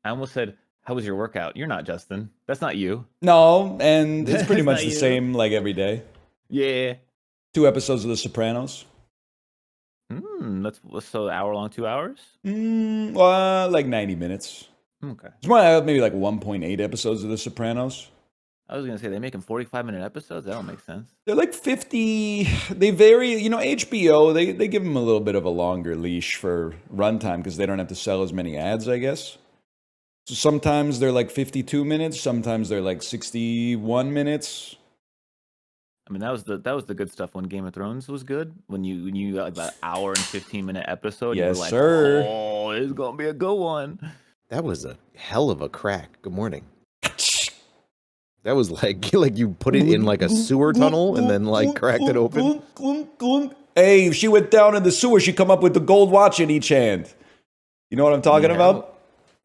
I almost said, how was your workout? You're not Justin. That's not you. No, and it's pretty much the you. same like every day. Yeah. 2 episodes of The Sopranos. That's so hour-long, 2 hours? Like 90 minutes. Okay. It's more maybe like 1.8 episodes of The Sopranos. I was going to say, they're making 45-minute episodes? That don't make sense. They're like 50. They vary. You know, HBO, they give them a little bit of a longer leash for runtime because they don't have to sell as many ads, I guess. So sometimes they're like 52 minutes. Sometimes they're like 61 minutes. I mean, that was the good stuff when Game of Thrones was good. When you got like that hour and 15-minute episode, you were like, sir. Oh, it's going to be a good one. That was a hell of a crack. Good morning. That was like you put it in like a sewer tunnel and then like cracked it open. Hey, if she went down in the sewer, she'd come up with the gold watch in each hand. You know what I'm talking about?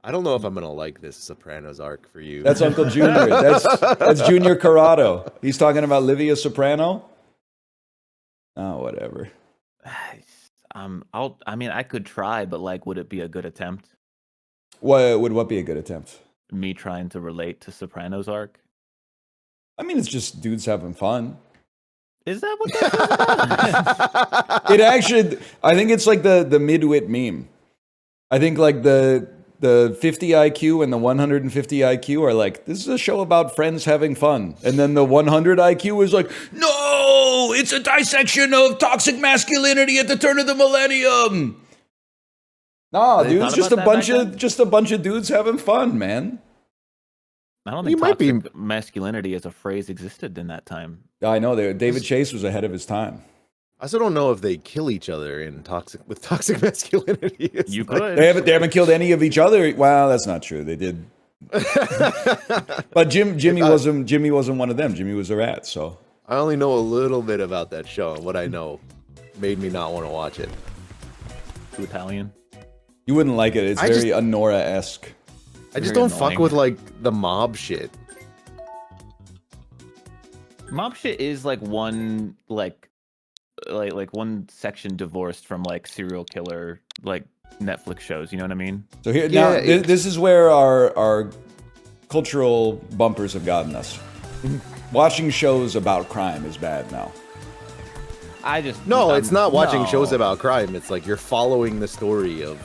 I don't know if I'm gonna like this Sopranos arc for you. That's Uncle Junior. That's Junior Corrado. He's talking about Livia Soprano. Oh, whatever. I could try, but like, would it be a good attempt? What be a good attempt? Me trying to relate to Sopranos arc? I mean, it's just dudes having fun. Is that what that's about? It actually, I think it's like the midwit meme. I think like the 50 IQ and the 150 IQ are like, this is a show about friends having fun. And then the 100 IQ is like, no, it's a dissection of toxic masculinity at the turn of the millennium. Nah, dude, it's just a bunch of dudes having fun, man. I don't think toxic masculinity as a phrase existed in that time. I know. David Chase was ahead of his time. I also don't know if they kill each other in toxic masculinity. You could. They haven't killed any of each other. Well, that's not true. They did. But Jimmy wasn't one of them. Jimmy was a rat. So I only know a little bit about that show, and what I know made me not want to watch it. Too Italian. You wouldn't like it. It's very Honora-esque. I just don't fuck with like the mob shit. Mob shit is like one like one section divorced from like serial killer like Netflix shows. You know what I mean? So here now, this is where our cultural bumpers have gotten us. Watching shows about crime is bad now. It's not watching shows about crime. It's like you're following the story of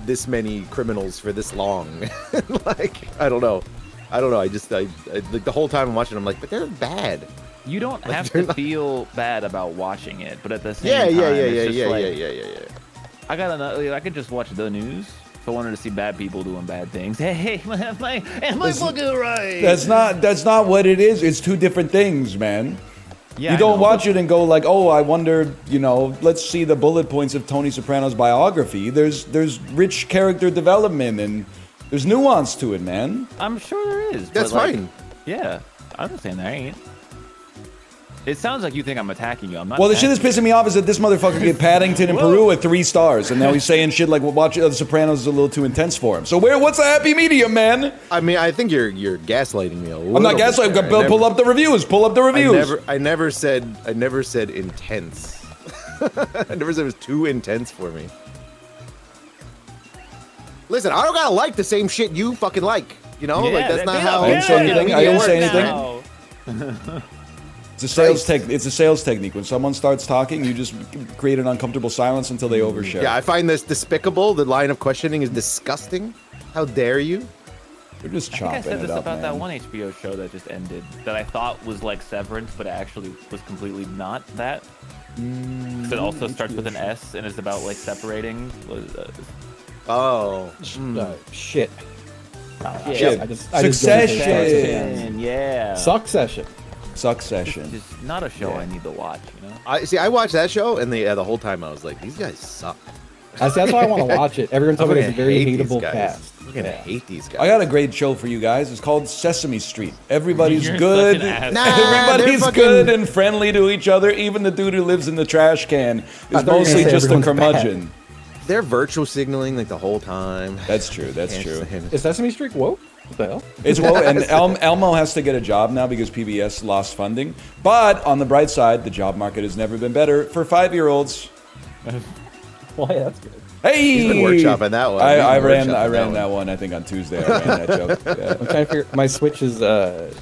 this many criminals for this long. Like, I don't know. I like the whole time I'm watching, I'm like, but they're bad. You don't have to feel bad about watching it, but at the same time, yeah. I could just watch the news if I wanted to see bad people doing bad things. Hey, am I fucking right? That's not what it is. It's two different things, man. Yeah, you don't watch it and go like, oh, I wonder, let's see the bullet points of Tony Soprano's biography. There's rich character development and there's nuance to it, man. I'm sure there is. That's fine. Yeah, I'm not saying there ain't. It sounds like you think I'm attacking you. I'm not. Well, the shit that's pissing me off is that this motherfucker get Paddington in Peru at 3 stars, and now he's saying shit like, well, watching The Sopranos is a little too intense for him. So what's the happy medium, man? I mean, I think you're gaslighting me a little. I'm not gaslighting. Pull up the reviews. Pull up the reviews. I never said intense. I never said it was too intense for me. Listen, I don't gotta like the same shit you fucking like. You know, like that's not how. I didn't say anything. I didn't say anything. It's a sales technique. When someone starts talking, you just create an uncomfortable silence until they overshare. Yeah, I find this despicable. The line of questioning is disgusting. How dare you? You're just chopping I think I said this up, about man. that one HBO show that just ended that I thought was like Severance, but it actually was completely not that. It also starts with an S and is about like separating. Shit. Succession. Yeah. Succession. Just not a show I need to watch, you know? I watched that show, and the whole time I was like, these guys suck. That's why I want to watch it. Everyone told me it's a very hateable cast. I'm gonna hate these guys. I got a great show for you guys. It's called Sesame Street. Everybody's You're good. such an Everybody's good and friendly to each other. Even the dude who lives in the trash can is mostly just a curmudgeon. They're virtual signaling like the whole time. That's true. Is Sesame Street woke? What the hell? It's woke, and Elmo has to get a job now because PBS lost funding. But on the bright side, the job market has never been better for 5-year-olds. Well, yeah, that's good. Hey, He's been workshopping that one. I ran that one. I think on Tuesday. I ran that joke. Yeah. I'm trying to figure. My Switch is it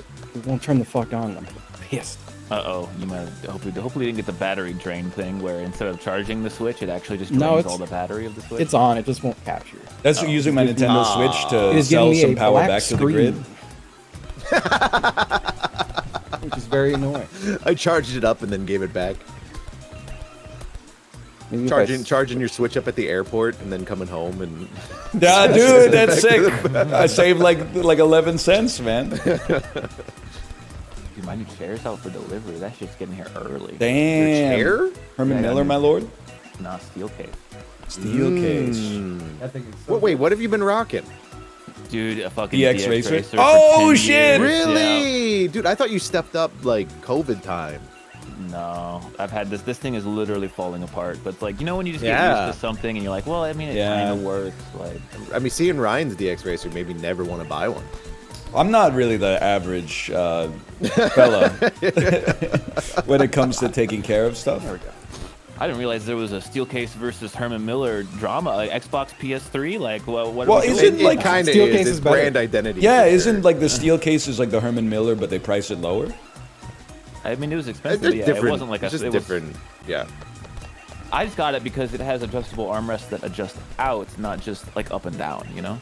won't turn the fuck on. I'm pissed. You might hopefully you didn't get the battery drain thing where instead of charging the Switch, it actually just drains all the battery of the Switch. It's on. It just won't capture. That's using my Nintendo Switch to sell some power back to the grid. Which is very annoying. I charged it up and then gave it back. Charging your Switch up at the airport and then coming home and. Yeah, dude, that's sick. I saved like 11 cents, man. Dude, my new chair's out for delivery. That shit's getting here early. Damn. Your chair? Herman Miller, my lord. Nah, steel case. Steel case. I think it's so Wait, what have you been rocking? Dude, a fucking DX DX Racer? Racer. Oh, for 10 shit! years. Really? Yeah. Dude, I thought you stepped up like COVID time. No, I've had this. This thing is literally falling apart. But it's like, you know, when you just get used to something and you're like, well, I mean, it kind of works. Like, I mean, seeing Ryan's DX Racer made me never want to buy one. I'm not really the average fella when it comes to taking care of stuff. There we go. I didn't realize there was a Steelcase versus Herman Miller drama, like Xbox PS3. Like, what? Well, isn't like kind of Steelcase is is better. brand identity? Yeah, isn't like the steel case is like the Herman Miller, but they price it lower? I mean, it was expensive. They're Yeah, different. it wasn't like it's a. just It different. was, Yeah. I just got it because it has adjustable armrests that adjust out, not just like up and down. You know.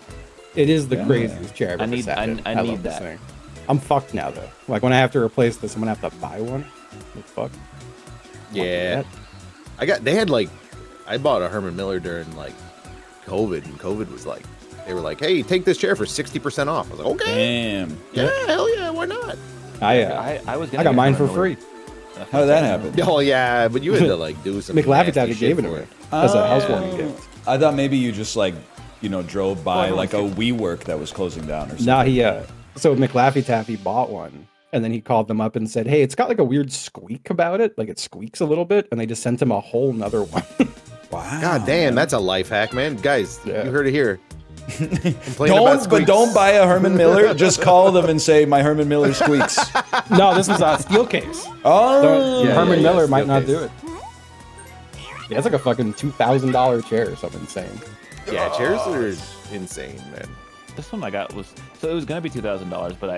It is the craziest chair I've I ever need- sat I- in. I love need this that. thing. I'm fucked now though. Like when I have to replace this, I'm gonna have to buy one. What the fuck? Yeah. I bought a Herman Miller during like COVID, and COVID was like, they were like, hey, take this chair for 60% off. I was like, okay. Damn. Yeah, hell yeah, why not? I got mine for free. How did that happen? Oh yeah, but you had to like do something. McLaffy nasty gave it shit to for me as a housewarming gift. I thought maybe you just like, drove by like a WeWork that was closing down or something. Nah, so McLaffy Taffy bought one, and then he called them up and said, hey, it's got like a weird squeak about it. Like it squeaks a little bit, and they just sent him a whole nother one. Wow. God damn, that's a life hack, man. Guys, you heard it here. Don't buy a Herman Miller. Just call them and say my Herman Miller squeaks. No, this was a steel case. Oh, Herman Miller might not case. do it. Yeah, it's like a fucking $2,000 chair or something insane. Yeah, chairs are insane, man. This one I got was it was gonna be $2,000, but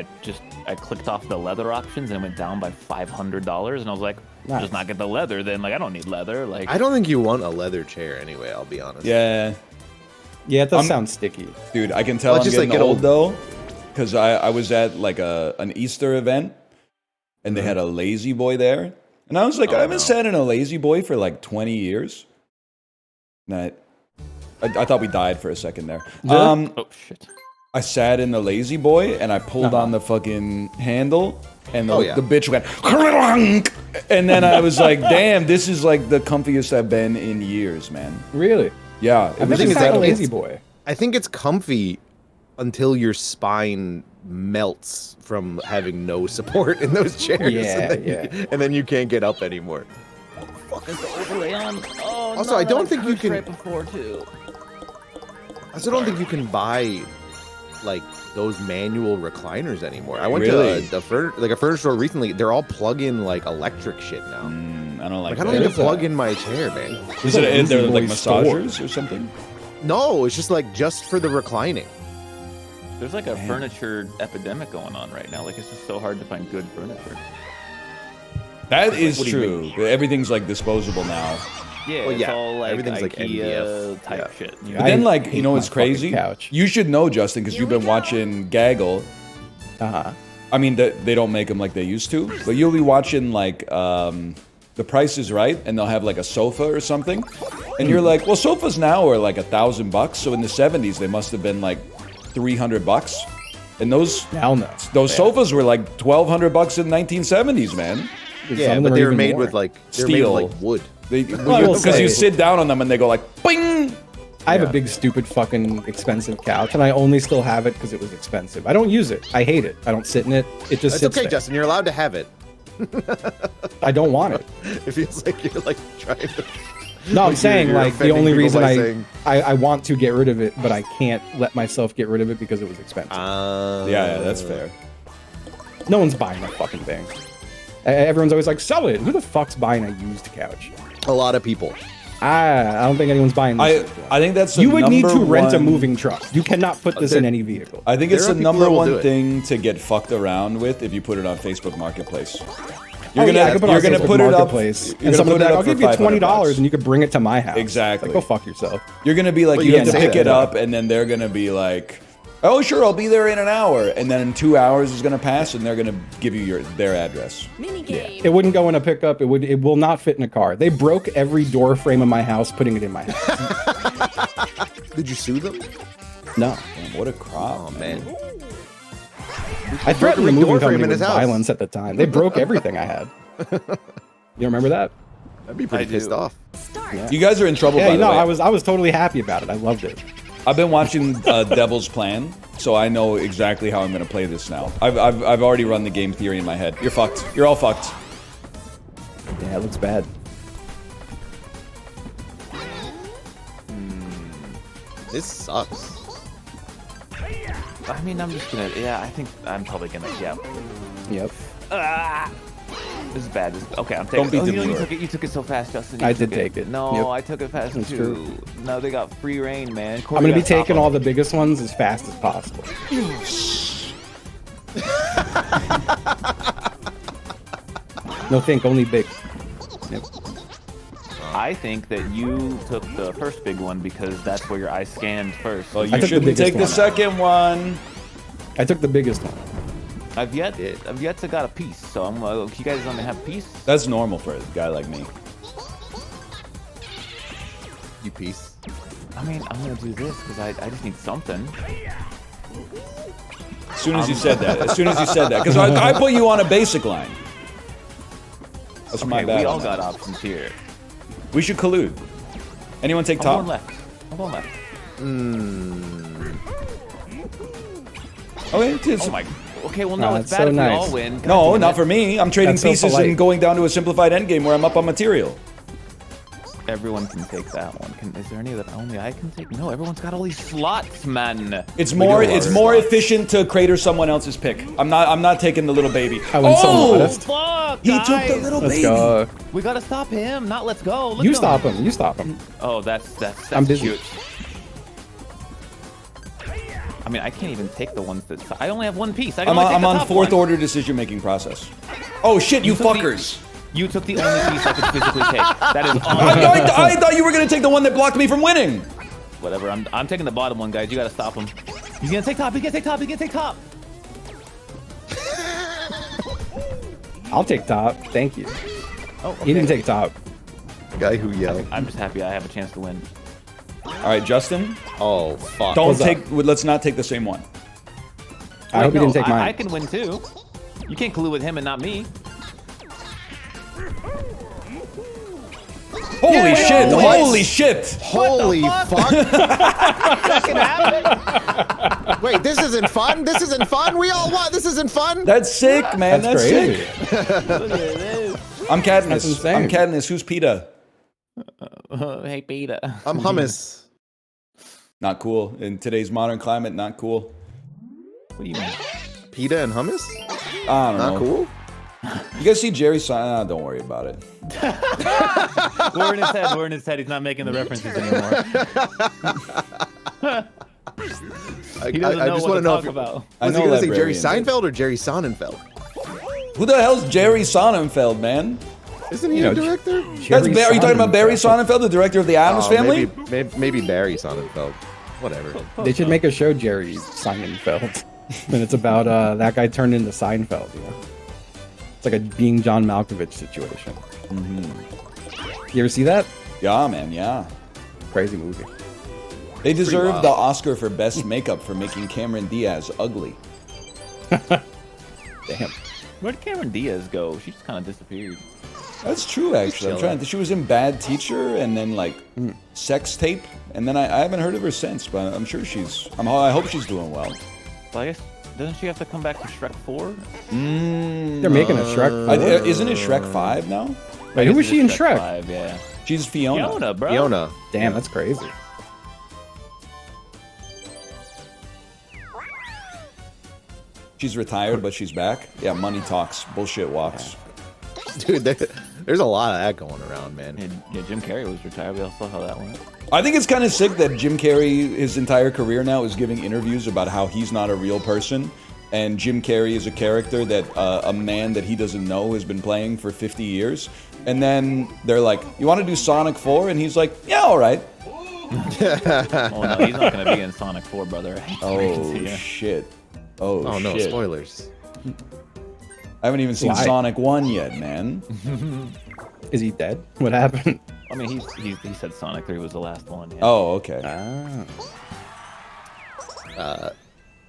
I clicked off the leather options and it went down by $500, and I was like, Nice. just not get the leather. Then like I don't need leather. Like I don't think you want a leather chair anyway, I'll be honest. yeah. Yeah, it does sound sticky. Dude, I can tell Well, I'm just, getting like, get old old. though, because I was at like an Easter event, and they had a Lazy Boy there, and I was like, I haven't sat in a Lazy Boy for like 20 years. And I thought we died for a second there. oh shit. I sat in the Lazy Boy and I pulled on the fucking handle, and the bitch went, and then I was like, damn, this is like the comfiest I've been in years, man. Really? Yeah, it I've was never sat in a incredible. Lazy Boy. I think it's comfy until your spine melts from having no support in those chairs. Yeah, and then you can't get up anymore. Is the overlay on? Oh, Also, no, I don't that think you pushed can- right before too. I also don't think you can buy like those manual recliners anymore. I went Really? to a furniture store recently. They're all plug-in like electric shit now. I don't like Like I don't that. need to plug in my chair, man. Is it they're like Lazy Boy massagers or something? No, it's just like just for the reclining. There's like a furniture epidemic going on right now. Like it's just so hard to find good furniture. That is what do you true. Everything's like disposable now. Yeah, Well, it's yeah, all like everything's, like, IKEA MDF. type Yeah. shit. But then, like, hate you know my what's crazy? fucking couch. You should know, Justin, because you've been watching Gaggle. Uh-huh. I mean, they don't make them like they used to, but you'll be watching like The Price is Right, and they'll have like a sofa or something, and you're like, well, sofas now are like $1,000, so in the '70s they must have been like $300, and those Hell no. sofas were like $1,200 in the 1970s, man. Yeah, Some of them but are they were even made more. with like Steel. wood. will Because say- you sit down on them and they go like, bing. I have a big, stupid, fucking expensive couch, and I only still have it because it was expensive. I don't use it. I hate it. I don't sit in it. It just It's sits okay, there. Justin. You're allowed to have it. I don't want it. It feels like you're like trying to. No, I'm Like, saying you're like the offending only people reason by saying- I want to get rid of it, but I can't let myself get rid of it because it was expensive. Yeah, that's fair. No one's buying a fucking thing. Everyone's always like, sell it. Who the fuck's buying a used couch? A lot of people. I don't think anyone's buying this. I think that's you would need to rent a one- moving truck. You cannot put this in any vehicle. I think it's There are the people number that will one do it. thing to get fucked around with if you put it on Facebook Marketplace. You're gonna put it up, and someone will be like, "I'll give you $20 and you could bring it to my house." Exactly. Like, go fuck yourself. You're gonna be like, Well, you you have to can pick say it that, up, and then they're gonna be like, "Oh, sure, I'll be there in an hour," and then in 2 hours is gonna pass, and they're gonna give you their address. It wouldn't go in a pickup. It will not fit in a car. They broke every door frame of my house, putting it in my house. Did you sue them? No, Man, what a crop, Man. I threatened the door moving frame company in his with house. violence at the time. They broke everything I had. You remember that? I'd be pretty pissed off. You guys are in trouble. Yeah, by you the know, way. I was totally happy about it. I loved it. I've been watching Devil's Plan, so I know exactly how I'm gonna play this now. I've already run the game theory in my head. You're fucked. You're all fucked. Yeah, it looks bad. This sucks. I mean, I'm just gonna. Yeah, I think I'm probably gonna. Yeah. Yep. This is bad. Okay, I'm taking. Don't be you demure. you took it so fast, Justin. I You did took take it. No, Yep. I took it fast That's too. true. No, they got free reign, man. I'm gonna be taking all the biggest ones as fast as possible. No, think only big. Yep. I think that you took the first big one because that's where your eye scanned first. Well, I you took the shouldn't biggest take the one. second one. I took the biggest one. I've yet to got a piece, so I'm like, you guys want to have a piece? That's normal for a guy like me. You piece. I mean, I'm gonna do this because I just need something. As soon as you said that, because I put you on a basic line. That's my Okay, bad. we all on got that. options here. We should collude. Anyone take I'm top? going left. I'm going left. Okay, it's- Oh my. Okay, well no, it's that's bad so if nice. we all win. God No, damn not it. for me. I'm trading That's so pieces polite. and going down to a simplified endgame where I'm up on material. Everyone can take that one. Is there any that only I can take? No, everyone's got all these slots, man. It's do more a lot of more slots. efficient to crater someone else's pick. I'm not taking the little baby. I went so Oh! modest. Fuck, He took the guys. little Let's baby. go. We gotta stop him. Not let's go. Look You at stop him. You stop him. Oh, that's I'm busy. cute. I mean, I can't even take the ones that. I only have one piece. I can only take I'm the on top fourth one. order decision making process. Oh shit, you took the- fuckers! You took the only piece I could physically take. That is I thought you were gonna take the one that blocked me from winning. whatever. I'm taking the bottom one, guys. You gotta stop him. He's gonna take top. He's gonna take top. He's gonna take top. I'll take top. Thank you. Oh, okay. He didn't take top. Guy who yelled. I'm just happy I have a chance to win. All right, Justin, Oh, fuck. don't What's up? take. Let's not take the same one. I hope you didn't take mine. I can win too. You can't collude with him and not me. Holy shit! what? Holy shit! Holy fuck? fuck. That can happen. Wait, this isn't fun? This isn't fun? We all want this isn't fun? That's sick, man. That's That's crazy. sick. Look at this. I'm That's Katniss. insane. I'm Katniss. Who's PETA? Hey, Peter. I'm hummus. Not cool in today's modern climate. Not cool. What do you mean? Pita and hummus? I don't Not know. cool? You guys see Jerry Seinfeld? Don't worry about it. We're in his head. We're in his head. He's not making the references anymore. He doesn't know just what want to know talk if about. I was he know gonna say Jerry librarian Seinfeld or Jerry Sonnenfeld? Who the hell's Jerry Sonnenfeld, man? Isn't he You a know, director? Are you talking about Barry Sonnenfeld, the director of the Addams Oh, Family? Maybe Barry Sonnenfeld. Whatever. They should make a show, Jerry Seinfeld, and it's about that guy turned into Seinfeld. You know, it's like a being John Malkovich situation. You ever see that? Yeah, man, yeah. Crazy movie. They deserve wild. the Oscar for best makeup for making Cameron Diaz ugly. Damn. Where'd Cameron Diaz go? She just kind of disappeared. That's true, actually. I'm trying to. She was in Bad Teacher and then like Sex Tape, and then I haven't heard of her since. But I'm sure she's. I hope she's doing well. Well, I guess doesn't she have to come back to Shrek 4? They're making a Shrek. Isn't it Shrek 5 now? Wait, who was This she is in Shrek? 5, yeah. She's Fiona. Fiona, bro. Fiona. Damn, that's crazy. She's retired, but she's back. Yeah, money talks, bullshit walks. Dude, there's a lot of that going around, man. Yeah, Jim Carrey was retired. We all saw how that went. I think it's kind of sick that Jim Carrey, his entire career now, is giving interviews about how he's not a real person. And Jim Carrey is a character that a man that he doesn't know has been playing for 50 years. And then they're like, you want to do Sonic 4? And he's like, yeah, all right. Oh, no, he's not going to be in Sonic 4, brother. Oh, shit. Oh, no, shit. Spoilers. I haven't even seen Sonic 1 yet, man. Is he dead? What happened? I mean, he said Sonic 3 was the last one. Yeah. Oh, okay.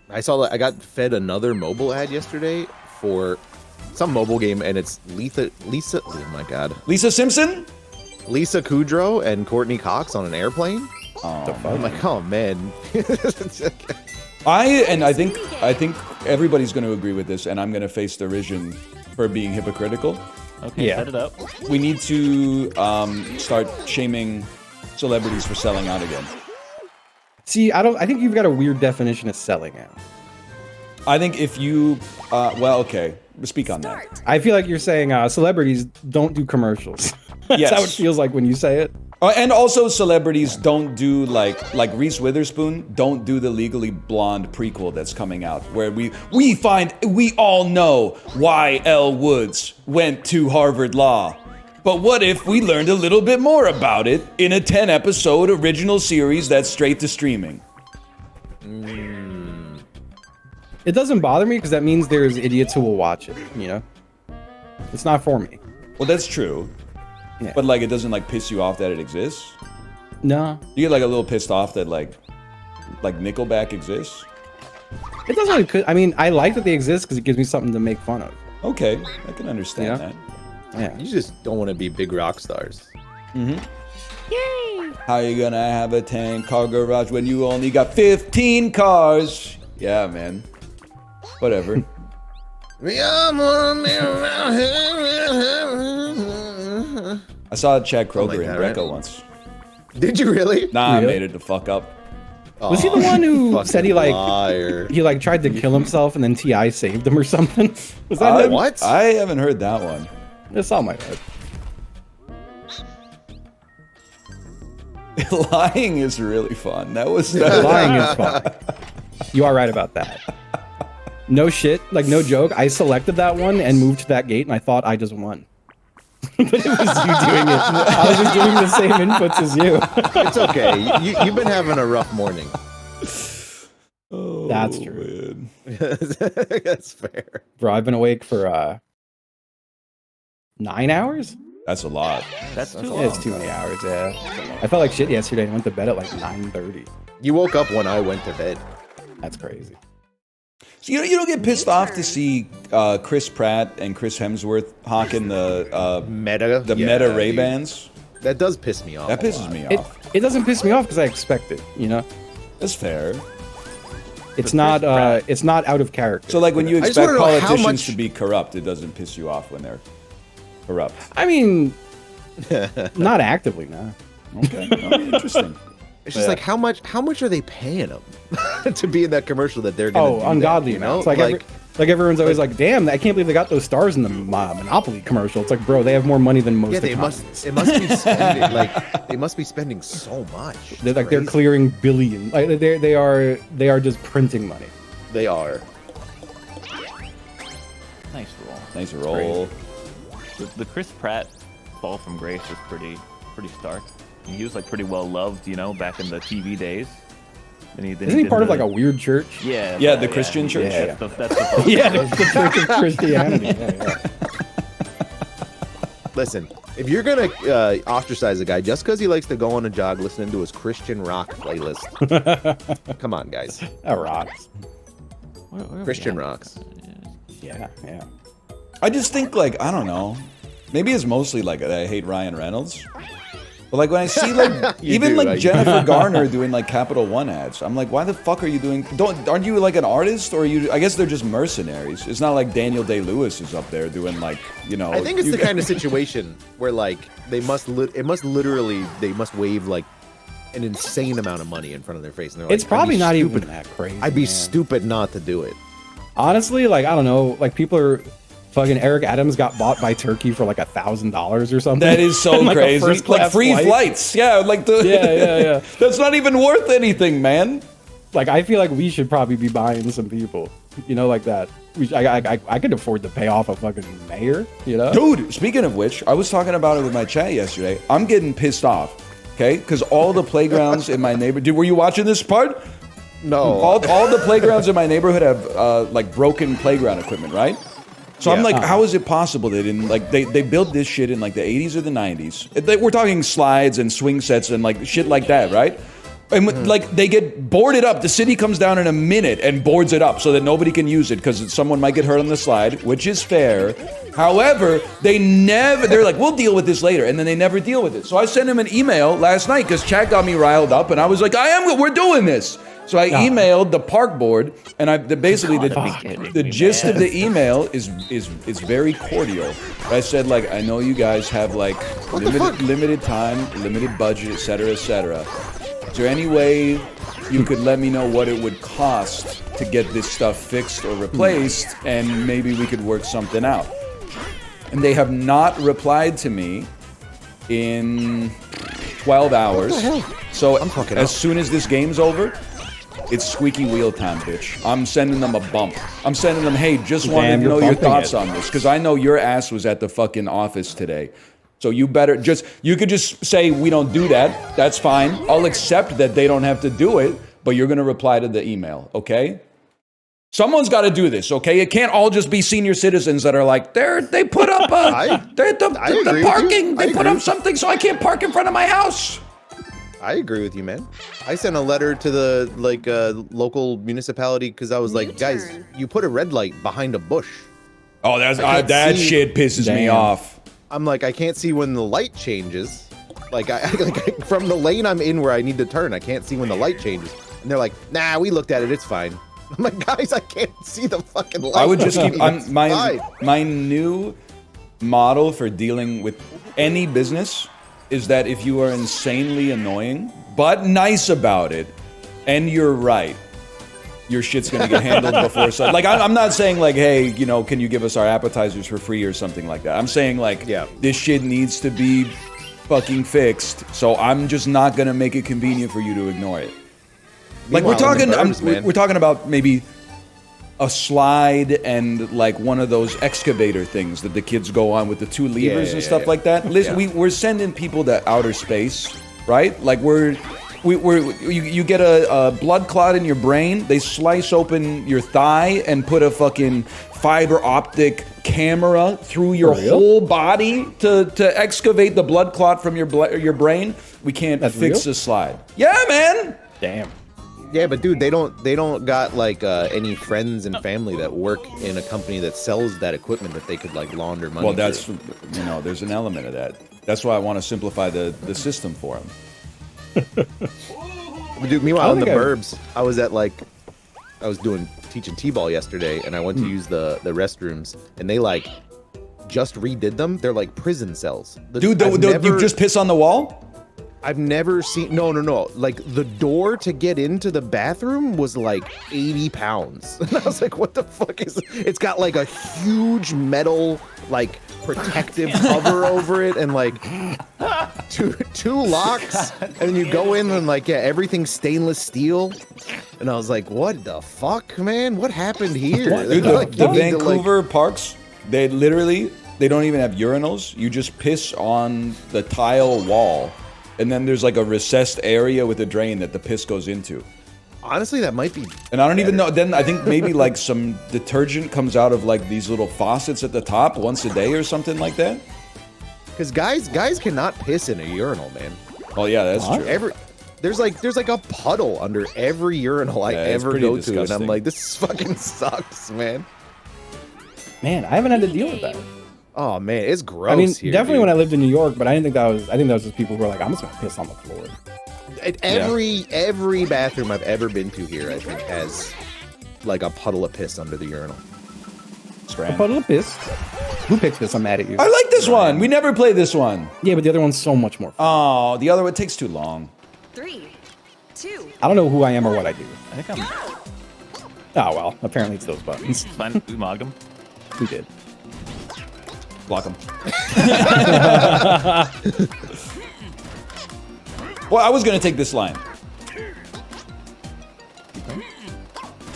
I saw that I got fed another mobile ad yesterday for some mobile game, and it's Lisa. Oh my god, Lisa Simpson, Lisa Kudrow, and Courtney Cox on an airplane. I'm like, oh man. I think everybody's going to agree with this, and I'm going to face derision for being hypocritical. Okay, set it up. We need to start shaming celebrities for selling out again. See, I think you've got a weird definition of selling out. I think if you, well, okay, speak on that. I feel like you're saying celebrities don't do commercials. That's Yes. how it feels like when you say it. And also celebrities don't do like Reese Witherspoon don't do the Legally Blonde prequel that's coming out where we all know why Elle Woods went to Harvard Law. But what if we learned a little bit more about it in a 10-episode original series that's straight to streaming? It doesn't bother me because that means there's idiots who will watch it, you know? It's not for me. Well, that's true. Yeah. But like it doesn't like piss you off that it exists? No. You get like a little pissed off that like Nickelback exists? It doesn't really, I mean, I like that they exist because it gives me something to make fun of. Okay, I can understand that. Yeah. You just don't want to be big rock stars. Mm-hmm. Yay! How you gonna have a 10-car garage when you only got 15 cars? Yeah, man. Whatever. I saw Chad Kroger in Greco once. Did you really? Nah, I made it the fuck up. Was he the one who said he liar. tried to kill himself and then T.I. saved him or something? Was that him? What? I haven't heard that one. It's all my head. Lying is really fun. That was Lying is fun. You are right about that. No shit, like no joke. I selected that one and moved to that gate, and I thought I just won. But it was you doing it. I was just doing the same inputs as you. It's okay. You've been having a rough morning. Oh, that's true. That's fair. Bro, I've been awake for 9 hours. That's a lot. That's too long. It's too many hours. Yeah. I felt like shit yesterday. I went to bed at like 9:30. You woke up when I went to bed. That's crazy. So you don't get pissed off to see Chris Pratt and Chris Hemsworth hawking the Meta Ray-Bans? That does piss me off. That pisses me off. It doesn't piss me off because I expect it, you know? That's fair. It's not out of character. So like when you I just expect wanna know how politicians much- to be corrupt, it doesn't piss you off when they're corrupt. I mean, not actively, no. Okay, well, interesting. It's just like how much are they paying them to be in that commercial that they're gonna do ungodly that, you know? amounts. Like everyone's always like, damn, I can't believe they got those stars in the Monopoly commercial. It's like, bro, they have more money than most. Yeah, they economies. must. It must be spending like they must be spending so much. They're clearing billion. Like they are just printing money. They are. Nice roll. Nice roll. The Chris Pratt fall from grace was pretty stark. He was like pretty well loved, you know, back in the TV days. Isn't he part of like a weird church? Yeah. Yeah, the Christian church. Yeah. That's the Yeah, the Church of Christianity. Yeah. Listen, if you're gonna ostracize a guy just because he likes to go on a jog listening to his Christian rock playlist, come on, guys. That rocks. Christian rocks. Yeah. I just think like I don't know. Maybe it's mostly like that I hate Ryan Reynolds. But like when I see like even like Jennifer Garner doing like Capital One ads, I'm like, why the fuck are you doing? Aren't you like an artist or you? I guess they're just mercenaries. It's not like Daniel Day-Lewis is up there doing like I think it's the kind of situation where like they must literally wave like an insane amount of money in front of their face. And they're like, It's probably not even that crazy. I'd be stupid not to do it. Honestly, like I don't know, like people are Fucking Eric Adams got bought by Turkey for like $1,000 or something. That is so like crazy. Like free flights. Yeah, like the yeah. That's not even worth anything, man. Like I feel like we should probably be buying some people, you know, like that. I could afford to pay off a fucking mayor, you know. Dude, speaking of which, I was talking about it with my chat yesterday. I'm getting pissed off, okay? Because all the playgrounds in my neighborhood. Dude, were you watching this part? No. All the playgrounds in my neighborhood have like broken playground equipment, right? So I'm like, how is it possible that in like they built this shit in like the 80s or the 90s? We're talking slides and swing sets and like shit like that, right? And like they get boarded up. The city comes down in a minute and boards it up so that nobody can use it because someone might get hurt on the slide, which is fair. However, they're like, we'll deal with this later, and then they never deal with it. So I sent him an email last night because chat got me riled up, and I was like, we're doing this. So I emailed the park board, and the gist of the email is very cordial. I said, like, I know you guys have like limited time, limited budget, et cetera, et cetera. Is there any way you could let me know what it would cost to get this stuff fixed or replaced, and maybe we could work something out? And they have not replied to me in 12 hours. What the hell? So as soon as this game's over, it's squeaky wheel time, bitch. I'm sending them a bump. I'm sending them, hey, just wanted to know your thoughts on this, because I know your ass was at the fucking office today. So you could just say, we don't do that. That's fine. I'll accept that they don't have to do it, but you're going to reply to the email, okay? Someone's got to do this, okay? It can't all just be senior citizens that are like, they put up the parking. They put up something so I can't park in front of my house. I agree with you, man. I sent a letter to the local municipality because I was like, guys, you put a red light behind a bush. Oh, that shit pisses me off. I'm like, I can't see when the light changes. Like, from the lane I'm in where I need to turn, I can't see when the light changes. And they're like, nah, we looked at it, it's fine. I'm like, guys, I can't see the fucking light. I would just keep my new model for dealing with any business is that if you are insanely annoying but nice about it, and you're right, your shit's gonna get handled before. So, like, I'm not saying like, hey, you know, can you give us our appetizers for free or something like that. I'm saying like, this shit needs to be fucking fixed. So I'm just not gonna make it convenient for you to ignore it. Like we're talking about maybe a slide and like one of those excavator things that the kids go on with the two levers and stuff like that. Listen, we're sending people to outer space, right? Like you get a blood clot in your brain. They slice open your thigh and put a fucking fiber optic camera through your whole body to excavate the blood clot from your brain. We can't fix the slide. Yeah, man. Damn. Yeah, but dude, they don't got like any friends and family that work in a company that sells that equipment that they could like launder money. Well, that's there's an element of that. That's why I want to simplify the system for them. Dude, meanwhile in the burbs, I was teaching t-ball yesterday, and I went to use the restrooms, and they like just redid them. They're like prison cells. Dude, you just piss on the wall? I've never seen no. Like the door to get into the bathroom was like 80 pounds. And I was like, what the fuck is it? It's got like a huge metal like protective cover over it, and like two locks, and then you go in and like everything's stainless steel. And I was like, what the fuck, man? What happened here? Dude, the Vancouver parks, they don't even have urinals. You just piss on the tile wall. And then there's like a recessed area with a drain that the piss goes into. Honestly, that might be. And I don't even know. Then I think maybe like some detergent comes out of like these little faucets at the top once a day or something like that. Because guys cannot piss in a urinal, man. Oh yeah, that's true. There's like a puddle under every urinal I ever go to, and I'm like, this fucking sucks, man. Man, I haven't had to deal with that. Oh man, it's gross. I mean, here, definitely dude. when I lived in New York, but I think that was just people who were like, I'm just gonna piss on the floor. Every bathroom I've ever been to here, I think, has like a puddle of piss under the urinal. A puddle of piss? Who picks this? I'm mad at you. I like this one. We never played this one. Yeah, but the other one's so much more fun. Oh, the other one takes too long. 3, 2. I don't know who I am or what I do. I think I'm. Oh well, apparently it's those buttons. Fine, we mogged him. We did. Block him. Well, I was gonna take this line.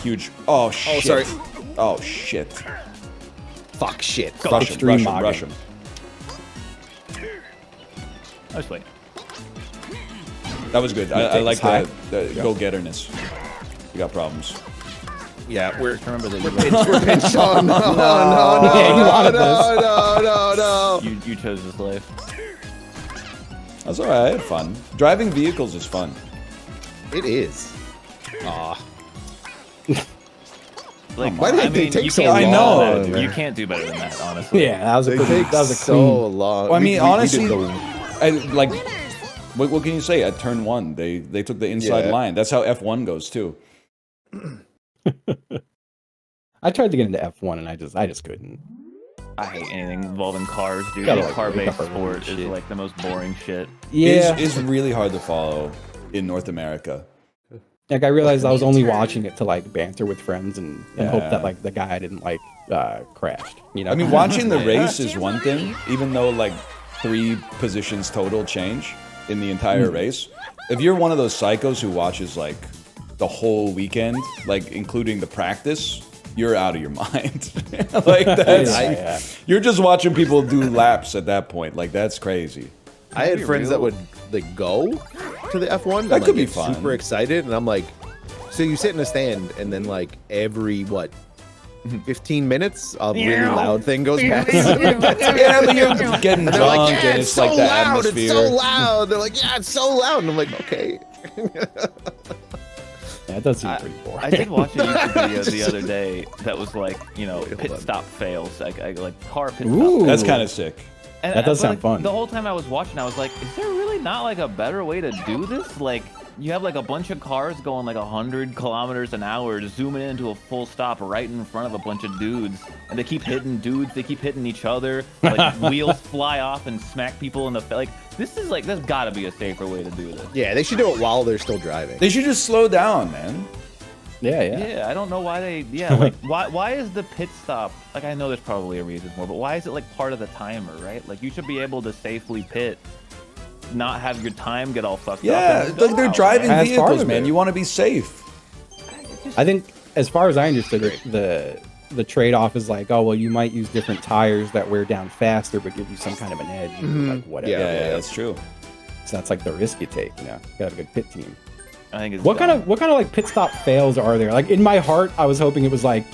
Huge. Oh shit. Oh, sorry. Oh shit. Fuck shit. Rush him. Rush him. I was waiting. That was good. I like the go-getterness. You got problems. Yeah, we're Remember that we're pinched. Oh no, Yeah, you wanted no. you chose this life. That's alright. I had fun. Driving vehicles is fun. It is. Aw. Like, Why did they take you so can't do long? better than I know. that. You can't do better than that, honestly. Yeah, that was a They pretty, take that was a so clean. long. Well, I mean, honestly, did like, what can you say? At turn 1, they took the inside line. That's how F1 goes too. I tried to get into F1 and I just couldn't. I hate anything involving cars, dude. Gotta, like, Car-based wake up early sport and is shit. like the most boring shit. Yeah, It's really hard to follow in North America. like I realized I was only watching it to like banter with friends and hope Yeah. that like the guy I didn't like crashed. You know, I mean, watching the race is one thing, even though like 3 positions total change in the entire race. If you're one of those psychos who watches like the whole weekend, like including the practice, you're out of your mind. Like that's you're just watching people do laps at that point. Like that's crazy. I had friends that would like go to the F1. That and, could like, be get fun. Super excited, and I'm like, so you sit in a stand, and then like every 15 minutes, a really loud thing goes past. Yeah, but you're getting They're drunk like, yeah, and it's like so the loud, atmosphere. It's so loud. They're like, yeah, it's so loud. And I'm like, okay. yeah, it does seem pretty boring. I did watch a YouTube video the other day that was like, you know, pit stop fails, like car pit Ooh. stop. That's kind of sick. And That does but, sound like, fun. The whole time I was watching, I was like, is there really not like a better way to do this? Like, you have like a bunch of cars going like 100 kilometers an hour, zooming into a full stop right in front of a bunch of dudes, and they keep hitting dudes, they keep hitting each other, like wheels fly off and smack people in the face. Like, there's gotta be a safer way to do this. Yeah, they should do it while they're still driving. They should just slow down, man. yeah. I don't know why they. Yeah, like why is the pit stop? Like I know there's probably a reason for, but why is it like part of the timer, right? Like you should be able to safely pit, not have your time get all fucked up. Yeah, and go like they're out, driving man. That's part vehicles, of man. it. You want to be safe. I think, as far as I understood it, the trade-off is like, oh well, you might use different tires that wear down faster, but give you some kind of an edge, like whatever. Yeah, that's true. So that's like the risk you take. You know, you gotta have a good pit team. I think it's What kind dumb. of like pit stop fails are there? Like in my heart, I was hoping it was like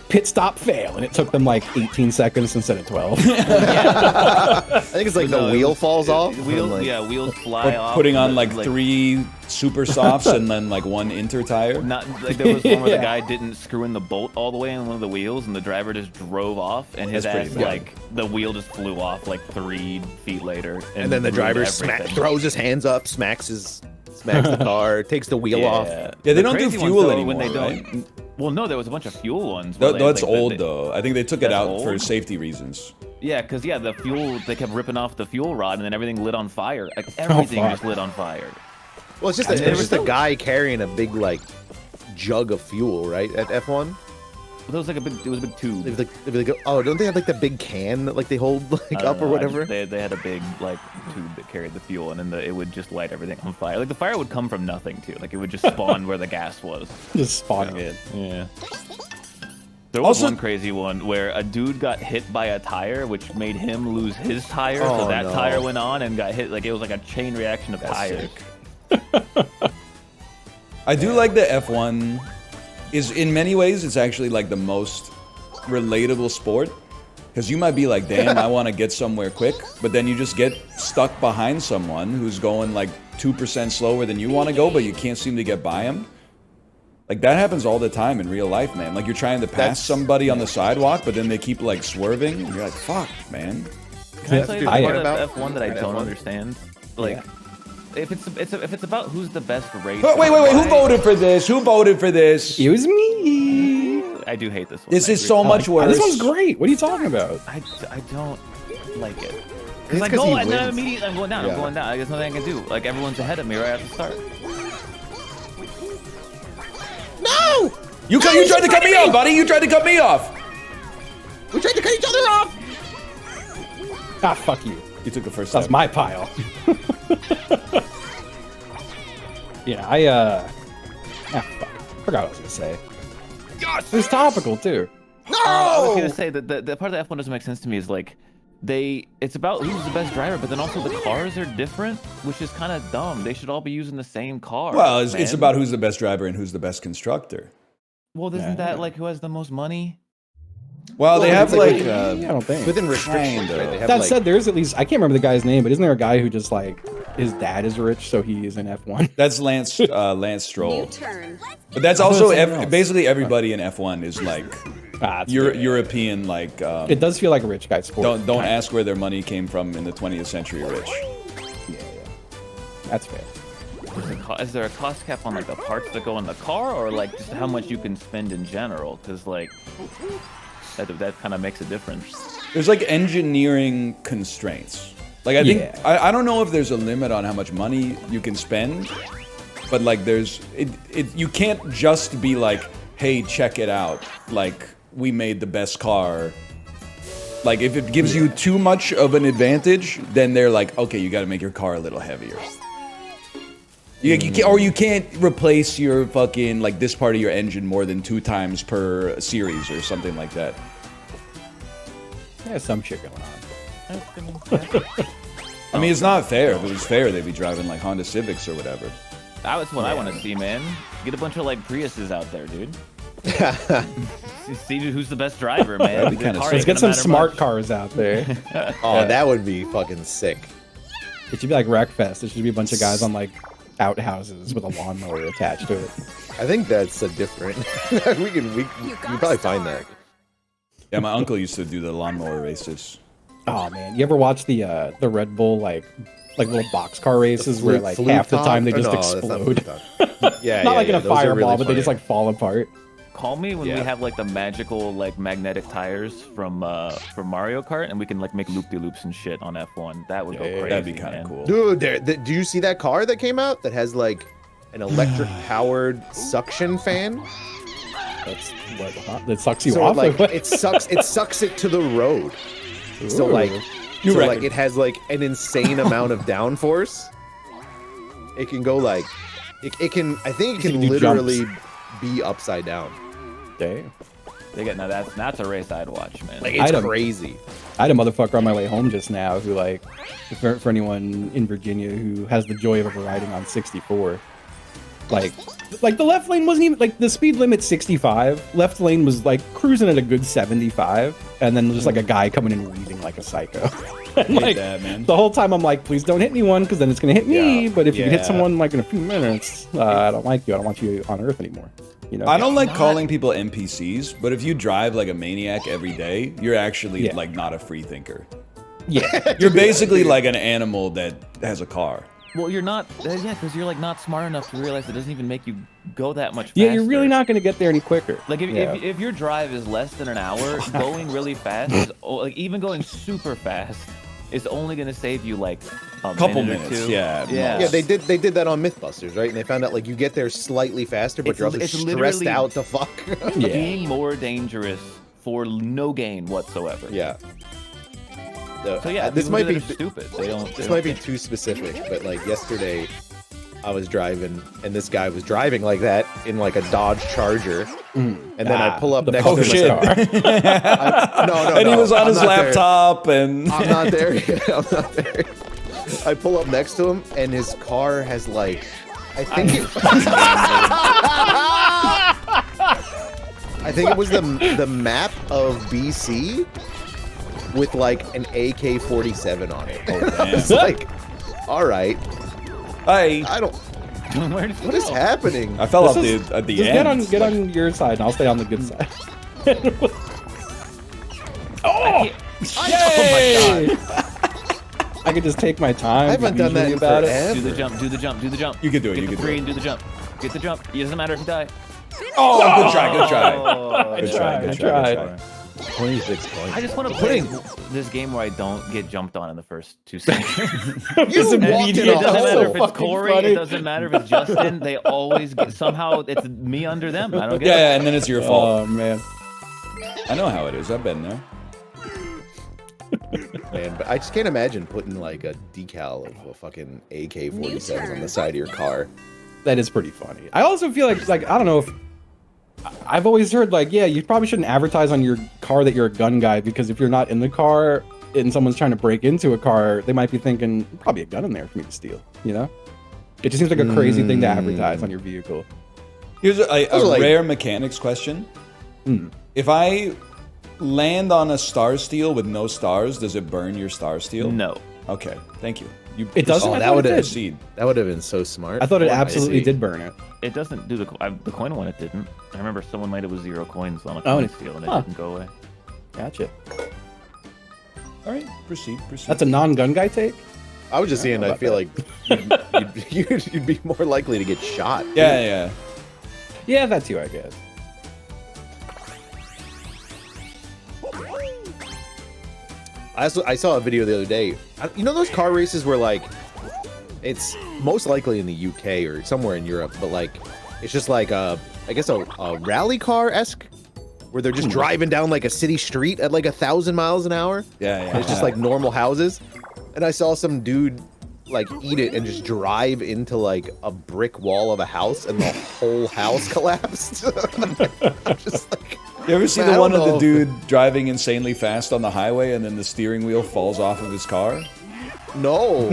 pit stop fail, and it took them like 18 seconds instead of 12. I think it's like the wheel falls off. Wheels, and, like, yeah, wheels fly off. Putting on and like 3 super softs and then like 1 inter tire. Not like there was one where Yeah. the guy didn't screw in the bolt all the way on one of the wheels, and the driver just drove off, and his That's pretty ass bad. like the wheel just flew off like 3 feet later. And then the ruined driver everything. throws his hands up, smacks the car, takes the wheel off. Yeah, The they don't do crazy ones, fuel though, anymore, when they right? don't. Well, no, there was a bunch of fuel ones. where they, That's like, old though. I think they took it That's out for old? safety reasons. Yeah, because the fuel, they kept ripping off the fuel rod, and then everything lit on fire. Like everything fuck. just lit on fire. Well, it's just And a, there it's was just a no- guy carrying a big like jug of fuel, right? At F1. It was like it was a big tube. They'd be like, oh, don't they have like the big can that like they hold like I don't up or know, whatever? they had a big like tube that carried the fuel, and then it would just light everything on fire. Like the fire would come from nothing too. Like it would just spawn where the gas was. Just spawning it. Yeah. There was Also- one crazy one where a dude got hit by a tire, which made him lose his tire. So Oh, that no. tire went on and got hit. Like it was like a chain reaction of tires. I do like the F1 is in many ways it's actually like the most relatable sport because you might be like, damn, I want to get somewhere quick, but then you just get stuck behind someone who's going like 2% slower than you want to go, but you can't seem to get by him. Like that happens all the time in real life, man. Like you're trying to pass That's- somebody on the sidewalk, but then they keep like swerving, and you're like, fuck, man. Can I tell you the I- part about- of F1 that I don't F1? understand? Like, if it's about who's the best racer. Wait, who why- voted for this? Who voted for this? It was me. I do hate this one. This I is agree. so much worse. This one's great. What are you talking about? I don't like it. It's Because I 'cause go he and then wins. immediately I'm going down. Yeah. I'm going down. There's nothing I can do. Like everyone's ahead of me right at the start. No! You tried to cut me off, buddy. You tried to cut me off. We tried to cut each other off. Ah, fuck you. You took the first step. That's my pile. Yeah, fuck. Forgot what I was gonna say. Yes! It was topical too. No! I was gonna say that the part of the F1 doesn't make sense to me is like it's about who's the best driver, but then also the cars are different, which is kind of dumb. They should all be using the same car. Well, it's about who's the best driver and who's the best constructor. Well, isn't that like who has the most money? Well, they have like I don't think. Within restrictions, right? They have, That like, said, there's at least I can't remember the guy's name, but isn't there a guy who just like his dad is rich, so he is in F1? that's Lance Stroll. New turn. But that's also basically everybody in F1 is like That's European. Like it does feel like a rich guy sport. don't ask where their money came from in the 20th century, Rich. Yeah, that's fair. Is there a cost cap on like the parts that go in the car, or like just how much you can spend in general? Because like that kind of makes a difference. There's like engineering constraints. Like I think I don't know if there's a limit on how much money you can spend, but like you can't just be like, hey, check it out, like we made the best car. Like if it gives you too much of an advantage, then they're like, okay, you got to make your car a little heavier. You can't replace your fucking like this part of your engine more than 2 times per series or something like that. There's some shit going on. I mean, it's not fair. If it was fair, they'd be driving like Honda Civics or whatever. That's what I want to see, man. Get a bunch of like Priuses out there, dude. See who's the best driver, man. That'd be kinda sick. Let's get some smart cars out there. Oh, that would be fucking sick. It should be like Wreckfest. There should be a bunch of guys on like outhouses with a lawnmower attached to it. I think that's a different. we can probably find that. Yeah, my uncle used to do the lawnmower races. Oh man, you ever watch the Red Bull like little boxcar races where like half the time they just explode? Yeah, not like in a those are fireball, really but they just funny. like fall apart. Call me when we have like the magical like magnetic tires from Mario Kart, and we can like make loop-de-loops and shit on F1. That would go crazy. That'd be kind of cool. Dude, do you see that car that came out that has like an electric powered suction fan? That's what that sucks you So off. like it sucks it to the road. So like it has like an insane amount of downforce. It can go like it can I think it can literally be upside down. Damn. Now that's a race I'd watch, man. Like it's crazy. I had a motherfucker on my way home just now who like, for anyone in Virginia who has the joy of ever riding on 64, like the left lane wasn't even like the speed limit 65. Left lane was like cruising at a good 75, and then just like a guy coming in weaving like a psycho. And, like, that, man. the whole time I'm like, please don't hit anyone because then it's gonna hit me. But if you hit someone like in a few minutes, I don't like you. I don't want you on Earth anymore. You know? I don't like calling people NPCs, but if you drive like a maniac every day, you're actually like not a free thinker. Yeah, You're basically like an animal that has a car. Well, you're not, because you're like not smart enough to realize it doesn't even make you go that much faster. Yeah, you're really not gonna get there any quicker. Like if your drive is less than an hour, going really fast, like even going super fast, is only gonna save you like a couple minute minutes. or two. Yeah. They did that on Mythbusters, right? And they found out like you get there slightly faster, but you're also stressed out to fuck. Being more dangerous for no gain whatsoever. Yeah. So yeah, this might be stupid. This might be too specific, but like yesterday, I was driving, and this guy was driving like that in like a Dodge Charger, and then I pull up next to his car. No, and he was on his laptop, and I'm not there yet. I'm not there yet. I pull up next to him, and his car has like, I think it was the map of BC with like an AK-47 on it. It's like, all right. I don't. What is happening? I fell off at the end. Get on your side, and I'll stay on the good side. Oh! Oh my god! I could just take my time. I haven't done that in about forever. Do the jump. Do the jump. Do the jump. You can do it. Get You the can three do and do the jump. Get the jump. It doesn't matter if you die. Oh, good try. Good try. Oh, Good try. Good try. Good try. 26 points. I just want to play this game where I don't get jumped on in the first 2 seconds. You walked It it doesn't off. matter if it's fucking Corey. funny. It doesn't matter if it's Justin. They always get somehow it's me under them. I don't get it. Yeah, and then it's your fault. Oh man. I know how it is. I've been there. Man, but I just can't imagine putting like a decal of a fucking AK-47 on the side of your car. That is pretty funny. I also feel like I don't know if I've always heard like, yeah, you probably shouldn't advertise on your car that you're a gun guy, because if you're not in the car and someone's trying to break into a car, they might be thinking probably a gun in there for me to steal. You know, it just seems like a crazy thing to advertise on your vehicle. Here's a rare mechanics question. If I land on a star steel with no stars, does it burn your star steel? No. Okay, thank you. It doesn't. Oh, that would proceed. That would have been so smart. I thought it absolutely did burn it. It doesn't do the coin one. It didn't. I remember someone made it with 0 coins on a coin steal, and it didn't go away. Gotcha. All right, proceed. That's a non-gun guy take. I was just saying. I feel like you'd be more likely to get shot. Yeah. Yeah, that too, I guess. I saw a video the other day. You know those car races where like it's most likely in the UK or somewhere in Europe, but like it's just like I guess a rally car-esque where they're just driving down like a city street at like 1,000 miles an hour. Yeah. And it's just like normal houses. And I saw some dude like eat it and just drive into like a brick wall of a house, and the whole house collapsed. I'm just like, you ever see the one of the dude driving insanely fast on the highway and then the steering wheel falls off of his car? No.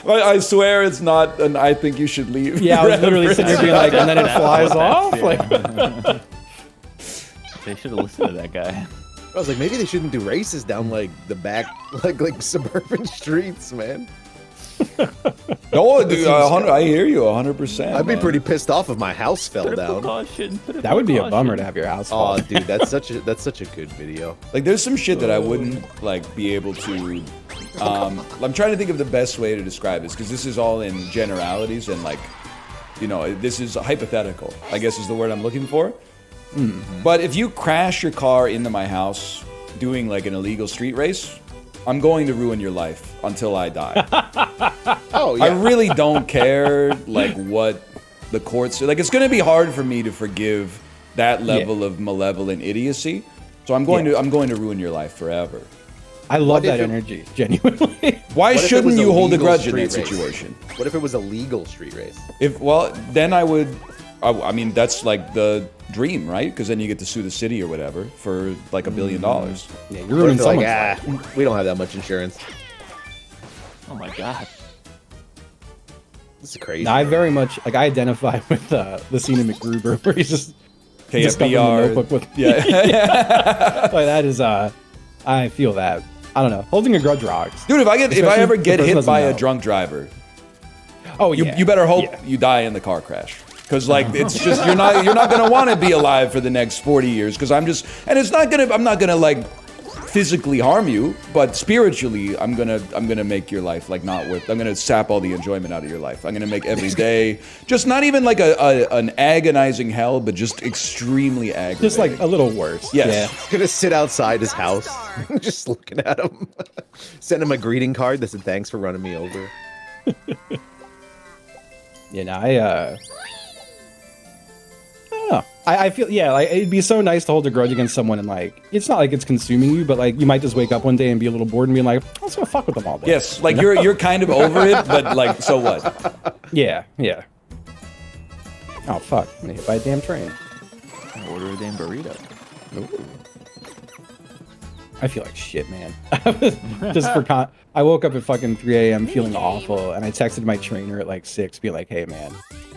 I swear it's not an I think you should leave. Yeah, I was literally sitting here being like, and then it flies off? They should have listened to that guy. I was like, maybe they shouldn't do races down like the back, like suburban streets, man. No, dude, I hear you 100%. I'd be pretty pissed off if my house fell down. That would be a bummer to have your house fall. Oh, dude, that's such a good video. Like, there's some shit that I wouldn't like be able to. I'm trying to think of the best way to describe this, because this is all in generalities and like, you know, this is hypothetical, I guess is the word I'm looking for. But if you crash your car into my house doing like an illegal street race, I'm going to ruin your life until I die. Oh, yeah. I really don't care like what the courts are. Like, it's going to be hard for me to forgive that level of malevolent idiocy. So I'm going to ruin your life forever. I love that energy, genuinely. Why shouldn't you hold a grudge in that situation? What if it was a legal street race? Then I would. I mean, that's like the dream, right? Because then you get to sue the city or whatever for like $1 billion. Yeah, you're ruining someone's life. We don't have that much insurance. Oh my god. This is crazy. No, I very much like. I identify with the scene in MacGruber where he's just discovering the notebook with. Yeah. Like, that is. I feel that. I don't know. Holding a grudge rocks, dude. If I ever get hit by a drunk driver, you better hope you die in the car crash. Because like it's just you're not gonna want to be alive for the next 40 years. Because I'm not gonna like physically harm you, but spiritually I'm gonna make your life like not worth. I'm gonna sap all the enjoyment out of your life. I'm gonna make every day just not even like an agonizing hell, but just extremely aggravating. Just like a little worse. Yes. Yeah. I'm gonna sit outside his house, just looking at him. Send him a greeting card that said thanks for running me over. You know, I don't know. I feel, like it'd be so nice to hold a grudge against someone, and like it's not like it's consuming you, but like you might just wake up one day and be a little bored and be like, I'm just gonna fuck with them all day. Yes, like you're kind of over it, but like so what? Yeah. Oh fuck! I'm hit by a damn train. Order a damn burrito. Ooh. I feel like shit, man. I woke up at fucking 3 a.m. feeling awful, and I texted my trainer at like 6, being like, hey man,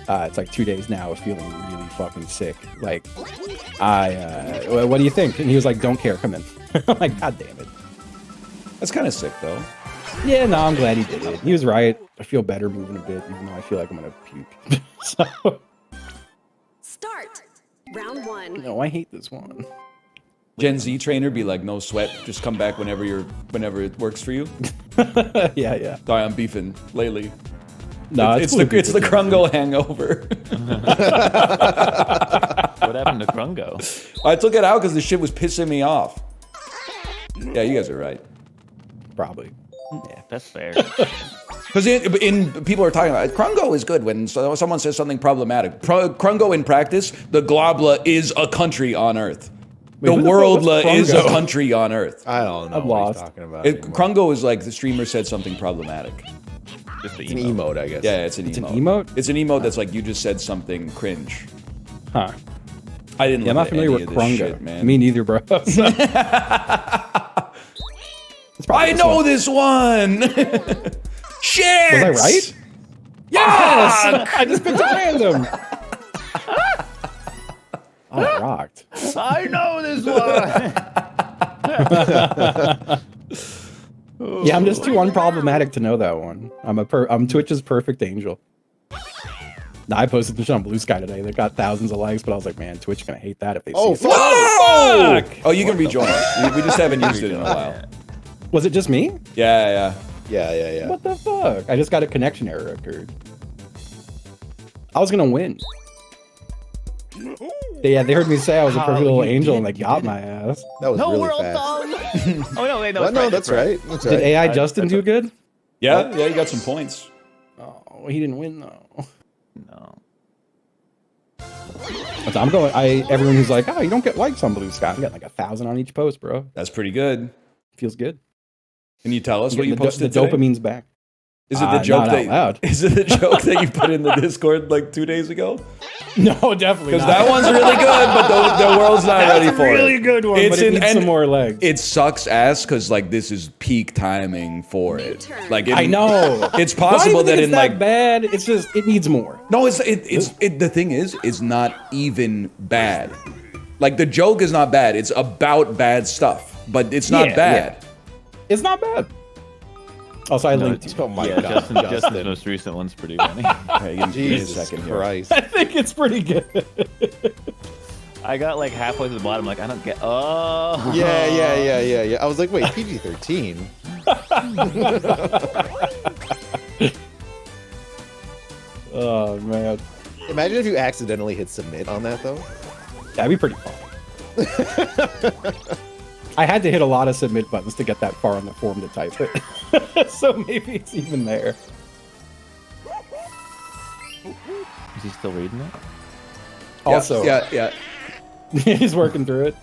it's like 2 days now of feeling really fucking sick. Like, what do you think? And he was like, don't care, come in. I'm like, god damn it. That's kind of sick though. Yeah, no, I'm glad he did it. He was right. I feel better moving a bit, even though I feel like I'm gonna puke. So. Start. Round 1. No, I hate this one. Gen Z trainer be like, no sweat, just come back whenever it works for you. Yeah. Sorry, I'm beefing lately. No, it's the Krungo hangover. What happened to Krungo? I took it out because the shit was pissing me off. Yeah, you guys are right. Probably. Yeah, that's fair. Because people are talking about Krungo is good when someone says something problematic. Krungo in practice, the Globla is a country on Earth. The who world fuck was is a Krungo? country on Earth. I don't know I'm what lost. he's talking about. Krungo is like the streamer said something problematic. Just the It's an emote, I guess. Yeah, it's an emote. an emote? It's an emote that's like you just said something cringe. Huh. I didn't. Yeah, I'm look not at familiar any with of this Krungo. shit, man. Me neither, bro. I know this one. Shit. Was I right? Yes! I just picked a random. Oh, it rocked. I know this one. Yeah, I'm just too unproblematic to know that one. I'm Twitch's perfect angel. Nah, I posted the shit on Blue Sky today. They got thousands of likes, but I was like, man, Twitch gonna hate that if they see it. Fuck! Oh, you can rejoin. We just haven't used it in a while. Was it just me? Yeah. Yeah. What the fuck? I just got a connection error occurred. I was gonna win. Yeah, they heard me say I was a perfect little angel and they got my ass. That was No, really we're all fast. dumb. Oh no, wait, no. Well, it's no, right, that's it's right. That's Did right. AI Justin do good? Yeah, you got some points. Oh, he didn't win though. No. But I'm going. Everyone who's like, oh, you don't get likes on Blue Sky. I got like 1,000 on each post, bro. That's pretty good. Feels good. Can you tell us what you the posted the today? dopamine's back. Is it the joke not out loud. Is it the joke that you put in the Discord like 2 days ago? No, definitely Because not. that one's really good, but the world's not That's ready a for it. really good one, It's but it in- needs and some more legs. It sucks ass because like this is peak timing for it. Like I know. It's possible Why do you that think in it's like that bad. It's just it needs more. no, the thing is, it's not even bad. Like the joke is not bad. It's about bad stuff, but it's not Yeah, bad. It's not bad. Also, I linked you. Oh my Yeah, god, Justin's most recent one's pretty funny. Okay, give me a Jesus second here. Christ. I think it's pretty good. I got like halfway to the bottom, like I don't get. Oh. Yeah. I was like, wait, PG-13? Oh man, Imagine if you accidentally hit submit on that, though. that'd be pretty fun. I had to hit a lot of submit buttons to get that far on the form to type it. So maybe it's even there. Is he still reading it? Also, yeah. he's working through it.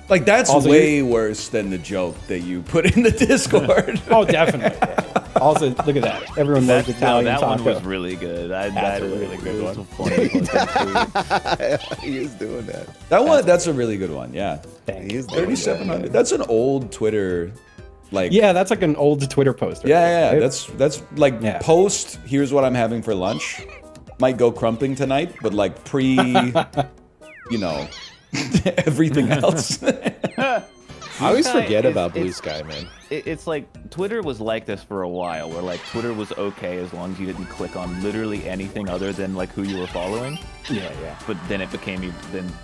Like that's Also, way worse than the joke that you put in the Discord. Oh, definitely. Yeah. Also, look at that. Everyone loves Italian that taco. one was really good. That's a really good one. He is doing that. That's a really good one. Yeah, He is doing 3,700. that. That's an old Twitter, like Yeah, that's like an old Twitter post. Right yeah. there, right? That's like Yeah. post. Here's what I'm having for lunch. Might go crumping tonight, but like pre, you know, everything else. I always Sky forget is- about Blue it's- Sky, man. It's like Twitter was like this for a while, where like Twitter was okay as long as you didn't click on literally anything other than like who you were following. Yeah. But then it became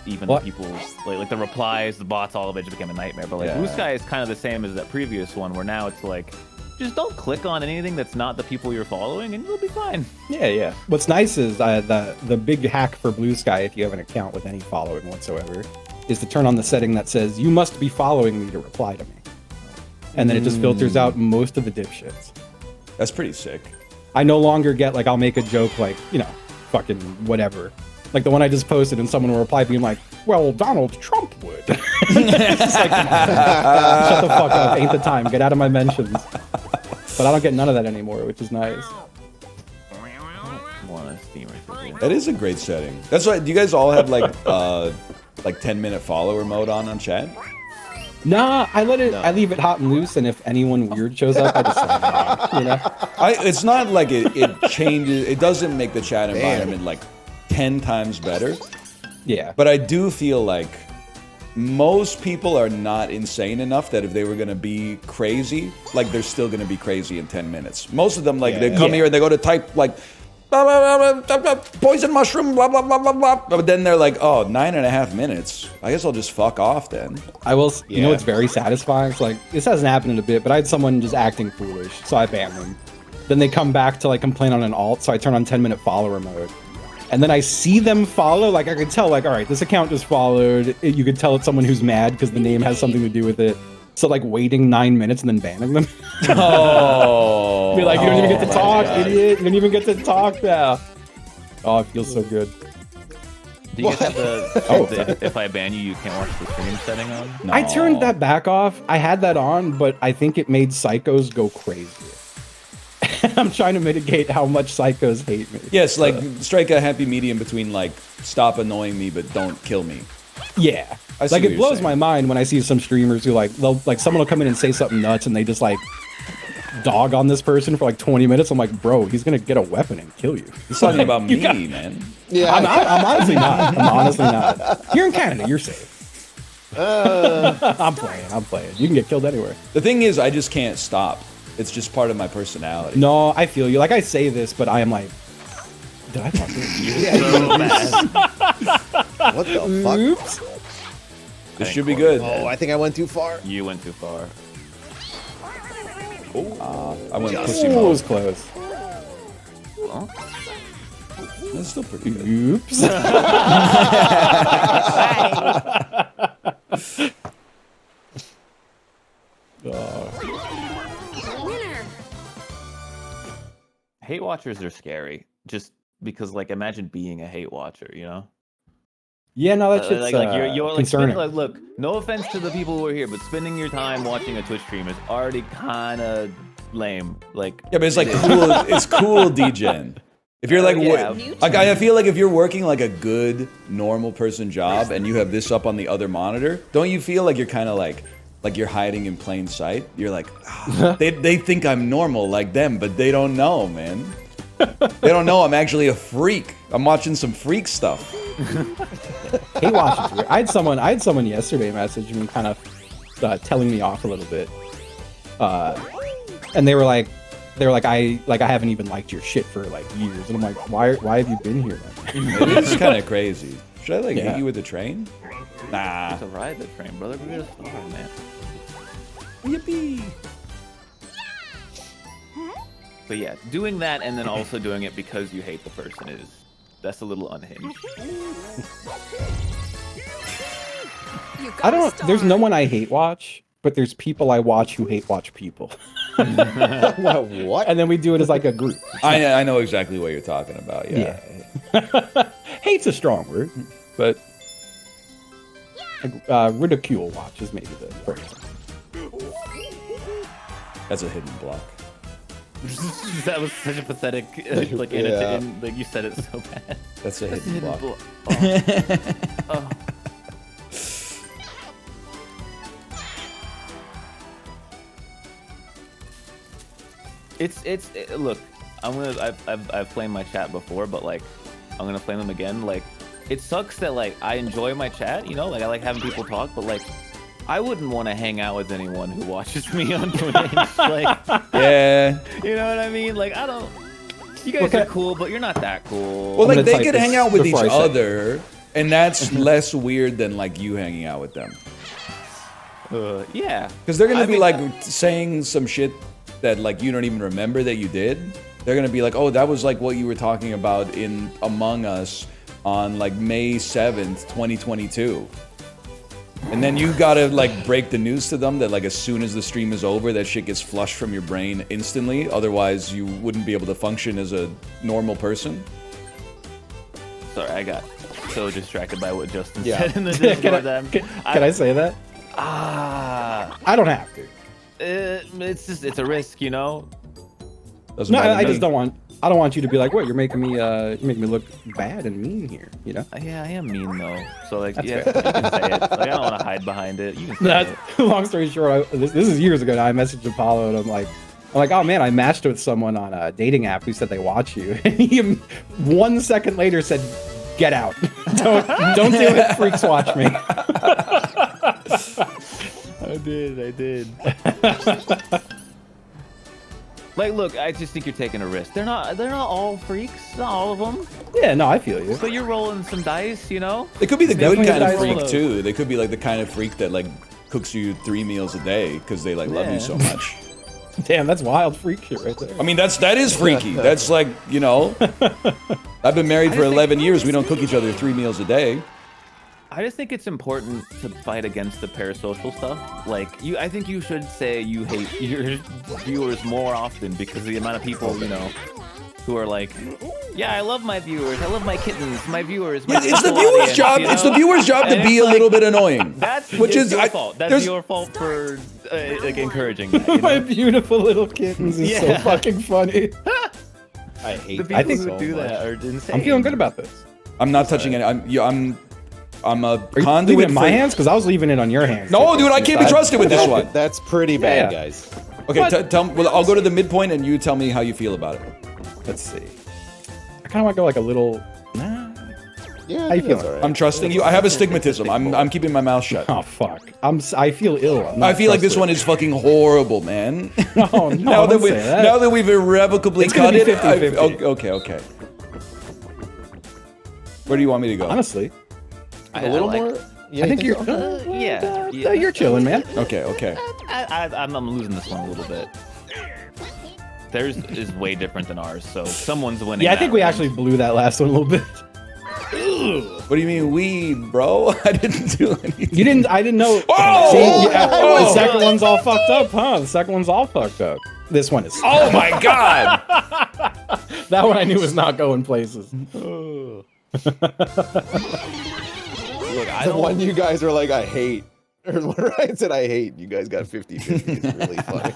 even What? people's like the replies, the bots, all of it just became a nightmare. But like Yeah. Blue Sky is kind of the same as that previous one, where now it's like just don't click on anything that's not the people you're following, and you'll be fine. Yeah. What's nice is the big hack for Blue Sky, if you have an account with any following whatsoever, is to turn on the setting that says you must be following me to reply to me, and then it just filters out most of the dipshits. That's pretty sick. I no longer get like I'll make a joke like fucking whatever, like the one I just posted, and someone will reply being like, "Well, Donald Trump would." It's just like, come on. Shut the fuck up! Ain't the time. Get out of my mentions. But I don't get none of that anymore, which is nice. Come on, Steam right there. That is a great setting. That's why. Do you guys all have like 10-minute follower mode on chat? Nah, I leave it hot and loose, and if anyone weird shows up, I just let it on, It's not like it changes. It doesn't make the chat environment like 10 times better. Yeah. But I do feel like most people are not insane enough that if they were going to be crazy, like they're still going to be crazy in 10 minutes. Most of them, like they come here and they go to type like blah, blah, blah, blah, blah, poison mushroom, blah, blah, blah, blah, blah. But then they're like, oh, 9.5 minutes. I guess I'll just fuck off then. I will. You know, it's very satisfying. It's like this hasn't happened in a bit, but I had someone just acting foolish, so I banned them. Then they come back to like complain on an alt, so I turn on 10-minute follower mode. And then I see them follow, like I could tell, like, all right, this account just followed. You could tell it's someone who's mad because the name has something to do with it. So like waiting 9 minutes and then banning them. Oh. Be like, you don't even get to talk, idiot. You don't even get to talk now. Oh, it feels so good. Do you guys have the if I ban you, you can't watch the stream setting on? No. I turned that back off. I had that on, but I think it made psychos go crazy. I'm trying to mitigate how much psychos hate me. Yes, like strike a happy medium between like stop annoying me but don't kill me. Yeah, I see like what it you're blows saying. my mind when I see some streamers who like someone will come in and say something nuts and they just like dog on this person for like 20 minutes. I'm like, bro, he's gonna get a weapon and kill you. He's talking about me, man. Yeah. I'm honestly not. I'm honestly not. You're in Canada. You're safe. I'm playing. You can get killed anywhere. The thing is, I just can't stop. It's just part of my personality. No, I feel you. Like I say this, but I am like, did I fuck this? What the fuck? Oops. This should be good. Oh, I think I went too far. You went too far. I went pussy Ooh, it mode. was close. Well, That's still pretty good. Oops. Winner. hate watchers are scary. Just because, like, imagine being a hate watcher, you know? Yeah, no, that shit's you're like, concerning. like, look, no offense to the people who are here, but spending your time watching a Twitch stream is already kind of lame. Like, Yeah, but it's like cool. It's cool, DGen. If you're like, Yeah. like I feel like if you're working like a good normal person job and you have this up on the other monitor, don't you feel like you're kind of like you're hiding in plain sight? You're like, "Ah, they think I'm normal like them, but they don't know, man. They don't know I'm actually a freak. I'm watching some freak stuff. Hate watching's weird. I had someone yesterday message me, kind of telling me off a little bit, and they were like, I haven't even liked your shit for like years, and I'm like, why have you been here then? It's kind of crazy. Should I like Yeah. hit you with a train? Nah. to ride the train, brother. We're gonna start, man. Yippee. But yeah, doing that and then also doing it because you hate the person that's a little unhinged. You got I a don't. star. There's no one I hate watch, but there's people I watch who hate watch people, What? and then we do it as like a group. I know exactly what you're talking about. Yeah. Hate's a strong word, but ridicule watch is maybe the phrase. That's a hidden block. That was such a pathetic, like, Yeah. like you said it so bad. That's a hidden block. Oh. Look, I've flamed my chat before, but like I'm gonna flame them again. Like, it sucks that like I enjoy my chat, you know, like I like having people talk, but like I wouldn't want to hang out with anyone who watches me on Twitch. Like, Yeah. you know what I mean? Like, I don't. You guys Okay. are cool, but you're not that cool. Well, I'm like gonna they type could this hang out with each before I say it. other, and that's less weird than like you hanging out with them. Yeah. Because they're gonna I be mean, like saying some shit that like you don't even remember that you did. They're gonna be like, oh, that was like what you were talking about in Among Us on like May 7th, 2022. And then you gotta like break the news to them that like as soon as the stream is over, that shit gets flushed from your brain instantly. Otherwise, you wouldn't be able to function as a normal person. Sorry, I got so distracted by what Justin Yeah. said in the Can Discord. I, that can I say that? I don't have to. it's a risk, you know. Doesn't No, matter I to just me. I don't want you to be like, what? You're making me look bad and mean here. You know. Yeah, I am mean though. So like, That's yeah, fair. you can say it. Like, I don't want to hide behind it. You can say That, it. long story short, this is years ago now. I messaged Apollo and I'm like, oh man, I matched with someone on a dating app who said they watch you, and he 1 second later said, "Get out! don't do it. Freaks watch me." I did. Like, look, I just think you're taking a risk. They're not all freaks. Not all of them. Yeah, no, I feel you. But you're rolling some dice, you know. They could be the good Definitely kind of guys freak will. too. They could be like the kind of freak that like cooks you 3 meals a day because they like love Yeah. you so much. Damn, that's wild freak shit right there. I mean, that is freaky. That's like, you know, I've been married for just think- 11 years. We don't cook each other 3 meals a day. I just think it's important to fight against the parasocial stuff. Like, I think you should say you hate your viewers more often because the amount of people, you know, who are like, Yeah, I love my viewers. I love my kittens, my viewers. My It's the little viewer's audience, job. you know? It's the viewer's job to And be it's a little bit annoying. That's which is your fault. That's there's- your fault for like encouraging that. You My know? beautiful little kittens is so Yeah. fucking funny. I The hate. people I think who so do much. that are insane. I'm feeling good about this. I'm not touching it. I'm a Are you conduit leaving it in my for- hands? Because I was leaving it on your hands. No, dude, I can't be trusted with this one. That's pretty bad, Yeah. guys. Okay, tell me. Well, I'll go to the midpoint, and you tell me how you feel about it. Let's see. I kind of want to go like a little. Nah. Yeah, How you feeling? I'm trusting you. I have astigmatism. I'm keeping my mouth shut. Oh fuck. I feel ill. I feel like this one is fucking horrible, man. No, now don't say that. now that we've irrevocably It's gonna cut be it. 50-50. Okay. Where do you want me to go? Honestly, a little more. I think you're. yeah. You're chilling, man. Okay. I'm losing this one a little bit. Theirs is way different than ours, so someone's winning. Yeah, I that think we round. actually blew that last one a little bit. What do you mean we, bro? I didn't do anything. You didn't. I didn't know. Oh! See, yeah, Oh! the second one's all fucked up, huh? The second one's all fucked up. This one is. Oh my god! That one I knew was not going places. Look, I The don't. one you guys are like, I hate. Or where I said I hate, you guys got 50-50. It's really funny.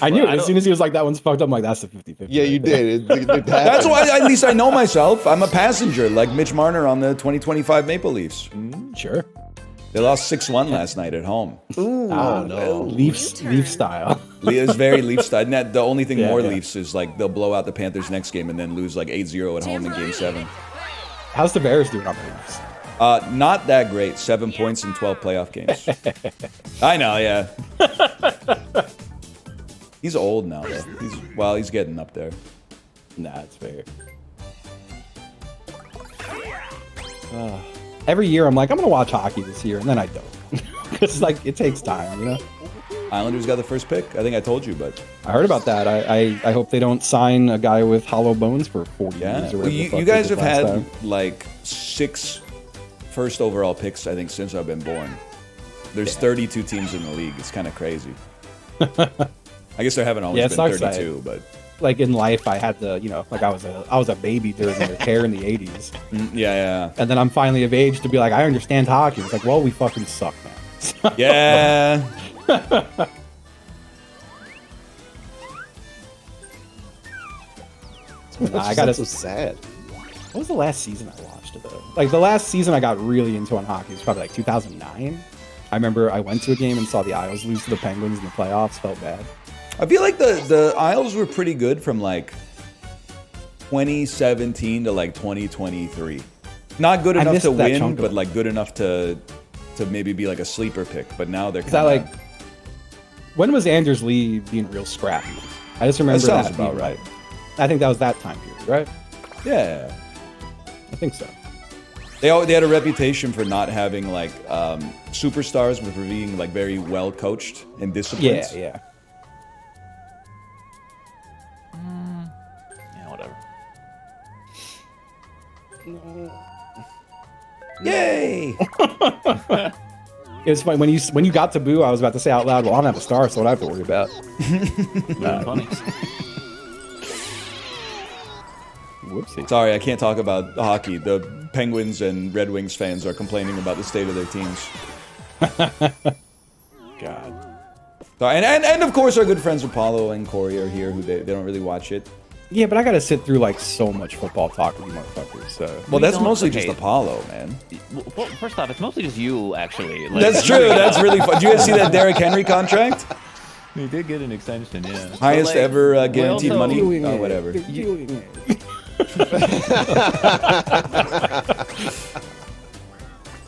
I knew Well, it. As soon as he was like, that one's fucked up, I'm like, that's the 50-50. Yeah, you did. That's why at least I know myself. I'm a passenger, like Mitch Marner on the 2025 Maple Leafs. Sure. They lost 6-1 last night at home. Oh, no. Leaf style. It's very Leafs style. The only thing Yeah, more yeah. Leafs is like they'll blow out the Panthers next game and then lose like 8-0 at home in Game 7. How's Tavares doing on the Leafs? Not that great. 7 points in 12 playoff games. I know, yeah. He's old now, though. He's getting up there. Nah, it's fair. Every year I'm like, I'm gonna watch hockey this year, and then I don't. It's like it takes time, you know. Islanders got the first pick. I think I told you, but I heard about that. I hope they don't sign a guy with hollow bones for 40 yeah. years. Or Well, whatever the fuck you they guys did have last had time. like 6 first overall picks, I think, since I've been born. There's 32 teams in the league. It's kind of crazy. I guess there haven't always Yeah, it been sucks 32, but Like in life, I had to, you know, like I was a baby during their care in the 80s, yeah. and then I'm finally of age to be like, I understand hockey. It's like, well, we fucking suck, man. Yeah. I gotta. so sad. What was the last season I watched it though? Like the last season I got really into on hockey was probably like 2009. I remember I went to a game and saw the Isles lose to the Penguins in the playoffs. Felt bad. I feel like the Isles were pretty good from like 2017 to like 2023. Not good I enough missed to that win, chunk of but it. like good enough to maybe be like a sleeper pick. But now they're Is that kind like when was Anders Lee being real scrappy? I just remember That sounds that about being, right. I think that was that time period, right? Yeah. I think so. They had a reputation for not having like superstars, but for being like very well coached and disciplined. Yeah. Yeah, whatever. Yay! It was funny when you got to boo. I was about to say out loud, "Well, I don't have a star, so what I have to worry about." Funny. Whoopsie. Sorry, I can't talk about hockey. The Penguins and Red Wings fans are complaining about the state of their teams. God. So, and of course, our good friends Apollo and Corey are here, who they don't really watch it. Yeah, but I gotta sit through like so much football talk with you motherfuckers. So Well, We that's don't- mostly okay. just Apollo, man. Well, first off, it's mostly just you, actually. Like, That's true. That's really fun. Did you guys see that Derrick Henry contract? You did get an extension, yeah. Highest But, like, ever guaranteed also- money? Doing Oh, it. whatever. They're doing it.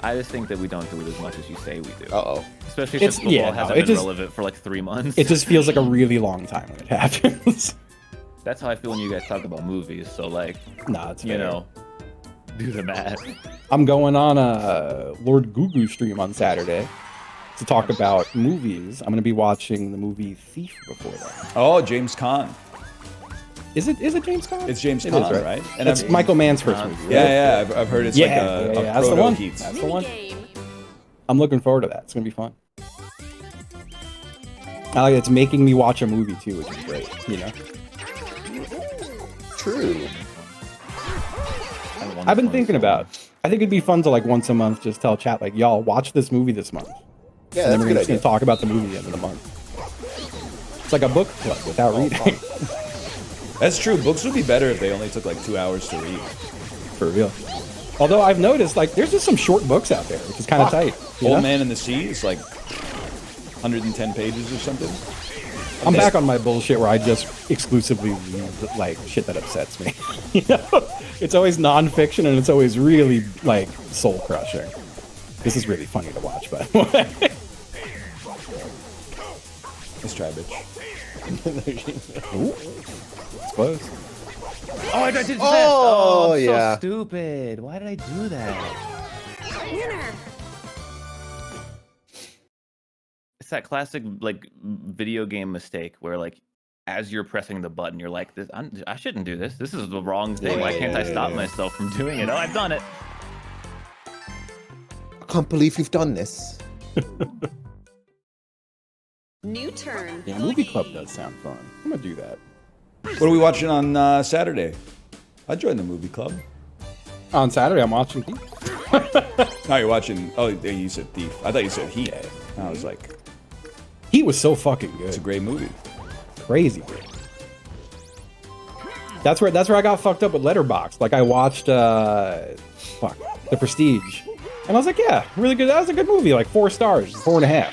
I just think that we don't do it as much as you say we do. Uh-oh. Especially It's- since football yeah, no, hasn't it been just- relevant for like 3 months. It just feels like a really long time when it happens. That's how I feel when you guys talk about movies. So like, Nah, it's you fair. know, do the math. I'm going on a Lord Gugu stream on Saturday to talk about movies. I'm gonna be watching the movie Thief before that. Oh, James Caan. Is it James Caan? It's James It Caan, is, right? And it's Michael Mann's first movie. Right? Yeah. I've heard it's like a That's the proto one. Heat. That's the one. Minigame. I'm looking forward to that. It's gonna be fun. I like it's making me watch a movie too, which is great. You know. true. I've been thinking about. I think it'd be fun to like once a month just tell chat like, y'all watch this movie this month. Yeah, And then that's a we're good just gonna idea. talk about the movie at the end of the month. It's like a book club without reading. That's true. Books would be better if they only took like 2 hours to read. For real. Although I've noticed like there's just some short books out there, which is kind of tight. You know? Old Man in the Sea is like 110 pages or something. I'm back on my bullshit where I just exclusively read like shit that upsets me. You know, it's always nonfiction and it's always really like soul crushing. This is really funny to watch, by the way. Let's try, bitch. It's close. Oh, I did Oh, I'm yeah. so stupid. Why did I do that? Winner. It's that classic like video game mistake where like as you're pressing the button, you're like, I shouldn't do this. This is the wrong thing. Why can't I stop myself from doing it? Oh, I've done it. I can't believe you've done this. New turn. Yeah, movie club does sound fun. I'm gonna do that. What are we watching on Saturday? I joined the movie club. On Saturday, I'm watching Thief. Now you're watching. Oh, you said Thief. I thought you said Heat. I was like, Heat was so fucking it's a good. great movie. Crazy good. That's where I got fucked up with Letterboxd. Like I watched The Prestige. And I was like, yeah, really good. That was a good movie. Like 4 stars, 4.5.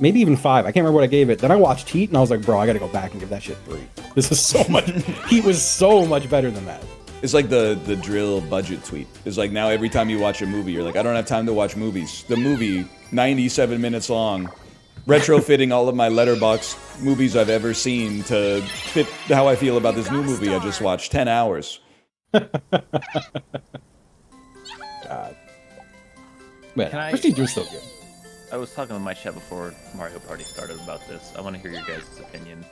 Maybe even 5. I can't remember what I gave it. Then I watched Heat and I was like, bro, I gotta go back and give that shit 3. This is so much Heat was so much better than that. It's like the drill budget tweet. It's like now every time you watch a movie, you're like, I don't have time to watch movies. The movie, 97 minutes long, retrofitting all of my Letterboxd movies I've ever seen to fit how I feel about this new movie I just watched. 10 hours. God. Man, Can I- Prestige was still good. I was talking with my chat before Mario Party started about this. I want to hear your guys' opinion.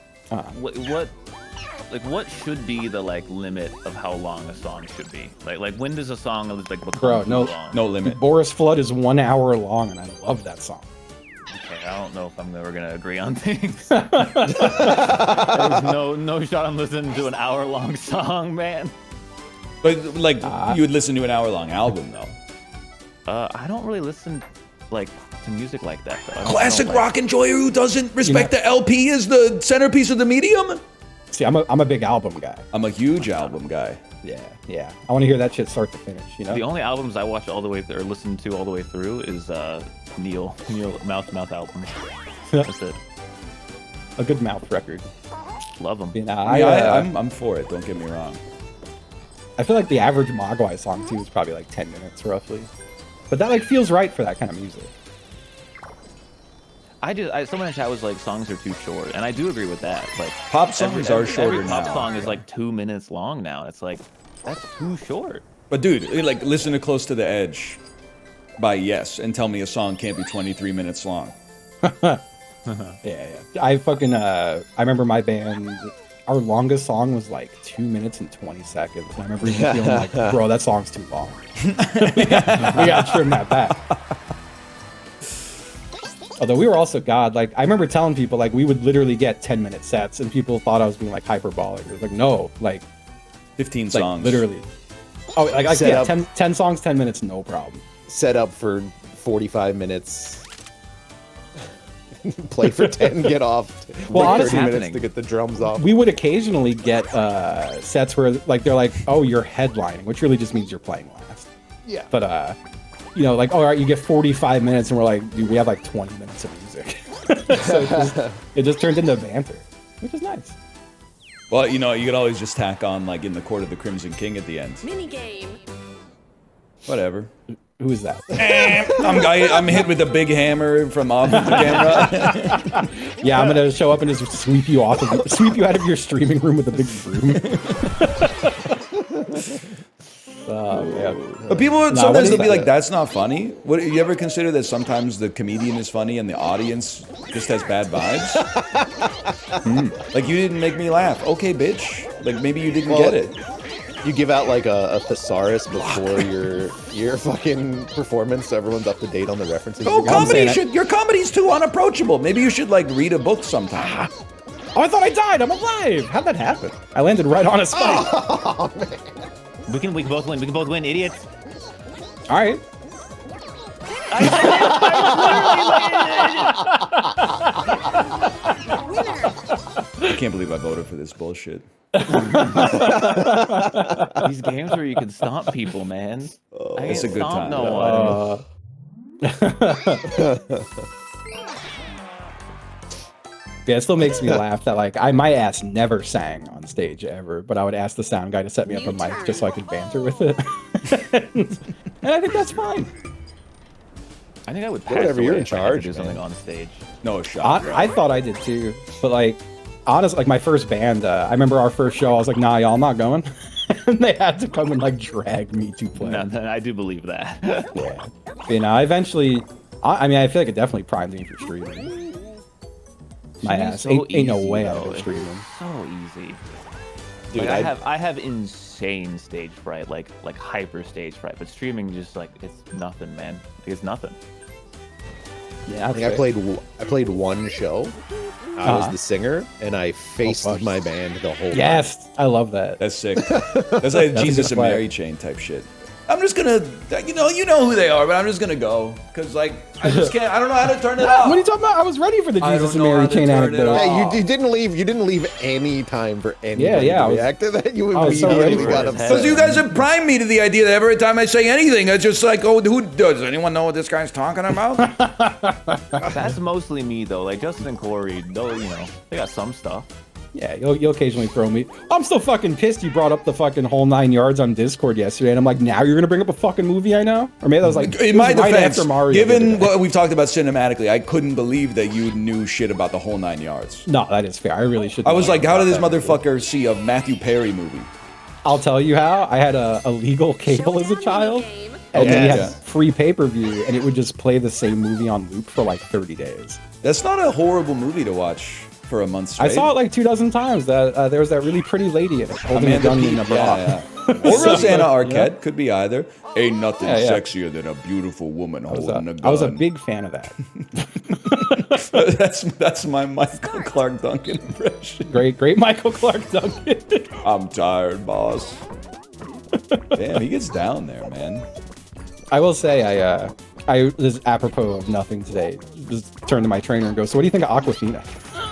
What should be the like limit of how long a song should be? Like when does a song like become Bro, too no- long? No limit. Boris Flood is 1 hour long and I love that song. Okay, I don't know if I'm ever gonna agree on things. There's no shot I'm listening to an hour-long song, man. But like, you would listen to an hour-long album, though. I don't really listen like to music like that. Though. Classic like, rock enjoyer who doesn't respect the LP as the centerpiece of the medium? See, I'm a big album guy. I'm a huge album guy. Yeah. I want to hear that shit start to finish, you know? The only albums I watch all the way through, or listen to all the way through is Neil Mouth albums. That's it. A good mouth record. Love them. You know, I'm for it, don't get me wrong. I feel like the average Mogwai song too is probably like 10 minutes roughly. But that like feels right for that kind of music. Someone in chat was like, songs are too short, and I do agree with that. Like Pop songs are shorter every pop now. song is like 2 minutes long now. It's like that's too short. But dude, like, listen to Close to the Edge by Yes and tell me a song can't be 23 minutes long. Yeah. I remember my band, our longest song was like 2 minutes and 20 seconds. And I remember even feeling like, bro, that song's too long. we gotta trim that back. Although we were also like I remember telling people like we would literally get 10-minute sets and people thought I was being like hyperbolic. It was like, no, like 15 like, songs. literally. Oh, like Set yeah, up. 10 songs, 10 minutes, no problem. Set up for 45 minutes. Play for 10, get off. Well, Wait honestly- 30 minutes to get the drums off. We would occasionally get sets where like they're like, oh, you're headlining, which really just means you're playing last. Yeah. But you know, like, all right, you get 45 minutes, and we're like, dude, we have like 20 minutes of music. So it just turned into banter, which is nice. Well, you know, you could always just tack on, like, in the Court of the Crimson King at the end. Minigame. Whatever. Who is that? I'm hit with a big hammer from off of the camera. Yeah, I'm gonna show up and just sweep you out of your streaming room with a big broom. Oh, man. But people would Nah, sometimes what they'll is be that? like, "That's not funny." What, you ever consider that sometimes the comedian is funny and the audience just has bad vibes? Like, you didn't make me laugh. Okay, bitch. Like, maybe you didn't get it. You give out like a thesaurus before your fucking performance, so everyone's up to date on the references. Oh, you're gonna- your comedy's too unapproachable. Maybe you should like read a book sometime. Oh, I thought I died. I'm alive. How'd that happen? I landed right on a spike. Oh, man. We can both win. We can both win, idiots. All right. I can't believe I voted for this bullshit. These games where you can stomp people, man. I It's a can't good stomp time. no one. Yeah, it still makes me laugh that like my ass never sang on stage ever, but I would ask the sound guy to set me up a mic just so I could banter with it. And I think that's fine. I think I would pass Whatever, you're away in if I had to charge, do something man. on stage. No shot. I thought I did too, but like honestly, like my first band, I remember our first show. I was like, "Nah, y'all, I'm not going," and they had to come and like drag me to play. No, I do believe that. Yeah, you know, I eventually. I mean, I feel like it definitely primed me for streaming. My ass ain't no way I would streaming. So easy. Dude, Like, I have insane stage fright, like hyper stage fright, but streaming just like it's nothing, man. It's nothing. Yeah, I think I played one show. I was the singer, and I faced fuck. my band the whole time. Yes, I love that. That's sick. That's like Jesus good and fight. Mary chain type shit. I'm just gonna, you know who they are, but I'm just gonna go because like I just can't. I don't know how to turn it off. What are you talking about? I was ready for the I Jesus don't and know Mary how to chain turn it anecdote. off. Yeah, you didn't leave. You didn't leave any time for anybody Yeah, to I was- react to that. You I was so ready immediately for got it. upset. Because you guys have primed me to the idea that every time I say anything, it's just like, oh, who does anyone know what this guy's talking about? That's mostly me though. Like Justin and Corey, though, you know, they got some stuff. Yeah, you'll occasionally throw me. I'm still fucking pissed you brought up the fucking whole 9 yards on Discord yesterday, and I'm like, now you're gonna bring up a fucking movie I know? Or maybe that was like, In my it was right defense, after Mario the given other day. what we've talked about cinematically, I couldn't believe that you knew shit about the whole 9 yards. No, that is fair. I really should. I was like, how did this motherfucker see a Matthew Perry movie? I'll tell you how. I had a legal cable as a child, Game. and Okay, we had yeah. free pay-per-view, and it would just play the same movie on loop for like 30 days. That's not a horrible movie to watch for a month straight. I saw it like 2 times. That there was that really pretty lady in it holding a gun in a bra. Yeah, yeah. Or Rosanna Arquette, could be either. Ain't nothing Yeah, yeah. sexier than a beautiful woman holding a gun. I was a big fan of that. that's my Michael Clark Duncan impression. Great Michael Clark Duncan. I'm tired, boss. Damn, he gets down there, man. I will say, I this is apropos of nothing today. Just turned to my trainer and go, "So what do you think of Aquafina?"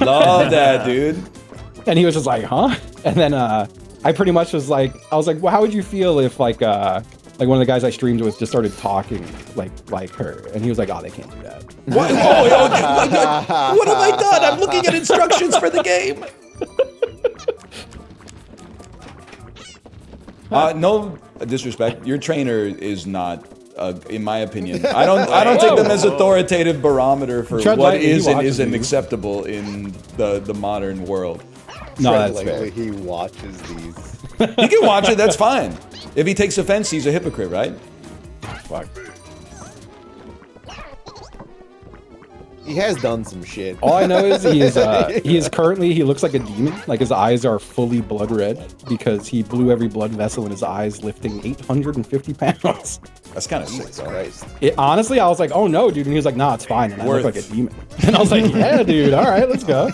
Love that, dude. And he was just like, "Huh?" And then I pretty much was like, "Well, how would you feel if like one of the guys I streamed with just started talking like her?" And he was like, "Oh, they can't do that." What? What have I done? I'm looking at instructions for the game. No disrespect. Your trainer is not, in my opinion. I don't take them as authoritative barometer for Tread what lightly, he is and watches isn't these. acceptable in the modern world. No, Fred that's fair. Langley, he watches these. He can watch it. That's fine. If he takes offense, he's a hypocrite, right? Fuck. He has done some shit. All I know is he looks like a demon. Like his eyes are fully blood red because he blew every blood vessel in his eyes lifting 850 pounds. That's kind of sick, Jesus though. Christ. Honestly, I was like, "Oh no, dude," and he was like, "Nah, it's fine." And I look Worth. like a demon. And I was like, "Yeah, dude. All right, let's go."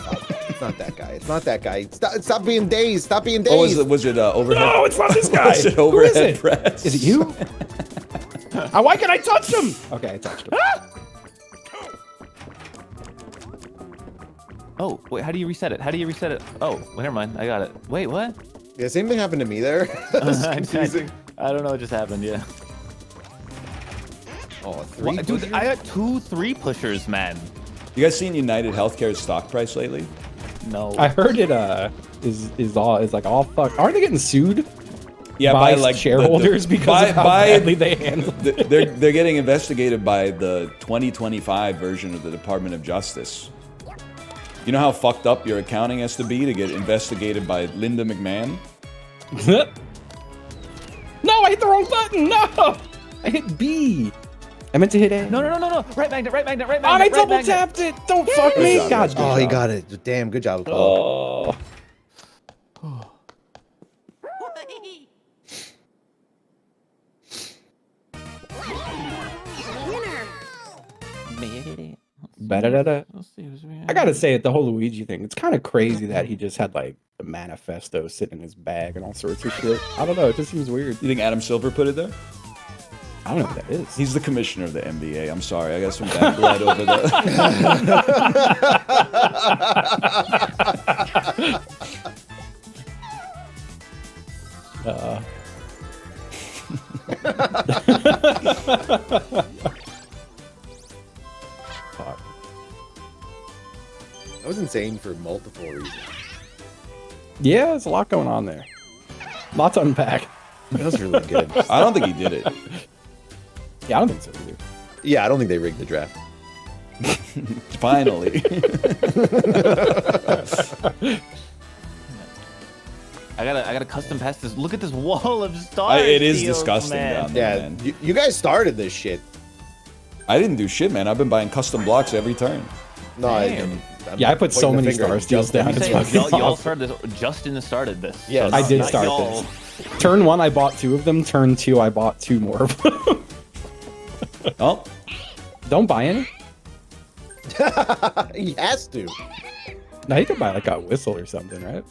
It's not that guy. It's not that guy. Stop being dazed. Stop being Oh, dazed. was it overhead? No, it's not this guy. Was it Who is overhead it? press? Is it you? Why can I touch him? Okay, I touched him. Oh, wait, how do you reset it? How do you reset it? Oh, well, never mind. I got it. Wait, what? Yeah, same thing happened to me there. That's confusing. I don't know what just happened, yeah. Oh, three. What? Dude, pushers? I got 2 3-pushers, man. You guys seen United Healthcare's stock price lately? No. I heard it is like all fuck. Aren't they getting sued Yeah, by like shareholders because of how badly they handled it? They're getting investigated by the 2025 version of the Department of Justice. You know how fucked up your accounting has to be to get investigated by Linda McMahon? No, I hit the wrong button. No, I hit B. I meant to hit A. No. Right magnet, right magnet, right magnet. Oh, I right double magnet. tapped it. Don't fuck me. Good God, job. Oh, he damn. got it. Damn, good job, Paul. Oh. Winner. Ba-da-da-da. Let's see who's I gotta say it, the whole Luigi thing. It's kind of crazy that he just had like a manifesto sitting in his bag and all sorts of shit. I don't know. It just seems weird. You think Adam Silver put it there? I don't know what that is. He's the commissioner of the NBA. I'm sorry, I got some bad blood over the. Fuck. That was insane for multiple reasons. Yeah, there's a lot going on there. Lot to unpack. That was really good. I don't think he did it. Yeah, I don't think so either. Yeah, I don't think they rigged the draft. Finally. I gotta custom pass this. Look at this wall of stars. It is Steels, disgusting man. down there, Yeah, man. you guys started this shit. I didn't do shit, man. I've been buying custom blocks every turn. No, Damn. Yeah, I put so pointing the many finger star at steals Justin. down. You It's say fucking y'all awesome. started this. Justin started this. Yes. So I did not start y'all. this. Turn 1, I bought 2 of them. Turn 2, I bought 2 more of them. Oh, Don't buy any. He has to. No, you could buy like a whistle or something, right?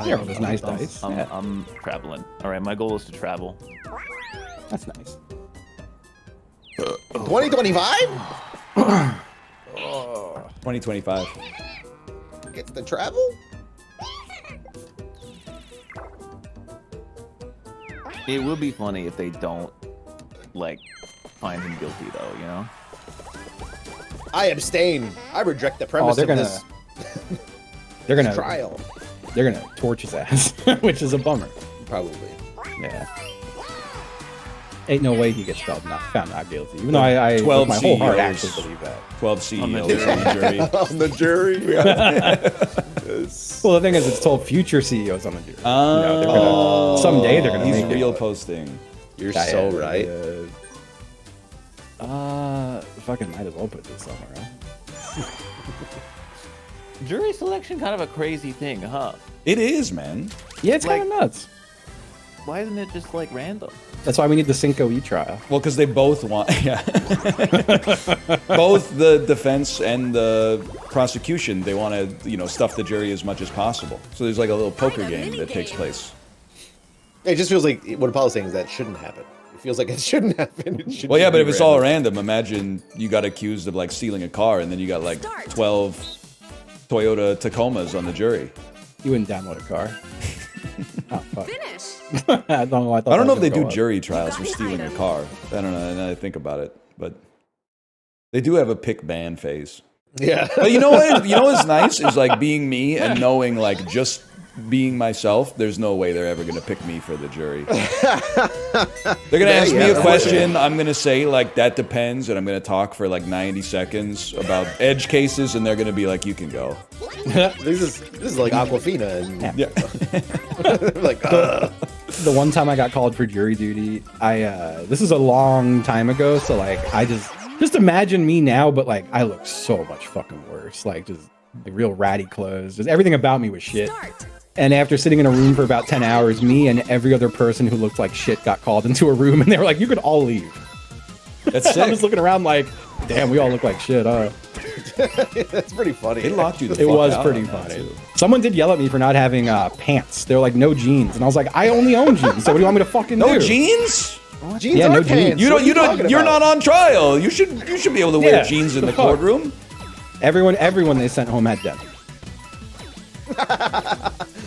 Yeah, with those nice dice. Yeah, I'm traveling. All right, my goal is to travel. that's nice. 2025 2025. gets the travel. It would be funny if they don't like find him guilty, though. You know. I abstain. I reject the premise they're of gonna- this They're gonna trial. They're gonna torch his ass, which is a bummer. Probably. Yeah. Ain't no way he gets found not guilty. Even though I 12 with my whole heart CEOs. actually believe that. 12 CEOs on the the jury. On the jury. Well, the thing is, it's told future CEOs on the jury. They're gonna, someday they're gonna He's make real it. posting. You're Yeah, so yeah, right. Fucking might as well put this somewhere. Huh? Jury selection kind of a crazy thing, huh? It is, man. Yeah, it's Like- kind of nuts. Why isn't it just like random? That's why we need the Cinco E trial. Well, because they both want, yeah. Both the defense and the prosecution, they want to, stuff the jury as much as possible. So there's like a little poker game that takes place. It just feels like what Apollo's saying is that shouldn't happen. It feels like it shouldn't happen. It should Well, yeah, just but be if it's all random, imagine you got accused of like stealing a car, and then you got like 12 Toyota Tacomas on the jury. You wouldn't download a car. Oh, fuck. Finish. I don't know. I don't know if they do jury. jury trials for stealing a car. I don't know. Now that I think about it, but they do have a pick ban phase. Yeah. But you know what? You know what's nice is like being me and knowing like just being myself. There's no way they're ever gonna pick me for the jury. They're gonna ask me a question. I'm gonna say like that depends, and I'm gonna talk for like 90 seconds about edge cases, and they're gonna be like, "You can go." This is like Aquafina. And Yeah. like, The one time I got called for jury duty, this is a long time ago, so like I just imagine me now, but like I look so much fucking worse. Like just like, real ratty clothes. Just everything about me was shit. Start. And after sitting in a room for about 10 hours, me and every other person who looked like shit got called into a room, and they were like, "You could all leave." That's I'm sick. just looking around like, damn, we all look like shit. that's pretty funny. They locked you the It fuck was out pretty on that, funny. too. Someone did yell at me for not having pants. They were like, "No jeans," and I was like, "I only own jeans. So what do you want me to fucking do?" No jeans? Jeans Yeah, are no pants. jeans. What are you talking You're about? not on trial. You should be able to wear Yeah. jeans in the Fuck. courtroom. Everyone they sent home had denim.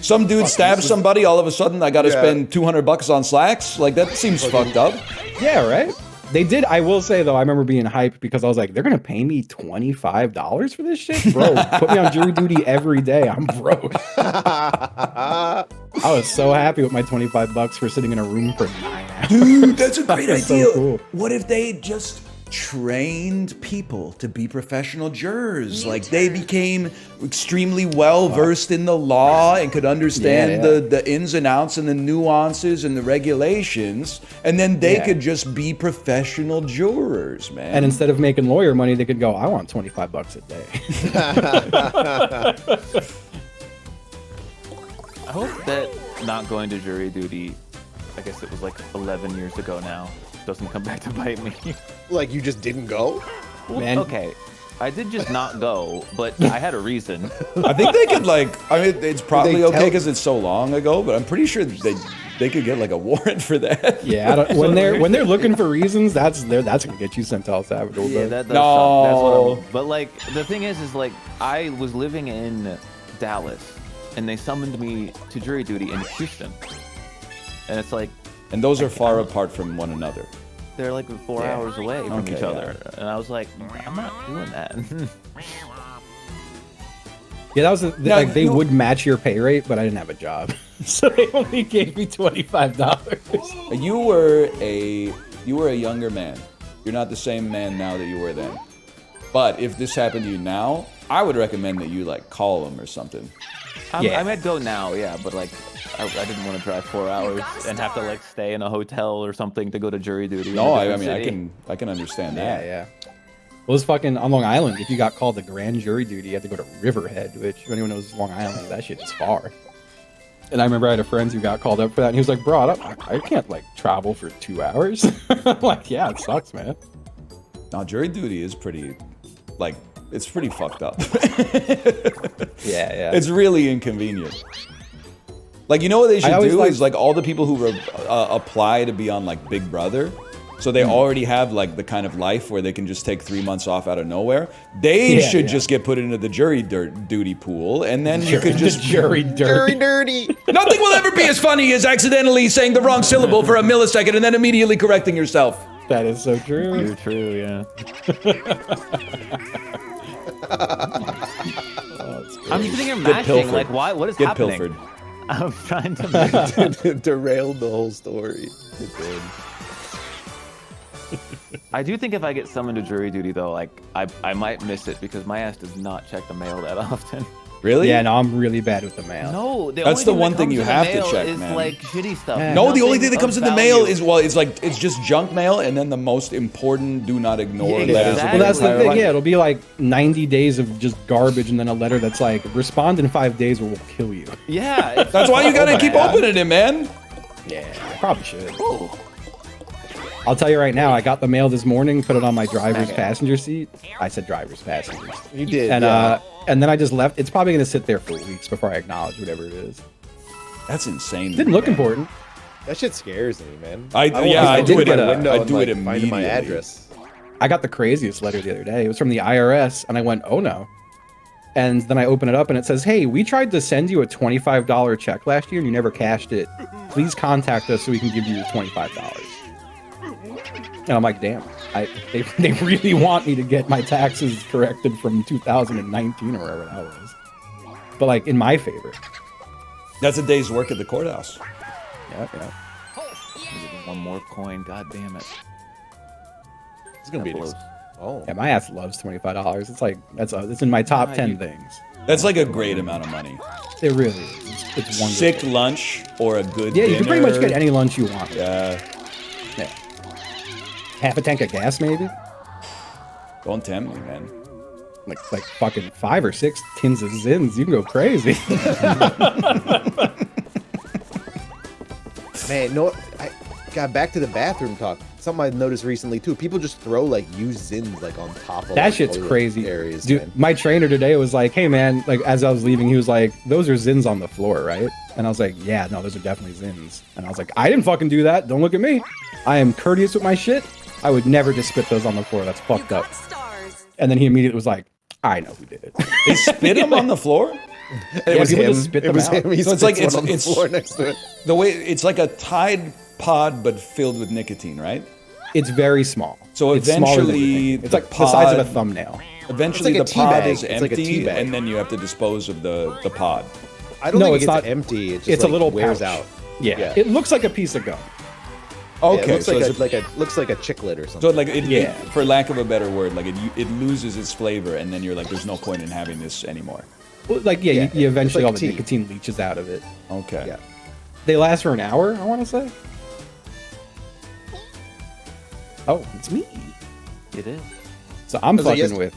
Some dude stabs somebody. All of a sudden, I got to Yeah. spend $200 on slacks. Like that seems fucked up. Yeah, right. They did. I will say though, I remember being hyped because I was like, "They're gonna pay me $25 for this shit, bro. Put me on jury duty every day. I'm broke." I was so happy with my $25 for sitting in a room for 9 hours. Dude, that's a great That's so idea. cool. What if they just trained people to be professional jurors? Like they became extremely well versed in the law and could understand Yeah. the ins and outs and the nuances and the regulations, and then they Yeah. could just be professional jurors, man. And instead of making lawyer money, they could go, "I want $25 a day." I hope that not going to jury duty, I guess it was like 11 years ago now, doesn't come back to bite me. Like you just didn't go? Man. Okay, I did just not go, but I had a reason. I think they could it's probably okay because it's so long ago, but I'm pretty sure they could get like a warrant for that. Yeah, when they're looking for reasons, that's gonna get you sent to El Salvador. Yeah, bro. that does No. That's what but like the thing is like I was living in Dallas, and they summoned me to jury duty in Houston, and it's like, And those are far apart from one another. they're like 4 hours away from Okay, each other, and I was like, I'm not doing that. Yeah, that was like they you- would match your pay rate, but I didn't have a job, so they only gave me $25. You were a younger man. You're not the same man now that you were then. But if this happened to you now, I would recommend that you like call them or something. Yeah. I might go now, yeah, but like I didn't want to drive 4 hours and have to like stay in a hotel or something to go to jury duty. No, in a I mean different I can understand Yeah, that. yeah. Well, it's fucking on Long Island. If you got called to grand jury duty, you had to go to Riverhead, which if anyone knows Long Island, that shit is far. And I remember I had a friend who got called up for that, and he was like, "Bro, I can't like travel for 2 hours." I'm like, yeah, it sucks, man. Now jury duty is pretty, like, it's pretty fucked up. Yeah, yeah. It's really inconvenient. Like, you know what they should always do like- is like all the people who apply to be on like Big Brother, so they already have like the kind of life where they can just take 3 months off out of nowhere. They should just get put into the jury duty pool, and then you could just jury dirty. dirty. Nothing will ever be as funny as accidentally saying the wrong syllable for a millisecond and then immediately correcting yourself. That is so true. You're true, yeah. I'm sitting here mashing, pilfered. like, why? What is Get happening? pilfered. I'm trying to. Derailed the whole story. It did. I do think if I get summoned to jury duty, though, like, I might miss it because my ass does not check the mail that often. Really? Yeah, no, I'm really bad with the mail. No, That's the one thing you have to check, is man. like shitty stuff. Yeah. No, the only Nothing thing that comes of in the mail value. is, well, it's just junk mail, and then the most important do not ignore Yeah, letters. exactly. Well, that's the entire thing. life. Yeah, it'll be like 90 days of just garbage, and then a letter that's like, respond in 5 days or we'll kill you. Yeah. It's That's why you gotta keep bad. opening it, man. Yeah, I probably should. I'll tell you right now, I got the mail this morning, put it on my driver's passenger seat. I said driver's passengers. You did. And then I just left. It's probably going to sit there for weeks before I acknowledge whatever it is. That's insane. Didn't look important. that shit scares me, man. I want I people do to it. open my window I and, do it like, find my immediately. address. I got the craziest letter the other day. It was from the IRS, and I went, oh no. And then I open it up, and it says, hey, we tried to send you a $25 check last year, and you never cashed it. Please contact us so we can give you your $25. And I'm like, damn, they really want me to get my taxes corrected from 2019 or wherever that was. But like in my favor. That's a day's work at the courthouse. Yeah, yeah. One more coin. God damn it. It's gonna be. Blows. Oh. Yeah, my ass loves $25. It's like it's in my top 10 things. That's like a great amount of money. It really is. It's wonderful. Sick lunch or a good Yeah, dinner. you can pretty much get any lunch you want. Yeah. Yeah. Half a tank of gas, maybe. Don't tempt me, man. Like fucking 5 or 6 tins of Zins. You can go crazy. Man, no, I got back to the bathroom talk. Something I noticed recently too. People just throw like used Zins like on top of That like, shit's toilet crazy. areas. Dude, man. my trainer today was like, hey man, like as I was leaving, he was like, those are Zins on the floor, right? And I was like, yeah, no, those are definitely Zins. And I was like, I didn't fucking do that. Don't look at me. I am courteous with my shit. I would never just spit those on the floor. That's fucked up. Stars. And then he immediately was like, I know who did it. They spit him on the floor? It was people him. just spit It them was out. him. He So it's like spits one on it's the floor next to it. the way it's like a Tide Pod but filled with nicotine, right? It's very small. So It's smaller than you eventually think. It's like the the size of a pod- thumbnail. Eventually, It's like a the pod tea bag. is It's like a tea empty, bag. and then you have to dispose of the pod. I don't No, think it's it gets not- empty. It just It's like, a little wears pouch. out. Yeah. Yeah. It looks like a piece of gum. Okay, Yeah, it looks so like it's looks like a chiclet or something. so like it, Yeah. for lack of a better word, like it loses its flavor, and then you're like, there's no point in having this anymore. Well, like, yeah, Yeah, you eventually it's like all the tea. nicotine leaches out of it. Okay. Yeah. They last for an hour, I want to say. Oh, it's me. It is. So I'm Was it fucking with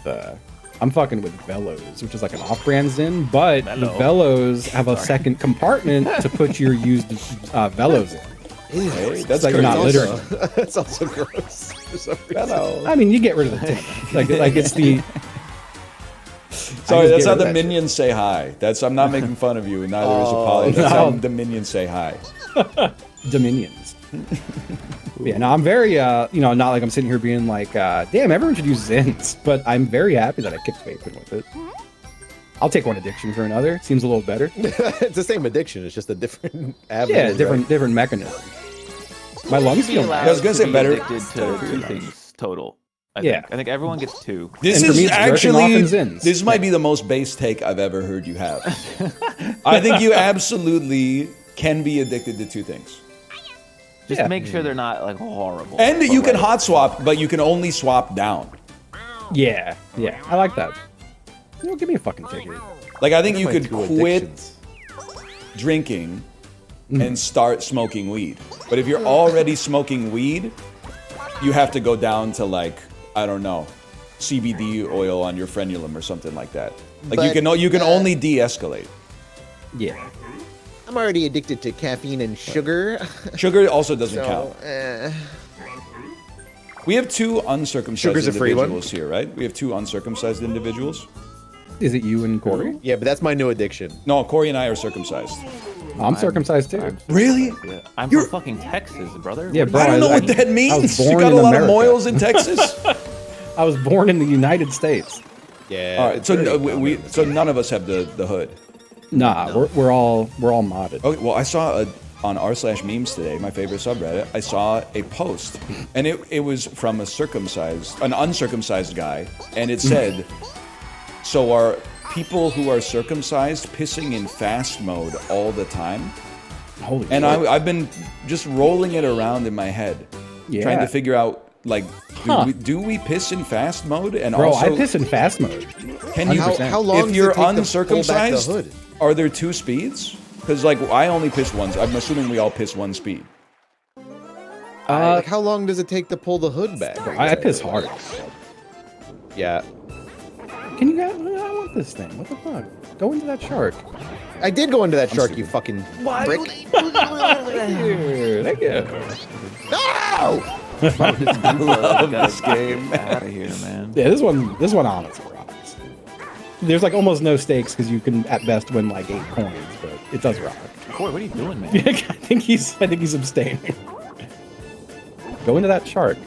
Velos, which is like an off-brand Zin, but the Velos have a second compartment to put your used Velos in. Hey, that's like you're not crazy. littering. That's also gross. For some reason. Hello. I mean, you get rid of the tin. Like it's the Sorry, that's get how it. the minions say hi. I'm not making fun of you, and neither is Apollo. That's how the minions say hi. Dominions. Yeah, no, I'm very, not like I'm sitting here being like, damn, everyone should use Zins, but I'm very happy that I kicked vaping with it. I'll take one addiction for another. Seems a little better. It's the same addiction. It's just a different avenue. Yeah, different mechanism. My lungs feel I was gonna say better. Addicted to 2 things total. I think everyone gets 2. This And for me, is it's jerking off actually and Zins. this might be the most base take I've ever heard you have. I think you absolutely can be addicted to 2 things. Just make sure they're not like horrible. And you can hot swap, but you can only swap down. Yeah, I like that. Give me a fucking ticket. Like I think you My could 2 quit addictions. drinking and start smoking weed. But if you're already smoking weed, you have to go down to like, I don't know, CBD oil on your frenulum or something like that. Like But, you can only de-escalate. Yeah. I'm already addicted to caffeine and sugar. Sugar also doesn't count. So, We have 2 uncircumcised Sugar's a free one. individuals here, right? We have 2 uncircumcised individuals. Is it you and Corey? yeah, but that's my new addiction. No, Corey and I are circumcised. I'm circumcised too. Really? Yeah. I'm from fucking Texas, brother. Yeah, bro. I don't know what that I means. was You born got in a lot of America. moils in Texas? I was born in the United States. Yeah. All right, it's so very so none of us have the hood. Nah, we're all modded. Okay, well, I saw on r/memes today, my favorite subreddit. I saw a post, and it was from an uncircumcised guy, and it said, "So are people who are circumcised pissing in fast mode all the time?" Holy And shit. I've been just rolling it around in my head, trying to Yeah. figure out like, Huh. do we piss in fast mode? And Bro, also, I piss in fast mode. can you? How long if does you're it take to pull back the uncircumcised, hood? are there 2 speeds? Because like I only piss once. I'm assuming we all piss 1 speed. Like, how long does it take to pull the hood back? I piss hard. Yeah. Can you guys? I want this thing. What the fuck? Go into that shark. I did go into that shark, you fucking brick. Thank you. No! I love this game. Out of here, man. Yeah, this one honestly rocks. There's like almost no stakes because you can at best win like 8 coins, but it does rock. Corey, what are you doing, man? I think he's abstaining. Go into that shark,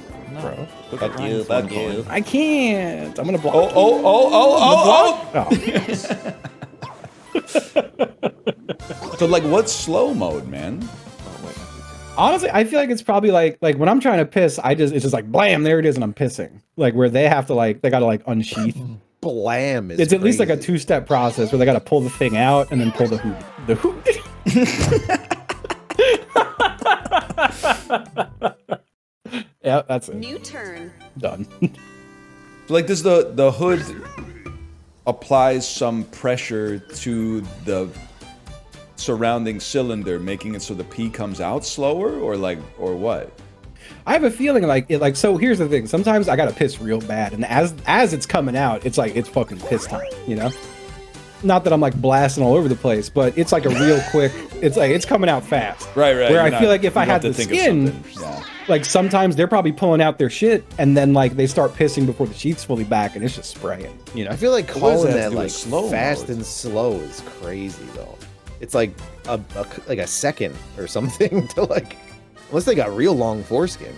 bro. Fuck you, fuck you. I can't. I'm gonna block. Oh. So like, what's slow mode, man? Honestly, I feel like it's probably like when I'm trying to piss, it's just like blam, there it is, and I'm pissing. Like where they have to they gotta unsheath. Blam is It's at least like a crazy. 2-step process where they gotta pull the thing out and then pull the hoop. The hoop. Yeah, that's it. New turn. Done. Like, does the hood applies some pressure to the surrounding cylinder, making it so the pee comes out slower, or what? I have a feeling so here's the thing. Sometimes I gotta piss real bad, and as it's coming out, it's like it's fucking piss time, you know? Not that I'm like blasting all over the place, but it's like a real quick, it's like it's coming out fast. Right. Where I feel like if I had the skin, like sometimes they're probably pulling out their shit and then like they start pissing before the sheet's fully back and it's just spraying, you know? I feel like What does calling that have that to do with like slow fast mode? and slow is crazy though. It's like a second or something to like, unless they got real long foreskin.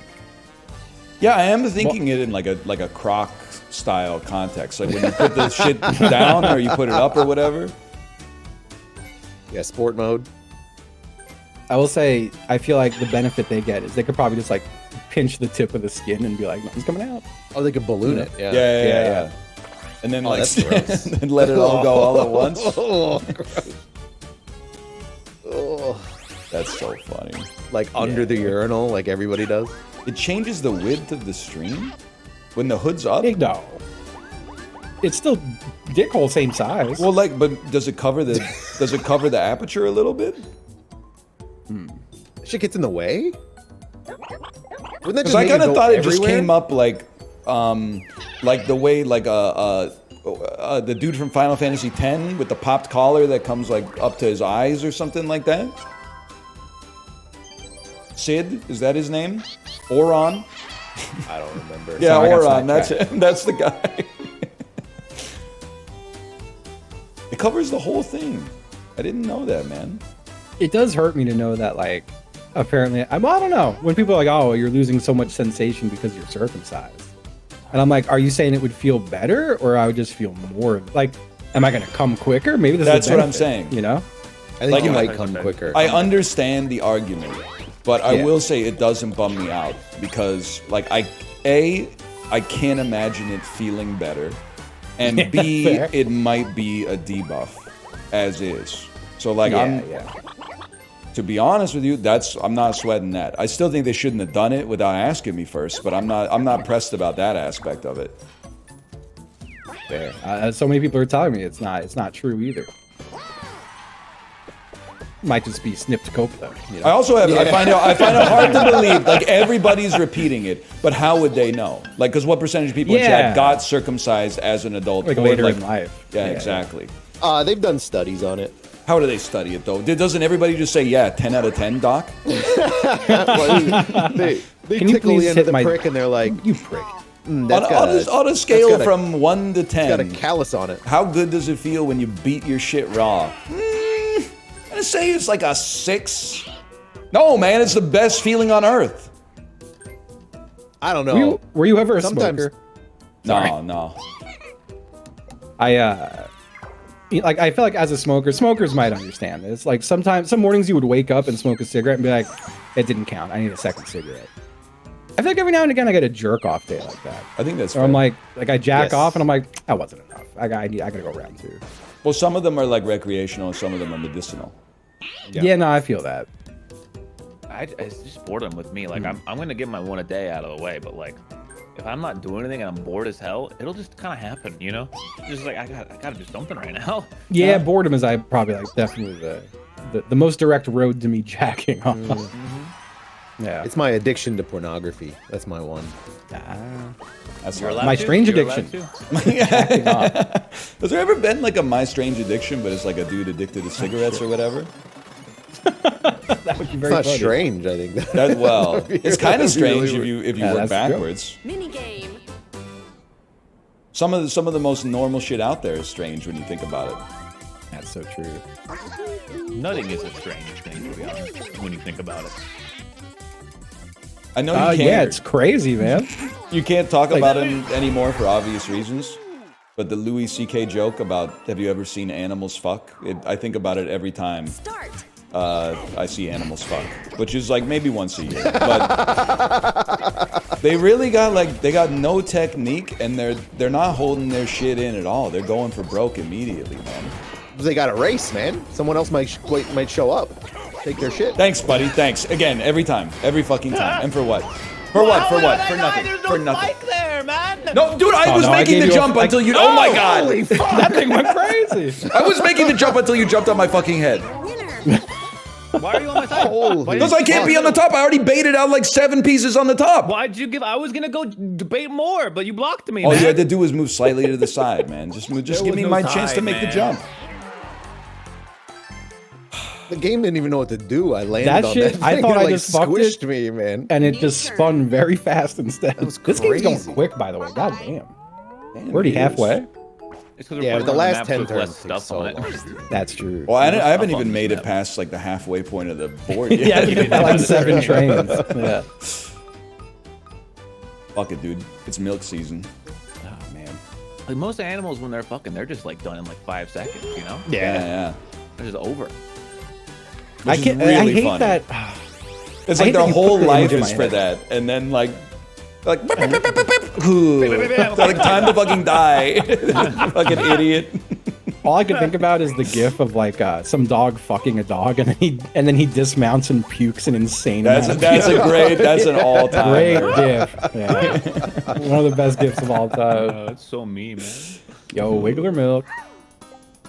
Yeah, I am thinking it in like a croc style context, like when you put the shit down or you put it up or whatever. Yeah, sport mode. I will say, I feel like the benefit they get is they could probably just like pinch the tip of the skin and be like, nothing's coming out. Oh, they could balloon it. Yeah. Yeah. And then that's gross. and let it all go all at once. Oh, gross. Oh. That's so funny. Like under the urinal, like everybody does. It changes the width of the stream when the hood's up. No. It's still dick hole same size. Well, but does it cover the aperture a little bit? Shit gets in the way. Wouldn't that Because just I make kind of go thought it just everywhere? came up like the way the dude from Final Fantasy X with the popped collar that comes like up to his eyes or something like that. Sid, is that his name? Oron? I don't remember. Yeah, I got Oron. That's sidetracked. him. That's the guy. It covers the whole thing. I didn't know that, man. It does hurt me to know that, like, apparently, I don't know. When people are like, oh, you're losing so much sensation because you're circumcised. And I'm like, are you saying it would feel better, or I would just feel more? Like, am I going to come quicker? Maybe that's what I'm saying. You know? I think you might come quicker. I understand the argument, but I will say it doesn't bum me out because, like, I can't imagine it feeling better, and B, fair. it might be a debuff as is. So, like, to be honest with you, I'm not sweating that. I still think they shouldn't have done it without asking me first, but I'm not pressed about that aspect of it. Fair. So many people are telling me it's not true either. Might just be snipped coke though. You know? I also have I find it hard to believe, like, everybody's repeating it, but how would they know? Like, because what percentage of people in chat got circumcised as an adult, like or, later like, in life? Yeah, exactly. They've done studies on it. How do they study it though? Doesn't everybody just say 10 out of 10, doc? Well, they Can you tickle please the end hit of the my prick, and they're like, you prick. On a scale from 1 to 10, got a callus on it. how good does it feel when you beat your shit raw? I'm gonna say it's like a 6. No, man, it's the best feeling on earth. I don't know. Were you ever a Sometimes- smoker? No. I feel like as a smoker, smokers might understand this. Like sometimes, some mornings you would wake up and smoke a cigarette and be like, it didn't count. I need a second cigarette. I feel like every now and again I get a jerk off day like that. I think that's Or fair. I'm like I jack off and I'm like, that wasn't enough. I gotta go round 2. Well, some of them are like recreational, some of them are medicinal. Yeah, no, I feel that. It's just boredom with me. Like, I'm gonna get my one a day out of the way, but like, if I'm not doing anything and I'm bored as hell, it'll just kind of happen, you know? Just like I gotta do something right now. Yeah, boredom is probably like definitely the most direct road to me jacking off. Yeah, It's my addiction to pornography. That's my one. That's You're right. allowed My to? strange You're allowed addiction. to? jacking off. Has there ever been like a My Strange Addiction, but it's like a dude addicted to cigarettes or whatever? That would be It's very not funny. strange, I think. It's kind of strange really if you Yeah, work that's true. backwards. Minigame. Some of the most normal shit out there is strange when you think about it. That's so true. Nutting is a strange thing, to be honest, when you think about it. I know you can't. Yeah, it's crazy, man. You can't talk about him anymore for obvious reasons. But the Louis C.K. joke about have you ever seen animals fuck? I think about it every time Start. I see animals fuck, which is like maybe once a year. But they really got no technique, and they're not holding their shit in at all. They're going for broke immediately, man. They got a race, man. Someone else might show up, take their shit. Thanks, buddy. Thanks again. Every time, every fucking time. And for what? For what? For what? For nothing. For nothing. There, man. No, dude, I was no, I making gave the you a- jump until you. Oh my god! Holy fuck! That thing went crazy. I was making the jump until you jumped on my fucking head. Winner. Why are you on my side? Holy Because I can't be on the top. I already baited out like 7 pieces on the top. Why'd you give? I was gonna go debate more, but you blocked me. All man. you had to do was move slightly to the side, man. Just give was me no my chance to side, make the man. jump. The game didn't even know what to do. I landed That on shit, that I thing. thought It, I like, just fucked squished it. me, man. And it just spun very fast instead. was This game's going crazy. quick, by the way. God damn. Damn, We're already it is. halfway. It's 'cause we're Yeah, playing the on last maps 10 with less turns stuff so on it. long. That's true. Well, I Stuff haven't on even this made it map. past like the halfway point of the board yet. Yeah, you did like 7 trains. Yeah. Fuck it, dude. It's milk season. Oh, man. Like most animals, when they're fucking, they're just like done in like 5 seconds. You know? Yeah. They're just over. I is can't. I really hate funny. that. It's I like hate their that you whole put the life image in is my for head. that, and then like it's like time to fucking die. Fucking idiot. All I can think about is the gif of like some dog fucking a dog, and then he dismounts and pukes an insane amount of That's an all time. great gif. Yeah. One of the best gifs of all time. It's so me, man. Yo, Wiggler milk.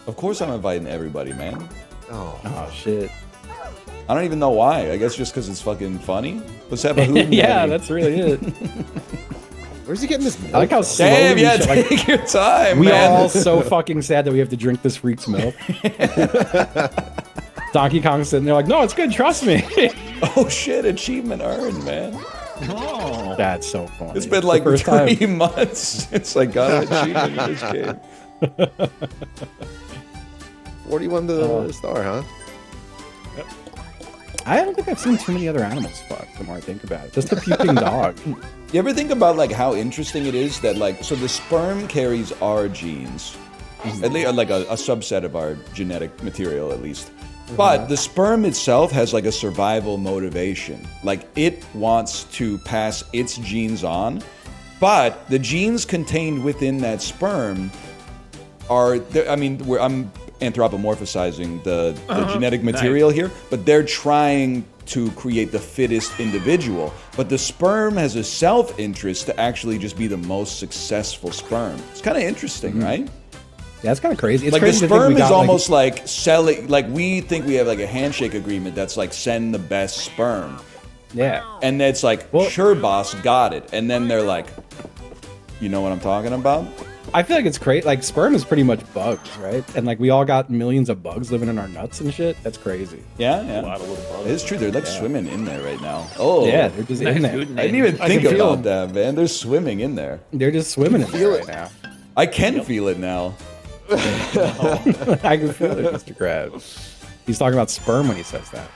Of course, I'm inviting everybody, man. Oh shit. I don't even know why. I guess just because it's fucking funny. Let's have a hoot. Yeah, that's really it. Where's he getting this? I like how slowly Damn, yeah, we like, take your time, we man. are all so fucking sad that we have to drink this freak's milk. Donkey Kong's sitting there like, no, it's good, trust me. Oh shit, achievement earned, man. Oh. That's so funny. It's been the like first 3 time. months since I got an achievement in this game. 41 the star, huh? I don't think I've seen too many other animals fuck, the more I think about it. Just a puking dog. You ever think about like how interesting it is that like so the sperm carries our genes, at least like a subset of our genetic material at least. But the sperm itself has like a survival motivation. Like it wants to pass its genes on, but the genes contained within that sperm are, I mean, I'm anthropomorphizing the genetic material here, but they're trying to create the fittest individual. But the sperm has a self-interest to actually just be the most successful sperm. It's kind of interesting, right? Yeah, it's kind of crazy. It's like crazy the sperm is got, almost like selling, like we think we have like a handshake agreement that's like send the best sperm. Yeah. And it's like, sure boss, got it. And then they're like, you know what I'm talking about? I feel like it's crazy. Like sperm is pretty much bugs, right? And like we all got millions of bugs living in our nuts and shit. That's crazy. Yeah, yeah. A lot of little bugs. It's true. They're like swimming in there right now. Oh, Yeah, they're just in there. I didn't even think about that, man. They're swimming in there. They're just swimming in there right now. I can feel it now. I can feel it, Mr. Krabs. He's talking about sperm when he says that.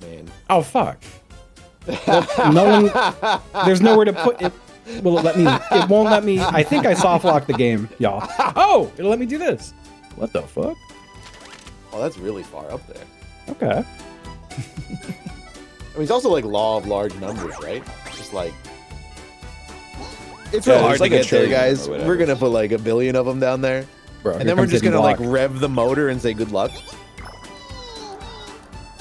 Man. Oh fuck. Well, no one. There's nowhere to put it. Will it let me? It won't let me. I think I soft locked the game, y'all. Oh, it'll let me do this. What the fuck? Oh, that's really far up there. Okay. I mean, it's also like law of large numbers, right? Just like it's real hard to like a get there, trillion guys. or whatever. We're gonna put like 1 billion of them down there, Bro, and here then we're comes just hitting gonna like block. rev the motor and say good luck.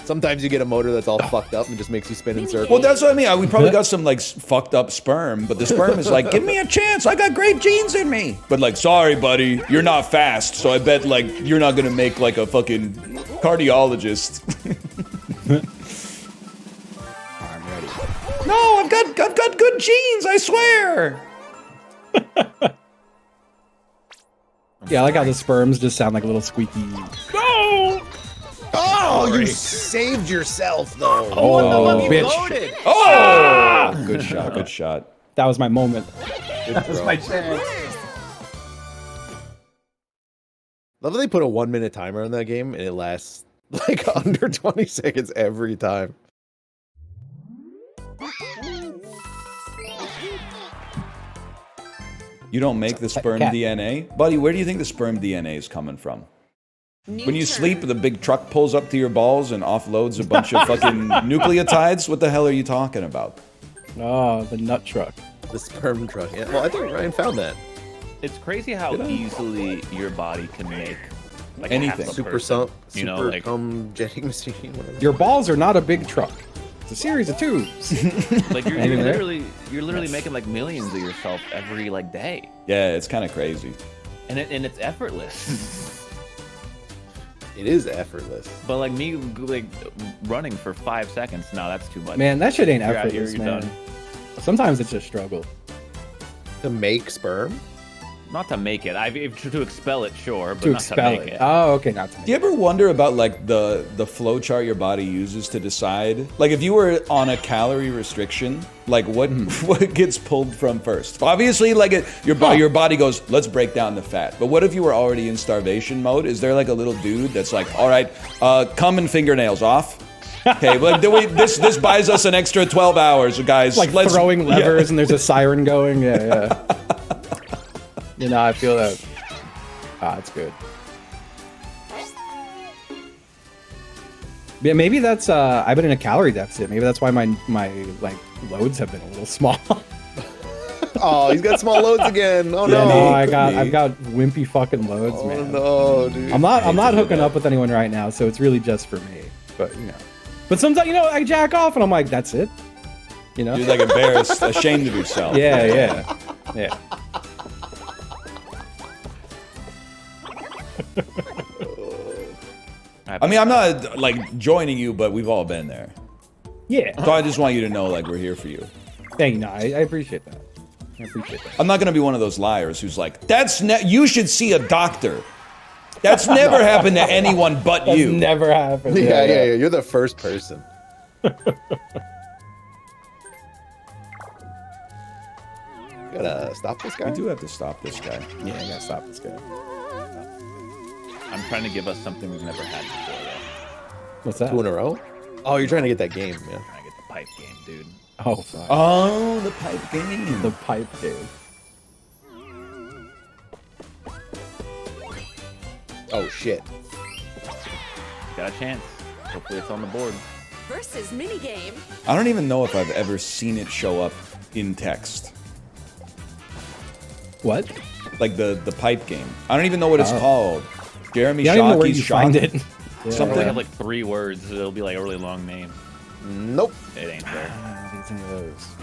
Sometimes you get a motor that's all fucked up and just makes you spin in circles. Well, that's what I mean. We probably got some like fucked up sperm, but the sperm is like, give me a chance. I got great genes in me. But like, sorry, buddy, you're not fast. So I bet like you're not gonna make like a fucking cardiologist. I'm ready. No, I've got good genes. I swear. Yeah, I like how the sperms just sound like little squeaky. Oh, you saved yourself though. Oh, You bitch. loaded. Oh, good shot. Good shot. That was my moment. That was my chance. Love that they put a 1-minute timer on that game and it lasts like under 20 seconds every time. You don't make the sperm Cat. DNA, buddy. Where do you think the sperm DNA is coming from? New When you turn. sleep, the big truck pulls up to your balls and offloads a bunch of fucking nucleotides? What the hell are you talking about? Oh, the nut truck. The sperm truck. Yeah. Well, I think Ryan found that. It's crazy how easily your body can make like Anything. half a Super person, super you know, like cum jetting machine. Whatever. Your balls are not a big truck. It's a series of tubes. like you're Anything there? literally making like millions of yourself every like day, Yeah, it's kind of crazy. and it's effortless. It is effortless. But like me like running for 5 seconds, no, that's too much. Man, that shit ain't You're out here, effortless, you're man. done. Sometimes it's just struggle. To make sperm? Not to make it. To expel it, sure, but To not expel to make it. Oh, okay, not to make Do you ever wonder about like the flow chart your body uses to decide? Like if you were on a calorie restriction, like what what gets pulled from first? Obviously, like your body goes, let's break down the fat. But what if you were already in starvation mode? Is there like a little dude that's like, all right, cum and fingernails off? Okay, well, this buys us an extra 12 hours, guys. Like Let's throwing levers and there's a siren going. Yeah, yeah. You know, I feel that. Ah, it's good. Yeah, maybe that's. I've been in a calorie deficit. Maybe that's why my like loads have been a little small. Oh, he's got small loads again. Oh Yeah, no. no, I've got wimpy fucking loads, Oh man. no, dude. I'm not hooking up with anyone right now, so it's really just for me. But you know, but sometimes I jack off and I'm like, that's it. You know? You're like embarrassed, ashamed of yourself. Yeah. I mean, I'm not like joining you, but we've all been there. Yeah. So I just want you to know, like, we're here for you. Thank you. No, I appreciate that. I appreciate that. I'm not gonna be one of those liars who's like, you should see a doctor. That's never happened to anyone but That's you. never happened. Yeah. You're the first person. Gotta stop this guy. We do have to stop this guy. Yeah, I gotta stop this guy. I'm trying to give us something we've never had before, though. What's that? 2 in a row? Oh, you're trying to get that game, yeah. I'm trying to get the pipe game, dude. Oh, fuck. Oh, the pipe game. The pipe game. Oh, shit. Got a chance. Hopefully it's on the board. Versus minigame. I don't even know if I've ever seen it show up in text. What? Like the pipe game. I don't even know what it's called. Jeremy Yeah, I don't even know where Shockey's you find it. They Something. have like 3 words. So it'll be like a really long name. Nope. It ain't there.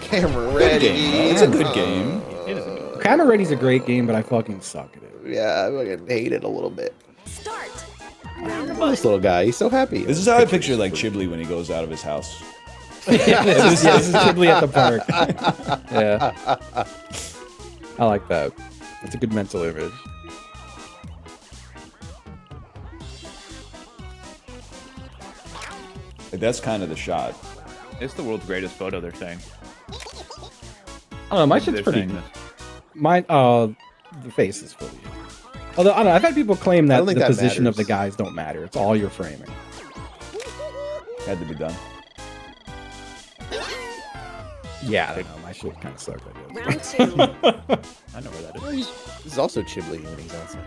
Camera Good ready. game. It's a good game. It is a good. Camera Ready's a great game, but I fucking suck at it. Yeah, I fucking hate it a little bit. Start. This little guy, he's so happy. This is how I picture like Chiblee when he goes out of his house. This is Ghibli at the park. Yeah. I like that. It's a good mental image. Like, that's kind of the shot. It's the world's greatest photo, they're saying. I don't know, my shit's They're pretty saying good. this. Mine, the face is fully. Although, I don't know, I've had people claim I that don't the think that position of the matters. guys don't matter. It's all your framing. Had to be done. Yeah, I don't know. My shit kind of sucks, I guess. Round 2. I know where that is. This is also Chiblee when he's outside.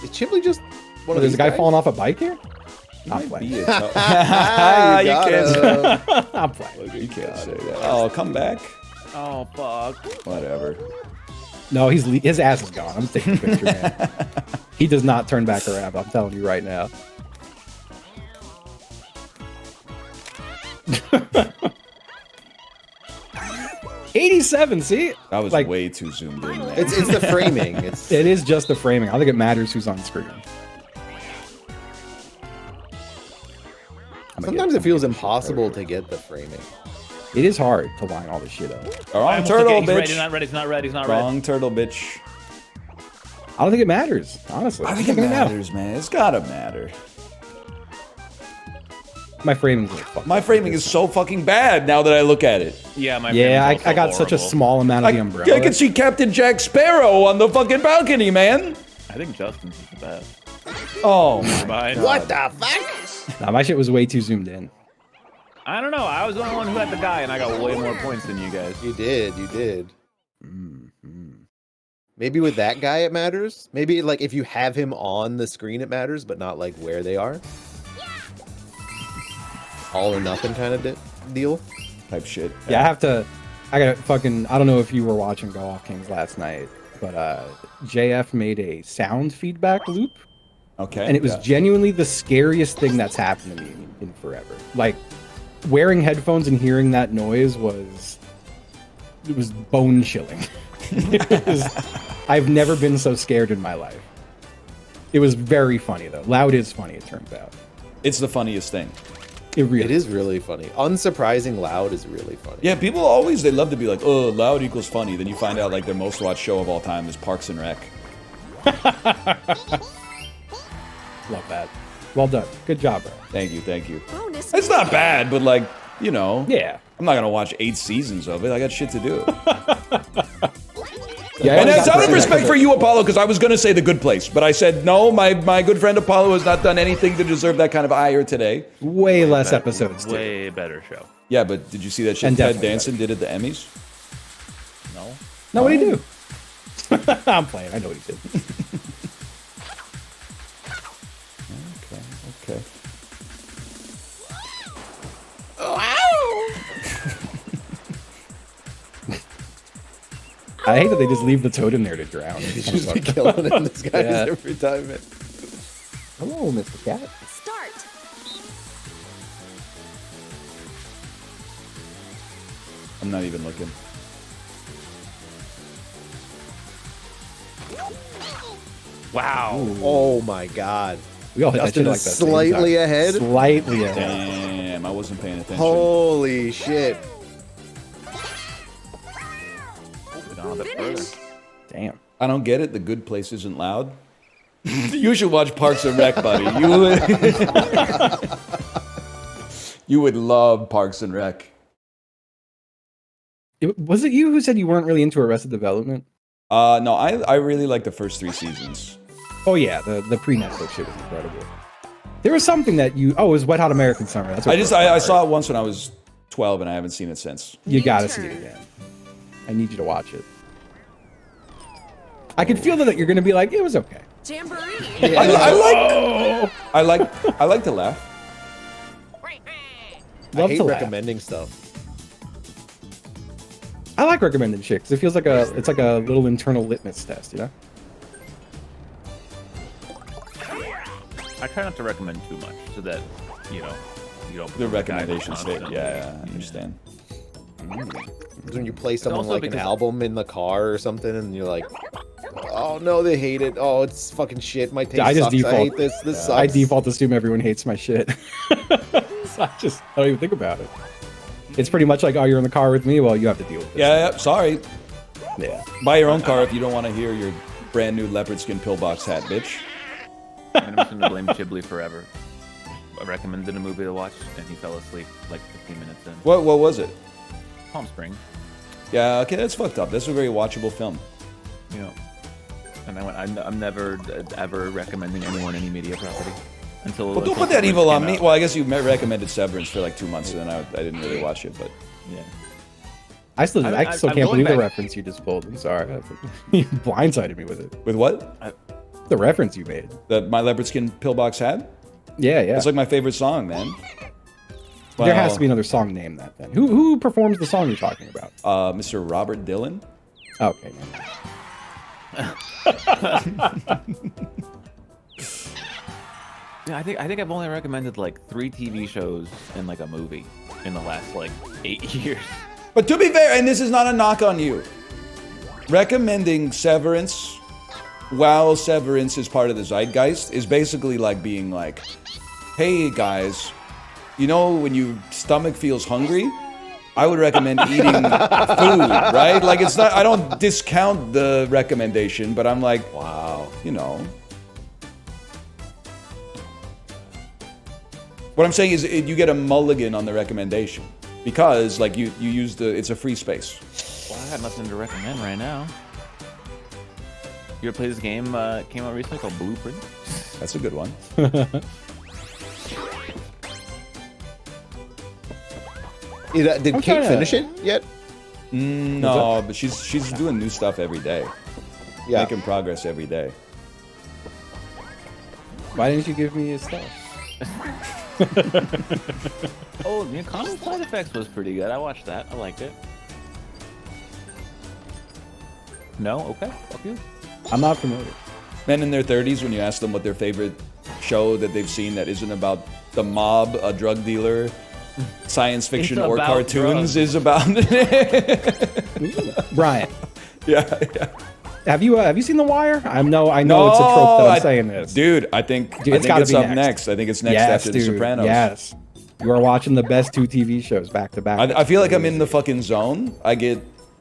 Is Chiblee just one of There's these a guy guys? falling off a bike here? I'm Might playing. be a you can't got him. I'm playing. You can't say that. Oh, come back. Oh, fuck. Whatever. No, his ass is gone. I'm taking a picture, man. He does not turn back around. I'm telling you right now. '87. See, That was like way too zoomed in, man. It's the framing. It's it is just the framing. I don't think it matters who's on screen. sometimes it feels impossible to get the framing. It is hard to line all this shit up. Wrong turtle, He's ready, he's bitch. not ready, he's not ready, he's not ready. Wrong turtle, bitch. I don't think it matters, honestly. I think it Look at me now. matters, man. It's gotta matter. My framing's like fuck. My framing is so fucking bad now that I look at it. Yeah, my Yeah, framing's I got also such a horrible. small amount of the umbrella. I can see Captain Jack Sparrow on the fucking balcony, man. I think Justin's is the best. Oh my Mine. What the fuck? Nah, my shit was way too zoomed in. I don't know. I was the only one who had the guy, and I got way more points than you guys. You did. Maybe with that guy it matters. Maybe like if you have him on the screen it matters, but not like where they are. All or nothing kind of deal. type shit. Yeah, I got fucking, I don't know if you were watching Go Off Kings last night, but JF made a sound feedback loop. Okay. And it was genuinely the scariest thing that's happened to me in forever. Like, wearing headphones and hearing that noise was bone chilling. I've never been so scared in my life. It was very funny though. Loud is funny, it turns out. It's the funniest thing. It is really funny. Unsurprising loud is really funny. Yeah, people always, they love to be like, oh, loud equals funny. Then you find out like their most watched show of all time is Parks and Rec. Love that. Well done. Good job, bro. Thank you, thank you. Bonus It's not bad, but like, you know. Yeah. I'm not going to watch 8 seasons of it. I got shit to do. Yeah, And that's out of respect for you, Apollo, because I was going to say The Good Place. But I said, no, my good friend Apollo has not done anything to deserve that kind of ire today. Way less episodes, too. Way better show. Yeah, but did you see that shit And Ted definitely Danson did at the Emmys? No. No, what'd he do? I'm playing. I know what he did. Okay. I hate that they just leave the toad in there to drown. Just killing him, this guy Yeah. every time. Man. Hello, Mr. Cat. Start. I'm not even looking. Wow. Oh my god. We all hit that Justin shit like is that. same slightly time. ahead. Slightly ahead. Damn, I wasn't paying attention. Holy shit. Moving on to further. Damn. I don't get it. The Good Place isn't loud. You should watch Parks and Rec, buddy. You would love Parks and Rec. Was it you who said you weren't really into Arrested Development? No, I really like the first 3 seasons. Oh yeah, the pre-Netflix shit was incredible. There was something that it was Wet Hot American Summer. That's what I saw it once when I was 12 and I haven't seen it since. You gotta see it again. I need you to watch it. I can feel that you're gonna be like, it was okay. Jamboree. Yeah. I like to laugh. I hate recommending stuff. I like recommending shit because it feels like it's like a little internal litmus test, you know? I try not to recommend too much so that, you don't. The recommendation state. Yeah, I understand. When you play someone like an album in the car or something, and you're like, "Oh no, they hate it. Oh, it's fucking shit. My taste sucks. I hate this. This sucks." I default assume everyone hates my shit. So I don't even think about it. It's pretty much like, oh, you're in the car with me. Well, you have to deal with this. Yeah, sorry. Yeah. Buy your own car if you don't want to hear your brand new leopard skin pillbox hat, bitch. I'm just gonna blame Ghibli forever. I recommended a movie to watch, and he fell asleep like 15 minutes in. What was it? Palm Springs. Yeah, okay, that's fucked up. That's a very watchable film. And I went, I'm never ever recommending anyone any media property until. Well, don't put that evil on me. Well, I guess you recommended Severance for like 2 months, and then I didn't really watch it, but yeah. I still can't believe the reference you just pulled. I'm sorry, you blindsided me with it. With what? The reference you made. My leopard skin pillbox hat. Yeah. It's like my favorite song, man. Well, there has to be another song named that then. Who performs the song you're talking about? Mr. Robert Dylan. Okay. Yeah, I think I've only recommended like 3 TV shows and like a movie in the last like 8 years. But to be fair, and this is not a knock on you, recommending Severance while Severance is part of the zeitgeist is basically like being like, hey guys, you know when your stomach feels hungry? I would recommend eating food, right? Like it's not, I don't discount the recommendation, but I'm like, wow, you know. What I'm saying is you get a mulligan on the recommendation because like you use it's a free space. Well, I got nothing to recommend right now. You ever play this game, came out recently called Blueprint? That's a good one. Did Kate finish it yet? No, but she's doing new stuff every day. Yeah. Making progress every day. Why didn't you give me his stuff? Oh, the Common Side Effects was pretty good. I watched that. I liked it. No? Okay. Fuck you. I'm not familiar. Men in their 30s, when you ask them what their favorite show that they've seen that isn't about the mob, a drug dealer, science fiction, or cartoons drugs. Is about. Brian. Yeah. Have you seen The Wire? I know it's a trope that I'm saying this. Dude, I think it's up next. I think it's next after The Sopranos. Yes. You are watching the best 2 TV shows back to back. I feel like I'm in the fucking zone. I get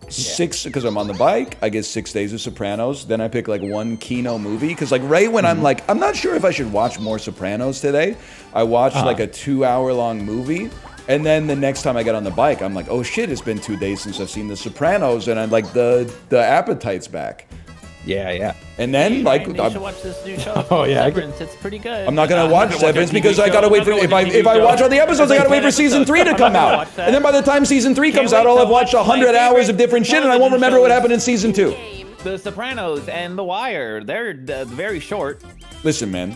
6, because I'm on the bike, I get 6 days of Sopranos. Then I pick like 1 Kino movie. Because like right when I'm like, I'm not sure if I should watch more Sopranos today. I watched like a 2-hour-long movie. And then the next time I get on the bike, I'm like, oh shit, it's been 2 days since I've seen The Sopranos. And I'm like, the appetite's back. Yeah. And then you should watch this new show. Oh yeah, Severance. It's pretty good. I'm not gonna watch Severance because I gotta wait for if I watch all the episodes, I gotta wait for season 3 to come out. And then by the time season 3 comes out, I'll have watched 100 hours of different shit, and I won't remember what happened in season 2. The Sopranos and The Wire, they're very short. Listen, man.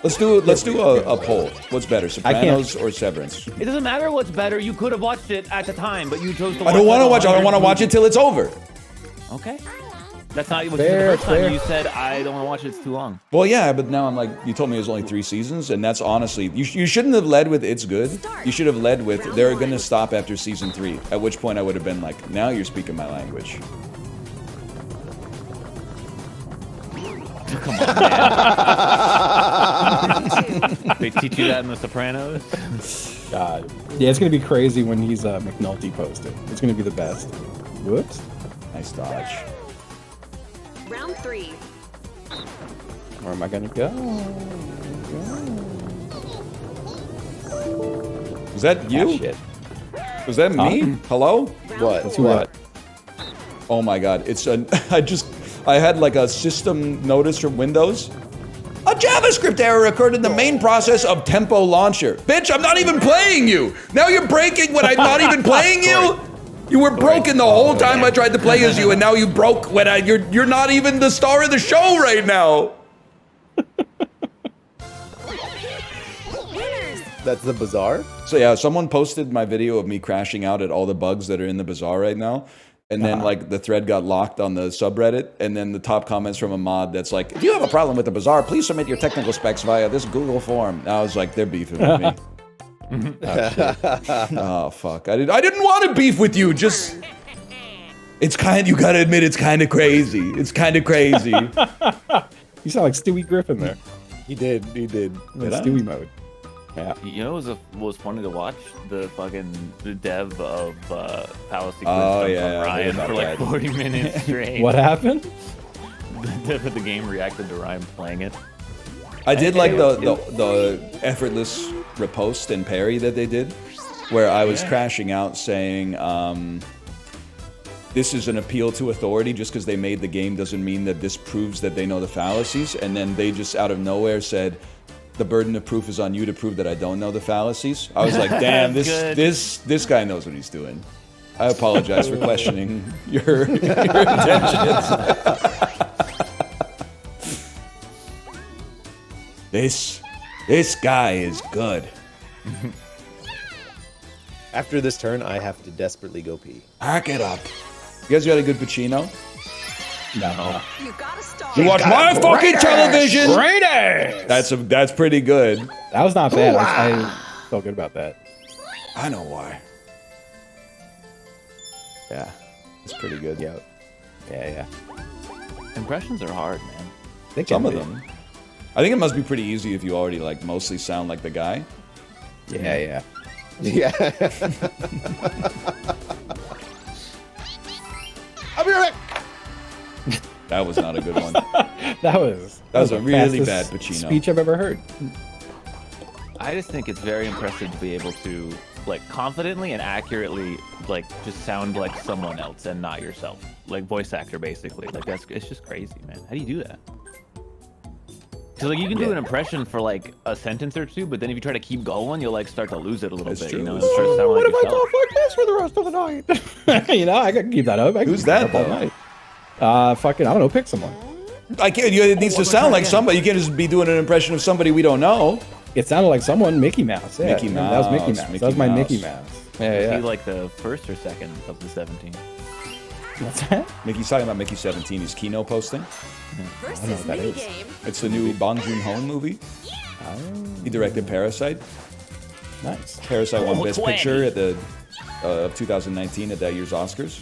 Let's do a poll. What's better, Sopranos or Severance? It doesn't matter what's better. You could have watched it at the time, but you chose to watch it. I don't want to watch it till it's over. Okay. That's not what you said the first time. You said, I don't want to watch it, it's too long. Well, yeah, but now I'm like, you told me it was only 3 seasons, and that's honestly, you shouldn't have led with it's good. You should have led with they're going to stop after season 3, at which point I would have been like, now you're speaking my language. Come on, man. They teach you that in The Sopranos? God. Yeah, it's going to be crazy when he's McNulty posted. It's going to be the best. Whoops. Nice dodge. Round 3. Where am I gonna go? Was that you? Shit. Was that me? Hello? What? That's what? Oh my god! It's I I had like a system notice from Windows. A JavaScript error occurred in the main process of Tempo Launcher. Bitch, I'm not even playing you. Now you're breaking when I'm not even playing you. You were broken the whole time I tried to play as you, and now you broke when you're not even the star of the show right now. That's the bazaar? So yeah, someone posted my video of me crashing out at all the bugs that are in the bazaar right now. And then like the thread got locked on the subreddit, and then the top comments from a mod that's like, if you have a problem with the bazaar, please submit your technical specs via this Google form. And I was like, they're beefing with me. Oh fuck. I didn't want to beef with you, just it's you gotta admit it's kinda crazy. It's kinda crazy. You sound like Stewie Griffin there. He did. Stewie mode. Yeah. You know what was funny to watch? The dev of Fallacy Oh, Quiz yeah, on Ryan I for like 40 minutes straight. What happened? The dev of the game reacted to Ryan playing it. I did like the effortless repost and parry that they did, where I was crashing out saying, this is an appeal to authority. Just because they made the game doesn't mean that this proves that they know the fallacies. And then they just out of nowhere said, the burden of proof is on you to prove that I don't know the fallacies. I was like, damn, this guy knows what he's doing. I apologize for questioning your intentions. This guy is good. After this turn, I have to desperately go pee. Pack it up. You guys got a good Pacino? No. You gotta start. You watch my fucking television. Raiders! That's pretty good. That was not bad. I felt good about that. I know why. Yeah, it's pretty good. Yeah. Impressions are hard, man. They can Some of be. them. I think it must be pretty easy if you already like mostly sound like the guy. Yeah. Yeah. I'll be right back. That was not a good one. That was a really bad fastest Pacino. speech I've ever heard. I just think it's very impressive to be able to like confidently and accurately like just sound like someone else and not yourself, like voice actor basically. Like it's just crazy, man. How do you do that? Because like you can do an impression for like a sentence or two, but then if you try to keep going, you'll like start to lose it a little bit. True. You know, and start to sound like yourself. like this for the rest of the night? You know, I can keep that up. Who's that, all though? night. Fucking, I don't know. Pick someone. I can't. It needs to sound like somebody. You can't just be doing an impression of somebody we don't know. It sounded like someone. Mickey Mouse. Yeah, Mickey That was Mickey Mouse, Mouse. Mickey That was my Mouse. Mickey Mouse. Is Yeah. he like the first or second of the 17? What's that? Mickey's talking about Mickey 17. He's Kino posting. Versus that is. minigame. It's the new Bong Joon-ho movie. He directed Parasite. Nice. Parasite won Best 20. Picture at the of 2019 at that year's Oscars.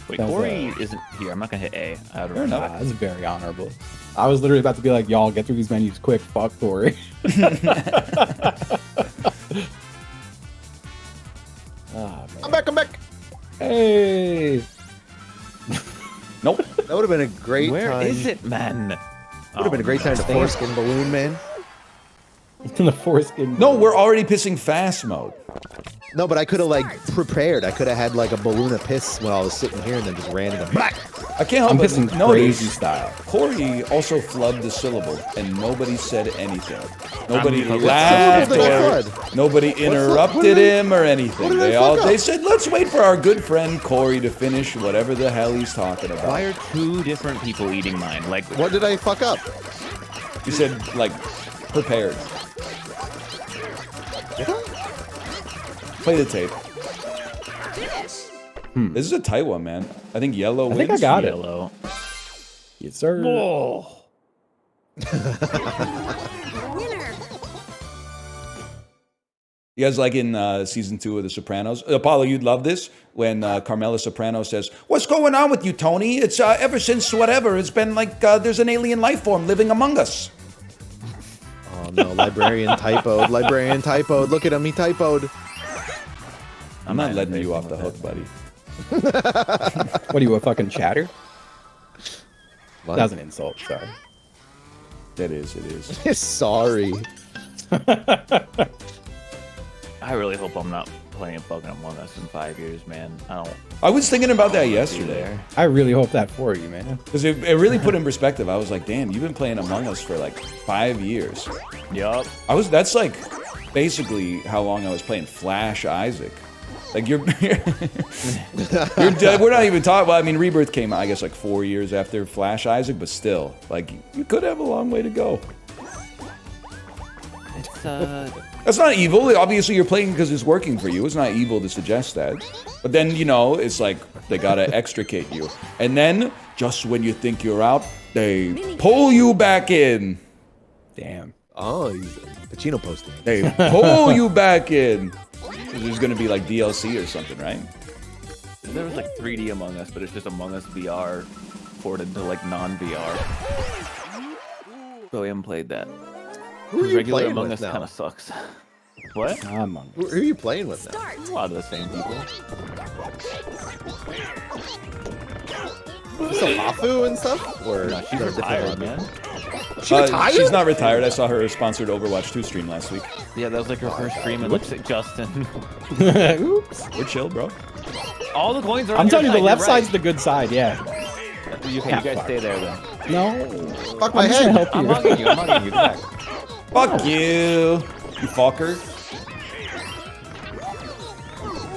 Wait, That was, Corey isn't here. I'm not gonna hit A. I don't Fair know. enough. That's very honorable. I was literally about to be like, y'all get through these menus quick. Fuck Corey. I'm back. Hey. Nope. That would have been a great Where time. is it, man? Would have been a great time to foreskin balloon, man. In the foreskin. No, we're already pissing fast mode. No, but I could have like prepared. I could have had like a balloon of piss when I was sitting here and then just ran into black. I can't help I'm but pissing notice crazy style. Corey also flubbed the syllable, and nobody said anything. Nobody What laughed syllable did I or flood? nobody what interrupted did I- him or anything. what did I They fuck up? they said, "Let's wait for our good friend Corey to finish whatever the hell he's talking about." Why are two different people eating mine? Like, What did I fuck up? You said like prepared. Play the tape. This is a tight one, man. I think yellow wins. I think I got it. yellow? Yes, sir. Oh. Winner. You guys like in season 2 of The Sopranos? Apollo, you'd love this when Carmela Soprano says, "What's going on with you, Tony? It's ever since whatever. It's been like there's an alien life form living among us." Oh no, librarian typoed. Librarian typoed. Look at him, he typoed. I'm not letting you off the hook, buddy. What are you, a fucking chatter? What? That was an insult. Sorry. It is. Sorry. I really hope I'm not playing fucking Among Us in 5 years, man. I was thinking about that yesterday. I really hope that for you, man. Because it really put in perspective. I was like, damn, you've been playing Among Us for like 5 years. Yup. That's like basically how long I was playing Flash Isaac. Like you're we're not even talking. Well, I mean, Rebirth came out, I guess, like 4 years after Flash Isaac, but still, like you could have a long way to go. It's That's not evil. Obviously, you're playing because it's working for you. It's not evil to suggest that. But then, you know, it's like they gotta extricate you. And then, just when you think you're out, they pull you back in. Damn. Oh, he's Pacino posting. They pull you back in. There's gonna be like DLC or something, right? there was like 3D Among Us, but it's just Among Us VR ported to like non-VR. So we haven't played that. Who are you Regular playing Among with Us now? kind of sucks. What? Among Who are you playing with now? Start. A lot of the same people. So Hafu and stuff? Or No, she's no, retired, different man. She retired? She's not retired. I saw her sponsored Overwatch 2 stream last week. Yeah, that was like her first stream, and looks like Justin. Oops. We're chill, bro. All the coins are on I'm your telling you, the side, left you're side's right. the good side, yeah. You guys stay there then. No. Fuck my I'm just gonna head. help I'm you. hugging you, I'm hugging you. Back. Fuck you, you fucker.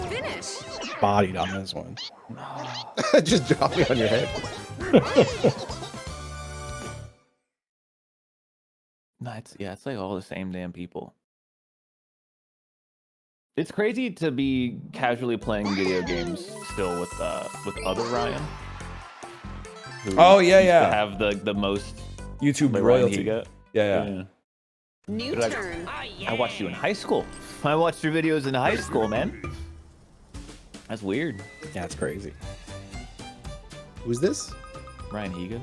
Finish. Bodied on this one. Just drop me on your head. No, it's like all the same damn people. It's crazy to be casually playing video games still with other Ryan. who Oh, yeah, used to yeah. have the most YouTube like, royalty. Ryan Higa. Yeah. New But turn. I watched you in high school. I watched your videos in high school, man. That's weird. Yeah, it's crazy. Who's this? Ryan Higa.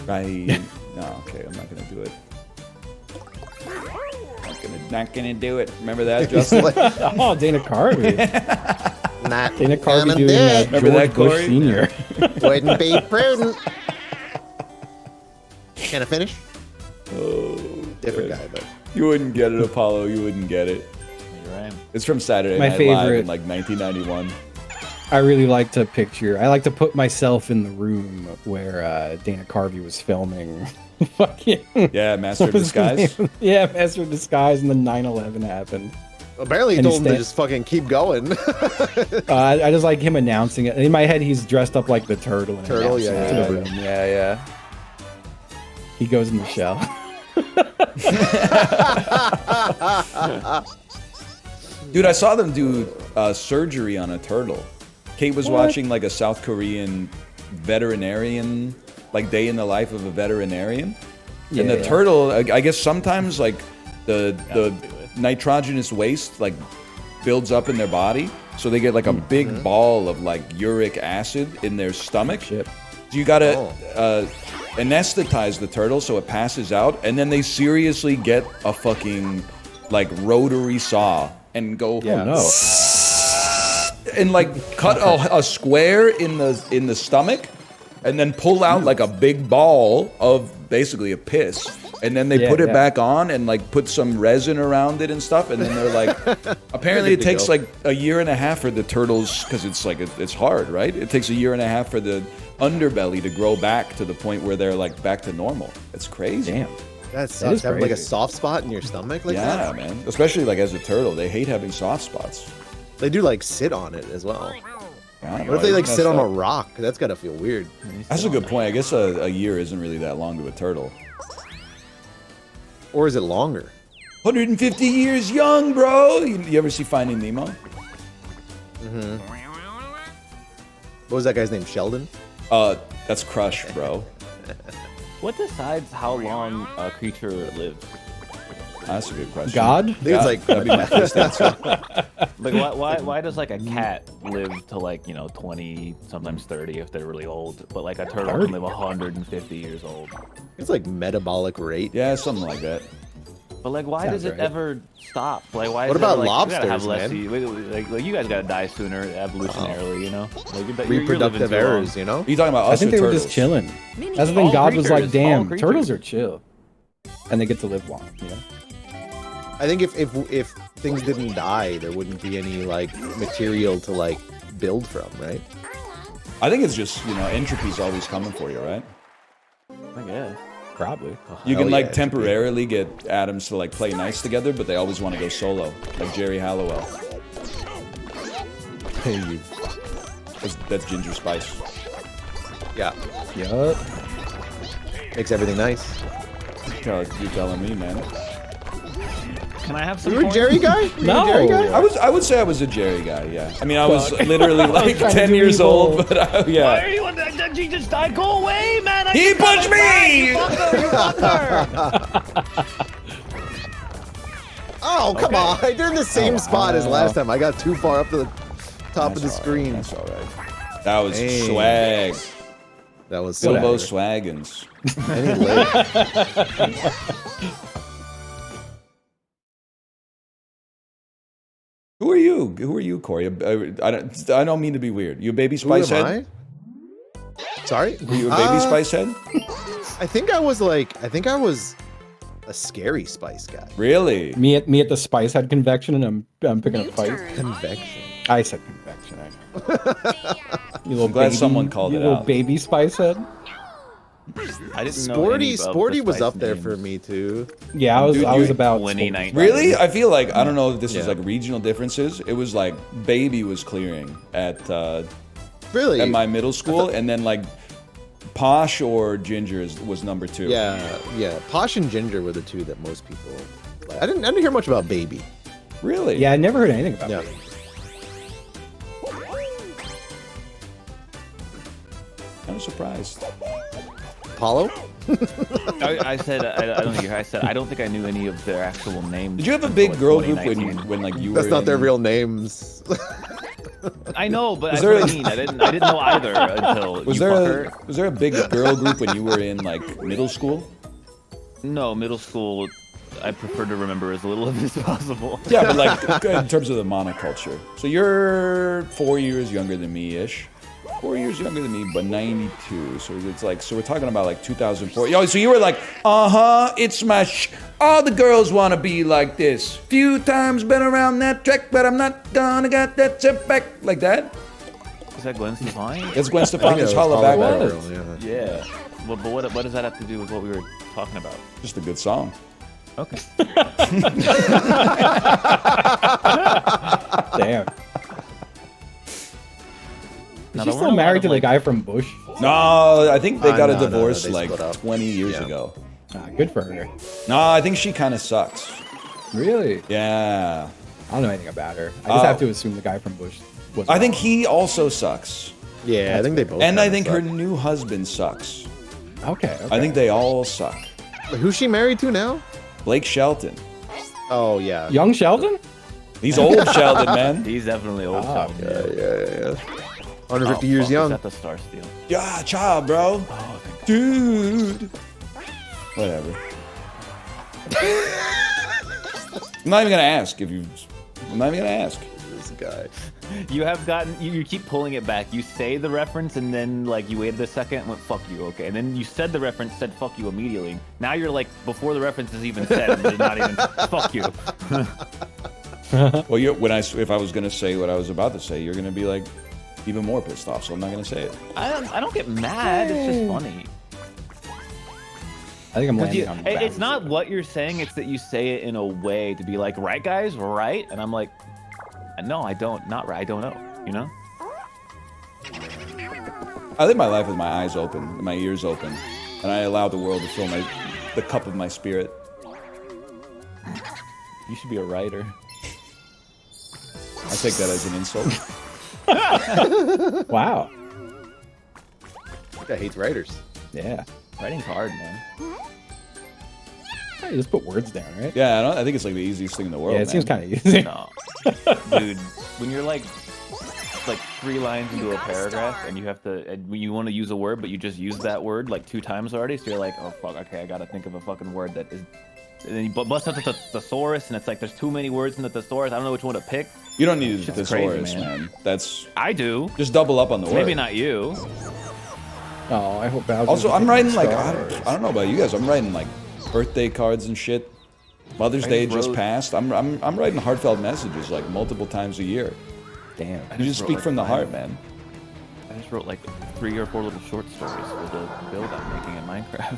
Right. No, okay, I'm not gonna do it. Not gonna do it. Remember that, Justin? Oh, Dana Carvey. Not Dana Carvey gonna doing do it. Remember George that, Bush Corey? Senior. Wouldn't be prudent. Can I finish? Oh, Different good. guy, but You wouldn't get it, Apollo. You wouldn't get it. You're right. It's from Saturday My Night Live favorite. in like 1991. I really like to picture. I like to put myself in the room where Dana Carvey was filming. Fucking. Yeah, Master of what was his Disguise. name? Yeah, Master of Disguise, and then 9/11 happened. apparently he And told him to sta- just fucking keep going. I just like him announcing it. In my head, he's dressed up like the turtle. And Turtle, announcing yeah, it to yeah, the room. Yeah. He goes in the shell. Dude, I saw them do surgery on a turtle. Kate was watching like a South Korean veterinarian, like day in the life of a veterinarian. And the Yeah. turtle, I guess sometimes like the nitrogenous waste like builds up in their body. So they get like a big ball of like uric acid in their stomach. Shit. So you gotta anesthetize the turtle so it passes out, and then they seriously get a fucking like rotary saw and go Oh no. and like cut a square in the stomach, and then pull out like a big ball of basically a piss, and then they Yeah, put it yeah. back on and like put some resin around it and stuff, and then they're like, apparently it Good to takes go. like a year and a half for the turtles, because it's like it's hard, right? It takes a year and a half for the underbelly to grow back to the point where they're like back to normal. It's crazy. Damn. That is sucks. Having like a crazy. soft spot in your stomach like Yeah, that. man. Especially like as a turtle, they hate having soft spots. They do like sit on it as well. Yeah, What if they like it's sit on messed a up. rock? That's gotta feel weird. That's a good point. I guess a year isn't really that long to a turtle. Or is it longer? 150 years young, bro. You ever see Finding Nemo? What was that guy's name? Sheldon? That's Crush, bro. What decides how long a creature lives? That's a good question. God? I think it's like that'd be my first answer. Like why does like a cat live to like 20, sometimes 30 if they're really old, but like a turtle 30? can live 150 years old. it's like metabolic rate. Yeah, something like that. But like why Sounds does it right. ever stop? Like why? What is it, about like, you gotta have lobsters, less man? like you guys gotta die sooner evolutionarily, you know? Like you're living Reproductive too long. errors, you know? Are you talking about us I think or they were turtles? just chilling. Mini That's the thing. All God was like, creatures, all "Damn, creatures." turtles are chill, and they get to live long." You know. I think if things didn't die, there wouldn't be any like material to like build from, right? I think it's just, you know, entropy's always coming for you, right? I guess. Probably. You can Hell like yeah, temporarily get atoms to like play nice together, but they always want to go solo, like Jerry Halliwell. Hey, That's Ginger Spice. yeah, Yup. makes everything nice. You're telling me, man. Can I have some? You were a points? Jerry guy? You were No. a Jerry guy? I would say I was a Jerry guy. Yeah. I mean, I was literally like trying to 10 do years evil. old, but Why yeah. are you? Did you just die? Go away, man! He punched me! You fucker! Oh, come on. I did in the same spot as last time. I got too far up to the top of the screen. That's all right. That was Dang. swag. That was Bilbo so Swaggins. Anyway. Who are you? Who are you, Corey? I don't mean to be weird. You a baby Who spice am head? I? Sorry? Were you a baby spice head? I think I was a scary spice guy. Really? Me at the Spice Head convection, and I'm picking a fight. Convection. I said convection. I know. You little glad baby, someone called you it little out. baby Spice Head. I didn't know any of the Sporty was spice up there names. for me too. Yeah, I was Dude, I was you- about 2019. Really? I feel like, I don't know if this is Yeah. like regional differences. It was like baby was clearing at Really? my middle school, and then like Posh or Ginger was number 2. Yeah. Posh and Ginger were the two that most people. Like. I didn't hear much about Baby. Really? Yeah, I never heard anything about Yeah. it. I'm surprised. Apollo? I said I don't hear. I said I don't think I knew any of their actual names. Did you have a until, big like, girl group 2019. when like you That's were not their in- real names. I know, but Was that's there what a- I mean. I didn't know either until Was you there fucker. was there a big girl group when you were in like middle school? No, middle school. I prefer to remember as little of it as possible. Yeah, but like in terms of the monoculture. So you're 4 years younger than me ish. 4 years younger than me, but 92. So it's like, so we're talking about like 2004. Yo, so you were like, it's my all the girls want to be like this. Few times been around that track, but I'm not gonna get that tip back. Like that? Is that Gwen Stefani? That's Gwen Stefani's Holla Back Girl. Yeah. Yeah. Well, but what does that have to do with what we were talking about? Just a good song. Okay. Damn. Now, Is there she still weren't a lot married of, to the like- guy from Bush? No, I think they got a no, divorce they like split up. 20 years Yeah. ago. Ah, good for her. No, I think she kind of sucks. Really? Yeah. I don't know anything about her. I just have to assume the guy from Bush was. I think he also sucks. Yeah, I think they both. And I kinda think suck. her new husband sucks. Okay. I think they all suck. Who's she married to now? Blake Shelton. Oh yeah. Young Sheldon. He's old Sheldon, man. He's definitely old. Ah, Sheldon. Yeah. Oh, 150 years fuck, young. Is that the Star Steel? Yeah, child, bro. Oh, thank Dude. Whatever. I'm not even gonna ask if you. I'm not even gonna ask. This guy. You have gotten. You keep pulling it back. You say the reference and then like you waited a second and went fuck you, okay, and then you said the reference, said fuck you immediately. Now you're like before the reference is even said, and it's not even fuck you. Well, if I was gonna say what I was about to say, you're gonna be like even more pissed off. So I'm not gonna say it. I don't get mad. It's just funny. I think I'm 'Cause landing you- on. the it's balance. not what you're saying. It's that you say it in a way to be like, right, guys, right? And I'm like, no, I don't. Not right. I don't know. You know? I live my life with my eyes open and my ears open, and I allow the world to fill the cup of my spirit. You should be a writer. I take that as an insult. Wow. That guy hates writers. Yeah. Writing's hard, man. You just put words down, right? Yeah, I think it's like the easiest thing in the world. Yeah, it seems man. kind of easy. No, dude. When you're like 3 lines into a paragraph and you have to, and when you want to use a word, but you just used that word like 2 times already, so you're like, oh fuck, okay, I gotta think of a fucking word that is. And then you bust out the thesaurus, and it's like there's too many words in the thesaurus. I don't know which one to pick. You don't need a Shit's crazy, thesaurus, man. man. That's I do. just double up on the word. Maybe not you. Oh, I hope Bowser. Also, doesn't I'm take writing like stars. I don't know about you guys. I'm writing like birthday cards and shit. Mother's Day just passed. I'm writing heartfelt messages like multiple times a year. Damn. You just speak from the heart, man. I just wrote like 3 or 4 little short stories for the build I'm making in Minecraft.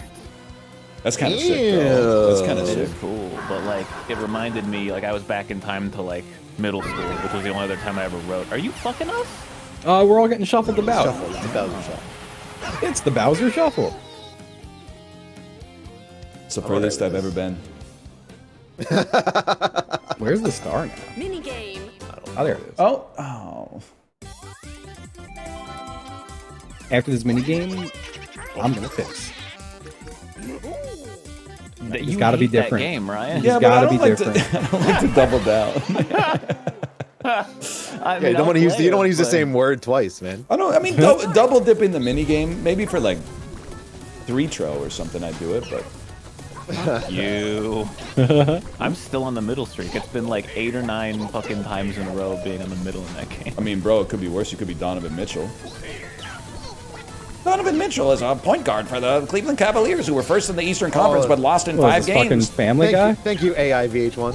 That's kind of sick, though. That's kind of It sick. is cool, but like it reminded me like I was back in time to like middle school, which was the only other time I ever wrote. Are you fucking us? We're all getting shuffled about. Shuffle. It's a Bowser shuffle. It's the Bowser Shuffle. It's the furthest I've ever been. Where's the star now? Mini game. Oh, there it is. Oh. After this mini game, I'm gonna fix. It's gotta be that different. game, Ryan. Yeah, but gotta I don't be like different. I don't like to double down. I Yeah, you don't want to use the but- same word twice, man. I mean, double dip in the mini game, maybe for like 3-tro or something. I'd do it, but You. I'm still on the middle streak. It's been like 8 or 9 fucking times in a row being in the middle in that game. I mean, bro, it could be worse. You could be Donovan Mitchell. Donovan Mitchell is a point guard for the Cleveland Cavaliers, who were first in the Eastern Conference but lost in 5 This fucking games. Family Guy. Thank you, AI VH1.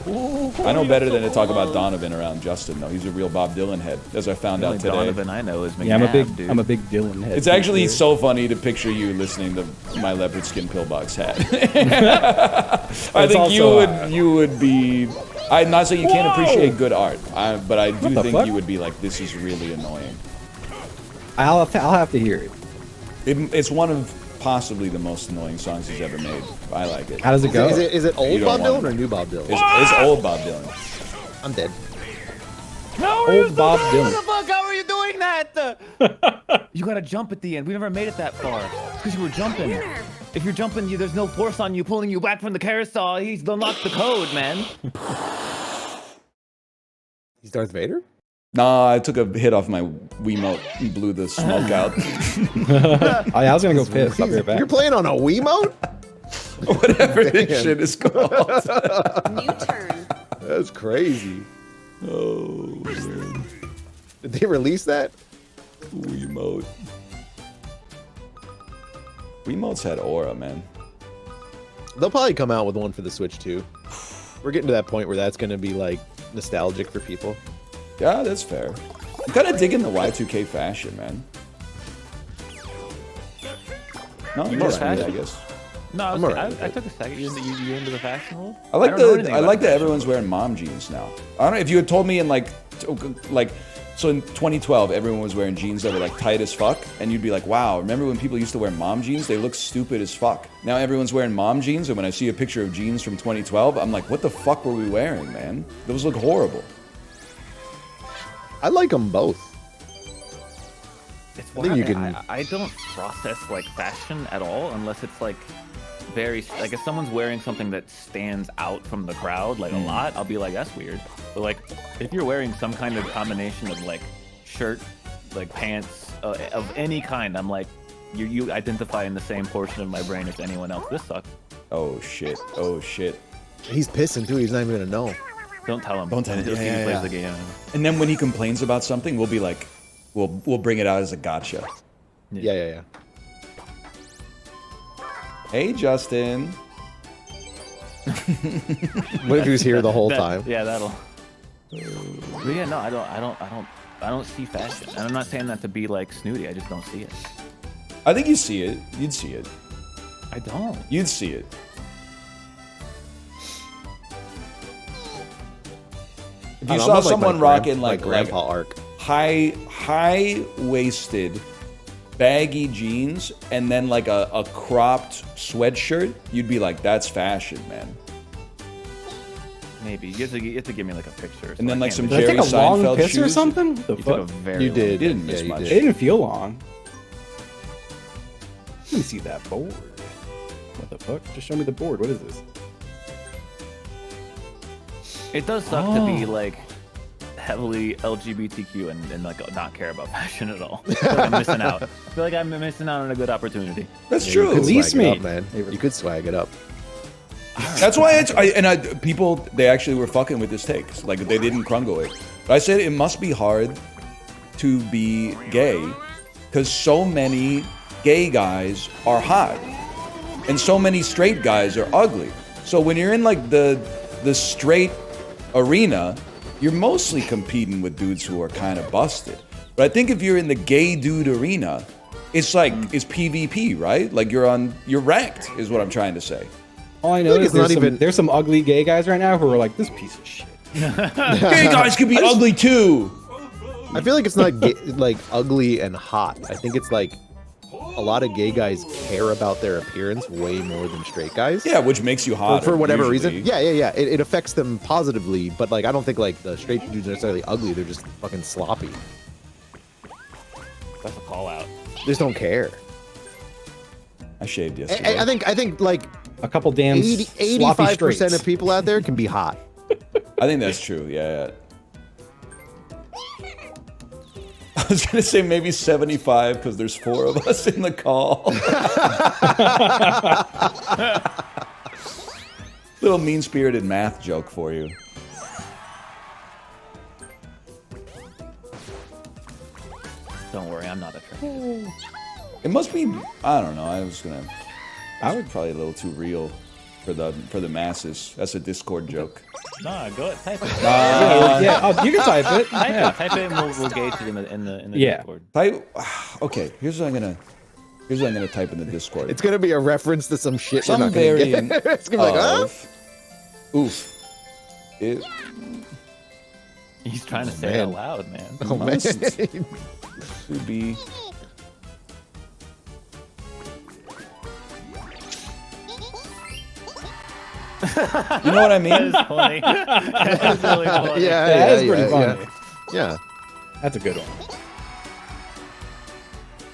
I know better than to talk about Donovan around Justin, though. He's a real Bob Dylan head, as I found The out only today. Donovan I know is McNabb, Yeah, dude. I'm a big Dylan head. It's actually so funny to picture you listening to my leopard skin pillbox hat. I think also, you would be. I'm not saying you can't appreciate good art, but I do the think fuck? you would be like, this is really annoying. I'll have to hear it. It's one of possibly the most annoying songs he's ever made. I like it. How does it go? Is it You old don't Bob want Dylan it. or new Bob Dylan? It's old Bob Dylan. I'm dead. No, Old Bob Dylan. What the fuck? How are you doing that? You gotta jump at the end. We never made it that far. Because you were jumping. Winner. If you're jumping, there's no force on you pulling you back from the carousel. He's unlocked the code, man. He's Darth Vader? Nah, I took a hit off my Wiimote and blew the smoke out. Oh, yeah, I was gonna go piss. I'll be right back. You're playing on a Wiimote? Whatever this Damn. shit is called. New turn. That's crazy. Oh, man. Did they release that? Wiimote. Wiimotes had aura, man. They'll probably come out with one for the Switch too. We're getting to that point where that's going to be like nostalgic for people. Yeah, that's fair. I'm kind of digging the Y2K fashion, man. No, You just like me, I fashion? guess. No, I'm alright with I it. took a second. You into the fashion world? I like don't know anything I about like that fashion. everyone's wearing mom jeans now. I don't know if you had told me in so in 2012 everyone was wearing jeans that were like tight as fuck, and you'd be like, wow, remember when people used to wear mom jeans? They look stupid as fuck. Now everyone's wearing mom jeans, and when I see a picture of jeans from 2012, I'm like, what the fuck were we wearing, man? Those look horrible. I like them both. It's I think you wild. can- I don't process like fashion at all unless it's like very like if someone's wearing something that stands out from the crowd like a lot, I'll be like, that's weird. But like if you're wearing some kind of combination of like shirt, like pants of any kind, I'm like, you identify in the same portion of my brain as anyone else. This sucks. Oh shit. Oh shit. He's pissing too. He's not even going to know. Don't tell him. Don't tell him. He'll see Yeah, he yeah, plays yeah. the game. And then when he complains about something, we'll be like, we'll bring it out as a gotcha. Yeah. Hey, Justin. What if he was here the whole time? Yeah, that'll. But yeah, no, I don't see fashion, and I'm not saying that to be like snooty. I just don't see it. I think you see it. You'd see it. I don't. You'd see it. If I you don't saw know, I'm someone my rocking my like grandpa arc. high-waisted, baggy jeans and then like a cropped sweatshirt, you'd be like, that's fashion, man. Maybe you have to give me like a picture. And then, like, some Did I Jerry take a long Seinfeld piss or shoes? something? The You took a fuck? very You long- did. Didn't miss Yeah, you much. did. It didn't feel long. Let me see that board. What the fuck? Just show me the board. What is this? It does suck to be like heavily LGBTQ and like not care about fashion at all. I feel like I'm missing out. I feel like I'm missing out on a good opportunity. That's You true. could Release swag it me. up, man. You could swag it up. That's why people, they actually were fucking with this take. Like, they didn't crungle it. But I said it must be hard to be gay because so many gay guys are hot. and so many straight guys are ugly. So when you're in like the straight arena, you're mostly competing with dudes who are kind of busted. But I think if you're in the gay dude arena, it's like it's PvP, right? Like you're ranked, is what I'm trying to say. All I know is there's some ugly gay guys right now who are like, this piece of shit. Gay guys can be ugly too. I feel like it's not like ugly and hot. I think it's like a lot of gay guys care about their appearance way more than straight guys. Yeah, which makes you hot for whatever usually. reason. Yeah. It affects them positively, but like I don't think like the straight dudes are necessarily ugly. They're just fucking sloppy. That's a call out. They just don't care. I shaved yesterday. I think like A couple damn 85% of people out there can be hot. I think that's true. Yeah. I was gonna say maybe 75 because there's 4 of us in the call. Little mean-spirited math joke for you. Don't worry, I'm not attractive. It must be. I don't know. I would probably a little too real for the masses. That's a Discord joke. Nah, go ahead, type it. You can type it. Type it, and we'll gauge it in the Discord. Okay, here's what I'm gonna type in the Discord. It's gonna be a reference to some shit. Some we're not gonna variant get. It's gonna be like, huh? Oof. He's trying to say it out loud, man. Oh man. To be. You know what I mean? That is funny. That is really funny. That is pretty funny. Yeah. That's a good one.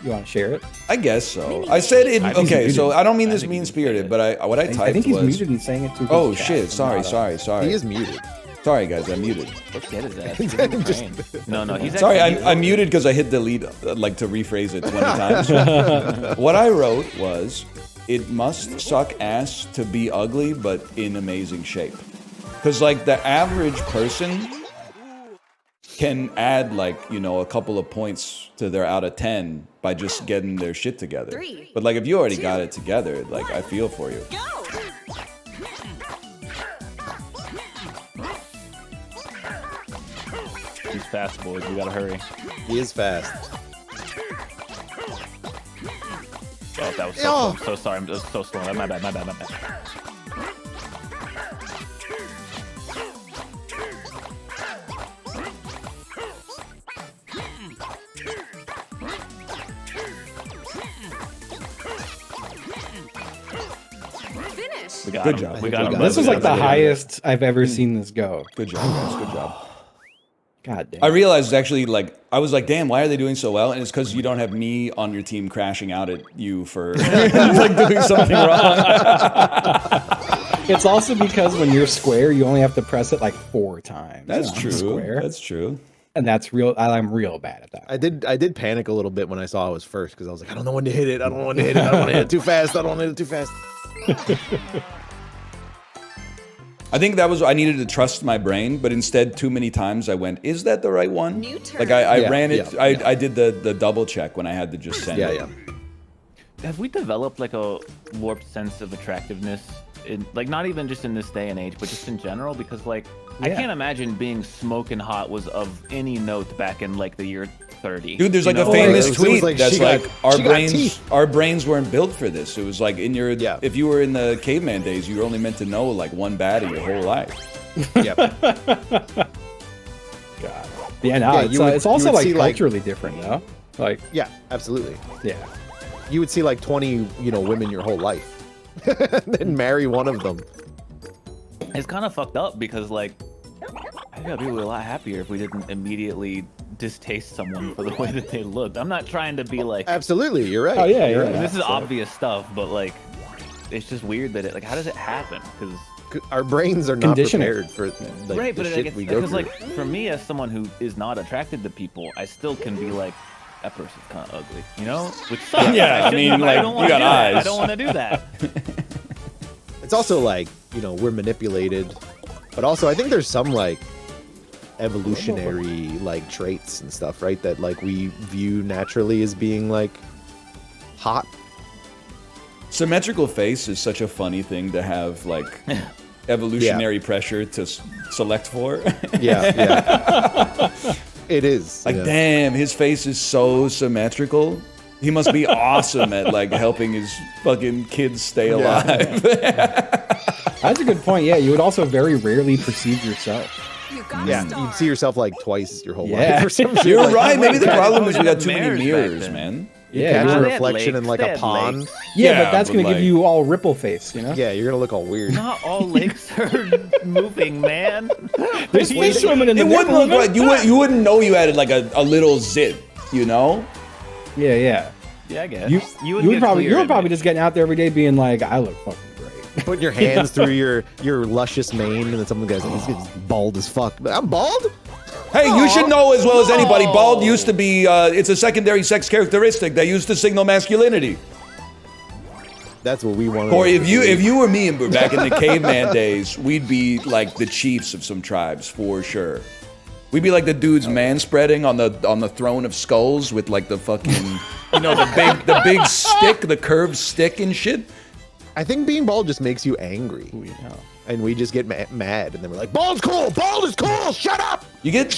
You want to share it? I guess so. I said it. Okay, so I don't mean this mean-spirited, but what I typed I think he's was. muted and saying it too. Oh shit! Sorry. He is muted. Sorry, guys, I'm muted. Let's get his ass. Give him train. No, he's Sorry, actually I'm muted because I hit delete, like to rephrase it 20 times. What I wrote was, it must suck ass to be ugly, but in amazing shape. Because, like, the average person can add, like, you know, a couple of points to their out of 10 by just getting their shit together. But, like, if you already got it together, like, I feel for you. He's fast, boys. We gotta hurry. He is fast. Oh, that was so slow. I'm so sorry. I'm just so slow. My bad. Finish. We got Good him. job. We got him. This is like the highest I've ever seen this go. Good job, guys. Good job. God damn. I realized actually, like, I was like, damn, why are they doing so well? And it's because you don't have me on your team crashing out at you for like doing something wrong. It's also because when you're square, you only have to press it like 4 times. That's true. Square. That's true. And that's real. I'm real bad at that. I did panic a little bit when I saw I was first because I was like, I don't know when to hit it. I don't want to hit it too fast. I don't want to hit it too fast. I think that was, I needed to trust my brain, but instead too many times I went, is that the right one? New turn. Like I Yeah, ran it, yeah, I did the double check when I had to just send it. Yeah. Have we developed like a warped sense of attractiveness? In, like not even just in this day and age, but just in general? Because like I can't imagine being smoking hot was of any note back in like the year 30. Dude, there's like a know? famous It was tweet like, that's she got- like she got teeth. our brains weren't built for this. It was like in your if you were in the caveman days, you were only meant to know like one baddie your whole life. Yep. God. Yeah, no, it's also like culturally different, though. Like, Yeah, absolutely. yeah. You would see like 20, women your whole life. Then marry one of them. It's kind of fucked up because like I think I'd be a lot happier if we didn't immediately distaste someone for the way that they looked. I'm not trying to be like Absolutely, you're right. Oh, yeah, You're yeah. right. this is obvious stuff, but like it's just weird that it like how does it happen? Because Our brains are not Conditioning. prepared for like, right, the but shit like, we go because through. like for me as someone who is not attracted to people, I still can be like that person's kind of ugly, you know? Which sucks. Yeah, I mean, shouldn't, but like, don't you wanna got do that. I eyes. don't want to do that. It's also like, we're manipulated, but also I think there's some like evolutionary like traits and stuff, right? That like we view naturally as being like hot. Symmetrical face is such a funny thing to have, like, evolutionary pressure to select for. Yeah. It is. Like, damn, his face is so symmetrical. He must be awesome at, like, helping his fucking kids stay alive. That's a good point. Yeah, you would also very rarely perceive yourself. You'd see yourself like twice your whole Yeah. life or something. You're Like, right. Maybe the problem is we got Mirrors too many back mirrors, then. man. You Yeah, catch you're- a They had reflection in lakes, like they a had pond. lakes. Yeah, but that's but going to like- give you all ripple face, you know? Yeah, you're gonna look all weird. Not all lakes are moving, man. There's fish swimming in the It wouldn't nipple, look like you wouldn't know you had like a little zit, you know? Yeah, yeah. Yeah, I guess. You get would probably clear you're probably image. just getting out there every day being like, I look fucking great. Putting your hands through your luscious mane, and then someone goes, "He's bald as fuck." I'm bald. Hey, you should know as well as anybody, bald used to be, it's a secondary sex characteristic that used to signal masculinity. That's what we want. Or if you were me and we're back in the caveman days, we'd be like the chiefs of some tribes for sure. We'd be like the dudes manspreading on the throne of skulls with like the fucking, you know, the big stick, the curved stick and shit. I think being bald just makes you angry, and we just get mad, and then we're like, "Bald's cool. Bald is cool. Shut up." You get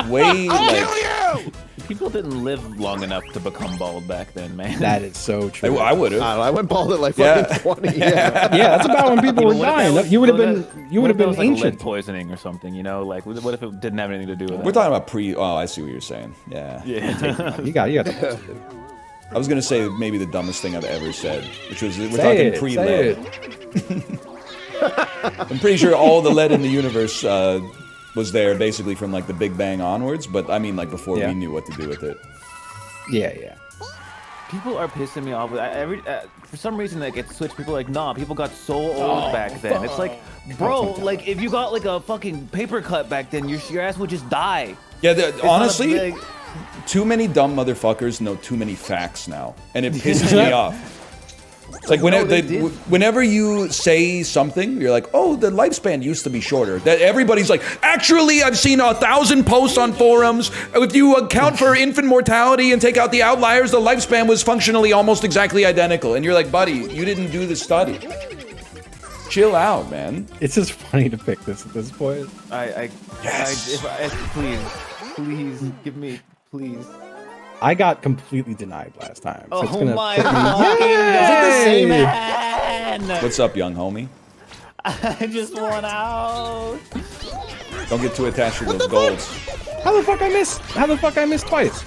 way I'll like. kill you. People didn't live long enough to become bald back then, man. That is so true. I would have. I went bald at like Yeah. fucking 20. Yeah. Yeah, that's about when people were What if that dying. was- You would have what been if- you would what have if that been was like lead ancient. poisoning or something, you know? Like, what if it didn't have anything to do with We're it? talking about pre. Oh, I see what you're saying. Yeah. Yeah. You got the I was gonna say maybe the dumbest thing I've ever said, which was we're Say talking it, pre-lead. say I'm pretty sure all the lead in the universe was there basically from like the Big Bang onwards, but I mean like before Yeah. we knew what to do with it. Yeah, yeah. People are pissing me off. For some reason, that gets switched. People are like, nah, people got so old back then. It's like, bro, like if you got like a fucking paper cut back then, your ass would just die. Yeah, It's not a honestly, big- too many dumb motherfuckers know too many facts now, and it pisses me off. It's like whenever you say something, you're like, "Oh, the lifespan used to be shorter." That everybody's like, "Actually, I've seen 1,000 posts on forums. If you account for infant mortality and take out the outliers, the lifespan was functionally almost exactly identical." And you're like, "Buddy, you didn't do the study. Chill out, man." It's just funny to pick this at this point. Please give me, please. I got completely denied last time. So it's Oh gonna my put me- fucking Yay! god, man! What's up, young homie? I just want out. Don't get too attached to those golds. How the fuck I missed? How the fuck I missed twice?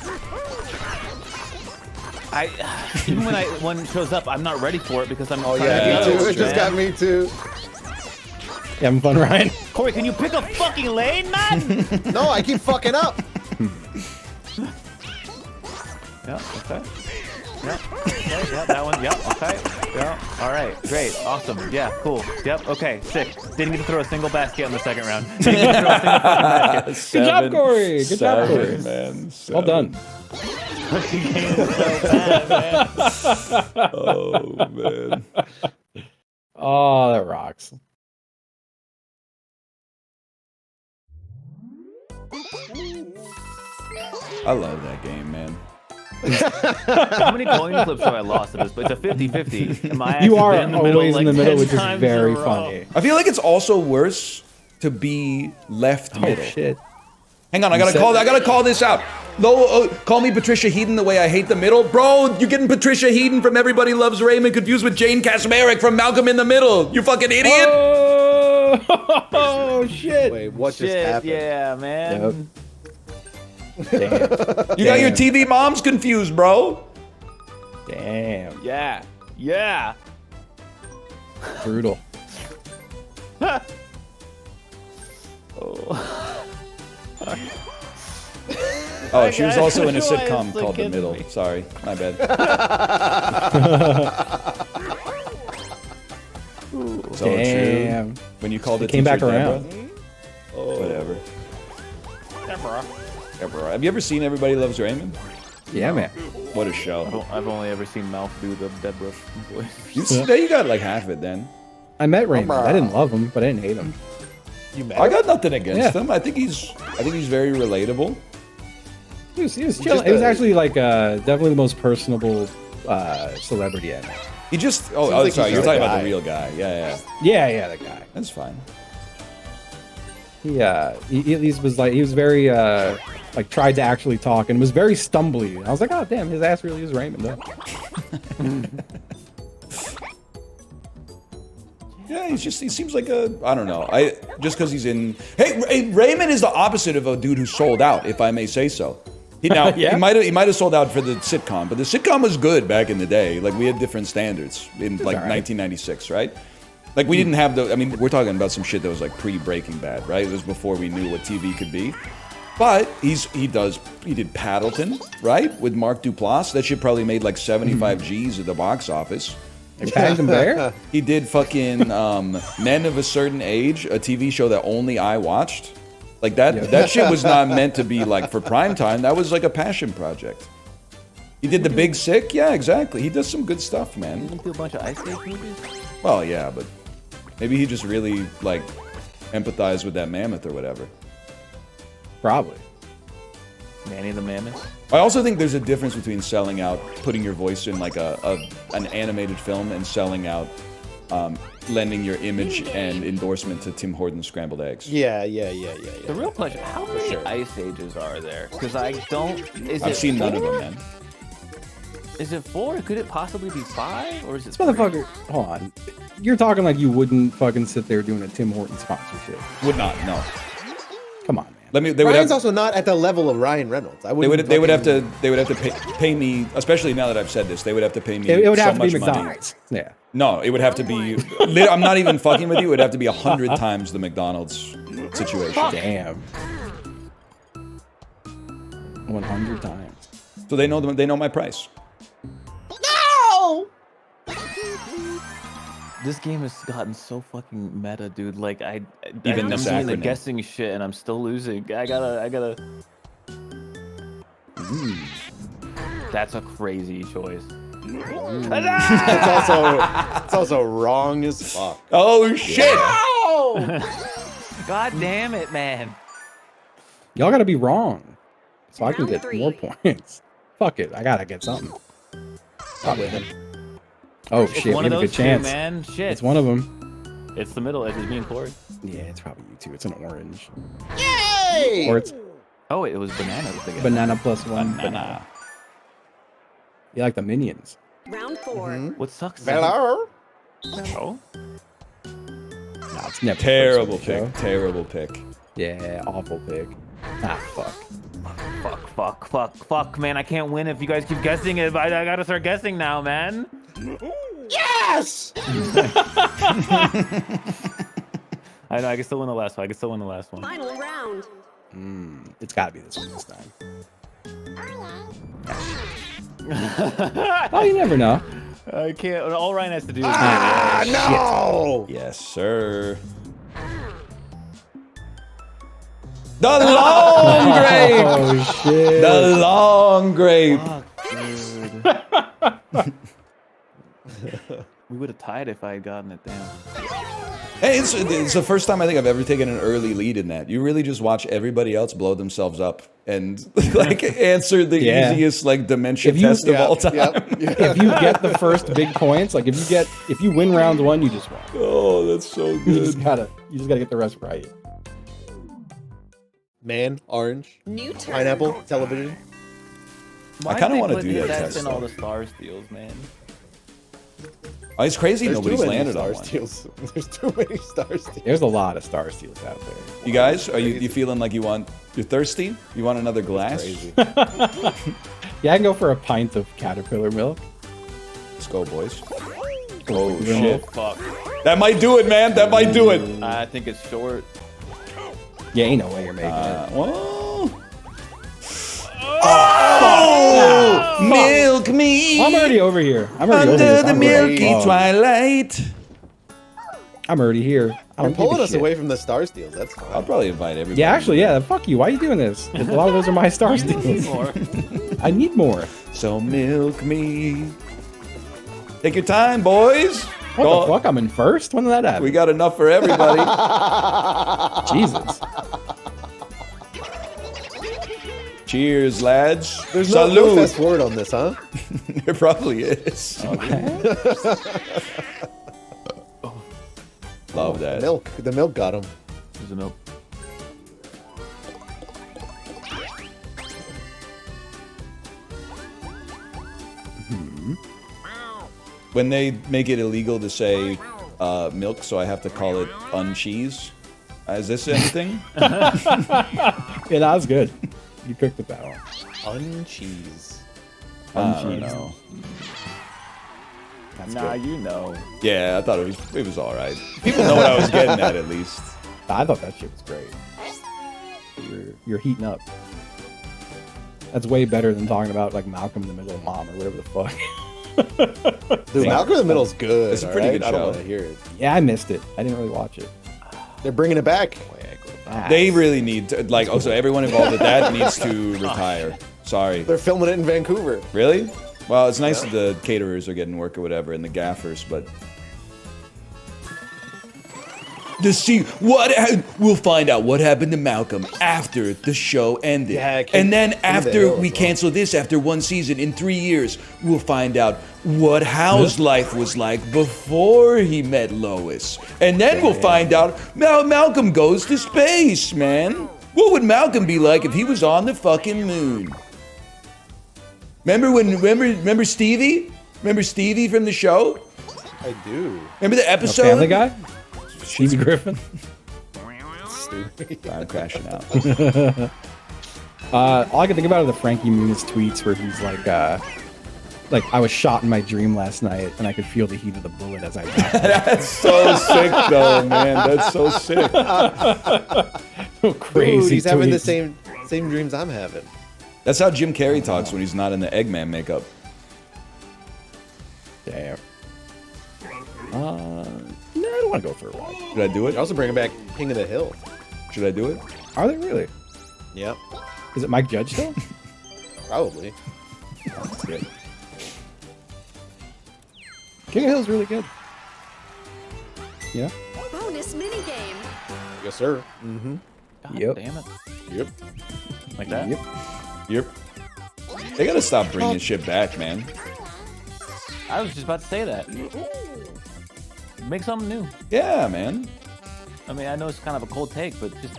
Even when one shows up, I'm not ready for it because I'm. Oh trying to yeah, do me too. others, It just got man. me too. You having fun, Ryan? Corey, can you pick a fucking lane, man? No, I keep fucking up. Yeah, okay. Yeah, okay, yeah, that one, yeah, okay. Yeah, all right, great, awesome, yeah, cool, yep, okay, sick. Didn't get to throw a single basket in the second round. Didn't get to throw a single fucking basket. Good job, Corey. Good job, Corey. Man. Well done. Oh man. Oh, that rocks. I love that game, man. How many coin flips have I lost at this? But it's a 50-50. My ass You has are been in the always middle, in like the middle, 10 which is times very in a row. funny. I feel like it's also worse to be left Oh middle. shit. Hang on, I gotta call this out. No, call me Patricia Heaton the way I hate the middle. Bro, you're getting Patricia Heaton from Everybody Loves Raymond confused with Jane Kasmerick from Malcolm in the Middle. You fucking idiot. Oh shit. Wait, what just Shit, happened? yeah, man. Damn. You got your TV moms confused, bro. Damn. Yeah, yeah. Brutal. Oh, she was also in a Why is it sitcom called The kidding Middle. me? Sorry, my bad. So Damn. true. When you called it Came back around. Whatever. Deborah. Have you ever seen Everybody Loves Raymond? Yeah, man. What a show. I've only ever seen Mouth do the Deborah voice. You got like half of it then. I met Raymond. I didn't love him, but I didn't hate him. I got nothing against Yeah. him. I think he's very relatable. He was chilling. It was actually like definitely the most personable celebrity I met. He just. Seems Oh, like sorry. he's You're the talking about guy. the real guy. Yeah. Yeah, the guy. That's fine. He at least was like, he was very like tried to actually talk and was very stumbly. I was like, oh damn, his ass really is Raymond though. Yeah, he seems like a, I don't know. Just because he's in. Hey, Raymond is the opposite of a dude who sold out, if I may say so. He Yeah? he might have sold out for the sitcom, but the sitcom was good back in the day. Like we had different standards in like all right. 1996, right? Like we didn't have the. I mean, we're talking about some shit that was like pre-Breaking Bad, right? It was before we knew what TV could be. But he did Paddleton, right, with Mark Duplass. That shit probably made like 75 G's at the box office. Like Paddington Bear? He did fucking Men of a Certain Age, a TV show that only I watched. Like that shit was not meant to be like for prime time. That was like a passion project. He did The Big Sick. Yeah, exactly. He does some good stuff, man. Didn't do a bunch of Ice Age movies? Well, yeah, but maybe he just really like empathized with that mammoth or whatever. Probably. Manny the Mammoth? I also think there's a difference between selling out, putting your voice in like an animated film, and selling out, lending your image and endorsement to Tim Hortons scrambled eggs. Yeah. The real question, how many Ice Ages are there? Because I don't... I've seen none of them, man. Is it 4? Could it possibly be 5? Or is it This motherfucker, hold on. You're talking like you wouldn't fucking sit there doing a Tim Hortons sponsorship. Would not, no. Come on, man. They would Ryan's have, also not at the level of Ryan Reynolds. they would have to pay me, especially now that I've said this, they would have to pay me It would so have to be much money. McDonald's. Yeah. No, it would have to be, I'm not even fucking with you, it would have to be 100 times the McDonald's situation. Damn. 100 times. So they know my price. This game has gotten so fucking meta, dude. Like I'm Even doing this the acronym. guessing shit, and I'm still losing. I gotta. That's a crazy choice. It's also wrong as fuck. Oh shit! God damn it, man. Y'all gotta be wrong. So I can Round get 3. more points. Fuck it. I gotta get something. Probably him. Oh It's shit, we one have of a those good two, chance. man. Shit. It's one of them. It's the middle. It's me and Corey. Yeah, it's probably you two. It's an orange. Yay! Or it's Oh, it was banana. banana plus one. Banana. You like the minions. Round 4. What sucks? Hello? Oh, Nah, it's never the Terrible first one, pick. Joe. Terrible pick. Yeah, awful pick. Ah, fuck, man. I can't win if you guys keep guessing it. I gotta start guessing now, man. Yes! I know. I can still win the last one. Final round. It's gotta be this one this time. Oh, you never know. I can't. All Ryan has to do is. No! Yes, sir. The long grape. Oh shit. The long grape. Fuck, dude. We would have tied if I had gotten it down. Hey, it's the first time I think I've ever taken an early lead in that. You really just watch everybody else blow themselves up and like answer the easiest like dementia test of all time. If you get the first big points, like if you win round 1, you just won. Oh, that's so You good. just gotta get the rest right. Man, orange, New turn. pineapple, television. I kinda wanna do that That's test, in all though. the star steals, man. Oh, it's crazy There's nobody's too many landed star on one. steals. There's too many star steals. There's a lot of star steals out there. You guys, are you feeling like you're thirsty? You want another glass? Crazy. Yeah, I can go for a pint of caterpillar milk. Let's go, boys. Oh shit. Fuck. That might do it, man. That might do it. I think it's short. Yeah, ain't no way you're making it. Oh, milk me I'm already over here. Under the milky twilight. I'm already here. I You're don't pulling give a us shit. away from the star steals. That's fine. I'll probably invite everybody. Yeah, actually, yeah. Fuck you. Why are you doing this? A lot of those are my star steals. I need more. So milk me. Take your time, boys. What the fuck? I'm in first? When did that happen? We got enough for everybody. Jesus. Cheers, lads. There's no fast forward on this, huh? There probably is. Love that. The milk got him. There's the milk. When they make it illegal to say milk, so I have to call it uncheese. Is this anything? Yeah, that was good. You cooked with that one. Uncheese. I don't know. That's Nah, good. you know. Yeah, I thought it was all right. People know what I was getting at least. I thought that shit was great. You're heating up. That's way better than talking about like Malcolm in the Middle of Mom or whatever the fuck. Dude, Malcolm in the Middle's good. It's a pretty good I don't show. want to hear it. Yeah, I missed it. I didn't really watch it. They're bringing it back. They really need to, like, also everyone involved with that needs to retire. Sorry. They're filming it in Vancouver. Really? Well, it's nice that the caterers are getting work or whatever and the gaffers, but to see we'll find out what happened to Malcolm after the show ended. Yeah, and then King of the after Hill we as well. cancel this after one season in 3 years, we'll find out what Hal's life was like before he met Lois. And then we'll find out Malcolm goes to space, man. What would Malcolm be like if he was on the fucking moon? Remember Stevie? Remember Stevie from the show? I do. Remember the episode? Family Guy? She's Griffin. I'm crashing out. All I can think about are the Frankie Muniz tweets where he's like I was shot in my dream last night and I could feel the heat of the bullet as I died. That's so sick, though, man. That's so sick. Crazy. Dude, he's having the tweets. same dreams I'm having. That's how Jim Carrey talks when he's not in the Eggman makeup. Damn. No, I don't want to go for a ride. Should I do it? They're also bringing back King of the Hill. Should I do it? Are they really? Yep. Is it Mike Judge still? Probably. That's good. King of Hill's really good. Yeah. Bonus minigame. Yes, sir. God Yep. damn it. Yep. Like that? Yep. Yep. They gotta stop bringing shit back, man. I was just about to say that. Make something new. Yeah, man. I mean, I know it's kind of a cold take, but just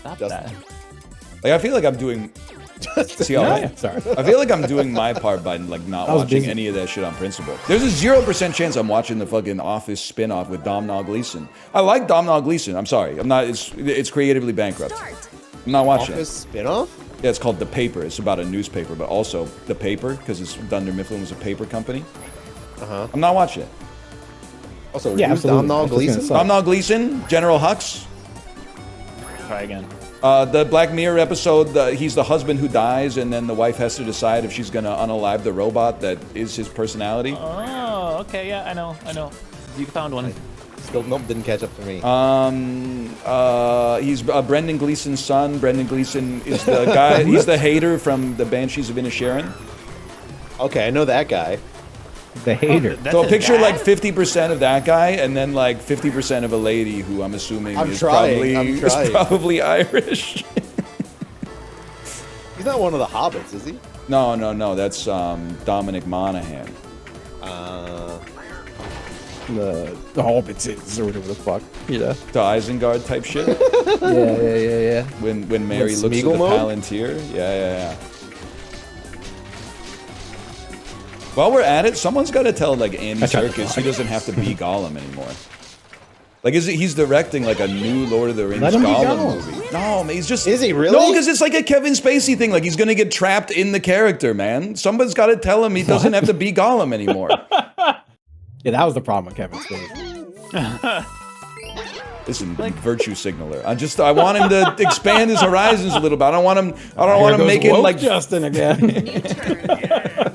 stop that. Like, I feel like I'm doing... See how Yeah, sorry. I feel like I'm doing my part by like not I was watching busy. any of that shit on principle. There's a 0% chance I'm watching the fucking Office spin-off with Domhnall Gleeson. I like Domhnall Gleeson. I'm sorry. I'm not. It's creatively bankrupt. Start. I'm not watching Office it. spinoff? Yeah, it's called The Paper. It's about a newspaper, but also The Paper because it's Dunder Mifflin was a paper company. I'm not watching it. Also, Yeah, who's absolutely. Domhnall That's what's Gleeson? gonna suck. Domhnall Gleeson, General Hux. Try again. The Black Mirror episode, he's the husband who dies, and then the wife has to decide if she's gonna unalive the robot that is his personality. Oh, okay, yeah, I know. You found one. Still, nope, didn't catch up to me. He's Brendan Gleeson's son. Brendan Gleeson is the guy. He's the hater from the Banshees of Inisherin. Okay, I know that guy. The hater. That's So his picture dad? like 50% of that guy, and then like 50% of a lady who I'm assuming I'm is trying. probably Irish. He's not one of the hobbits, is he? No. That's Dominic Monaghan. The Hobbits or whatever the fuck. Yeah. The Isengard type shit. Yeah. When Mary What, looks at Smeagol the mode? Palantir. Yeah. While we're at it, someone's got to tell like Andy I tried to Serkis block he doesn't have to be Gollum anymore. Like, he's directing like a new Lord of the Rings Let him be Gollum Gollum. movie? No, man, he's just. Is he really? No, because it's like a Kevin Spacey thing. Like he's gonna get trapped in the character, man. Somebody's got to tell him he doesn't have to be Gollum anymore. Yeah, that was the problem with Kevin Spacey. Listen, virtue signaler. I want him to expand his horizons a little bit. I don't want him Here making goes woke like Justin again. New turn.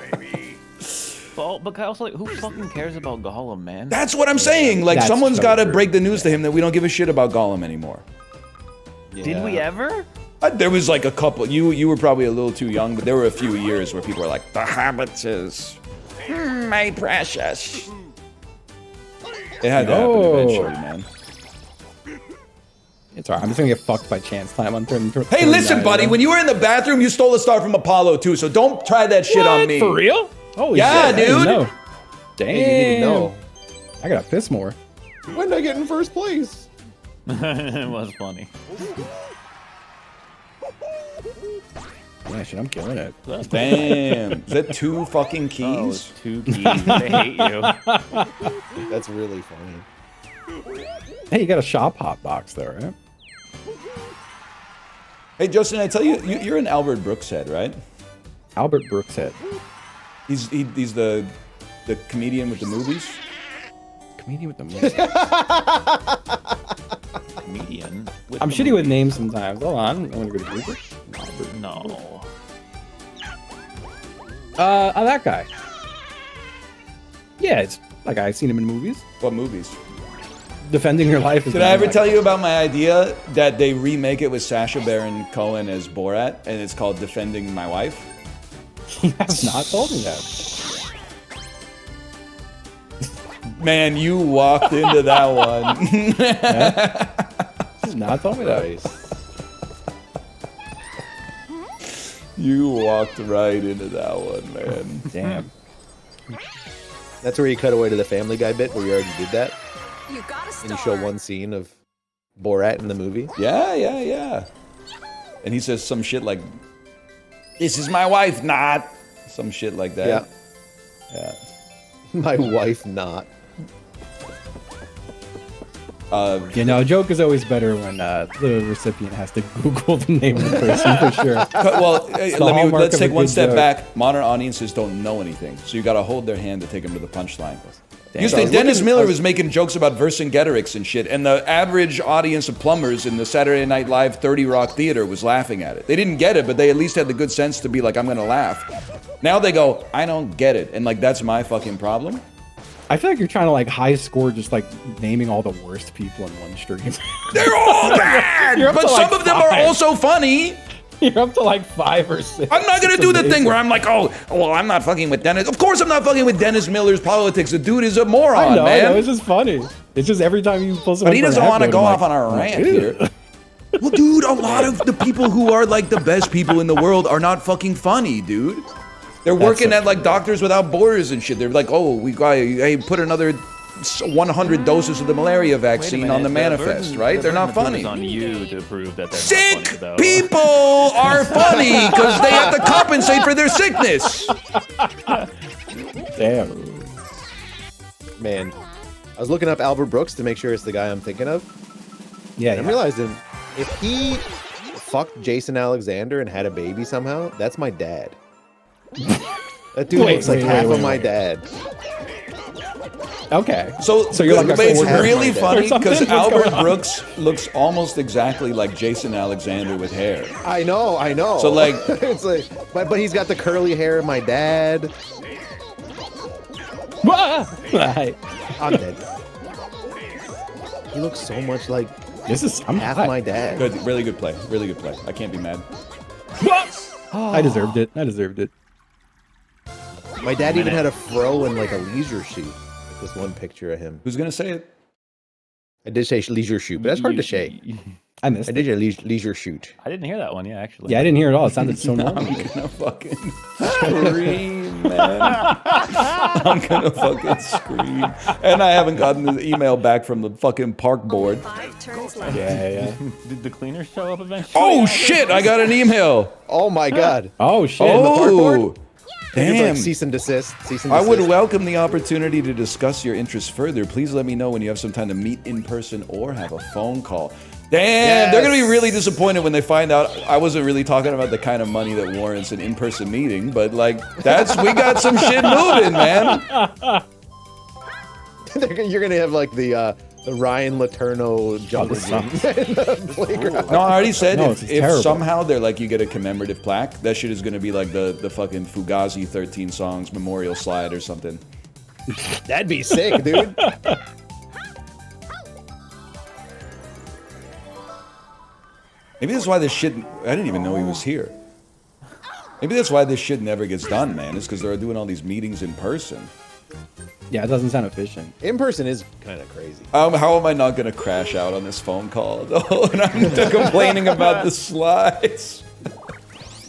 But also, like, who fucking cares about Gollum, man? That's what I'm saying. Like, That's someone's so got to true. break the news to him that we don't give a shit about Gollum anymore. Did we ever? There was like a couple. You were probably a little too young, but there were a few years where people were like, "The Hobbit is my precious." It had to happen No. eventually, man. It's alright. I'm just gonna get fucked by chance time on turn. Hey, listen, buddy. When you were in the bathroom, you stole a star from Apollo too. So don't try that shit on me. For real? Oh yeah, shit, dude. Damn. Hey, you need to know. I gotta piss more. When did I get in first place? It was funny. Yeah, shit, I'm killing it. Damn. Is that 2 fucking Oh, keys? it's 2 keys. They hate you. That's really funny. Hey, you got a shop hot box though, right? Hey, Justin, I tell you, you're an Albert Brooks head, right? Albert Brooks head. He's the comedian with the movies. Comedian with the movies. Comedian. I'm shitty with names sometimes. Hold on. I'm gonna go to Google. No. That guy. Yeah, it's like I've seen him in movies. What movies? Defending Your Life is. Did I ever tell you about my idea that they remake it with Sacha Baron Cohen as Borat, and it's called Defending My Wife? He has not told me that. Man, you walked into that one. He's not told me that. You walked right into that one, man. Damn. That's where you cut away to the Family Guy bit where you already did that. You got a star. And you show one scene of Borat in the movie. Yeah. And he says some shit like, "This is my wife, not." Some shit like that. Yeah. My wife not. You know, a joke is always better when the recipient has to Google the name of the person for sure. Well, let's take one step joke. back. Modern audiences don't know anything, so you got to hold their hand to take them to the punchline. Damn. Used to, Dennis Miller was making jokes about Vercingetorix and shit, and the average audience of plumbers in the Saturday Night Live 30 Rock Theater was laughing at it. They didn't get it, but they at least had the good sense to be like, I'm gonna laugh. Now they go, I don't get it, and like that's my fucking problem. I feel like you're trying to like high score just like naming all the worst people in one stream. They're all bad, You're up but to, some like, of them are 5. also funny. You're up to like 5 or 6. I'm not gonna It's do the amazing. thing where I'm like, oh, well, I'm not fucking with Dennis. Of course I'm not fucking with Dennis Miller's politics. The dude is a moron, I know, man. it's just funny. It's just every time you pull But someone he for an doesn't want to anecdote, go I'm off like, on a rant "Ew." here. Well, dude, a lot of the people who are like the best people in the world are not fucking funny, dude. They're working so at like Doctors Without Borders and shit. They're like, oh, we got, hey, put another 100 doses of the malaria vaccine on the manifest, right? They're not funny. It's on you to prove that they're Sick not funny, though. people are funny because they have to compensate for their sickness. Damn. Man, I was looking up Albert Brooks to make sure it's the guy I'm thinking of. Yeah, And I'm realizing if he fucked Jason Alexander and had a baby somehow, that's my dad. That dude looks like half of my dad. Okay. So you're like but a it's quarter really of my dad. funny Or something? because What's Albert going on? Brooks looks almost exactly like Jason Alexander with hair. I know. So, like- it's like, but he's got the curly hair of my dad. Right. I'm dead. He looks so much like I'm half hot. my dad. Good, really good play. Really good play. I can't be mad. I deserved it. I deserved it. My dad even had a fro and like a leisure shoot. Like this one picture of him. Who's gonna say it? I did say leisure shoot, but that's hard to say. I missed I it. did a leisure shoot. I didn't hear that one, yeah, actually. Yeah, I didn't hear it all. It sounded so I'm normal. gonna fucking scream, man. I'm gonna fucking scream. And I haven't gotten the email back from the fucking park board. 5 turns left. Yeah. Did the cleaners show up eventually? Oh shit! I got an email. Oh my god. Oh shit. Oh, It's damn. like cease and desist. Cease and I would desist. welcome the opportunity to discuss your interests further. Please let me know when you have some time to meet in person or have a phone call. Damn, they're gonna be really disappointed when they find out I wasn't really talking about the kind of money that warrants an in-person meeting, but like we got some shit moving, man. You're gonna have like the Ryan Laterno jungle this gym in the playground. No, I already said No, if it's terrible. somehow they're like you get a commemorative plaque, that shit is gonna be like the fucking Fugazi 13 songs memorial slide or something. That'd be sick, dude. Maybe that's why this shit. I didn't even know he was here. Maybe that's why this shit never gets done, man. Is because they're doing all these meetings in person. Yeah, it doesn't sound efficient. In person is kind of crazy. How am I not gonna crash out on this phone call though? And I'm complaining about the slides.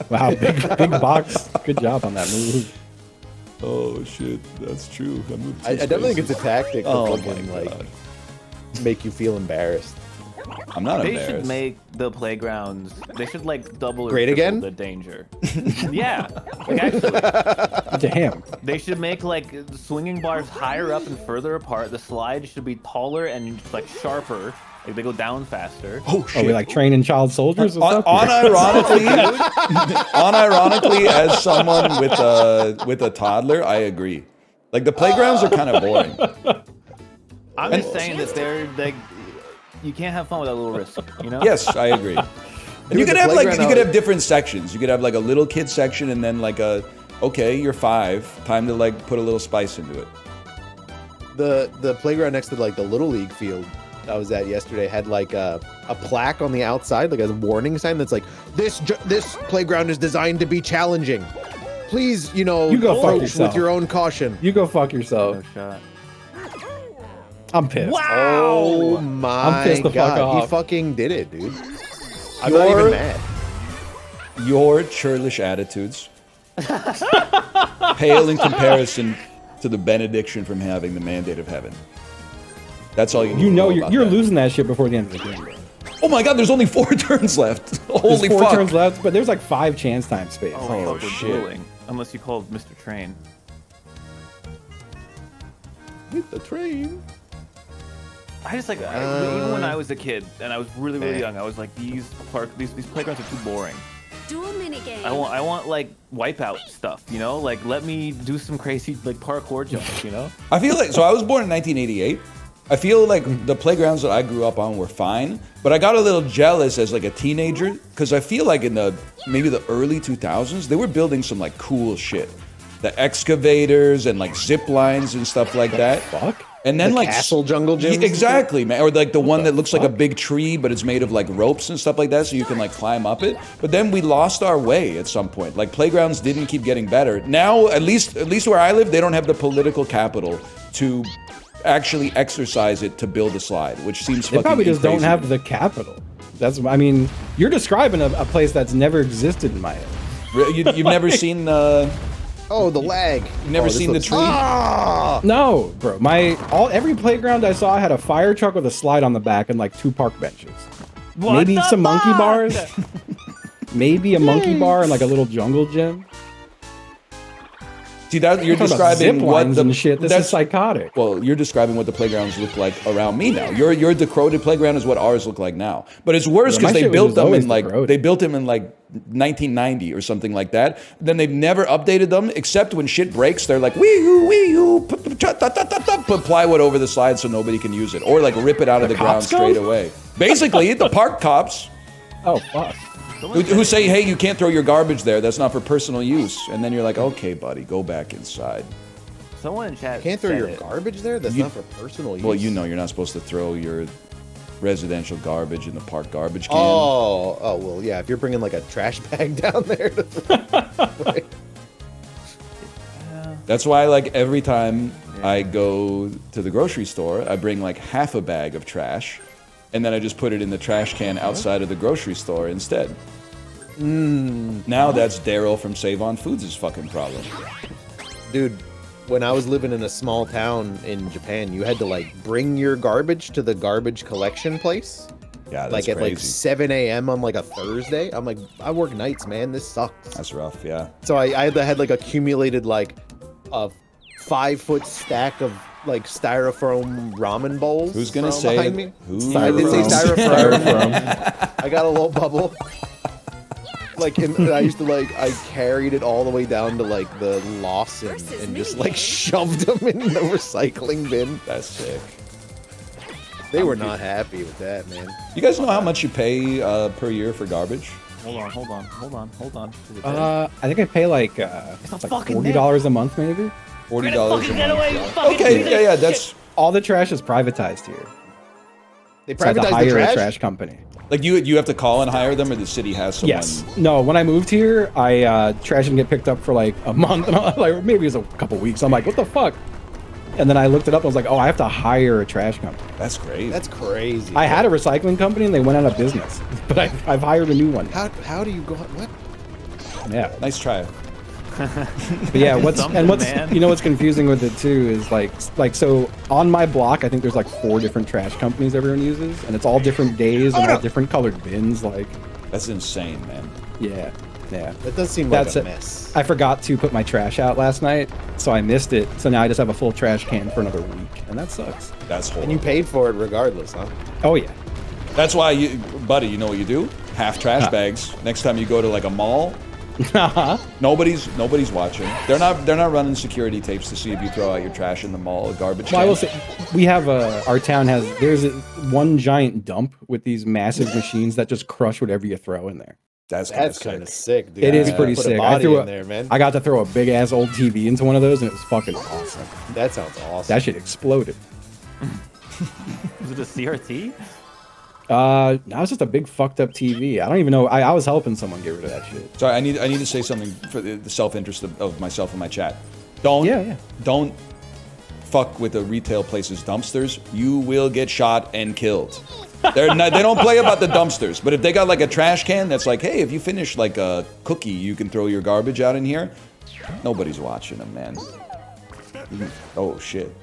Wow, big box. Good job on that move. Oh shit, that's true. I definitely think it's a tactic to Oh fucking my like God. make you feel embarrassed. I'm not They embarrassed. should make the playgrounds. They should like double or Great triple again? the danger. Yeah, like actually, Damn. they should make like swinging bars higher up and further apart. The slides should be taller and like sharper. Like they go down faster. Oh Are shit. we like training child soldiers or something? Unironically, as someone with a toddler, I agree. Like the playgrounds are kind of boring. I'm just saying that they're like, you can't have fun without a little risk, you know? Yes, I agree. And you Dude, could the have like playground you could out- have different sections. You could have like a little kid section and then like a okay, you're 5, time to like put a little spice into it. The playground next to like the little league field I was at yesterday had like a plaque on the outside, like a warning sign that's like this playground is designed to be challenging. Please, You go fuck approach yourself. with your own caution. You go fuck yourself. No shot. I'm pissed. Oh I'm my pissed the fuck god, he off. fucking did it, dude. I'm not even mad. Your churlish attitudes pale in comparison to the benediction from having the mandate of heaven. That's all you need You to know about you're that. losing that shit before the end of the game. Bro. Oh my god, there's only 4 turns left. There's Holy 4 fuck. turns left, but there's like 5 chance time space. Oh, Oh, fuck, we're shit. dueling. Unless you called Mr. Train. Hit the train. I just like, even when I was a kid and I was really young, I was like, these playgrounds are too boring. Dual minigame. I want like wipeout stuff, you know? Like let me do some crazy like parkour jumps, you know? I feel like, so I was born in 1988. I feel like the playgrounds that I grew up on were fine, but I got a little jealous as like a teenager because I feel like in maybe the early 2000s, they were building some like cool shit. The excavators and like zip lines and stuff like that. Fuck. And then The like castle jungle gyms and exactly, man. Or like the one that looks like a big tree, but it's made of like ropes and stuff like that, so you can like climb up it. But then we lost our way at some point. Like playgrounds didn't keep getting better. Now, at least where I live, they don't have the political capital to actually exercise it to build a slide, which seems They fucking probably just crazy. don't have the capital. I mean, you're describing a place that's never existed in my head. You've never seen Oh, the lag. you've never this seen the looks- tree. Ah! No, bro. Every playground I saw had a fire truck with a slide on the back and like 2 park benches. Maybe the some monkey fuck? bars. Maybe a monkey bar and like a little jungle gym. See that you're Talking about describing zip what lines the and shit. This is psychotic. Well, you're describing what the playgrounds look like around me now. Your decroded playground is what ours look like now. But it's worse Yeah, my because they shit was built just them always in like decroded. they built them in like 1990 or something like that. Then they've never updated them except when shit breaks. They're like wee hoo, put plywood over the slide so nobody can use it, or like rip it out of the ground cops come? straight away. Basically, the park cops Oh fuck. who say, "Hey, you can't throw your garbage there. That's not for personal use." And then you're like, "Okay, buddy, go back inside." Someone in chat Can't throw said your it. garbage there? That's not for personal use. Well, you know you're not supposed to throw your residential garbage in the park garbage can. Oh, well, yeah. If you're bringing like a trash bag down there, right. That's why, like, every time I go to the grocery store, I bring like half a bag of trash, and then I just put it in the trash can outside of the grocery store instead. Now that's Daryl from Save On Foods' fucking problem. Dude, when I was living in a small town in Japan, you had to like bring your garbage to the garbage collection place. Yeah, that's Like at crazy. like 7 a.m. on like a Thursday. I'm like, I work nights, man. This sucks. That's rough, yeah. So I had like accumulated like a 5-foot stack of like styrofoam ramen bowls. Who's gonna from say behind it? me? Who? I did say Styrofoam. styrofoam. I got a little bubble. Like, and I used to like, I carried it all the way down to like the Lawson Versus and just me. like shoved them in the recycling bin. That's sick. They were not happy with that, man. You guys know how much you pay per year for garbage? Hold on. Is it I think I pay like fucking $40 a month, maybe. $40 a get month. away, you fucking Okay, piece of yeah, that's All the trash is privatized here. They So I have to privatized hire the a trash. trash company. like you have to call and hire them, or the city has someone. Yes. No, when I moved here, trash didn't get picked up for like a month. And like maybe it was a couple weeks. I'm like, what the fuck? And then I looked it up. I was like, oh, I have to hire a trash company. That's crazy. That's crazy. I had a recycling company and they went out of business, but I've hired a new one. How do you go? What? Yeah. Nice try. But yeah, what's man. you know what's confusing with it too is like so on my block I think there's like 4 different trash companies everyone uses, and it's all different days and all different colored bins. Like That's insane, man. yeah. That does seem like a mess. I forgot to put my trash out last night, so I missed it. So now I just have a full trash can for another week, and that sucks. That's horrible. And you paid for it regardless, huh? Oh yeah. That's why you, buddy. You know what you do? Half trash bags. Next time you go to like a mall, nobody's watching. They're not running security tapes to see if you throw out your trash in the mall. Garbage. Well, I can. will say, we have our town there's one giant dump with these massive machines that just crush whatever you throw in there. That's kind of sick, dude. It is pretty Put sick. A body I in there, man. I got to throw a big ass old TV into one of those, and it was fucking awesome. That sounds awesome. That shit exploded. Was it a CRT? That was just a big fucked up TV. I don't even know. I was helping someone get rid of that shit. Sorry, I need to say something for the self-interest of myself and my chat. Don't fuck with the retail place's dumpsters. You will get shot and killed. They don't play about the dumpsters, but if they got like a trash can that's like, hey, if you finish like a cookie, you can throw your garbage out in here. Nobody's watching them, man. Oh shit.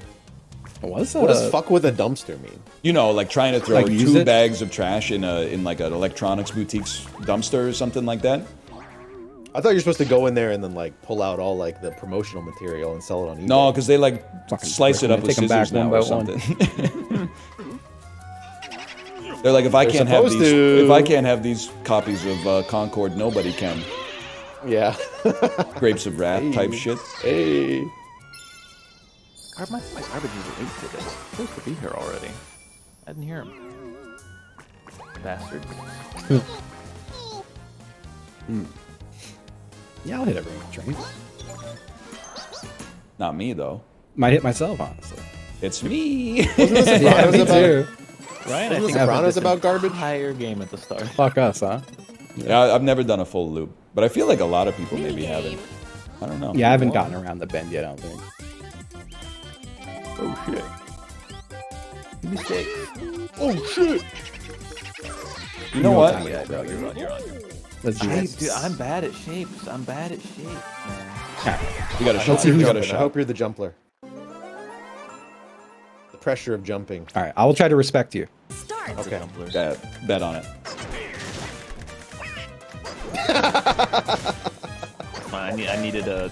What does fuck with a dumpster mean? You know, like trying to throw Like use 2 it? bags of trash in like an electronics boutique's dumpster or something like that. I thought you were supposed to go in there and then like pull out all like the promotional material and sell it on eBay. No, because they like Fucking slice it prick, up I'm with gonna take 'em scissors back now one or by one. something. They're like, if I can't have these copies of Concord, nobody can. Yeah. Grapes of Wrath type shit. Hey. My garbage is late today. It's supposed to be here already. I didn't hear him. Bastard. Yeah, I'll hit everyone train. Not me though. Might hit myself, honestly. It's me. Yeah, me too. Ryan, Wasn't The Sopranos about garbage? Higher game at the start. Fuck us, huh? Yeah, I've never done a full loop, but I feel like a lot of people maybe haven't. I don't know. Yeah, I haven't gotten around the bend yet, I don't think. Oh shit. Give me 6. Oh shit. You know what? Yeah, no, you're on. Let's do this. Dude, I'm bad at shapes. I'm bad at shapes, man. You got a shot. You You got a I shot. hope you're the jumper. The pressure of jumping. All right, I will try to respect you. Start. Okay. Bet on it. I needed a.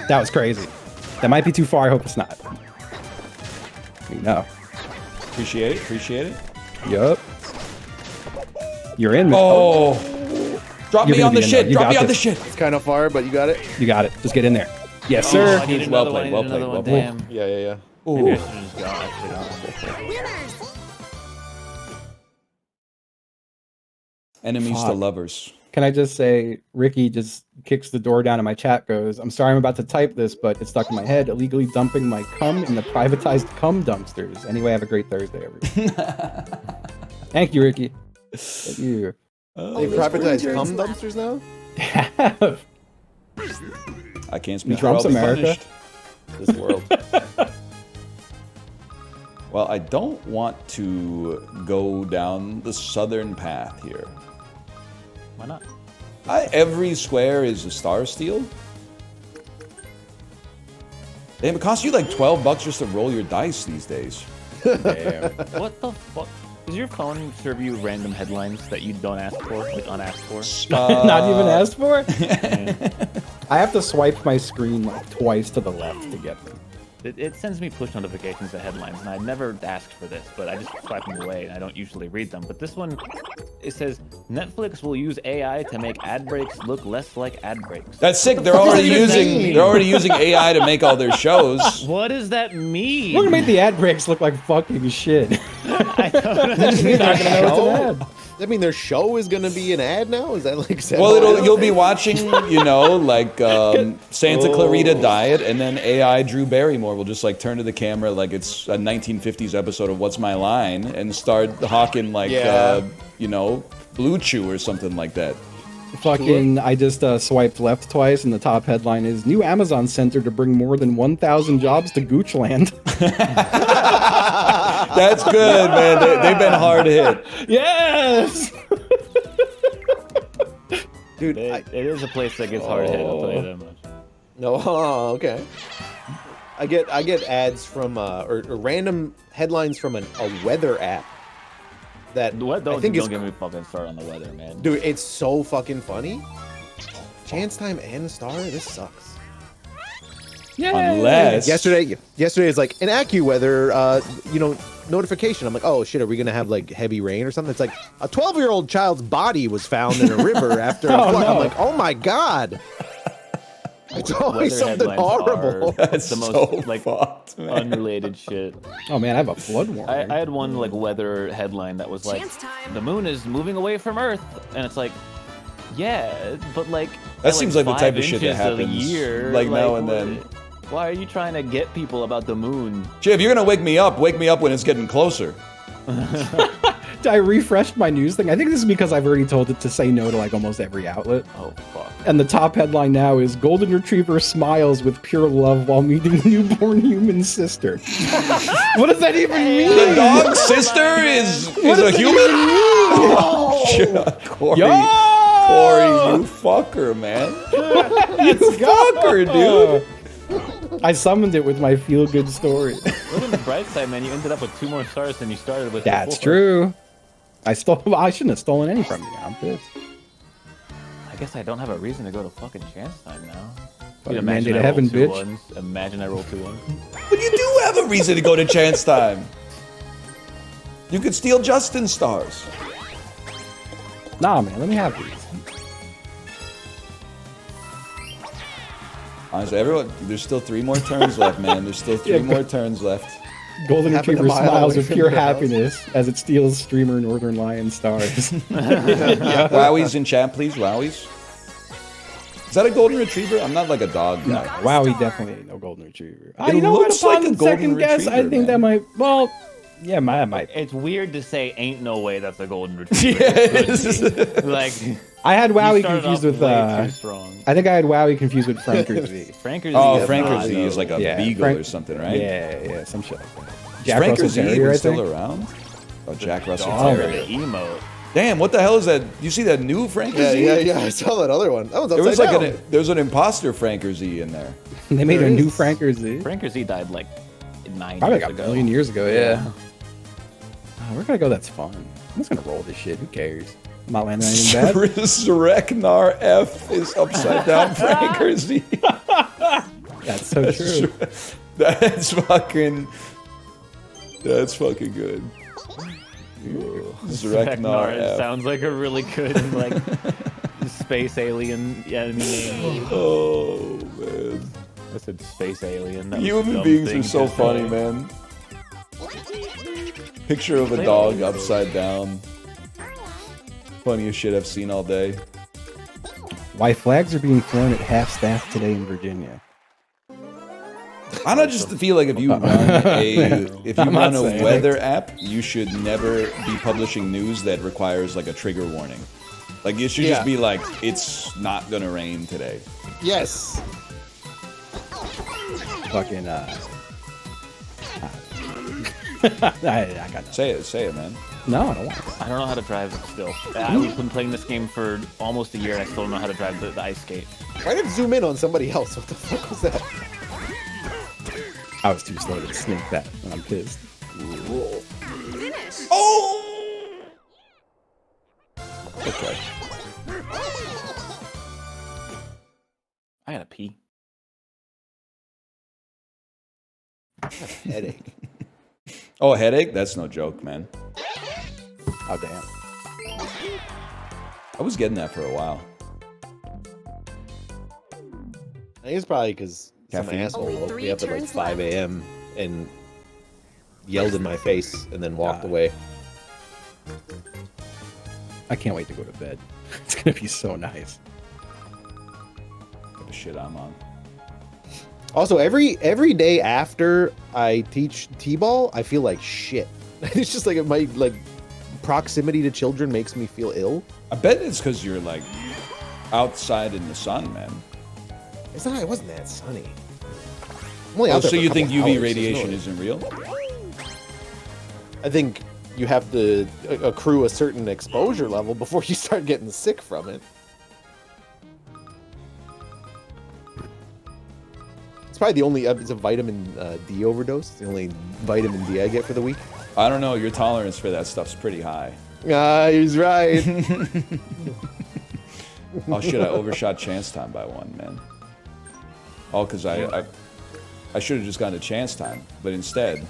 That was crazy. That might be too far. I hope it's not. No. Appreciate it. Yup. You're in. Oh. Drop You're me gonna on the be in shit. there. You Drop got me on the this. shit. It's kind of far, but you got it. You got it. Just get in there. Yes, Oh, sir. I need Well another played, one. well I need another played, one. well Damn. Yeah. Maybe I Ooh. should have just gone. I should've gone. Winners. Enemies to Fuck. lovers. Can I just say, Ricky just kicks the door down and my chat goes, I'm sorry I'm about to type this, but it's stuck in my head. Illegally dumping my cum in the privatized cum dumpsters. Anyway, have a great Thursday, everyone. Thank you, Ricky. Thank you. They privatized cum dumpsters now? I can't speak Trump's for I'll be America. punished. This world. Well, I don't want to go down the southern path here. Why not? Every square is a star steel. Damn, it costs you like $12 just to roll your dice these days. Damn. What the fuck? Does your phone serve you random headlines that you don't ask for, like unasked for? Not even asked for? Yeah. I have to swipe my screen like twice to the left to get them. It sends me push notifications to headlines, and I never asked for this, but I just swipe them away, and I don't usually read them. But this one, it says, Netflix will use AI to make ad breaks look less like ad breaks. That's sick. They're already using AI to make all their shows. What does that mean? We're gonna make the ad breaks look like fucking shit. I don't know. You're not gonna know it's an ad. I mean, their show is gonna be an ad now. Is that like? Well, you'll be watching, like Santa Clarita Diet, and then AI Drew Barrymore will just like turn to the camera like it's a 1950s episode of What's My Line and start hawking like Yeah. Blue Chew or something like that. Fucking, I just swiped left twice, and the top headline is New Amazon Center to bring more than 1,000 jobs to Goochland. That's good, man. They've been hard hit. Yes! Dude, It is a place that gets hard hit, I'll tell you that much. No, okay. I get ads from or random headlines from a weather app that I think don't get me fucking started on the weather, man. Dude, it's so fucking funny. Chance time and star, this sucks. Yeah. unless Yesterday is like an AccuWeather, notification. I'm like, oh shit, are we gonna have like heavy rain or something? It's like a 12-year-old child's body was found in a river after a flood. no. I'm like, oh my god. It's always Weather something horrible. That's the most so like fucked, man. unrelated shit. Oh man, I have a flood warning. I had one like weather headline that was like, Chance time. the moon is moving away from Earth, and it's like, yeah, but like That at, seems like the 5 type of shit that inches a happens, year, like, now and then. Why are you trying to get people about the moon? Shit, if you're gonna wake me up when it's getting closer. I refreshed my news thing. I think this is because I've already told it to say no to like almost every outlet. Oh fuck. And the top headline now is Golden Retriever smiles with pure love while meeting newborn human sister. What does that even mean? The dog's sister is a human? Corey, Yo! Corey, you fucker, man. You fucker, dude. I summoned it with my feel-good story. Look at the bright side, man. You ended up with 2 more stars than you started with. That's before. true. I shouldn't have stolen any from you. I'm pissed. I guess I don't have a reason to go to fucking chance time now. Fucking Dude, mandate I of roll heaven, 2 bitch. ones. Imagine I roll 2 ones. But you do have a reason to go to chance time. You could steal Justin's stars. Nah, man, let me have these. Honestly, everyone, there's still 3 more turns left, man. There's still 3 more turns left. Golden Happened a Retriever mile smiles away with from pure your house. happiness as it steals streamer Northern Lion stars. Wowies in chat, please. Wowies. Is that a golden retriever? I'm not like a dog guy. Wow, he definitely ain't no Golden Retriever. It You know what, looks like upon a golden second guess, I retriever, think that man. might. Well, yeah, might. It's weird to say ain't no way that's a golden retriever. Yeah, It it's could be. Like I had you Wowie started confused off with. way too strong. I think I had Wowie confused with Franker Z. Franker's Oh, Z is Franker not, Z is like a Yeah, beagle Frank- or something, right? Yeah, some shit like that. Is Jack Franker Russell Z Terrier, even I still think. around? Oh, Jack Russell dog Terrier. the emote. Damn, what the hell is that? You see that new Franker Z? Yeah. I saw that other one. That was There was upside like down. there's an imposter Franker Z in there. They made There a new is. Franker Z. Franker Z died like 9 Probably years like a ago. million years ago. Yeah. Oh, we're gonna go. That's fun. I'm just gonna roll this shit. Who cares? I'm not landing anything bad. Reknar F is upside down Franker Z. That's so true. That's fucking good. Zreknar It F. sounds like a really good like space alien enemy name. Oh man. I said space alien. That was a Human dumb beings thing are so to funny, say. man. Picture of a dog upside down. Funniest shit I've seen all day. Why flags are being flown at half staff today in Virginia? I don't just feel like if you run not a saying weather app, you should never be publishing news that requires like a trigger warning. Like it should just be like it's not gonna rain today. Yes. Fucking I got Say it, man. no, I don't want to. I don't know how to drive still. I've been playing this game for almost a year and I still don't know how to drive the ice skate. Why did it zoom in on somebody else? What the fuck was that? I was too slow to sneak that when I'm pissed. Finish. Oh! Okay. I gotta pee. Headache. Oh, a headache? That's no joke, man. Oh damn. I was getting that for a while. I think it's probably because some Caffeine. asshole Only woke 3 me up at like turns 5 left. a.m. and yelled in my face and then walked God. away. I can't wait to go to bed. It's gonna be so nice. The shit I'm on. Also, every day after I teach t-ball, I feel like shit. It's just like my proximity to children makes me feel ill. I bet it's because you're like outside in the sun, man. It wasn't that sunny. I'm only out there So for a you think couple UV hours, radiation there's no- isn't real? I think you have to accrue a certain exposure level before you start getting sick from it. It's probably the only it's a vitamin D overdose. The only vitamin D I get for the week. I don't know. Your tolerance for that stuff's pretty high. He's right. Oh shit! I overshot chance time by 1, man. Oh, because I should have just gone to chance time, but instead,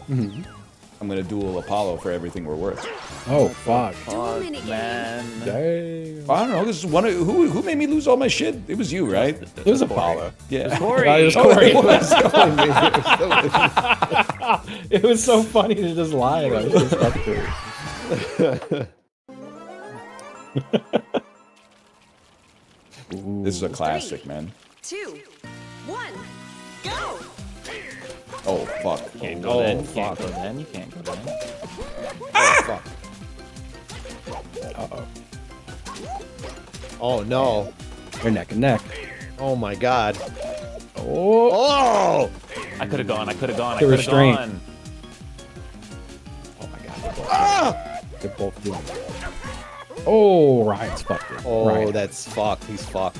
I'm gonna duel Apollo for everything we're worth. Oh fuck. Man. Dang. I don't know. This is who made me lose all my shit. It was you, right? It was Apollo. Yeah. Corey. It was Oh, Corey. it was. It was so funny to just lie. That was just up to This is a classic, man. 2, 1, go! Oh fuck. Can't go then. You can't go then. You can't go then. Fuck. Oh no. They're neck and neck. Oh my god. Oh, Oh! I could have gone. I could have gone. I The could have restraint. gone. oh my god. They're both doing it. Oh, Ryan's fucked it. Oh, Ryan. that's fucked. He's fucked.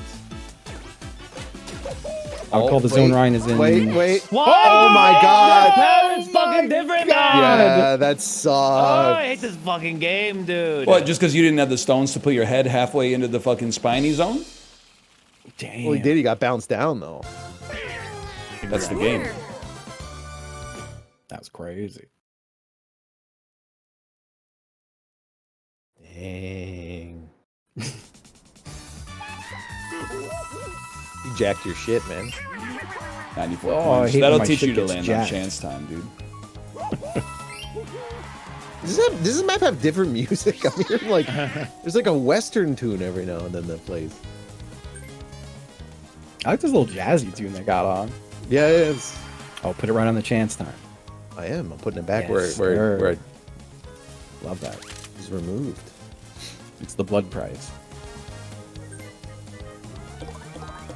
I would call the zone Ryan is in. Wait. What? Oh my god. It's fucking different now. Yeah, that Oh, sucks. I hate this fucking game, dude. What? Just because you didn't have the stones to put your head halfway into the fucking spiny zone? Damn. Well, he did. He got bounced down though. That's the game. That was crazy. Dang. You jacked your shit, man. 94 Oh, I points. hate That'll when my teach shit you to gets land jacked. on chance time, dude. Does this map have different music? I'm hearing like there's like a western tune every now and then that plays. I like this little jazzy tune they got on. Yeah, it's. Oh, put it right on the chance time. I am. I'm putting it back Yes, where sir. it Love that. was removed. It's the blood price.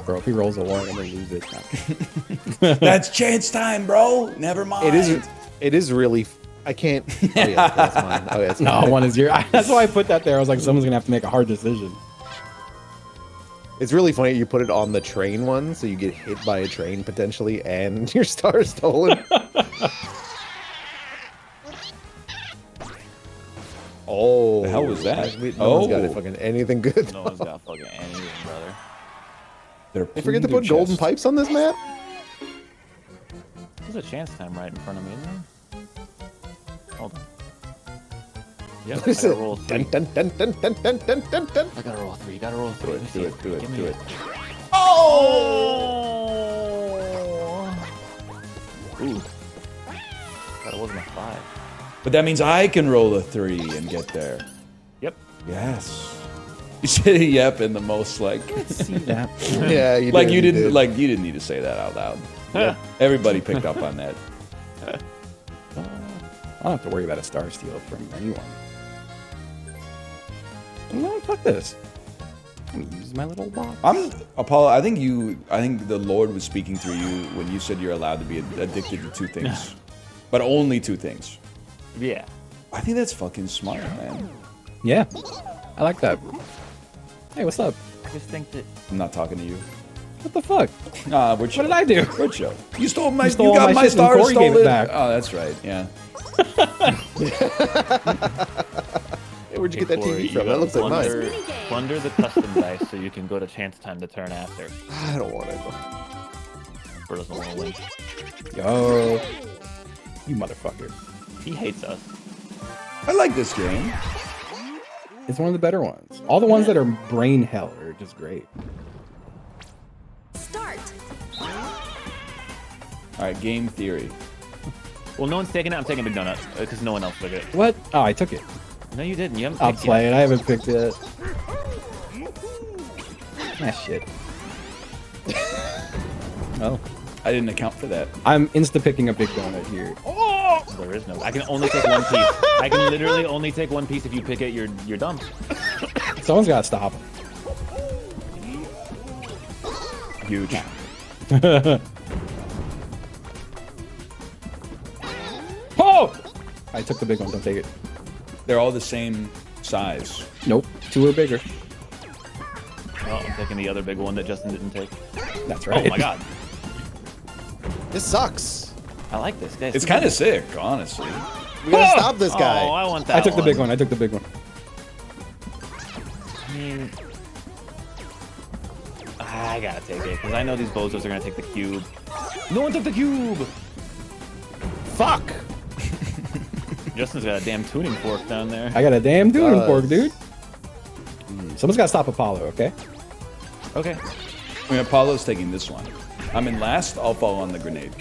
Bro, if he rolls a 1, I'm gonna lose it. That's chance time, bro. Never mind. It is really. I can't. Oh yeah, that's mine. Oh yeah, it's No, mine. 1 is your. That's why I put that there. I was like, someone's gonna have to make a hard decision. It's really funny you put it on the train one, so you get hit by a train potentially, and your star stolen. Oh, The hell was that? No one's got Oh. it fucking anything good. No one's got fucking anything, brother. They forget to put golden pipes on this map. There's a chance time right in front of me, isn't there? Hold on. Yep, I What is gotta it? roll 3. Dun, dun, dun, dun, dun, dun, dun, dun. I gotta roll 3. Gotta roll 3. Do it, do it, do it, Give me do it. Oh! Ooh. Thought it wasn't a 5. But that means I can roll a 3 and get there. Yep. Yes. You said yep in the most like See that? Yeah, you like did, you didn't did. like you didn't need to say that out loud. Yep. Everybody picked up on that. I don't have to worry about a star steal from anyone. No, fuck this. I'm gonna use my little box. Apollo, I think the Lord was speaking through you when you said you're allowed to be addicted to 2 things. But only 2 things. Yeah. I think that's fucking smart, man. Yeah, I like that. Hey, what's up? I just think that. I'm not talking to you. What the fuck? We're What chill. did I do? We're chill. You stole my. You stole got my my shit and star Corey gave it stolen. back. Oh, that's right. Yeah. Hey, where'd you get that Corey, TV you from? That gotta looks like mine. plunder the custom dice so you can go to chance time the turn after. I don't want to go. Bro doesn't want to win. Yo, you motherfucker. He hates us. I like this game. It's one of the better ones. All the ones that are brain hell are just great. Start. All right, game theory. Well, no one's taking it. I'm taking Big Donut because no one else took it. What? Oh, I took it. No, you didn't. You haven't I'll picked play it. I haven't picked it. Ah, shit. Well, I didn't account for that. I'm insta-picking a big donut here. yet. There is no. I can only take 1 piece. I can literally only take 1 piece. If you pick it, you're dumb. Someone's got to stop him. Huge. Oh! I took the big one. Don't take it. They're all the same size. Nope. 2 are bigger. Oh, I'm taking the other big one that Justin didn't take. That's right. Oh my god. This sucks. I like this guy. It's kind of sick, honestly. We gotta stop this guy. Oh, I want that I took the one. big one. I took the big one. I mean, I gotta take it because I know these bozos are gonna take the cube. No one took the cube. Fuck. Justin's got a damn tuning fork down there. I got a damn tuning fork, dude. Someone's gotta stop Apollo, okay? Okay. I mean, Apollo's taking this one. I'm in last. I'll fall on the grenade.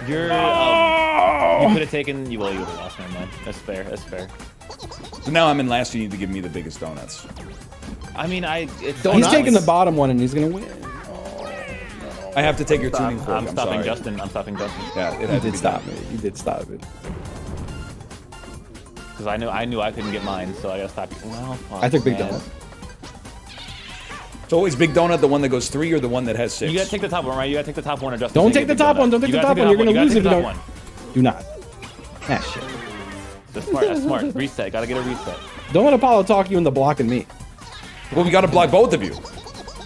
You're. You could have taken. You would have lost. Never mind. That's fair. That's fair. So now I'm in last. You need to give me the biggest donuts. I mean, He's taking the bottom one and he's gonna win. I have to take your tuning fork. I'm stopping sorry. Justin. I'm stopping Justin. Yeah, it You had to did be stop done. it. You did stop it. Because I knew I couldn't get mine, so I gotta stop. Well, fuck, I took big man. donut. It's always big donut, the one that goes 3 or the one that has 6. You gotta take the top one, right? You gotta take the top one, or Justin. Don't take the top one. Don't take the top one. You're gonna lose if you don't. Do not. Ah, shit. That's smart. That's smart. Reset. Gotta get a reset. Don't let Apollo talk you into blocking me. Well, we got to block both of you.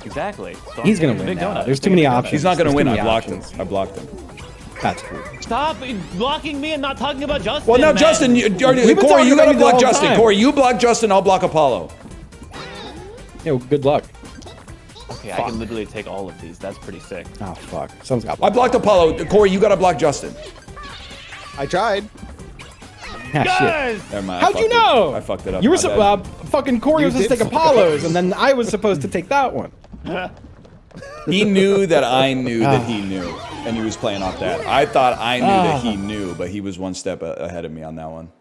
Exactly. So He's I'm gonna taking win the big now. donut. There's too many options. He's not going to There's win. too I many blocked him. options. I blocked him. That's cool. Stop blocking me and not talking about Justin. Well, now, man. Justin, been Corey, talking you about got to you the block whole Justin. time. Corey, you block Justin. I'll block Apollo. Yeah, well, good luck. Okay, I can literally take all of these. That's pretty sick. Oh, fuck. Someone's got I blocked Apollo. Corey, you got to block Justin. I tried. Ah, shit. Guys! Never mind. I How'd you fucked it. know? I fucked it up. You were My bad. fucking Corey was supposed to did take Apollo's, and then I was supposed to take that one. He knew that I knew that he knew, and he was playing off that. I thought I knew that he knew, but he was one step ahead of me on that one.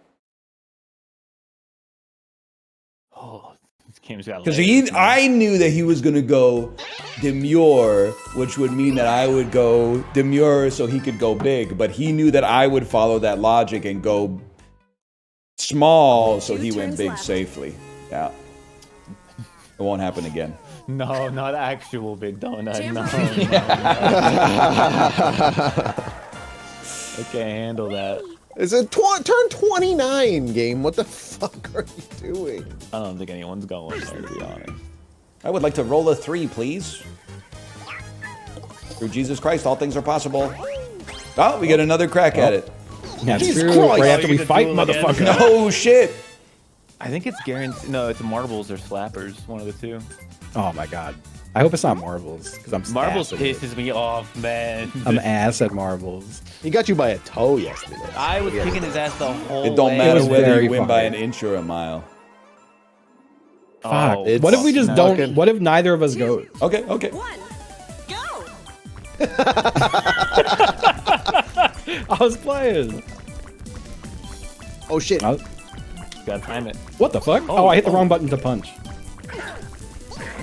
Oh, this game's got Because layers, man. I knew that he was going to go demure, which would mean that I would go demure so he could go big. But he knew that I would follow that logic and go small, so he went turns big left. safely. Yeah. It won't happen again. No, not actual big donut. No, Jamboree. I can't handle that. It's a turn 29 game. What the fuck are you doing? I don't think anyone's going there, to be honest. I would like to roll a 3, please. Through Jesus Christ, all things are possible. Oh, we get another crack at it. That's Jesus true. Christ. Right after You we get to fight, duel again. motherfucker. No shit. I think it's guaranteed. No, it's marbles or slappers. One of the two. Oh my god. I hope it's not marbles, because I'm Marbles ass at it. pisses me off, man. I'm ass at marbles. He got you by a toe yesterday. I was kicking his ass the whole It don't way. matter was whether very you win by fun. an inch or a mile. Fuck. Oh, What if we just fuck. don't? fucking- What if neither of us goes? Okay, okay. 1, go! I was playing. Oh shit. Oh, Gotta time it. what the fuck? Oh, I hit the wrong button to punch.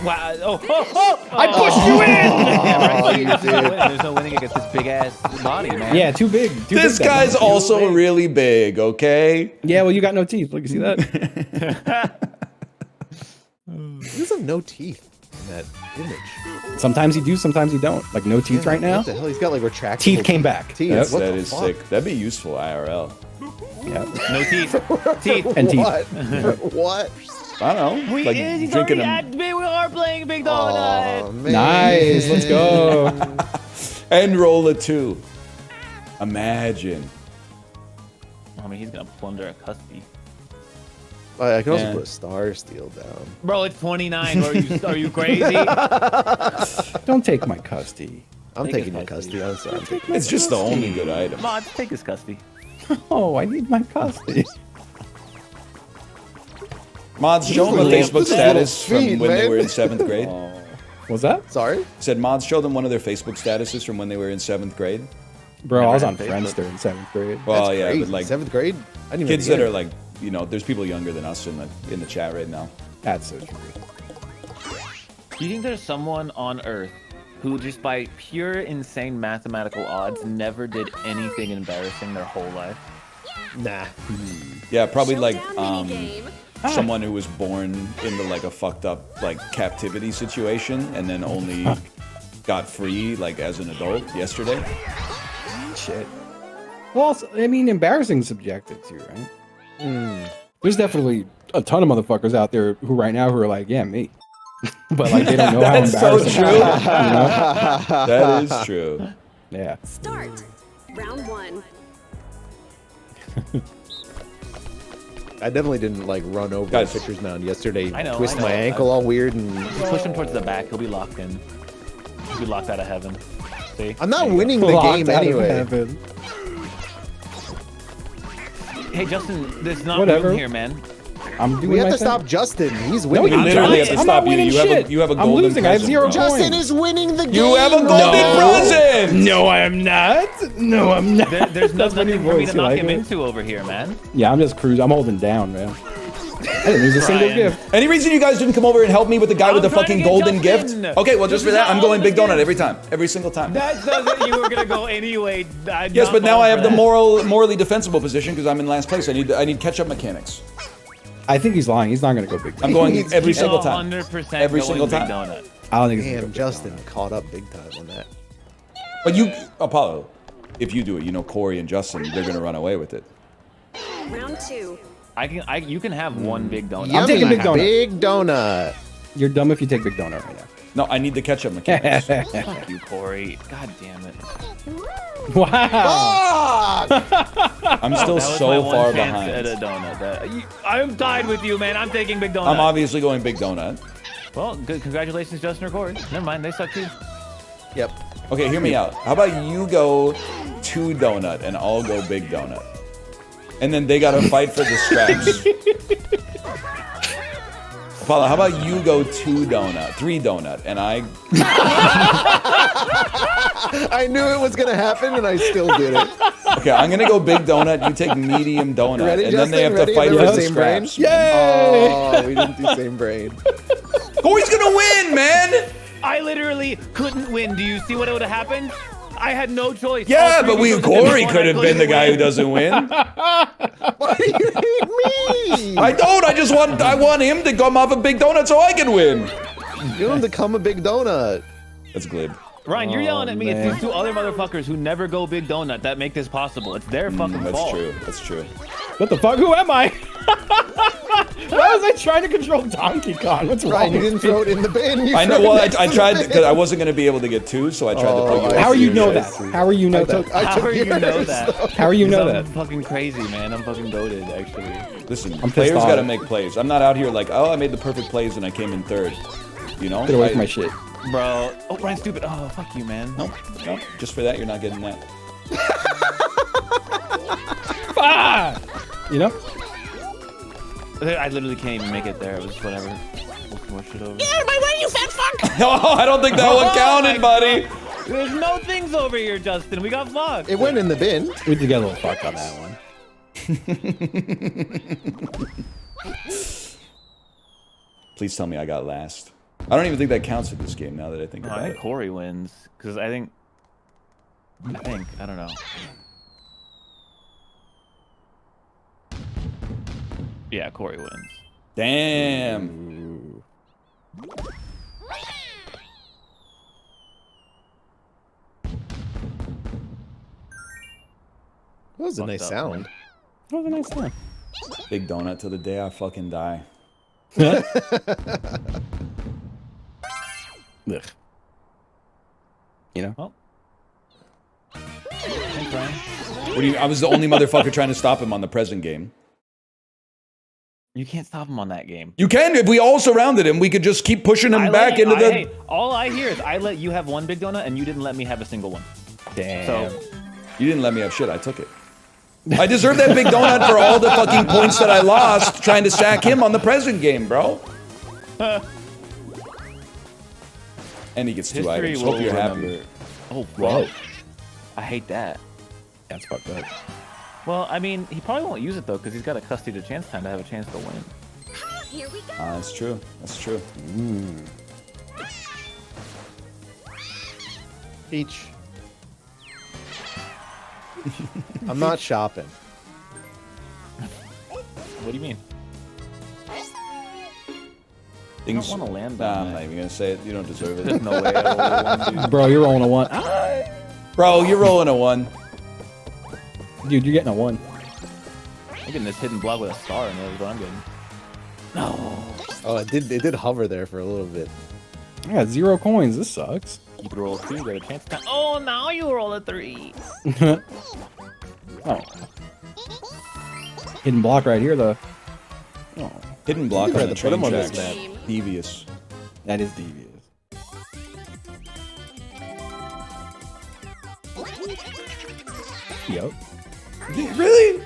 Wow. Oh, I pushed you in! Yeah, right. you There's no did. winning. There's no winning against this big ass body, man. Yeah, too big. Too This big that guy's time. also really big, okay? Yeah, well, you got no teeth. Look, you see that? He doesn't have no teeth in that image. Sometimes you do, sometimes you don't. Like no teeth right now. What the hell? He's got like retractable Teeth came back. teeth. Yep. What That the is fuck? sick. That'd be useful IRL. Yeah. No teeth. Teeth. And teeth. What? What? I don't know. Like he's drinking already them. we are playing Big Donut. Oh, man. Nice. Let's go. And roll a 2. Imagine. I mean, he's gonna plunder a custody. I can also Yeah. put a star steel down. Bro, it's 29. Are you crazy? Don't take my custody. I'm Take taking his your custody. custody. I'm sorry. It's just the only good item. Mods, take his custody. Oh, I need my custody. Mods, show them a Look at Facebook this status little feet, from when they man. were in 7th grade. What's that? Sorry? Said mods, show them one of their Facebook statuses from when they were in 7th grade. Bro, I was on Never had Friendster in 7th grade. Well, That's yeah, crazy. but like 7th grade? I didn't even kids get that it. are like, you know, there's people younger than us in the chat right now. That's so true. Do you think there's someone on Earth who just by pure insane mathematical odds never did anything embarrassing their whole life? Nah. Yeah, probably like Showdown minigame. someone who was born into like a fucked up like captivity situation and then only got free like as an adult yesterday. Shit. Well, I mean, embarrassing subjective too, right? There's definitely a ton of motherfuckers out there who are like, yeah, me. But like they don't know how That's so embarrassing true. it is, you know? That is true. Yeah. Start. Round 1. I definitely didn't like run over Guys. the pitcher's mound yesterday. I know, Twist I know. my ankle all weird and Push him towards the back. He'll be locked in. He'll be locked out of heaven. See? I'm not There you winning the Locked game out of anyway. heaven. go. Hey, Justin, there's not Whatever. room here, man. I'm doing We have my to thing. stop Justin. He's No, winning. you We literally have to I'm stop not you. winning You have shit. a you have a I'm golden losing. I have present, 0 bro. Justin coins. is winning the game. You have a golden No. present. No, I'm not. No, I'm not. There's That's my new nothing for me voice. to You knock like him it? into over here, man. Yeah, I'm just cruising. I'm holding down, man. I didn't lose a single Brian. gift. Any reason you guys didn't come over and help me with the guy with the I'm trying to fucking get golden Justin. gift? Okay, well, just for This is that, I'm all going the big donut gifts. every time. Every single time. That doesn't. You were gonna go anyway. Yes, but now I have the morally defensible position because I'm in last place. I need catch-up mechanics. I think he's lying. He's not going to go big. I'm going every single time. 100% Every going single big time. donut. I don't think he's Damn, gonna go Justin caught up big time on that. But you, Apollo, if you do it, you know Corey and Justin, they're gonna run away with it. Round 2. You can have one big donut. I'm taking big donut. Big donut. You're dumb if you take big donut right now. No, I need the catch-up mechanics. Fuck you, Corey. God damn it. Wow. I'm still That was so my one far chance at a behind. donut. I'm tied with you, man. I'm taking big donut. I'm obviously going big donut. Well, good. Congratulations, Justin or Corey. Never mind. They suck too. Yep. Okay, hear me out. How about you go 2 donut and I'll go big donut? And then they gotta fight for the scraps. Apollo, how about you go 2 donut, 3 donut, and I... I knew it was gonna happen, and I still did it. Okay, I'm gonna go big donut, you take medium donut, Ready, and then they have Justin? to fight Ready? for the Same brain? scraps. Yay! Oh, we didn't do same brain. Corey's gonna win, man! I literally couldn't win. Do you see what would have happened? I had no choice. Yeah, All three but people Corey won. could have I been the couldn't guy who win. doesn't win. Why do you hate me? I don't, I want him to come off a big donut so I can win. You don't become a big donut. That's glib. Ryan, you're yelling at me. man. It's these 2 other motherfuckers who never go big donut that make this possible. It's their fucking That's fault. true, that's true. What the fuck? Who am I? Why was I trying to control Donkey Kong? What's wrong? Right, you with didn't me? throw it in the bin. You I know, threw it well, next I to tried, the bin. because I wasn't gonna be able to get 2, so I tried to put you How are you know guys. that? How are you know that? I How took are you know yours, that? though. How are you know I'm that? fucking crazy, man. I'm fucking goated, actually. Listen, pissed players off. gotta make plays. I'm not out here like, oh, I made the perfect plays and I came in 3rd. You know? Get away from my shit. Bro. Oh, Ryan's stupid. Oh, fuck you, man. No, just for that, you're not getting that. Ah! You know? I literally can't even make it there. It was whatever. We'll smush it over. No, I don't think that one counted, buddy. There's no things over here, Justin. We got fucked. It went in the bin. We did get a little fucked on that one. Please tell me I got last. I don't even think that counts in this game now that I think No, about I it. think Corey wins because I don't know. Yeah, Corey wins. Damn. That was a nice up, sound. That was a nice time. Big donut till the day I fucking die. Ugh. You know? Well, thanks, Ryan. What do you? I was the only motherfucker trying to stop him on the present game. You can't stop him on that game. You can if we all surrounded him. We could just keep pushing him back into the. Hey, all I hear is I let you have one big donut and you didn't let me have a single one. Damn. So You didn't let me have shit. I took it. I deserve that big donut for all the fucking points that I lost trying to sack him on the present game, bro. And he gets 2 history items. will Hope you're happy. remember. Oh, Whoa. whoa. I hate that. That's fucked up. Well, I mean, he probably won't use it though because he's got a custody to chance time to have a chance to win. Here we go. That's true. That's true. Peach. I'm not shopping. What do you mean? I don't want to land Nah, on I'm that. not even gonna say it. You don't deserve There's it. no way I roll one, dude. Bro, you're rolling a 1. Bro, you're rolling a 1. Dude, you're getting a 1. I'm getting this hidden block with a star in it, is what I'm getting. No. Oh, it did hover there for a little bit. I got 0 coins. This sucks. You could roll a 2, get a chance to... Oh, now you roll a 3. Oh. Hidden block right here, though. Oh, Hidden block You on had the to put him train on this tracks. map. Devious. that is devious. Yep. Really?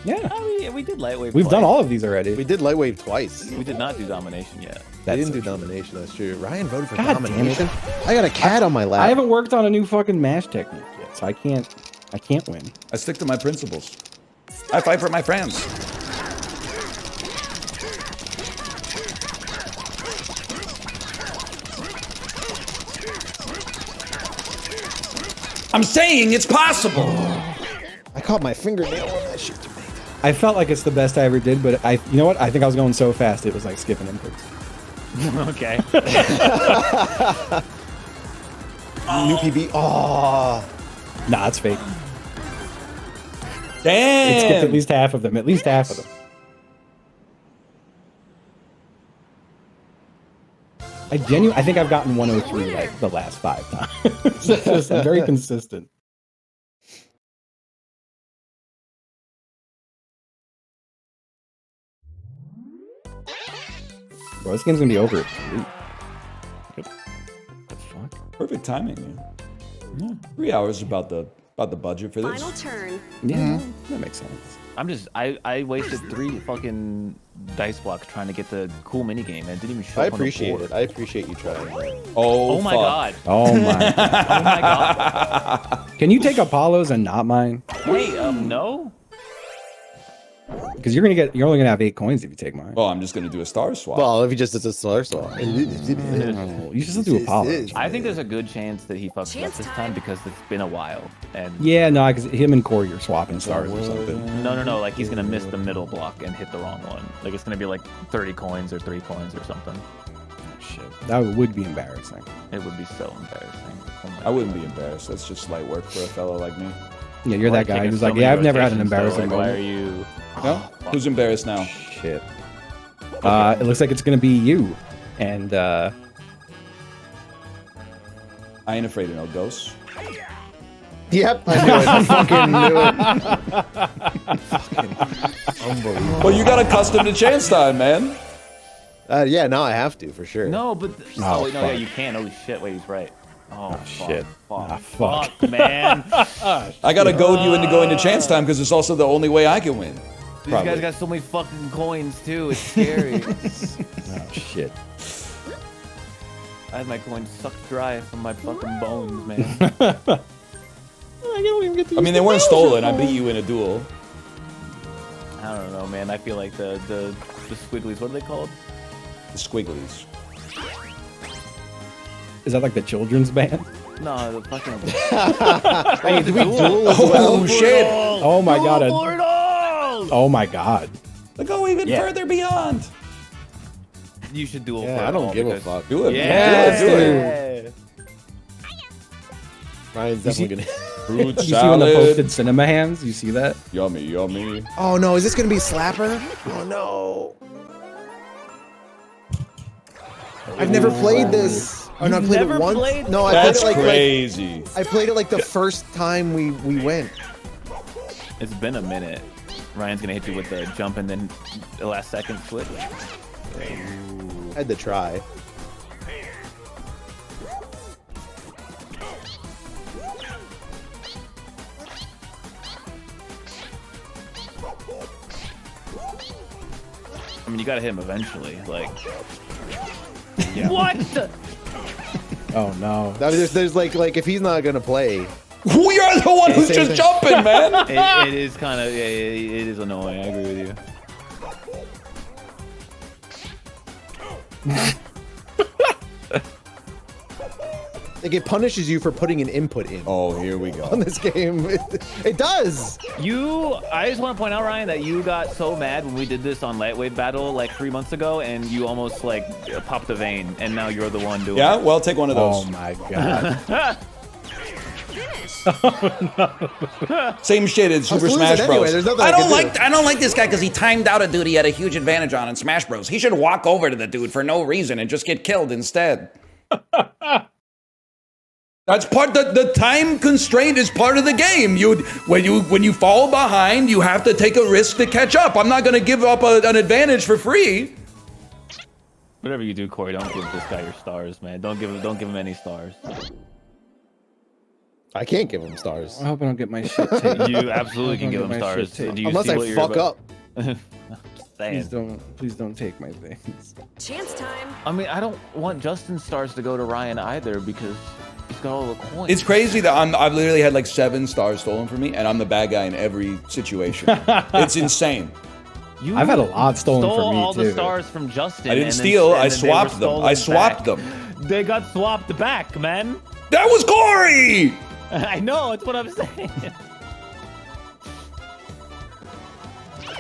Yeah. Oh, yeah, we did lightweight. We've done twice. all of these already. We did lightweight twice. We did not do domination yet. I didn't do so true. domination. That's true. Ryan voted for God damn it. domination. I got a cat on my lap. I haven't worked on a new fucking mash technique yet, so I can't win. I stick to my principles. I fight for my friends. I'm saying it's possible. I caught my fingernail on that shit tomato. I felt like it's the best I ever did, but you know what? I think I was going so fast it was like skipping inputs. Okay. New PB. Oh. Nah, it's fake. Damn. It skipped at least half of them. At least half of them. I think I've gotten 103 like the last 5 times. Just very consistent. Bro, this game's gonna be over at 3. What the fuck? Perfect timing. Yeah. 3 hours is about the budget for this. Final turn. Yeah, that makes sense. I'm just... I wasted 3 fucking dice blocks trying to get the cool minigame, and it didn't even show I up on the appreciate board. it. I appreciate you trying. Oh, Oh my fuck. god. Oh my. Oh my god. Can you take Apollo's and not mine? Wait, no? Because you're only gonna have 8 coins if you take mine. Well, I'm just gonna do a star swap. Well, if he just does a star swap. No, you should still do Apollo. I think there's a good chance that he fucks it up this time because it's been a while. And Yeah, no, because him and Corey are swapping stars or something. no, like he's gonna miss the middle block and hit the wrong one. Like it's gonna be like 30 coins or 3 coins or something. Shit, that would be embarrassing. It would be so embarrassing. Oh my I wouldn't be embarrassed. That's just light work for a fellow like me. Yeah, you're Why that guy taking who's so like, many yeah, I've never had an rotations, though? embarrassing Like, why are moment. you? No? fuck. Who's embarrassed now? Shit. It looks like it's gonna be you, and I ain't afraid of no ghosts. Yep, I knew it. I fucking knew it. Fucking unbelievable. Well, you got accustomed to chance time, man. Yeah, now I have to for sure. No, but Oh, wait, no, yeah, fuck. you can. Holy shit! Wait, he's right. Oh, fuck, shit. Fuck, Ah, fuck. fuck, man. I gotta goad you into going to chance time because it's also the only way I can win. These guys got so many fucking coins too. It's scary. oh shit. I had my coins sucked dry from my fucking bones, man. I mean, they weren't stolen. I beat you in a duel. I don't know, man. I feel like the squigglies. What are they called? The squigglies. Is that like the children's band? No, the fucking. Hey, did we duel as well? Oh, shit. Oh my god. Oh my god. Like, go even further beyond. You should duel. Yeah, for I it don't all give a because- fuck. Do it. Yeah, Do it. Ryan's definitely gonna. Fruit You see when the salad. posted cinema hands? You see that? Yummy, yummy. Oh no, is this gonna be Slapper? Oh no. I've never played this. Oh no, I played it never once. played No, I That's played it crazy. I played it like the first time we went. It's been a minute. Ryan's gonna hit you with the jump and then the last second switch. I had to try. I mean, you gotta hit him eventually. Like, Yeah. what? Oh no. Now, there's like if he's not gonna play. We are the one who's same just thing. jumping, man. It is kind of, yeah, it is annoying. I agree with you. Like it punishes you for putting an input in. Oh, here we go. On this game, it does. I just want to point out, Ryan, that you got so mad when we did this on Lightweight Battle like 3 months ago, and you almost like popped a vein, and now you're the one doing it. Yeah, well, take one of those. Oh my god. Same shit in Super Smash Bros. Anyway, I don't like this guy because he timed out a dude he had a huge advantage on in Smash Bros. He should walk over to the dude for no reason and just get killed instead. That's part. The time constraint is part of the game. When you fall behind, you have to take a risk to catch up. I'm not going to give up an advantage for free. Whatever you do, Corey, don't give this guy your stars, man. Don't give him any stars. I can't give him stars. I hope I don't get my shit taken. You absolutely can give him stars. Do you Unless see I what you're fuck about- up. Please don't take my things. Chance time. I mean, I don't want Justin's stars to go to Ryan either because he's got all the coins. It's crazy that I've literally had like 7 stars stolen from me, and I'm the bad guy in every situation. It's insane. I've had a lot stolen stole from me all too. the stars from Justin. I didn't and then- steal. and I then they were swapped them. stolen I swapped back. them. They got swapped back, man. That was Corey. I know. It's what I'm saying.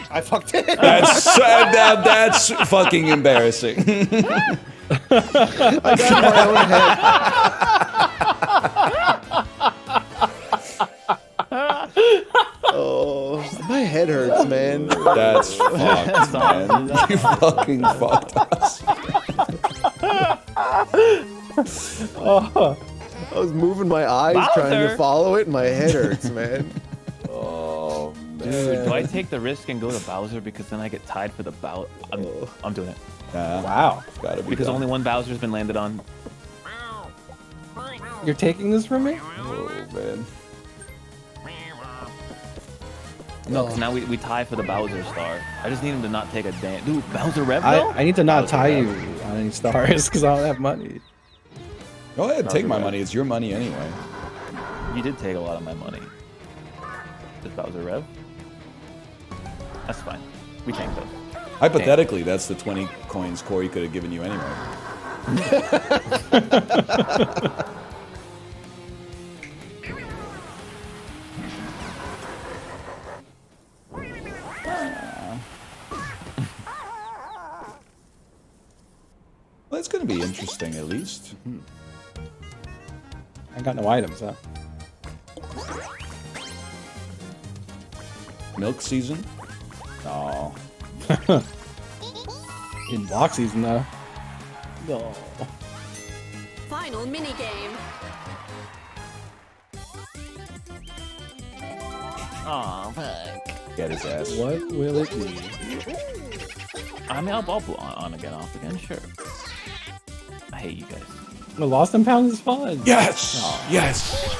I fucked it. That's fucking embarrassing. I got my own head. Oh, my head hurts, man. That's fucked, man. You fucking fucked us. I was moving my eyes trying to Bowser. follow it, and my head hurts, man. Oh, man. Dude, do I take the risk and go to Bowser because then I get tied for the Bowser? I'm doing it. Wow. Gotta be Because done. only one Bowser's been landed on. You're taking this from me? Oh, man. No, because now we tie for the Bowser star. I just need him to not take a damn. Dude, Bowser Rev though? I need to not Bowser tie Rev. you on any stars because I don't have money. Go ahead, take my money. It's your money anyway. You did take a lot of my money. Does Bowser Rev? That's fine. We tank those. Hypothetically, that's the 20 coins Corey could have given you anyway. Well, it's going to be interesting, at least. I got no items, huh? Milk season? Oh. In block season, though. No. Final minigame. Aw, fuck. Get his ass. What will it be? I mean, I'll on again, off again, sure. I hate you guys. The Lost and Pounds is fun. Yes! Yes!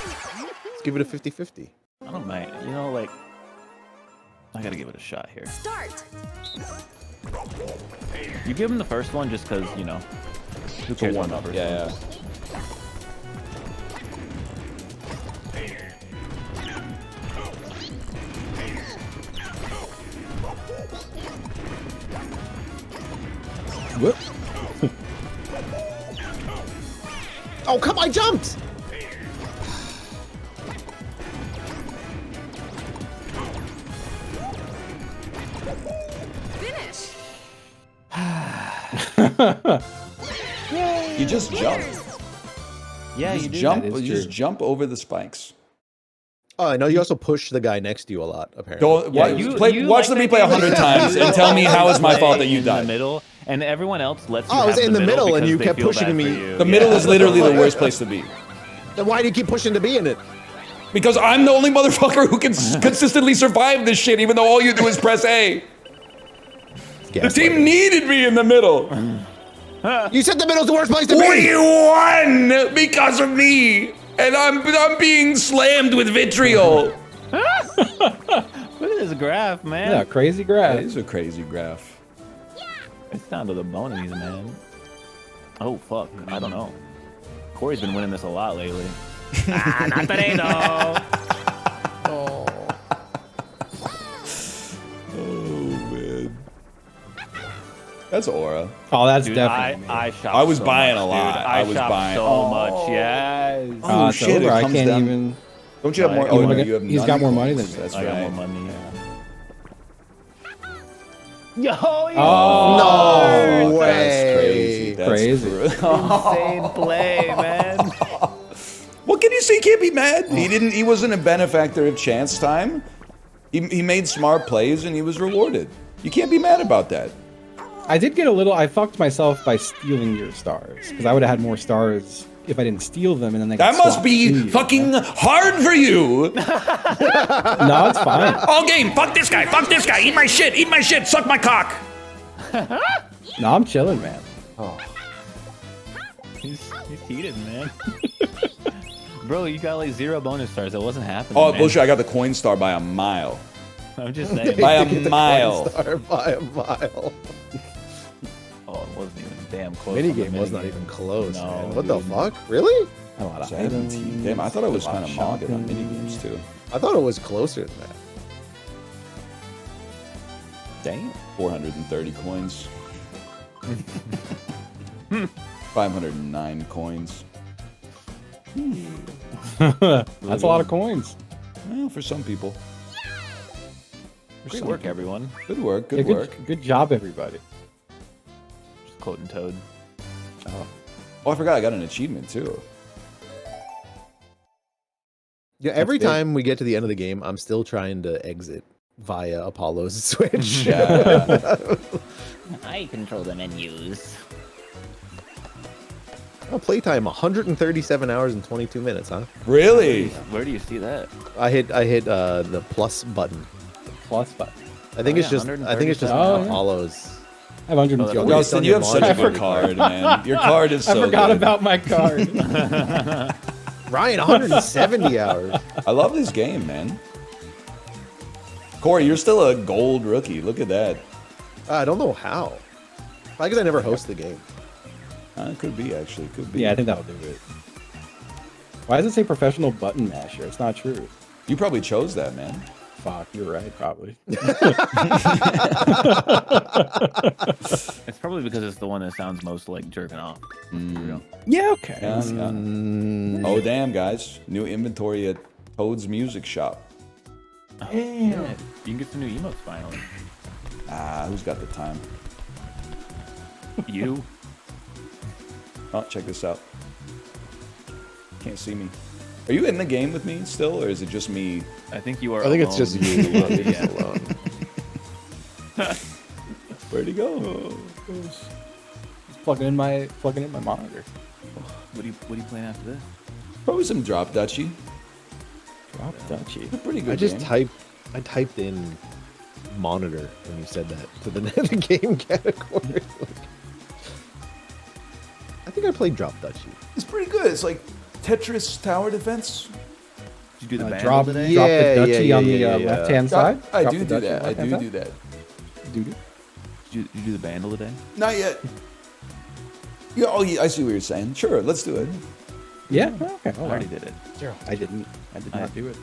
Let's give it a 50-50. I don't mind. You know, like, I gotta give it a shot here. Start. You give him the first one just because, you know, who cares about numbers? Yeah, yeah. Whoop. Oh, come on, I jumped! Finish. You just jump. Yeah, You you just do. jump. That is You just true. jump over the spikes. Oh, I know you also push the guy next to you a lot, apparently. Don't Yeah, watch the like replay that 100 game. times and tell me how it's my fault that you In the died. middle, and everyone else lets you Oh, I was have in the middle and because you they kept feel pushing bad me. for you. The middle is literally the worst place to be. Then why do you keep pushing to be in it? Because I'm the only motherfucker who can consistently survive this shit, even though all you do is press A. The team needed me in the middle. You said the middle's the worst place to We be! won because of me, and I'm being slammed with vitriol. Look at this graph, man. Yeah, crazy That graph. is a crazy graph. It's down to the bonies, man. Oh, fuck. I don't know. Corey's been winning this a lot lately. Not today, though. Oh man, That's Aura. Oh, that's Dude, definitely. I shopped. I was so buying much, a lot. Dude. I was shopped buying so much. Yes. Oh, it's shit, over. it I comes can't down- even. Don't you have No, more? I- Oh, You no, wanna you have get- he's got more money than coins. me. That's I right. got more money. Yeah. Yo, Oh, No way. That's crazy. That's Crazy. insane play, man. What can you say? He can't be mad. He didn't. He wasn't a benefactor of chance time. He made smart plays and he was rewarded. You can't be mad about that. I did get a little. I fucked myself by stealing your stars because I would have had more stars if I didn't steal them, and then they got That must swapped be to you. fucking hard for you. No, it's fine. All game. Fuck this guy. Fuck this guy. Eat my shit. Eat my shit. Suck my cock. No, I'm chilling, man. He's heated, man. Bro, you got like 0 bonus stars. That wasn't happening. Oh man. bullshit! I got the coin star by a mile. I'm just saying. By Get a the mile. coin star by a mile. Oh, it wasn't even damn close. Mini on the game was not minigame. even close, No, man. What the dude. fuck? Really? A lot of 17. Damn, I thought I was a lot kind of of mogging on shopping. minigames too. I thought it was closer than that. Damn. 430 coins. 509 coins. That's a lot of coins. Well, for some people. For Great some work, people. everyone. Good work. Yeah, Good work. good job, everybody. Just quoting Toad. Oh, I forgot I got an achievement too. Yeah, every big. time we get to the end of the game, I'm still trying to exit via Apollo's switch. Yeah. I control the menus. Oh, playtime 137 hours and 22 minutes, huh? Really? Where do you see that? I hit the plus button. Plus button. I think Oh, it's yeah, just Oh, yeah. Apollo's. I have 100. Oh, that's Yo, weird. Justin, you have such a I good forgot. card, man. Your card is so I forgot good. about my card. Ryan, 170 hours. I love this game, man. Corey, you're still a gold rookie. Look at that. I don't know how. Probably because I never host the game. It could be, actually. Could be. Yeah, I think that'll do it. Why does it say professional button masher? It's not true. You probably chose that, man. Fuck, you're right, probably. It's probably because it's the one that sounds most like jerking off. Yeah, okay. Yeah, yeah. Oh, damn, guys. New inventory at Toad's Music Shop. Yeah. You can get some new emotes finally. Who's got the time? You? Oh, check this out. Can't see me. Are you in the game with me still, or is it just me? I think you are. I think it's just alone. you. I think Yeah. it's alone. Where'd he go? Just plugging in my monitor. What are you playing after this? Probably some Drop Duchy. Drop Duchy. Pretty good I just game. typed in monitor when you said that to the the game category. I think I played Drop Duchy. It's pretty good. It's like Tetris Tower Defense. Did you do the Bandle Drop today? Yeah, the Duchy yeah, on the yeah, yeah. left-hand side. I Drop do the do Duchy that. I left-hand do side? do that. Do. Did you do the Bandle today? Not yet. Yeah, oh, yeah, I see what you're saying. Sure, let's do it. Yeah. Okay. I already did it. I didn't. I did not do it.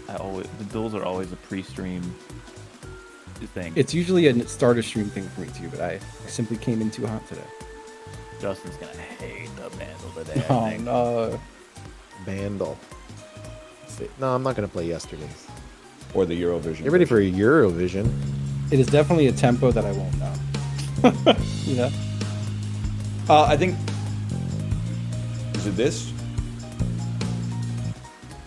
Those are always a pre-stream thing. It's usually a start of stream thing for me too, but I simply came in too hot today. Justin's gonna hate the Bandle today. I Oh think. no. Bandle. No, I'm not gonna play yesterday's. Or the Eurovision. Get ready for Eurovision. It is definitely a tempo that I won't know. You know? I think. Is it this?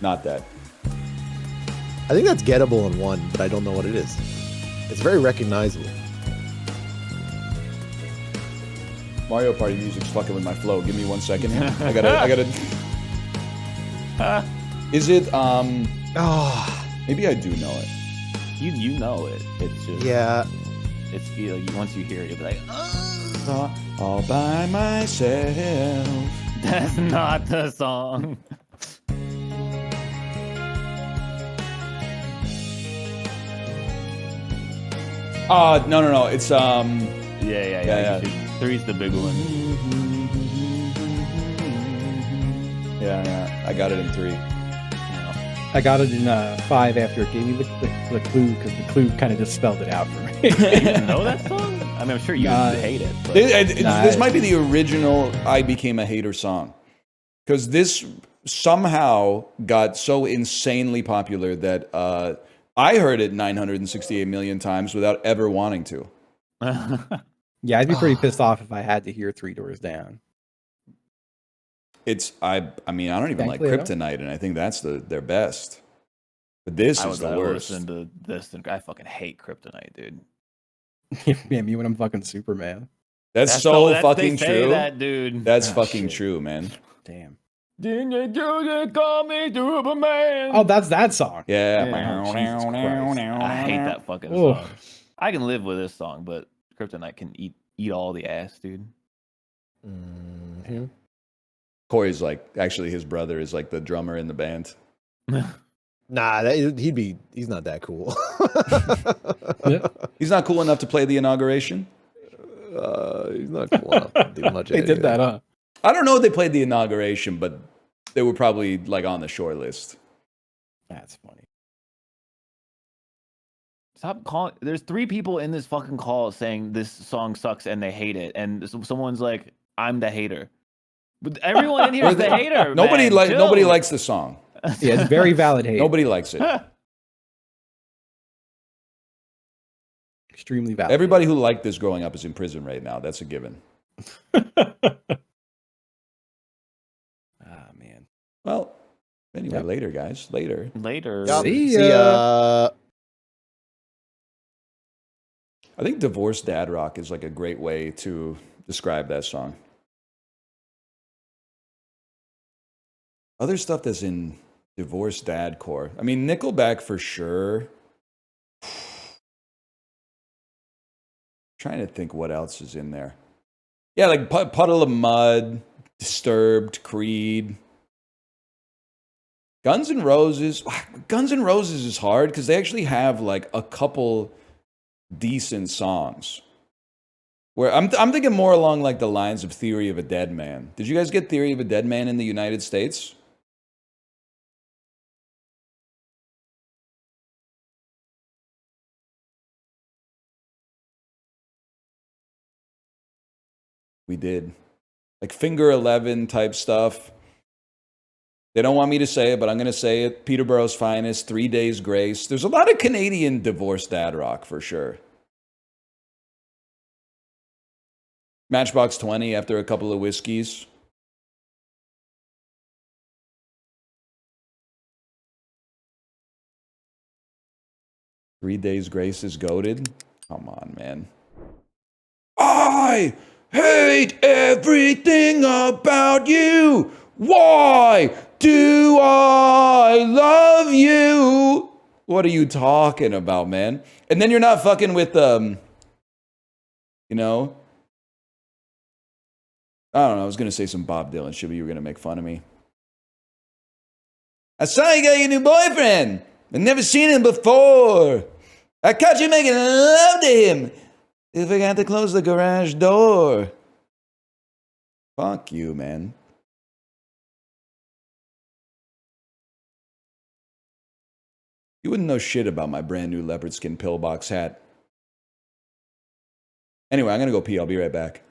Not that. I think that's gettable in one, but I don't know what it is. It's very recognizable. Mario Party music's fucking with my flow. Give me 1 second here. I gotta. Is it? Maybe I do know it. You know it. It's just Yeah. It's once you hear it, you'll be like, All by myself. that's not the song. No. It's Yeah. Yeah. You should- Three's the big one. Yeah. I got it in 3. I got it in 5 after it gave me the clue because the clue kind of just spelled it out for me. You know that song? I mean, I'm sure you hate it. But... This might be the original I Became a Hater song. Because this somehow got so insanely popular that I heard it 968 million times without ever wanting to. Yeah, I'd be pretty pissed off if I had to hear Three Doors Down. I mean, I don't even like Kryptonite, and I think that's their best. But this is the worst. Listen to this, and I fucking hate Kryptonite, dude. Yeah, me when I'm fucking Superman. That's so fucking true. That, dude. That's fucking true, man. Damn. Didn't you call me Superman? Oh, that's that song. Yeah. I hate that fucking song. I can live with this song, but Kryptonite can eat all the ass, dude. Mm-hmm. Corey's like, actually, his brother is like the drummer in the band. Nah, he's not that cool. He's not cool enough to play the inauguration? He's not cool enough to do much. They did that, huh? I don't know if they played the inauguration, but they were probably like on the short list. That's funny. Stop calling. There's 3 people in this fucking call saying this song sucks and they hate it, and someone's like, "I'm the hater." But everyone in here is the hater. Nobody likes the song. Yeah, it's very valid hate. Nobody likes it. Extremely valid. Everybody who liked this growing up is in prison right now. That's a given. Man. Well, anyway, later, guys. Later. Yep. See ya. I think Divorced Dad Rock is like a great way to describe that song. Other stuff that's in Divorced Dad core. I mean, Nickelback for sure. Trying to think what else is in there. Yeah, like Puddle of Mud, Disturbed, Creed. Guns N' Roses. Guns N' Roses is hard because they actually have like a couple decent songs. Where I'm thinking more along like the lines of Theory of a Dead Man. Did you guys get Theory of a Dead Man in the United States? We did. Like Finger 11 type stuff. They don't want me to say it, but I'm going to say it. Peterborough's Finest, 3 Days Grace. There's a lot of Canadian Divorced Dad Rock for sure. Matchbox 20 after a couple of whiskeys. Three Days Grace is goated. Come on, man. I hate everything about you. Why do I love you? What are you talking about, man? And then you're not fucking with, you know? I don't know. I was going to say some Bob Dylan shit, but you were going to make fun of me. I saw you got your new boyfriend. I've never seen him before. I caught you making love to him. You forgot to close the garage door. Fuck you, man. You wouldn't know shit about my brand new leopard skin pillbox hat. Anyway, I'm going to go pee. I'll be right back.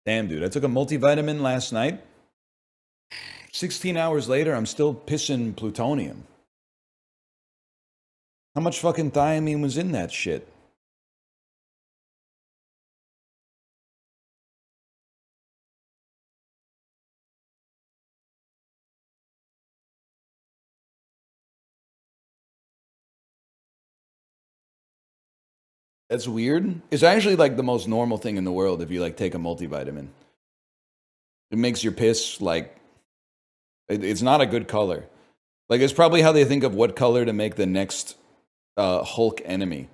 Damn, dude, I took a multivitamin last night. 16 hours later, I'm still pissing plutonium. How much fucking thiamine was in that shit? That's weird. It's actually like the most normal thing in the world if you like take a multivitamin. It makes your piss like it's not a good color. Like it's probably how they think of what color to make the next Hulk enemy.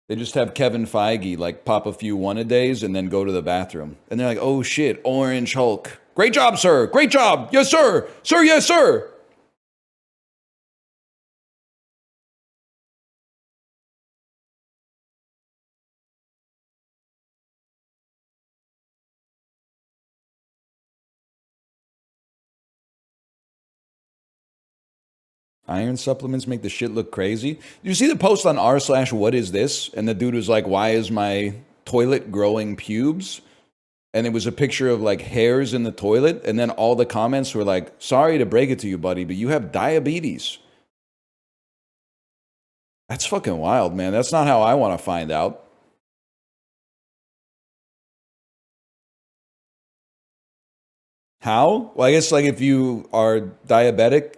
They just have Kevin Feige like pop a few one-a-days and then go to the bathroom. And they're like, "Oh shit, Orange Hulk. Great job, sir. Great job. Yes, sir. Sir, yes, sir." Iron supplements make the shit look crazy. Did you see the post on r/what is this? And the dude was like, "Why is my toilet growing pubes?" And it was a picture of like hairs in the toilet. And then all the comments were like, "Sorry to break it to you, buddy, but you have diabetes." That's fucking wild, man. That's not how I want to find out. How? Well, I guess like if you are diabetic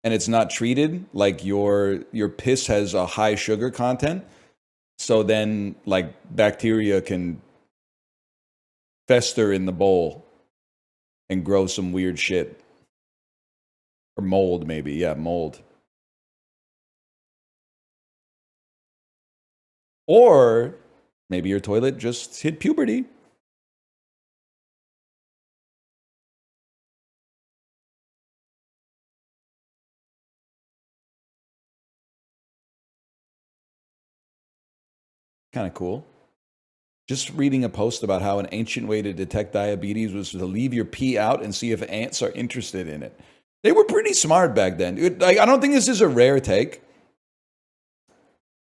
and it's not treated, like your piss has a high sugar content, so then like bacteria can fester in the bowl and grow some weird shit. Or mold, maybe. Yeah, mold. Or maybe your toilet just hit puberty. Kind of cool. Just reading a post about how an ancient way to detect diabetes was to leave your pee out and see if ants are interested in it. They were pretty smart back then. Like, I don't think this is a rare take.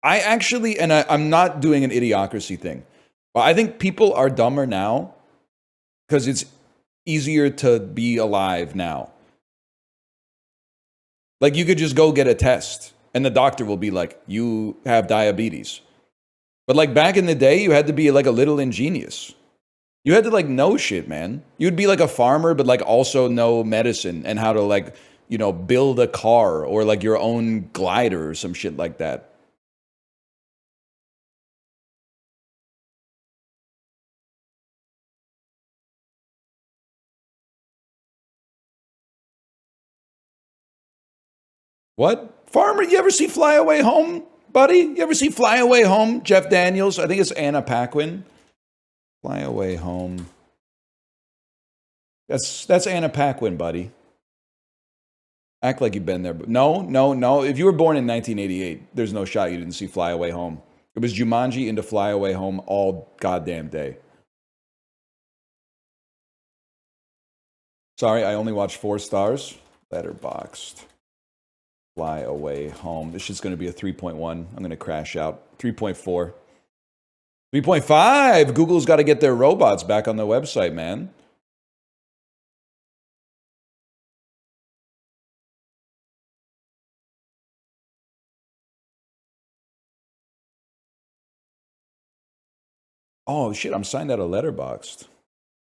I actually, and I'm not doing an idiocracy thing, but I think people are dumber now because it's easier to be alive now. Like you could just go get a test and the doctor will be like, "You have diabetes." But like back in the day, you had to be like a little ingenious. You had to like know shit, man. You'd be like a farmer, but like also know medicine and how to like, you know, build a car or like your own glider or some shit like that. What? Farmer, you ever see Fly Away Home, buddy? You ever see Fly Away Home? Jeff Daniels? I think it's Anna Paquin. Fly Away Home. That's Anna Paquin, buddy. Act like you've been there. But no. If you were born in 1988, there's no shot you didn't see Fly Away Home. It was Jumanji into Fly Away Home all goddamn day. Sorry, I only watched 4 stars. Letterboxd. Fly Away Home. This shit's going to be a 3.1. I'm going to crash out. 3.4. 3.5. Google's got to get their robots back on the website, man. Oh, shit. I'm signed out of Letterboxd.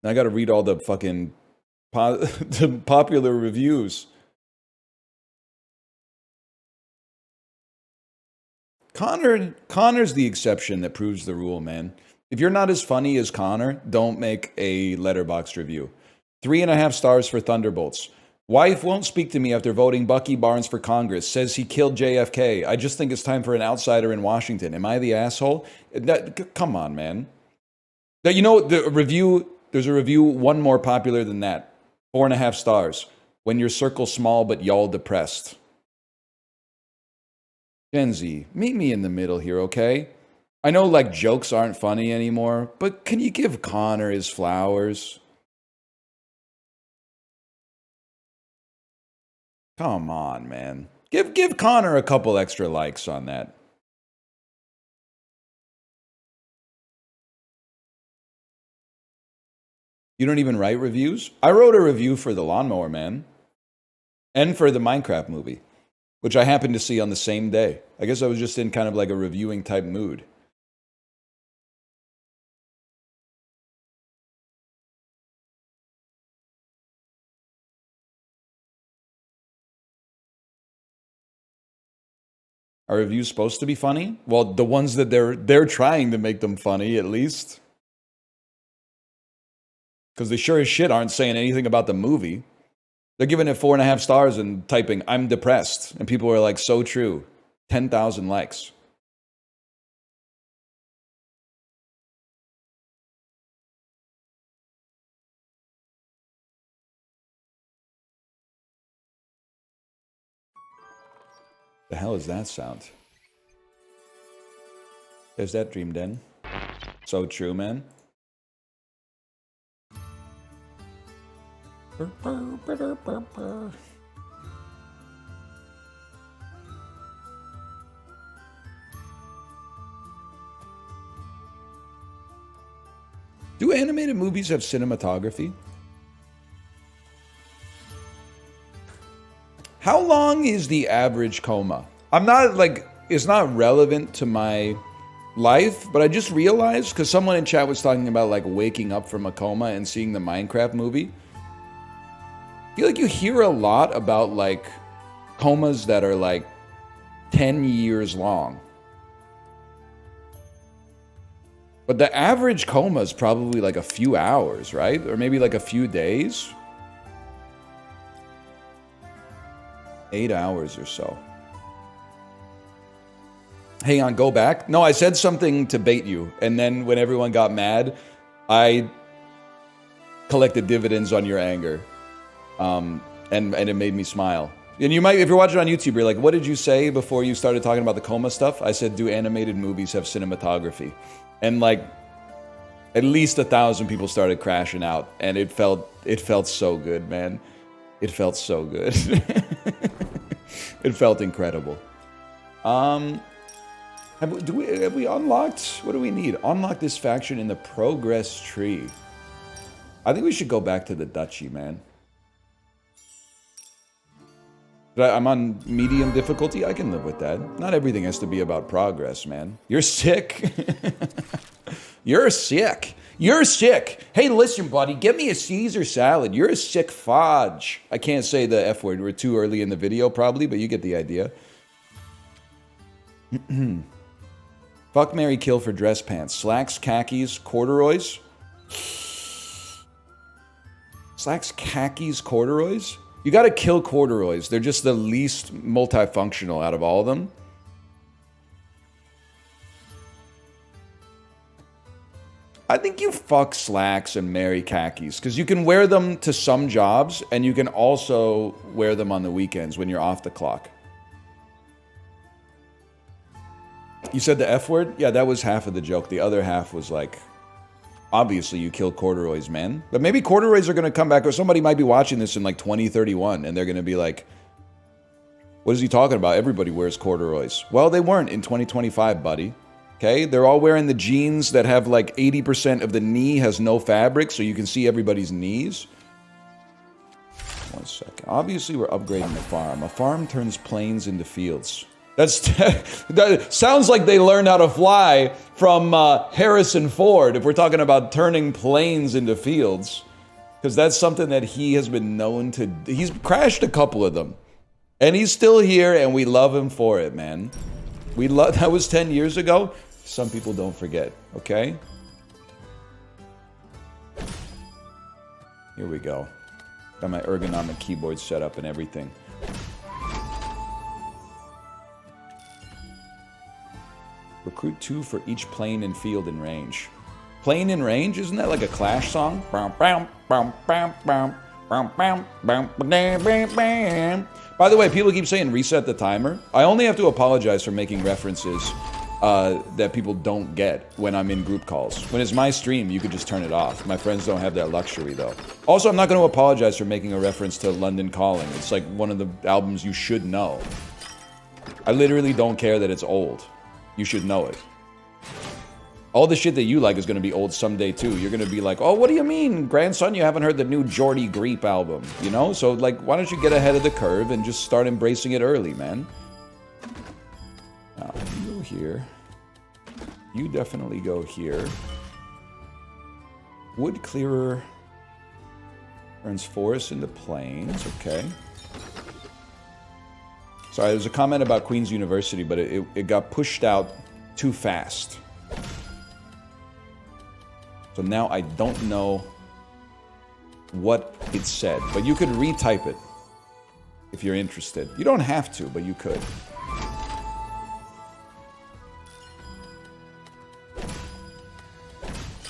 I got to read all the fucking the popular reviews. Connor's the exception that proves the rule, man. If you're not as funny as Connor, don't make a Letterboxd review. 3.5 stars for Thunderbolts. Wife won't speak to me after voting Bucky Barnes for Congress. Says he killed JFK. I just think it's time for an outsider in Washington. Am I the asshole? Come on, man. You know, there's a review one more popular than that. 4.5 stars. When your circle's small but y'all depressed. Gen Z, meet me in the middle here, okay? I know like jokes aren't funny anymore, but can you give Connor his flowers? Come on, man. Give Connor a couple extra likes on that. You don't even write reviews? I wrote a review for The Lawnmower Man and for the Minecraft movie, which I happened to see on the same day. I guess I was just in kind of like a reviewing type mood. Are reviews supposed to be funny? Well, the ones that they're trying to make them funny, at least. Because they sure as shit aren't saying anything about the movie. They're giving it 4.5 stars and typing, "I'm depressed." And people are like, "So true." 10,000 likes. The hell is that sound? There's that Dream Den. So true, man. Do animated movies have cinematography? How long is the average coma? I'm not like, it's not relevant to my life, but I just realized, because someone in chat was talking about like waking up from a coma and seeing the Minecraft movie. I feel like you hear a lot about like comas that are like 10 years long. But the average coma is probably like a few hours, right? Or maybe like a few days. 8 hours or so. Hang on, go back. No, I said something to bait you. And then when everyone got mad, I collected dividends on your anger. And it made me smile. And you might, if you're watching on YouTube, you're like, what did you say before you started talking about the coma stuff? I said, do animated movies have cinematography? And like, at least 1,000 people started crashing out. And it felt so good, man. It felt so good. It felt incredible. Have we unlocked? What do we need? Unlock this faction in the progress tree. I think we should go back to the Duchy, man. I'm on medium difficulty. I can live with that. Not everything has to be about progress, man. You're sick. You're sick. You're sick. Hey, listen, buddy. Get me a Caesar salad. You're a sick fudge. I can't say the F word. We're too early in the video, probably, but you get the idea. Fuck, marry, kill for dress pants. Slacks, khakis, corduroys. Slacks, khakis, corduroys? You gotta kill corduroys. They're just the least multifunctional out of all of them. I think you fuck slacks and marry khakis, because you can wear them to some jobs, and you can also wear them on the weekends when you're off the clock. You said the F word? Yeah, that was half of the joke. The other half was like, obviously you kill corduroys, man. But maybe corduroys are going to come back, or somebody might be watching this in like 2031, and they're going to be like, what is he talking about? Everybody wears corduroys. Well, they weren't in 2025, buddy. Okay? They're all wearing the jeans that have like 80% of the knee has no fabric, so you can see everybody's knees. 1 second. Obviously, we're upgrading the farm. A farm turns plains into fields. That sounds like they learned how to fly from Harrison Ford, if we're talking about turning plains into fields. Because that's something that he has been known to... He's crashed a couple of them. And he's still here, and we love him for it, man. That was 10 years ago. Some people don't forget, okay? Here we go. Got my ergonomic keyboard set up and everything. Recruit 2 for each plane and field in range. Plane in range? Isn't that like a Clash song? By the way, people keep saying reset the timer. I only have to apologize for making references that people don't get when I'm in group calls. When it's my stream, you could just turn it off. My friends don't have that luxury, though. Also, I'm not going to apologize for making a reference to London Calling. It's like one of the albums you should know. I literally don't care that it's old. You should know it. All the shit that you like is going to be old someday too. You're going to be like, oh, what do you mean, grandson? You haven't heard the new Jordy Greep album, you know? So, like, why don't you get ahead of the curve and just start embracing it early, man? Now, you go here. You definitely go here. Wood clearer turns forest into plains. Okay. Sorry, there's a comment about Queen's University, but it got pushed out too fast. So now I don't know what it said, but you could retype it if you're interested. You don't have to, but you could.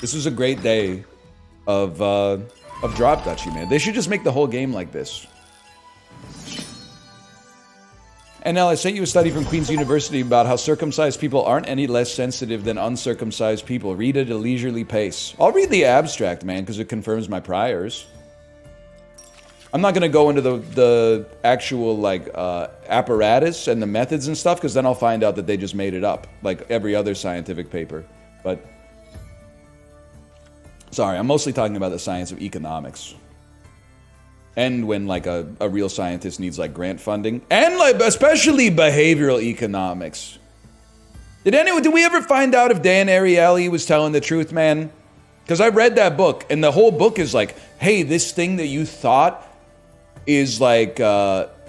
This was a great day of Drop Duchy, man. They should just make the whole game like this. And now I sent you a study from Queen's University about how circumcised people aren't any less sensitive than uncircumcised people. Read at a leisurely pace. I'll read the abstract, man, because it confirms my priors. I'm not going to go into the actual, like, apparatus and the methods and stuff, because then I'll find out that they just made it up, like every other scientific paper. But, sorry, I'm mostly talking about the science of economics. And when, like, a real scientist needs, like, grant funding. And, like, especially behavioral economics. Did we ever find out if Dan Ariely was telling the truth, man? Because I read that book, and the whole book is like, hey, this thing that you thought is, like,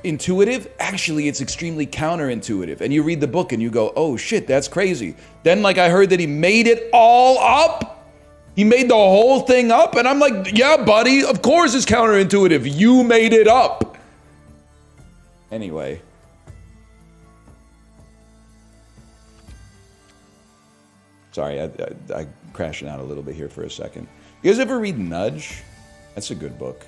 intuitive, actually, it's extremely counterintuitive. And you read the book, and you go, oh, shit, that's crazy. Then, like, I heard that he made it all up. He made the whole thing up, and I'm like, yeah, buddy, of course it's counterintuitive. You made it up. Anyway. Sorry, I crashing out a little bit here for a second. You guys ever read Nudge? That's a good book.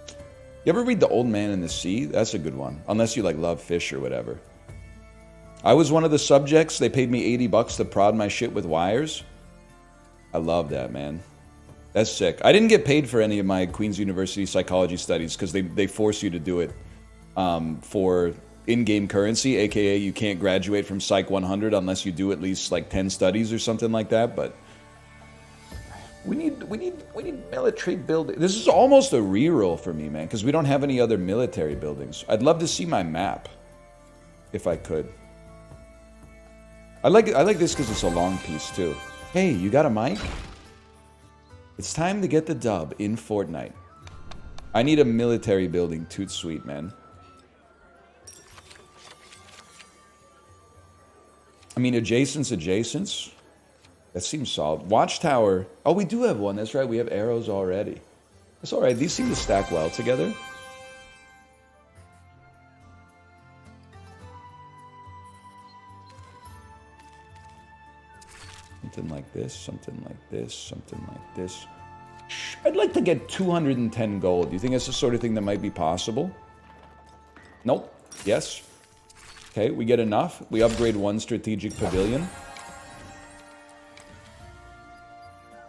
You ever read The Old Man and the Sea? That's a good one. Unless you, like, love fish or whatever. I was one of the subjects. They paid me $80 to prod my shit with wires. I love that, man. That's sick. I didn't get paid for any of my Queen's University psychology studies because they force you to do it for in-game currency, aka you can't graduate from Psych 100 unless you do at least like 10 studies or something like that. But we need military building. This is almost a reroll for me, man, because we don't have any other military buildings. I'd love to see my map if I could. I like this because it's a long piece, too. Hey, you got a mic? It's time to get the dub in Fortnite. I need a military building. Toot sweet, man. I mean, adjacents. That seems solid. Watchtower. Oh, we do have one. That's right. We have arrows already. That's all right. These seem to stack well together. Something like this, something like this, something like this. I'd like to get 210 gold. Do you think that's the sort of thing that might be possible? Nope. Yes. Okay, we get enough. We upgrade one strategic pavilion.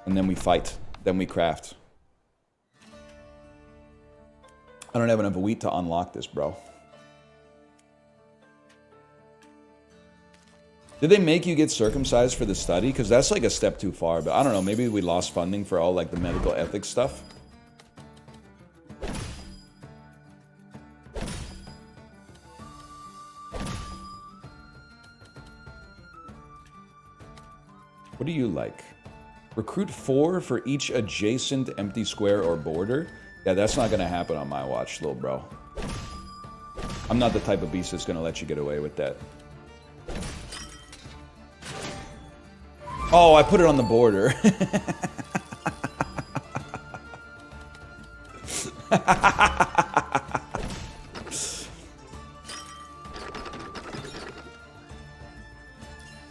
And then we fight. Then we craft. I don't have enough wheat to unlock this, bro. Did they make you get circumcised for the study? Because that's like a step too far. But I don't know. Maybe we lost funding for all like the medical ethics stuff. What do you like? Recruit 4 for each adjacent empty square or border? Yeah, that's not going to happen on my watch, little bro. I'm not the type of beast that's going to let you get away with that. Oh, I put it on the border.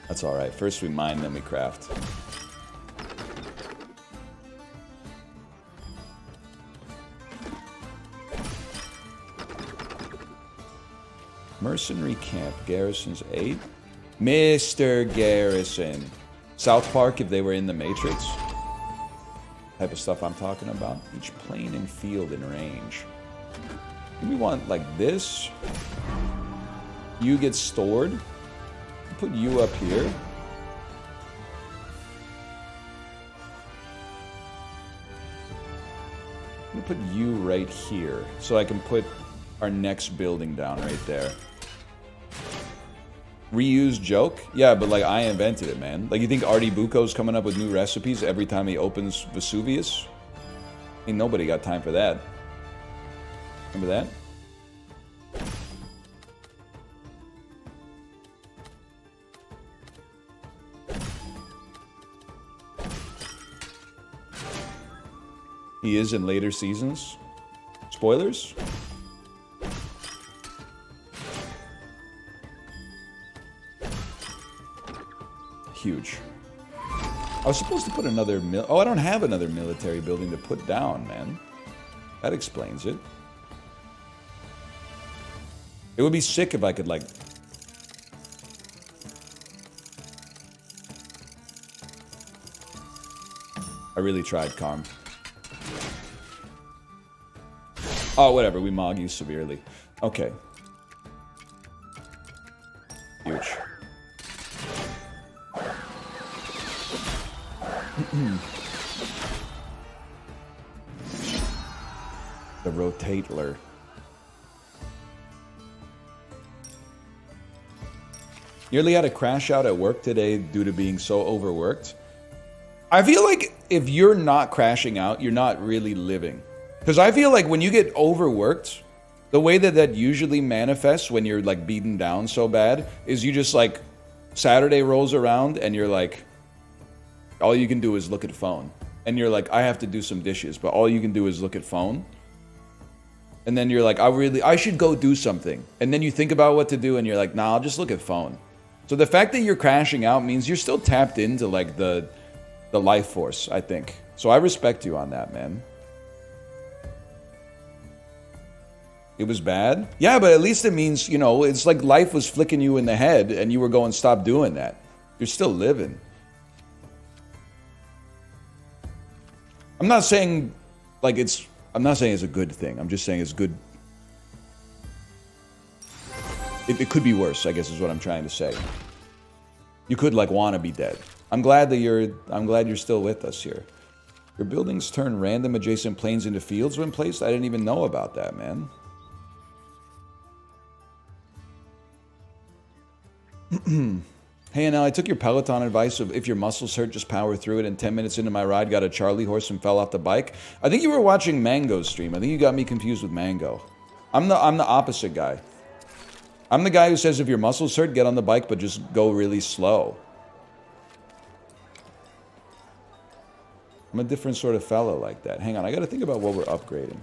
That's all right. First we mine, then we craft. Mercenary camp. Garrison's 8. Mr. Garrison. South Park, if they were in the Matrix. Type of stuff I'm talking about. Each plane and field in range. Do we want like this? You get stored. Put you up here. I'm gonna put you right here, so I can put our next building down right there. Reuse joke? Yeah, but like I invented it, man. Like you think Artie Bucco's coming up with new recipes every time he opens Vesuvius? Ain't nobody got time for that. Remember that? He is in later seasons. Spoilers? Huge. I was supposed to put another oh, I don't have another military building to put down, man. That explains it. It would be sick if I could, like... I really tried, Carm. Oh, whatever. We mog you severely. Okay. Huge. The rotatler. Nearly had a crash out at work today due to being so overworked. I feel like if you're not crashing out, you're not really living. Because I feel like when you get overworked, the way that that usually manifests when you're like beaten down so bad is you just like Saturday rolls around and you're like, all you can do is look at phone. And you're like, I have to do some dishes, but all you can do is look at phone. And then you're like, I should go do something. And then you think about what to do and you're like, nah, I'll just look at phone. So the fact that you're crashing out means you're still tapped into like the life force, I think. So I respect you on that, man. It was bad? Yeah, but at least it means, you know, it's like life was flicking you in the head and you were going, stop doing that. You're still living. I'm not saying like I'm not saying it's a good thing. I'm just saying it's good. It could be worse, I guess is what I'm trying to say. You could like want to be dead. I'm glad you're still with us here. Your buildings turn random adjacent planes into fields when placed? I didn't even know about that, man. Hey, now I took your Peloton advice of if your muscles hurt, just power through it. And 10 minutes into my ride, got a Charlie horse and fell off the bike. I think you were watching Mango's stream. I think you got me confused with Mango. I'm the opposite guy. I'm the guy who says if your muscles hurt, get on the bike, but just go really slow. I'm a different sort of fellow like that. Hang on, I got to think about what we're upgrading.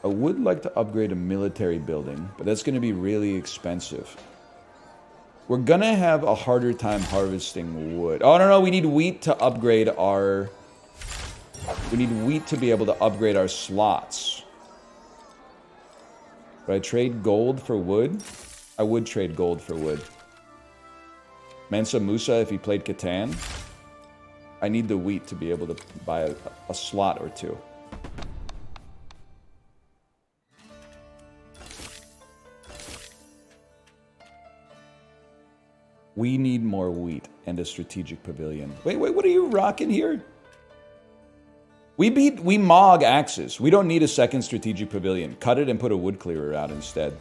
I would like to upgrade a military building, but that's going to be really expensive. We're going to have a harder time harvesting wood. Oh, no, we need wheat to upgrade our... We need wheat to be able to upgrade our slots. Would I trade gold for wood? I would trade gold for wood. Mansa Musa if he played Catan. I need the wheat to be able to buy a slot or two. We need more wheat and a strategic pavilion. Wait, what are you rocking here? We mog axes. We don't need a second strategic pavilion. Cut it and put a wood clearer out instead.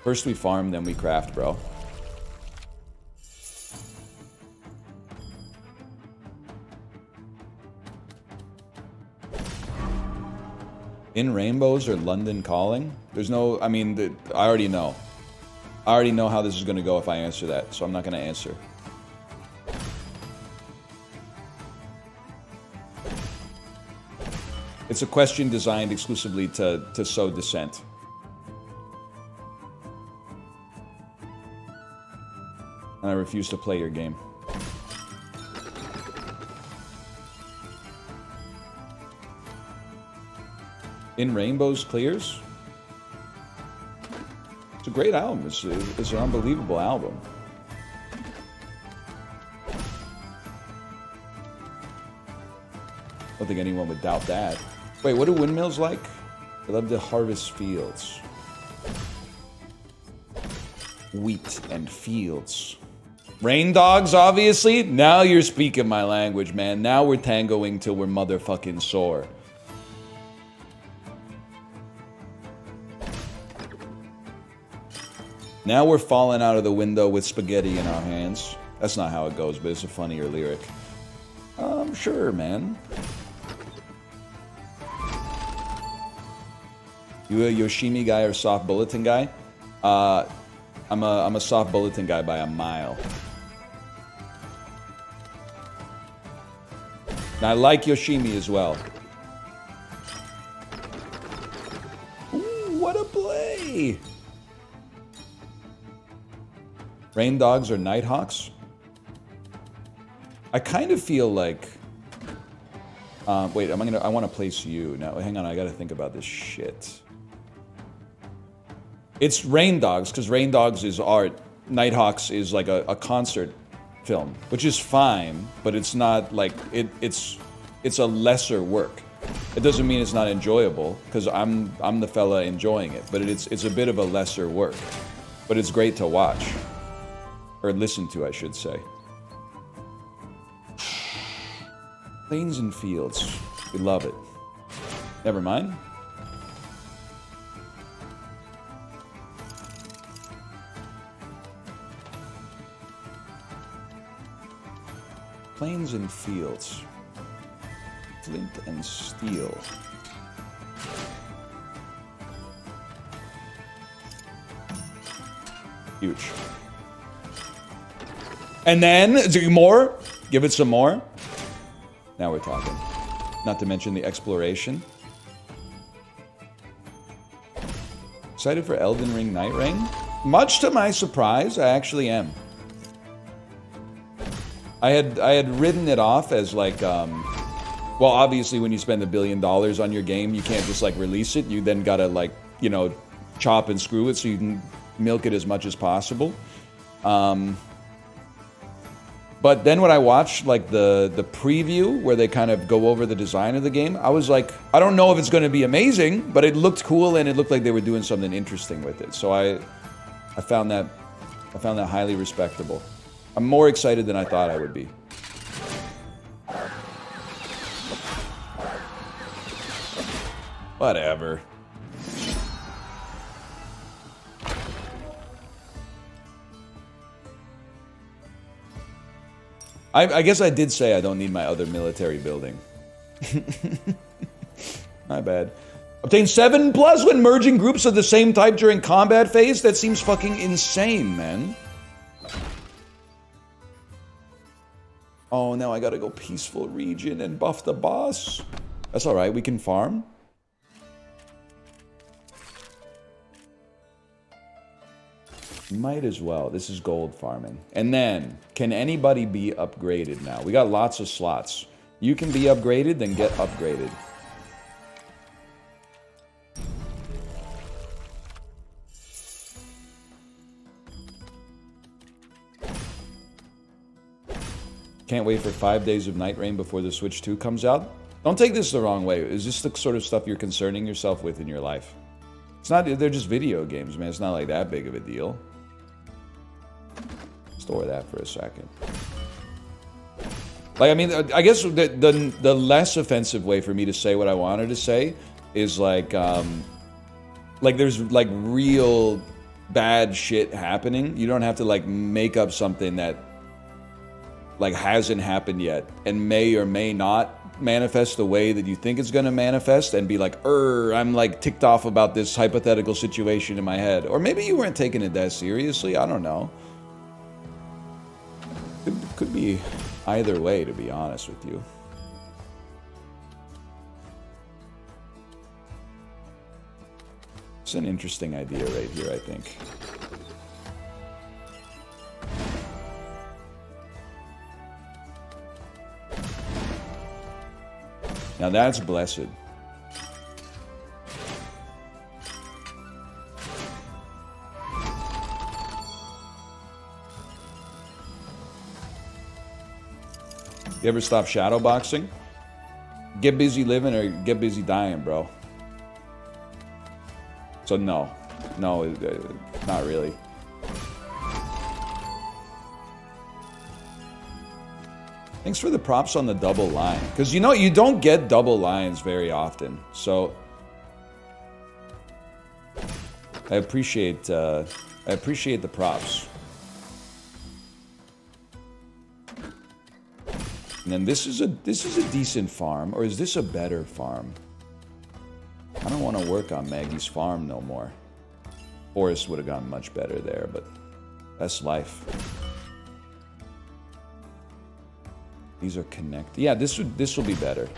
First we farm, then we craft, bro. In Rainbows or London Calling? There's no, I mean, I already know. I already know how this is going to go if I answer that, so I'm not going to answer. It's a question designed exclusively to sow dissent. And I refuse to play your game. In Rainbows Clears? It's a great album. It's an unbelievable album. I don't think anyone would doubt that. Wait, what do windmills like? They love to harvest fields. Wheat and fields. Rain dogs, obviously. Now you're speaking my language, man. Now we're tangoing till we're motherfucking sore. Now we're falling out of the window with spaghetti in our hands. That's not how it goes, but it's a funnier lyric. Sure, man. You a Yoshimi guy or soft bulletin guy? I'm a soft bulletin guy by a mile. And I like Yoshimi as well. Ooh, what a play! Rain dogs or nighthawks? I kind of feel like... wait, I want to place you. Now, hang on, I gotta think about this shit. It's Rain Dogs, because Rain Dogs is art. Nighthawks is like a concert film, which is fine, but it's not like... It's a lesser work. It doesn't mean it's not enjoyable, because I'm the fella enjoying it, but it's a bit of a lesser work. But it's great to watch. Or listen to, I should say. Plains and fields. We love it. Never mind. Plains and fields. Flint and steel. Huge. And then, more? Give it some more. Now we're talking. Not to mention the exploration. Excited for Elden Ring Night Rain? Much to my surprise, I actually am. I had written it off as like, well, obviously when you spend $1 billion on your game, you can't just like release it. You then gotta like, you know, chop and screw it so you can milk it as much as possible. But then when I watched like the preview where they kind of go over the design of the game, I was like, I don't know if it's going to be amazing, but it looked cool and it looked like they were doing something interesting with it. So I found that highly respectable. I'm more excited than I thought I would be. Whatever. I guess I did say I don't need my other military building. My bad. Obtain 7+ when merging groups of the same type during combat phase? That seems fucking insane, man. Oh, now I gotta go peaceful region and buff the boss. That's alright, we can farm. Might as well. This is gold farming. And then, can anybody be upgraded now? We got lots of slots. You can be upgraded, then get upgraded. Can't wait for 5 days of Night Rain before the Switch 2 comes out. Don't take this the wrong way. Is this the sort of stuff you're concerning yourself with in your life? It's not, they're just video games, man. It's not like that big of a deal. Store that for a second. Like, I mean, I guess the less offensive way for me to say what I wanted to say is like there's like real bad shit happening. You don't have to like make up something that like hasn't happened yet and may or may not manifest the way that you think it's going to manifest and be like, I'm like ticked off about this hypothetical situation in my head. Or maybe you weren't taking it that seriously. I don't know. Could be either way, to be honest with you. It's an interesting idea right here, I think. Now that's blessed. You ever stop shadowboxing? Get busy living or get busy dying, bro. So no, not really. Thanks for the props on the double line. Because, you know, you don't get double lines very often. So, I appreciate the props. And then this is a decent farm. Or is this a better farm? I don't want to work on Maggie's farm no more. Forest would have gone much better there, but that's life. These are connected. Yeah, this will be better.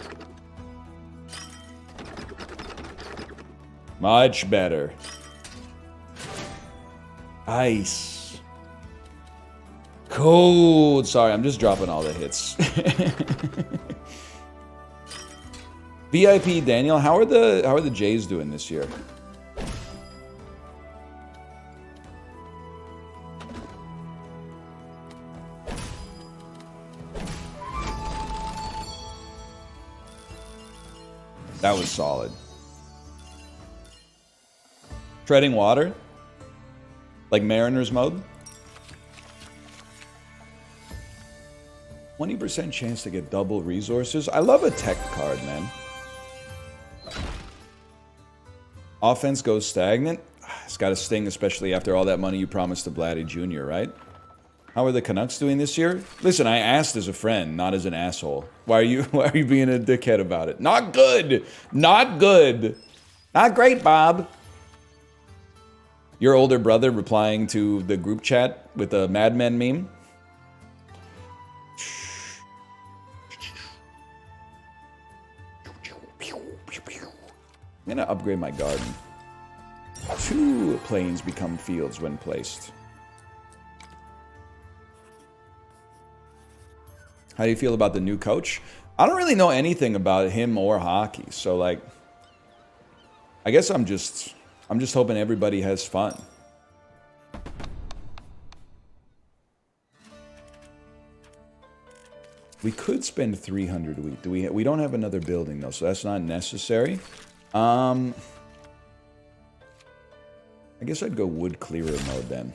Much better. Ice. Cold. Sorry, I'm just dropping all the hits. VIP Daniel, how are the Jays doing this year? That was solid. Treading water? Like Mariners mode? 20% chance to get double resources. I love a tech card, man. Offense goes stagnant. It's got to sting, especially after all that money you promised to Vladdy Jr., right? How are the Canucks doing this year? Listen, I asked as a friend, not as an asshole. Why are you being a dickhead about it? Not good. Not good. Not great, Bob. Your older brother replying to the group chat with a Mad Men meme. I'm gonna upgrade my garden. 2 planes become fields when placed. How do you feel about the new coach? I don't really know anything about him or hockey, so like, I guess I'm just hoping everybody has fun. We could spend 300 a week. We don't have another building though, so that's not necessary. I guess I'd go wood clearer mode then.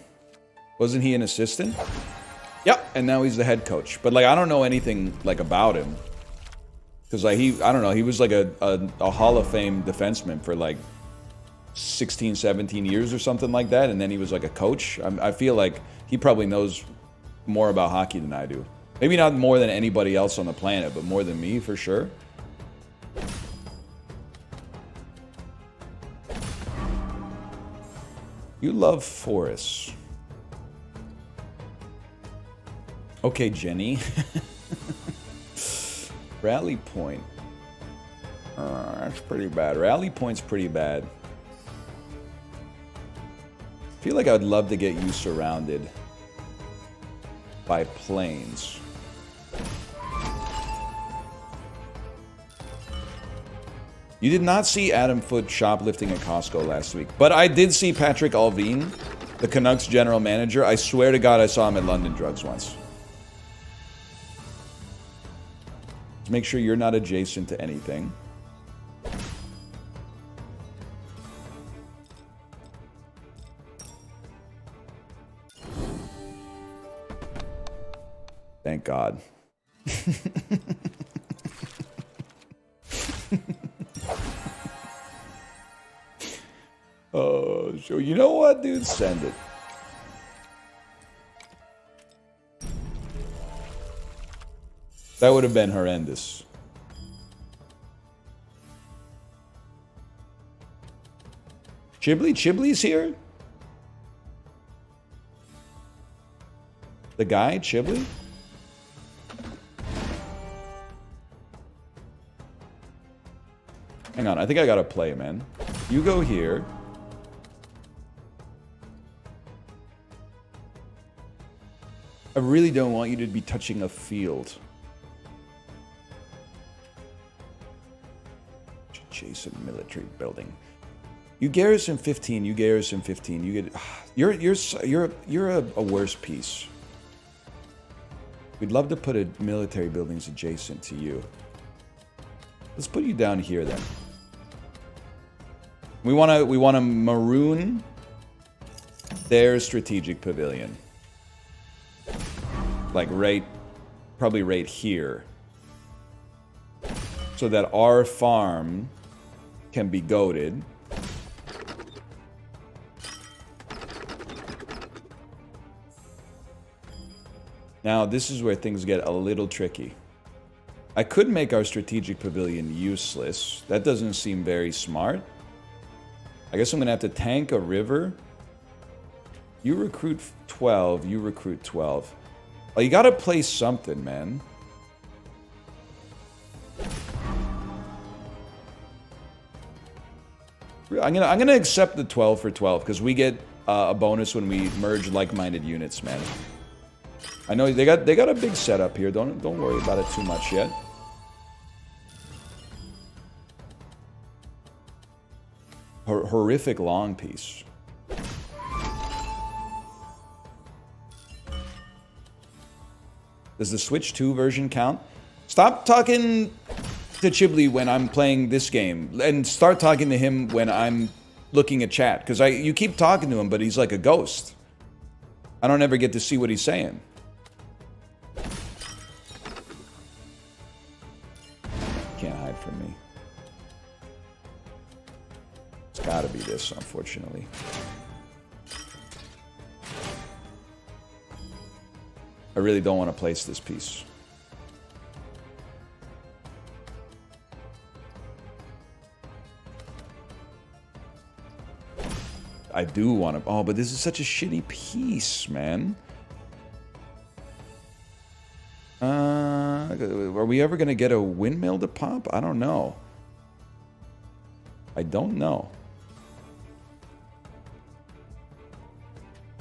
Wasn't he an assistant? Yep, and now he's the head coach. But like, I don't know anything like about him, because like I don't know, he was like a Hall of Fame defenseman for like 16, 17 years or something like that, and then he was like a coach. I feel like he probably knows more about hockey than I do. Maybe not more than anybody else on the planet, but more than me for sure. You love forests. Okay, Jenny. Rally point. That's pretty bad. Rally point's pretty bad. I feel like I'd love to get you surrounded by planes. You did not see Adam Foote shoplifting at Costco last week, but I did see Patrick Alvin, the Canucks general manager. I swear to God I saw him at London Drugs once. Let's make sure you're not adjacent to anything. Thank God. Oh, so you know what, dude? Send it. That would have been horrendous. Chibley's here? The guy, Chibley? Hang on, I think I gotta play, man. You go here. I really don't want you to be touching a field. Adjacent military building. You garrison 15. You garrison 15. You get. You're a worse piece. We'd love to put a military buildings adjacent to you. Let's put you down here then. We want to maroon their strategic pavilion. Like right probably right here, so that our farm can be goated. Now, this is where things get a little tricky. I could make our strategic pavilion useless. That doesn't seem very smart. I guess I'm going to have to tank a river. You recruit 12. You recruit 12. Oh, you got to play something, man. I'm gonna accept the 12 for 12 because we get a bonus when we merge like-minded units, man. I know they got a big setup here. Don't worry about it too much yet. Horrific long piece. Does the Switch 2 version count? Stop talking to Chibli when I'm playing this game, and start talking to him when I'm looking at chat. Because you keep talking to him, but he's like a ghost. I don't ever get to see what he's saying. Can't hide from me. It's gotta be this, unfortunately. I really don't want to place this piece. I do want to... Oh, but this is such a shitty piece, man. Are we ever going to get a windmill to pop? I don't know. I don't know.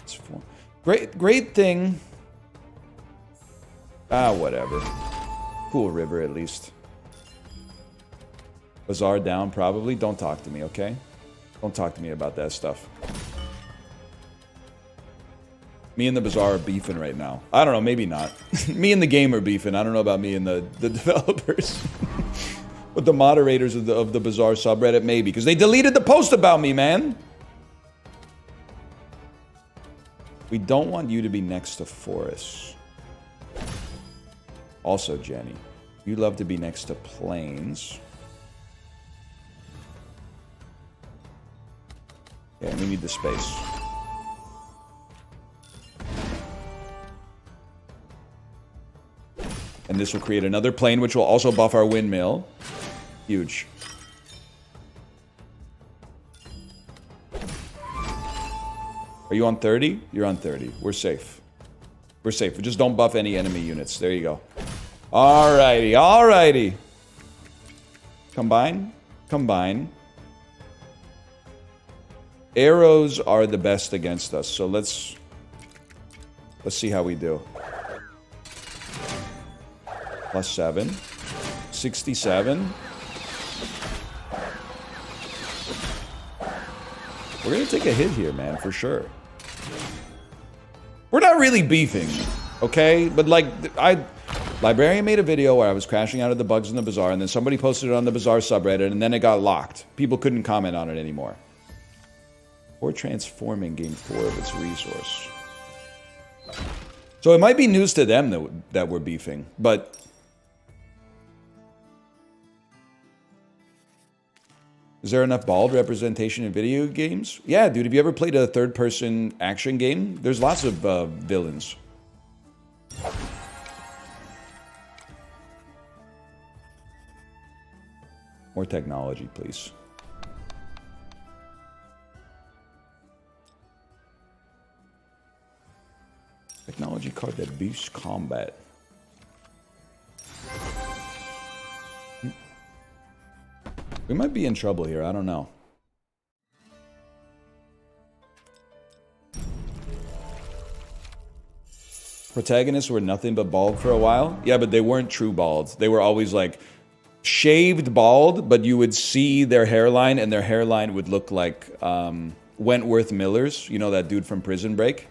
It's for... Great thing. Ah, whatever. Cool river, at least. Bazaar down, probably. Don't talk to me, okay? Don't talk to me about that stuff. Me and the Bazaar are beefing right now. I don't know, maybe not. Me and the game are beefing. I don't know about me and the developers. But the moderators of the Bazaar subreddit, maybe. Because they deleted the post about me, man. We don't want you to be next to forests. Also, Jenny, you love to be next to plains. Yeah, we need the space. And this will create another plane, which will also buff our windmill. Huge. Are you on 30? You're on 30. We're safe. We're safe. Just don't buff any enemy units. There you go. Alrighty, alrighty. Combine. Combine. Arrows are the best against us, so let's see how we do. +7. 67. We're gonna take a hit here, man, for sure. We're not really beefing, okay? But like, Librarian made a video where I was crashing out of the bugs in the Bazaar, and then somebody posted it on the Bazaar subreddit, and then it got locked. People couldn't comment on it anymore. Or transforming gained 4 of its resource. So it might be news to them that we're beefing, but... Is there enough bald representation in video games? Yeah, dude, have you ever played a third-person action game? There's lots of villains. More technology, please. Technology card that boosts combat. We might be in trouble here, I don't know. Protagonists were nothing but bald for a while. Yeah, but they weren't true balds. They were always like shaved bald, but you would see their hairline, and their hairline would look like Wentworth Miller's. You know that dude from Prison Break?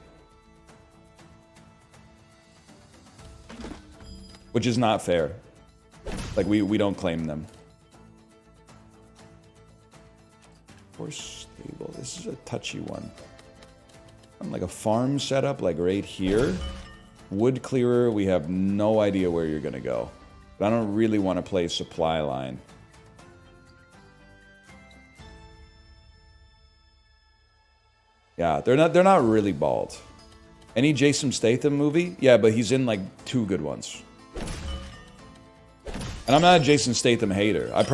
Which is not fair. Like, we don't claim them. Horse stable. This is a touchy one. I'm like a farm setup, like right here. Wood clearer, we have no idea where you're gonna go. But I don't really want to play supply line. Yeah, they're not really bald. Any Jason Statham movie? Yeah, but he's in like 2 good ones. And I'm not a Jason Statham hater. I'm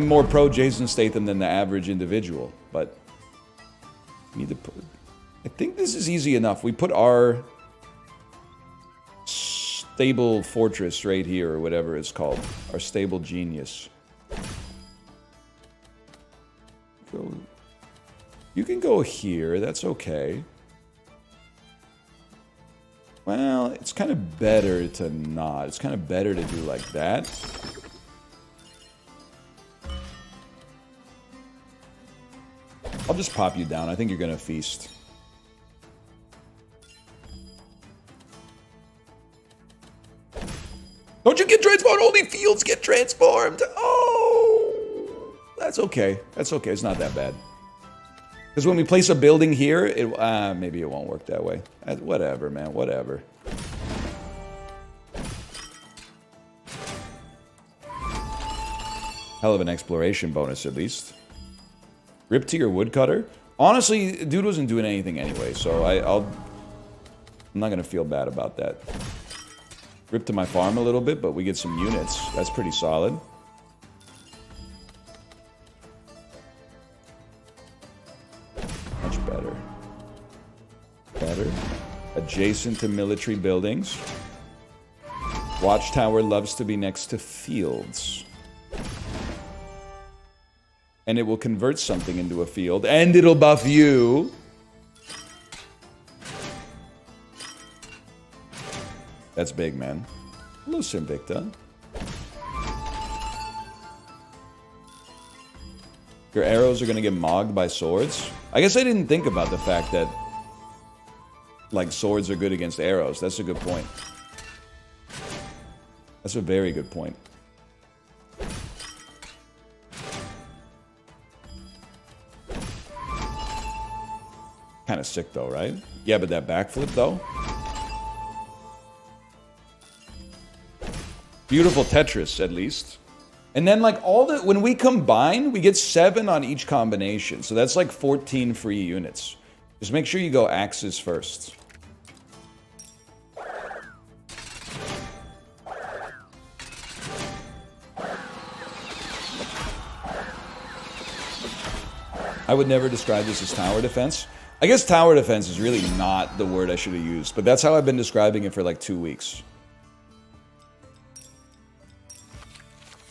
more pro Jason Statham than the average individual, but we need to put, I think this is easy enough. We put our stable fortress right here, or whatever it's called. Our stable genius. Go. You can go here, that's okay. Well, it's kind of better to not. It's kind of better to do like that. I'll just pop you down. I think you're gonna feast. Don't you get transformed? Only fields get transformed. Oh, that's okay. That's okay. It's not that bad. Because when we place a building here, maybe it won't work that way. Whatever, man. Whatever. Hell of an exploration bonus, at least. Rip to your woodcutter. Honestly, dude wasn't doing anything anyway, so I'm not gonna feel bad about that. Rip to my farm a little bit, but we get some units. That's pretty solid. Much better. Better. Adjacent to military buildings. Watchtower loves to be next to fields. And it will convert something into a field, and it'll buff you. That's big, man. Hello, Simvicta. Your arrows are gonna get mogged by swords? I guess I didn't think about the fact that, like, swords are good against arrows. That's a good point. That's a very good point. Kind of sick though, right? Yeah, but that backflip though. Beautiful Tetris, at least. And then like when we combine, we get 7 on each combination. So that's like 14 free units. Just make sure you go axes first. I would never describe this as tower defense. I guess tower defense is really not the word I should have used, but that's how I've been describing it for like 2 weeks.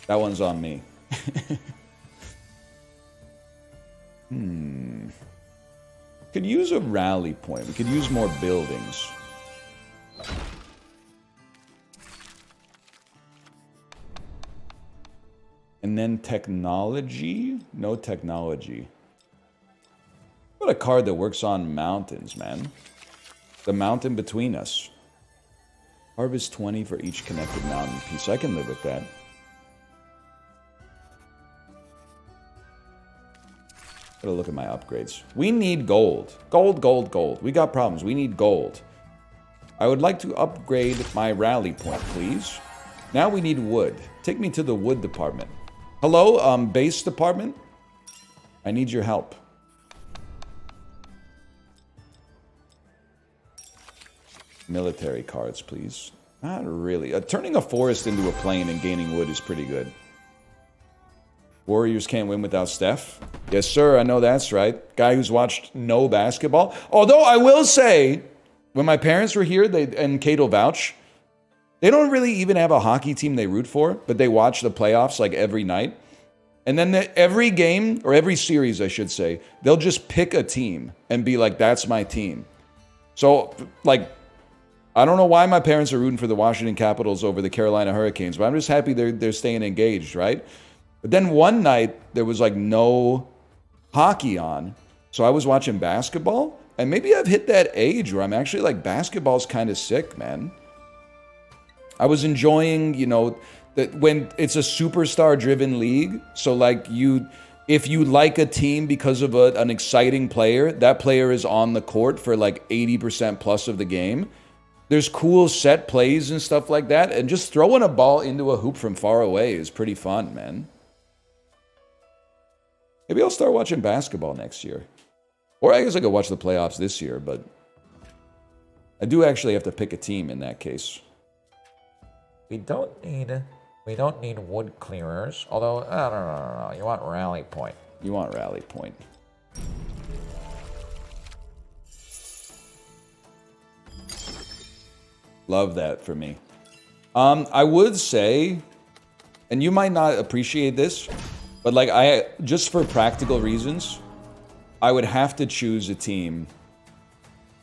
That one's on me. Could use a rally point. We could use more buildings. And then technology? No technology. What a card that works on mountains, man. The mountain between us. Harvest 20 for each connected mountain piece. I can live with that. Gotta look at my upgrades. We need gold. Gold, gold, gold. We got problems. We need gold. I would like to upgrade my rally point, please. Now we need wood. Take me to the wood department. Hello, base department? I need your help. Military cards, please. Not really. Turning a forest into a plain and gaining wood is pretty good. Warriors can't win without Steph. Yes, sir, I know that's right. Guy who's watched no basketball. Although I will say, when my parents were here, and Kate will vouch, they don't really even have a hockey team they root for, but they watch the playoffs like every night. And then every game, or every series, I should say, they'll just pick a team and be like, that's my team. So, like, I don't know why my parents are rooting for the Washington Capitals over the Carolina Hurricanes, but I'm just happy they're staying engaged, right? But then one night, there was like no hockey on. So I was watching basketball, and maybe I've hit that age where I'm actually like, basketball's kind of sick, man. I was enjoying, you know, that when it's a superstar-driven league, so like if you like a team because of an exciting player, that player is on the court for like 80% plus of the game. There's cool set plays and stuff like that. And just throwing a ball into a hoop from far away is pretty fun, man. Maybe I'll start watching basketball next year. Or I guess I could watch the playoffs this year, but I do actually have to pick a team in that case. We don't need wood clearers. Although, no. You want rally point. You want rally point. Love that for me. I would say, and you might not appreciate this, but like just for practical reasons, I would have to choose a team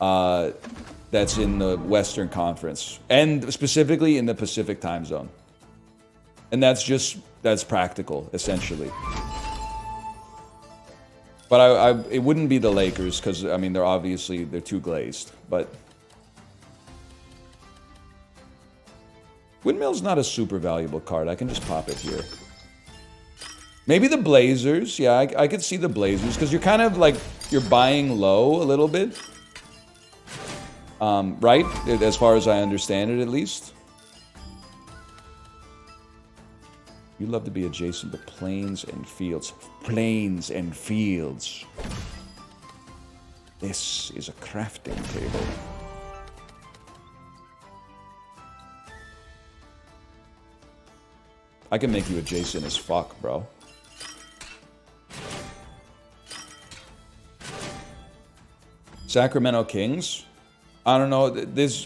that's in the Western Conference, and specifically in the Pacific time zone. And that's practical, essentially. But it wouldn't be the Lakers, because, I mean, they're too glazed. But Windmill's not a super valuable card. I can just pop it here. Maybe the Blazers. Yeah, I could see the Blazers, because you're kind of like, you're buying low a little bit. Right? As far as I understand it, at least. You love to be adjacent to plains and fields. Plains and fields. This is a crafting table. I can make you adjacent as fuck, bro. Sacramento Kings. I don't know.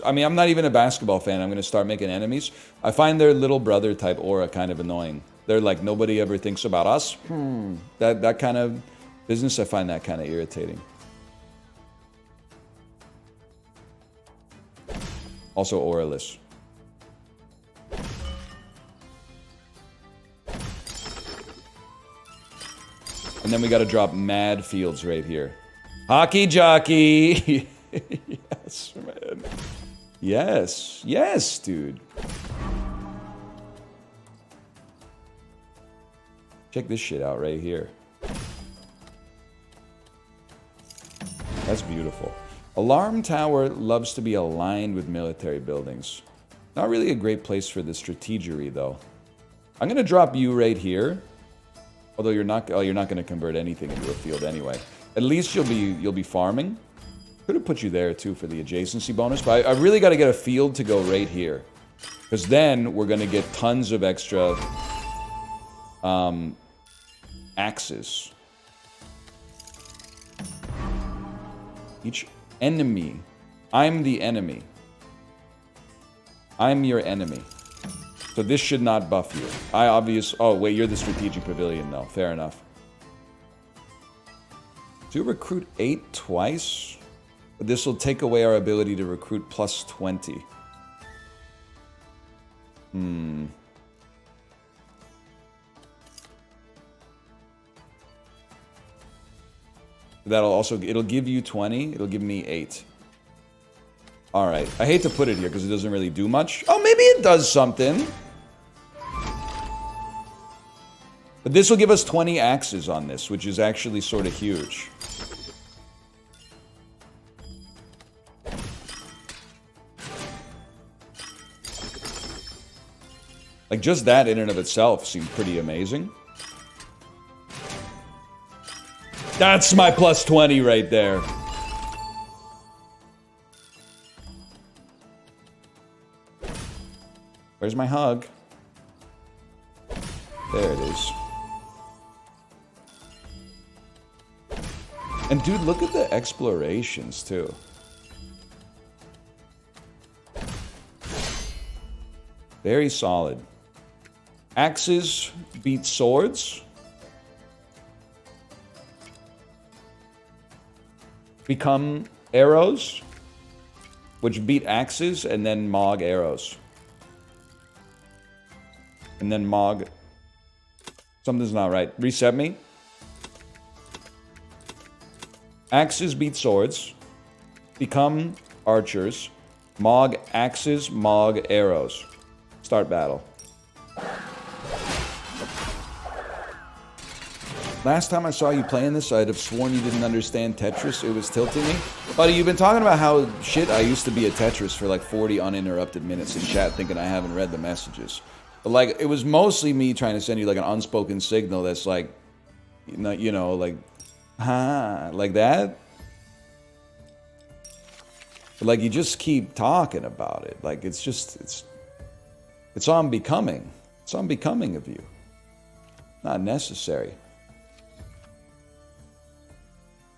I mean, I'm not even a basketball fan. I'm going to start making enemies. I find their little brother type aura kind of annoying. They're like, nobody ever thinks about us. That kind of business, I find that kind of irritating. Also auraless. And then we got to drop mad fields right here. Hockey jockey. Yes, man. Yes. Yes, dude. Check this shit out right here. That's beautiful. Alarm tower loves to be aligned with military buildings. Not really a great place for the strategery, though. I'm going to drop you right here. Although you're not going to convert anything into a field anyway. At least you'll be farming. Could have put you there too for the adjacency bonus, but I really got to get a field to go right here, because then we're going to get tons of extra axes. Each enemy. I'm the enemy. I'm your enemy. So this should not buff you. Oh wait, you're the strategic pavilion though. Fair enough. Do recruit 8 twice? But this will take away our ability to recruit plus 20. It'll give you 20. It'll give me 8. Alright. I hate to put it here because it doesn't really do much. Oh, maybe it does something. But this will give us 20 axes on this, which is actually sort of huge. Like, just that in and of itself seemed pretty amazing. That's my plus 20 right there. Where's my hug? There it is. And dude, look at the explorations too. Very solid. Axes beat swords. Become arrows, which beat axes, and then Mog arrows. And then Mog... Something's not right. Reset me. Axes beat swords. Become archers. Mog axes, Mog arrows. Start battle. Last time I saw you playing this, I'd have sworn you didn't understand Tetris. It was tilting me. Buddy, you've been talking about how shit I used to be at Tetris for like 40 uninterrupted minutes in chat thinking I haven't read the messages. But like, it was mostly me trying to send you like an unspoken signal that's like, you know, like, like that. But like, you just keep talking about it. Like, it's just, it's unbecoming. It's unbecoming of you. Not necessary.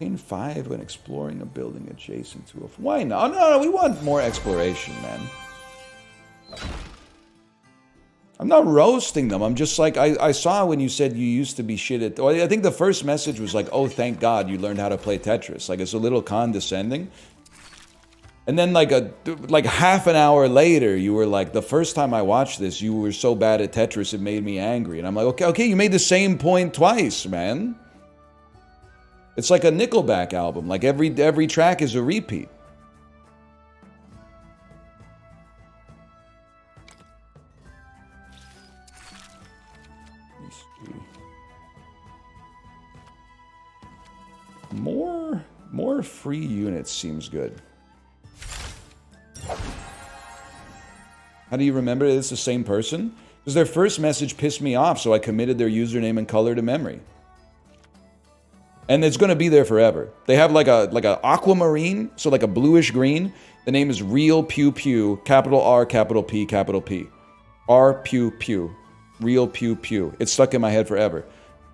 Gain 5 when exploring a building adjacent to a... Why not? Oh, no, we want more exploration, man. I'm not roasting them. I'm just like, I saw when you said you used to be shit at... I think the first message was like, oh, thank God you learned how to play Tetris. Like, it's a little condescending. And then like half an hour later, you were like, the first time I watched this, you were so bad at Tetris, it made me angry. And I'm like, okay, you made the same point twice, man. It's like a Nickelback album. Like every track is a repeat. Let's see. More free units seems good. How do you remember it's the same person? Because their first message pissed me off, so I committed their username and color to memory. And it's going to be there forever. They have like a aquamarine, so like a bluish green. The name is Real Pew Pew, capital R, capital P, capital P. R Pew Pew. Real Pew Pew. It's stuck in my head forever.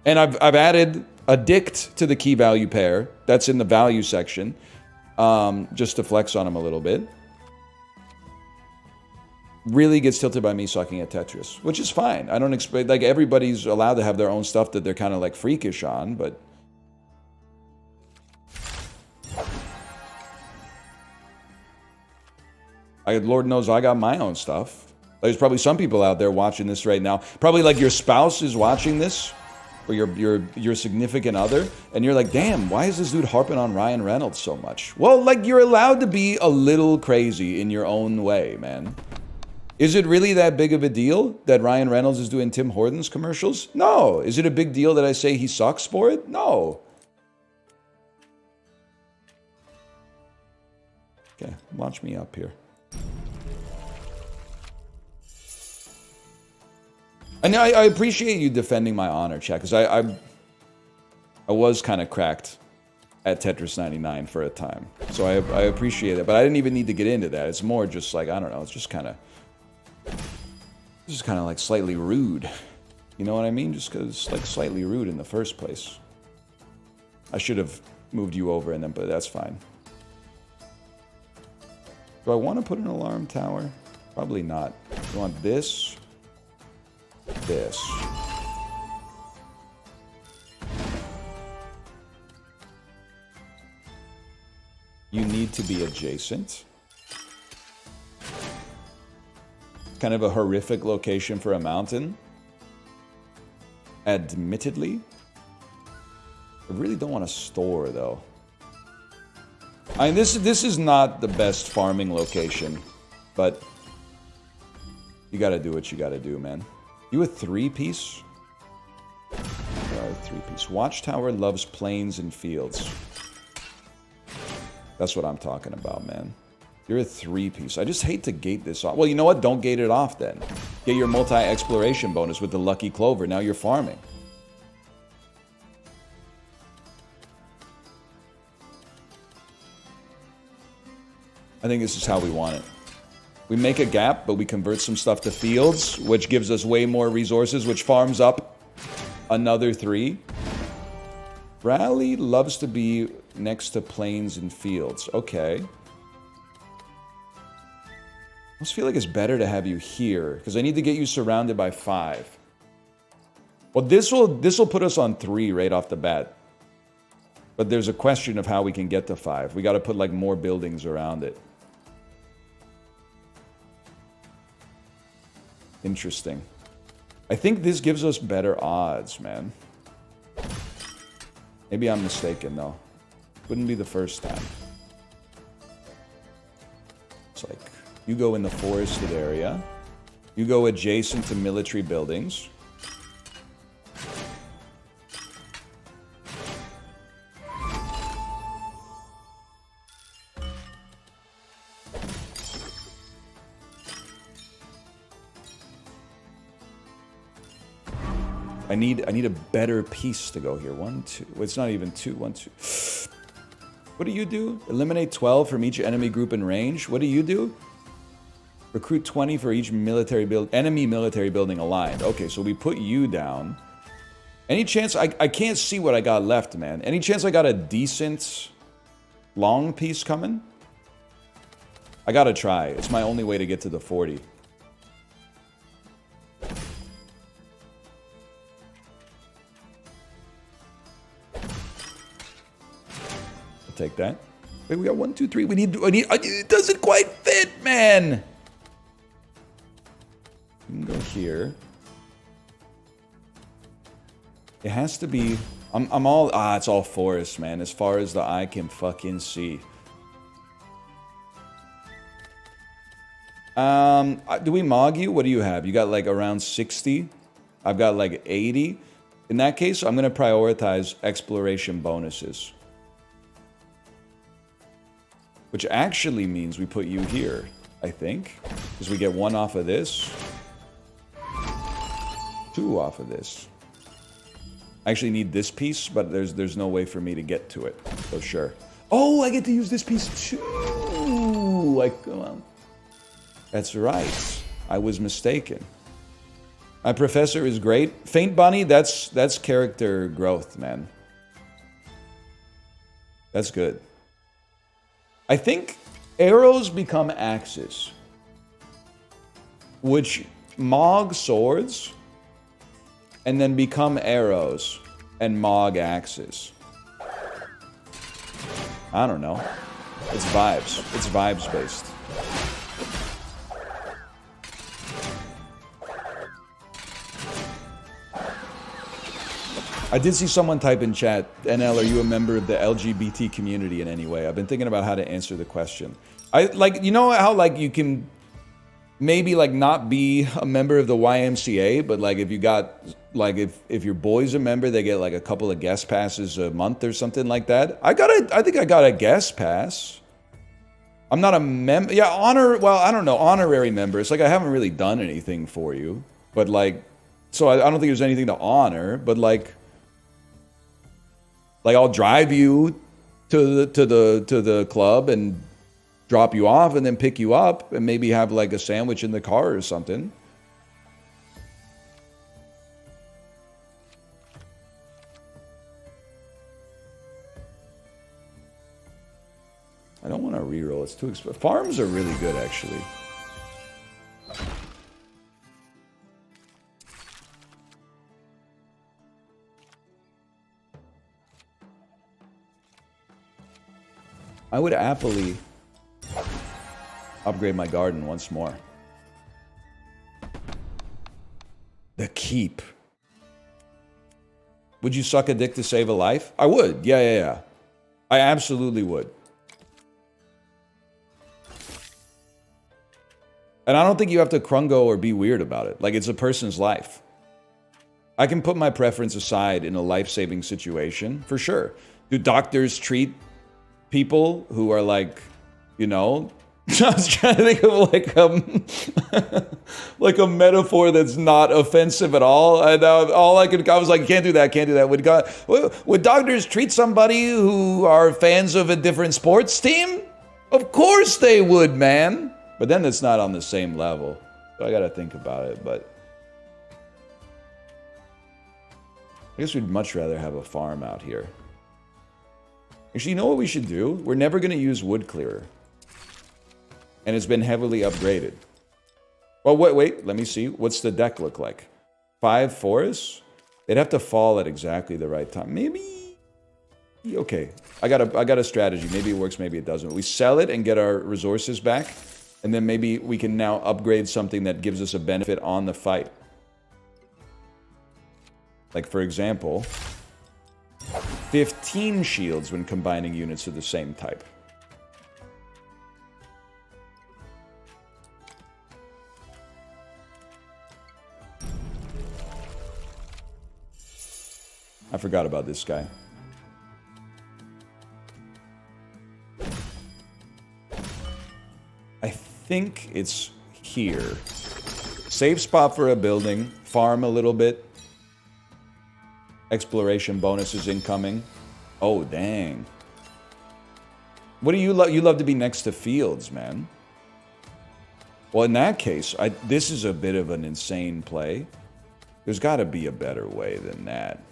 And I've added a dict to the key value pair. That's in the value section. Just to flex on them a little bit. Really gets tilted by me sucking at Tetris, which is fine. I don't expect, like, everybody's allowed to have their own stuff that they're kind of like freakish on, but Lord knows I got my own stuff. There's probably some people out there watching this right now. Probably like your spouse is watching this, or your significant other, and you're like, damn, why is this dude harping on Ryan Reynolds so much? Well, like, you're allowed to be a little crazy in your own way, man. Is it really that big of a deal that Ryan Reynolds is doing Tim Hortons commercials? No. Is it a big deal that I say he sucks for it? No. Okay, launch me up here. And I appreciate you defending my honor, chat, because I was kind of cracked at Tetris 99 for a time. So I appreciate it, but I didn't even need to get into that. It's more just like, I don't know, it's just kind of like slightly rude. You know what I mean? Just because it's like slightly rude in the first place. I should have moved you over and then, but that's fine. Do I want to put an alarm tower? Probably not. You want this? This. You need to be adjacent. Kind of a horrific location for a mountain. Admittedly. I really don't want to store, though. I mean, this is not the best farming location, but you gotta do what you gotta do, man. You a 3-piece? You are a 3-piece. Watchtower loves plains and fields. That's what I'm talking about, man. You're a 3-piece. I just hate to gate this off. Well, you know what? Don't gate it off then. Get your multi-exploration bonus with the Lucky Clover. Now you're farming. I think this is how we want it. We make a gap, but we convert some stuff to fields, which gives us way more resources, which farms up another 3. Rally loves to be next to plains and fields. Okay. I just feel like it's better to have you here, because I need to get you surrounded by 5. Well, this will put us on 3 right off the bat. But there's a question of how we can get to 5. We got to put like more buildings around it. Interesting. I think this gives us better odds, man. Maybe I'm mistaken, though. Wouldn't be the first time. It's like, you go in the forested area. You go adjacent to military buildings. I need a better piece to go here. 1, 2. It's not even 2. 1, 2. What do you do? Eliminate 12 from each enemy group in range. What do you do? Recruit 20 for each enemy military building aligned. Okay, so we put you down. Any chance I can't see what I got left, man. Any chance I got a decent long piece coming? I gotta try. It's my only way to get to the 40. Take that. Wait, we got 1, 2, 3. We need. It doesn't quite fit, man. We can go here. It has to be. I'm all. It's all forest, man. As far as the eye can fucking see. Do we mog you? What do you have? You got like around 60. I've got like 80. In that case, I'm gonna prioritize exploration bonuses. Which actually means we put you here, I think. Because we get 1 off of this. 2 off of this. I actually need this piece, but there's no way for me to get to it. So sure. Oh, I get to use this piece too! Like, well, that's right. I was mistaken. My professor is great. Faint Bunny, that's character growth, man. That's good. I think arrows become axes, which mog swords, and then become arrows and mog axes. I don't know. It's vibes. It's vibes based. I did see someone type in chat, NL, are you a member of the LGBT community in any way? I've been thinking about how to answer the question. You know how, like, you can maybe, like, not be a member of the YMCA, but, like, if you got, like, if your boy's a member, they get, like, a couple of guest passes a month or something like that. I think I got a guest pass. I'm not a member. Yeah, I don't know, honorary member. It's like I haven't really done anything for you. But, like, so I don't think there's anything to honor, but, like I'll drive you to the club and drop you off and then pick you up and maybe have like a sandwich in the car or something. I don't want to reroll. It's too expensive. Farms are really good, actually. I would happily upgrade my garden once more. The keep. Would you suck a dick to save a life? I would. Yeah. I absolutely would. And I don't think you have to crungo or be weird about it. Like, it's a person's life. I can put my preference aside in a life-saving situation, for sure. Do doctors treat people who are like, you know, I was trying to think of like a metaphor that's not offensive at all. And I was like, can't do that. Would doctors treat somebody who are fans of a different sports team? Of course they would, man. But then it's not on the same level. So I gotta think about it, but I guess we'd much rather have a farm out here. Actually, you know what we should do? We're never going to use wood clearer. And it's been heavily upgraded. Well, wait, let me see. What's the deck look like? 5 forests? They'd have to fall at exactly the right time. Maybe... Okay, I got a strategy. Maybe it works, maybe it doesn't. We sell it and get our resources back. And then maybe we can now upgrade something that gives us a benefit on the fight. Like, for example... 15 shields when combining units of the same type. I forgot about this guy. I think it's here. Save spot for a building, farm a little bit. Exploration bonuses incoming. Oh, dang. What do you love? You love to be next to fields, man. Well, in that case, this is a bit of an insane play. There's got to be a better way than that.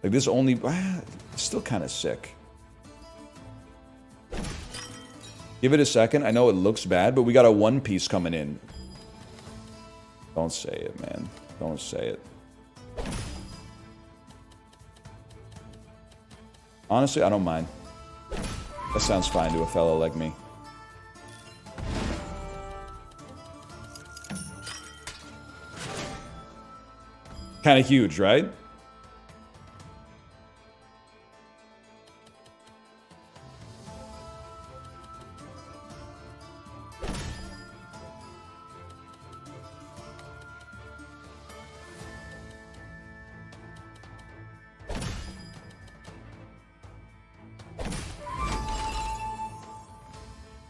Like this only... it's still kind of sick. Give it a second. I know it looks bad, but we got a one piece coming in. Don't say it, man. Don't say it. Honestly, I don't mind. That sounds fine to a fellow like me. Kind of huge, right?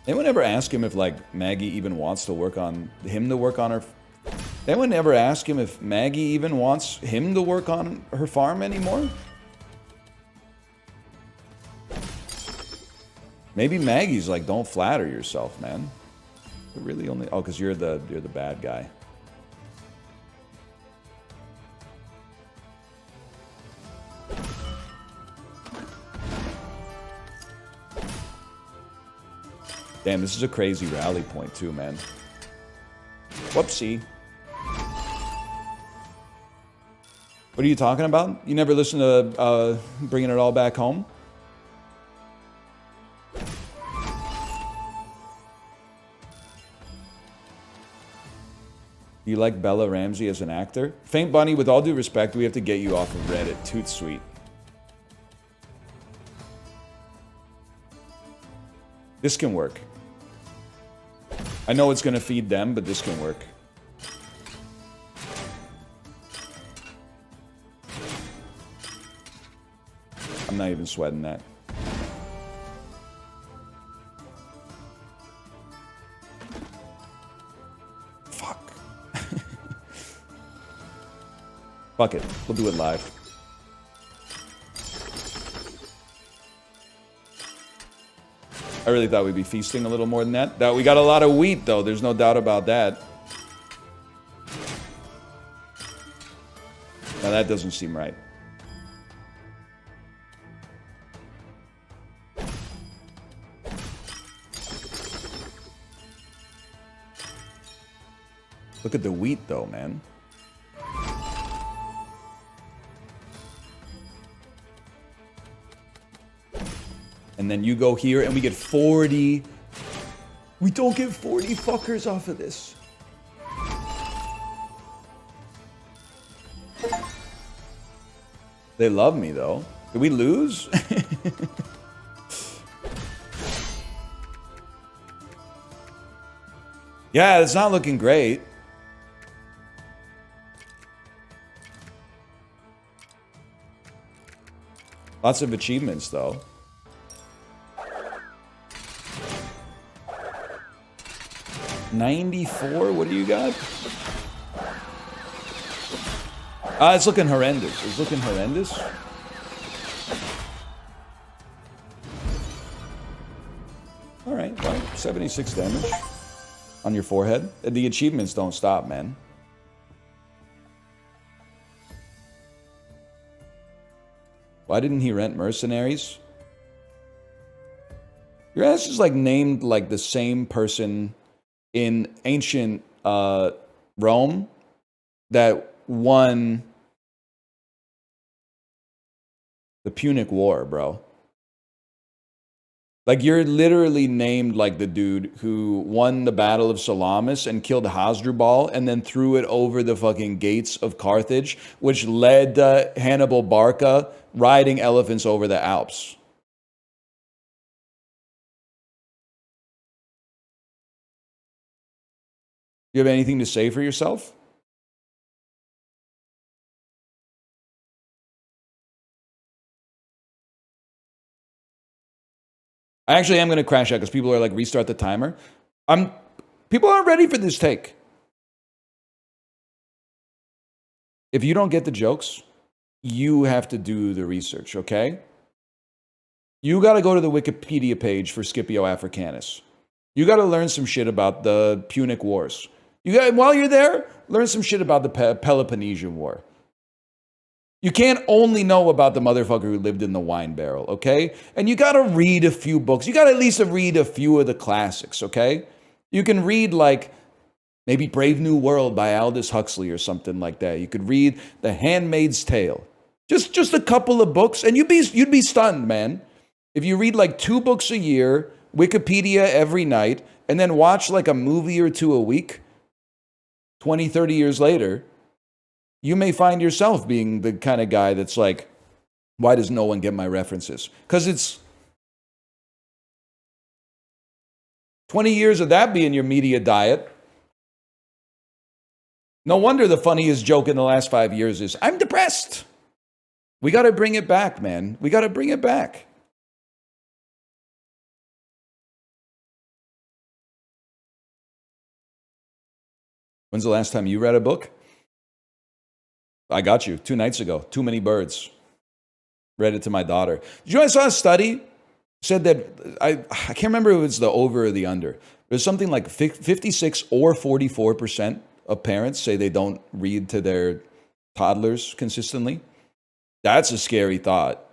Anyone ever ask him if, like, Maggie even wants to work on... him to work on her... Anyone ever ask him if Maggie even wants him to work on her farm anymore? Maybe Maggie's like, don't flatter yourself, man. But really only... oh, because you're the bad guy. Damn, this is a crazy rally point too, man. Whoopsie. What are you talking about? You never listened to Bringing It All Back Home? Do you like Bella Ramsey as an actor? Faint Bunny, with all due respect, we have to get you off of Reddit. Toot sweet. This can work. I know it's gonna feed them, but this can work. I'm not even sweating that. Fuck. Fuck it. We'll do it live. I really thought we'd be feasting a little more than that. We got a lot of wheat, though. There's no doubt about that. Now, that doesn't seem right. Look at the wheat, though, man. And then you go here and we get 40. We don't get 40 fuckers off of this. They love me, though. Did we lose? Yeah, it's not looking great. Lots of achievements, though. $94? What do you got? It's looking horrendous. It's looking horrendous. Alright, well, 76 damage on your forehead. The achievements don't stop, man. Why didn't he rent mercenaries? Your ass is like named like the same person in ancient Rome that won the Punic War, bro. Like, you're literally named like the dude who won the Battle of Salamis and killed Hasdrubal and then threw it over the fucking gates of Carthage, which led to Hannibal Barca riding elephants over the Alps. You have anything to say for yourself? I actually am going to crash out because people are like, restart the timer. People aren't ready for this take. If you don't get the jokes, you have to do the research, okay? You got to go to the Wikipedia page for Scipio Africanus. You got to learn some shit about the Punic Wars. While you're there, learn some shit about the Peloponnesian War. You can't only know about the motherfucker who lived in the wine barrel, okay? And you got to read a few books. You got to at least read a few of the classics, okay? You can read like maybe Brave New World by Aldous Huxley or something like that. You could read The Handmaid's Tale. Just a couple of books, and you'd be stunned, man. If you read like 2 books a year, Wikipedia every night, and then watch like a movie or 2 a week, 20, 30 years later, you may find yourself being the kind of guy that's like, why does no one get my references? Because it's 20 years of that being your media diet. No wonder the funniest joke in the last 5 years is, I'm depressed. We got to bring it back, man. We got to bring it back. When's the last time you read a book? I got you 2 nights ago. Too Many Birds. Read it to my daughter. Did you know I saw a study? Said that, I can't remember if it was the over or the under. There's something like 56 or 44% of parents say they don't read to their toddlers consistently. That's a scary thought.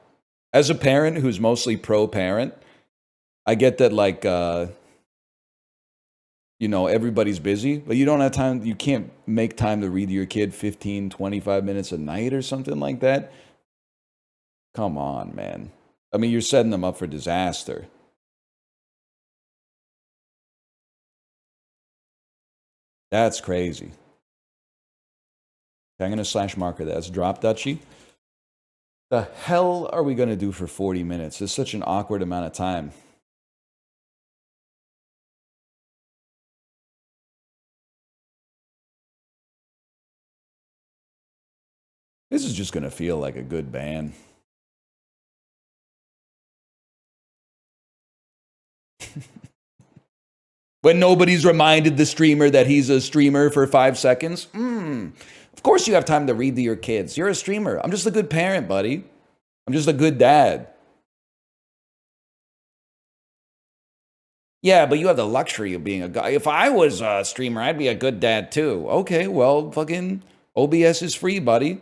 As a parent who's mostly pro-parent, I get that like, everybody's busy, but you don't have time. You can't make time to read to your kid 15, 25 minutes a night or something like that. Come on, man. I mean, you're setting them up for disaster. That's crazy. Okay, I'm going to slash marker that. That's drop Duchy. The hell are we going to do for 40 minutes? It's such an awkward amount of time. This is just going to feel like a good ban. When nobody's reminded the streamer that he's a streamer for 5 seconds. Of course you have time to read to your kids. You're a streamer. I'm just a good parent, buddy. I'm just a good dad. Yeah, but you have the luxury of being a guy. If I was a streamer, I'd be a good dad too. Okay, well, fucking OBS is free, buddy.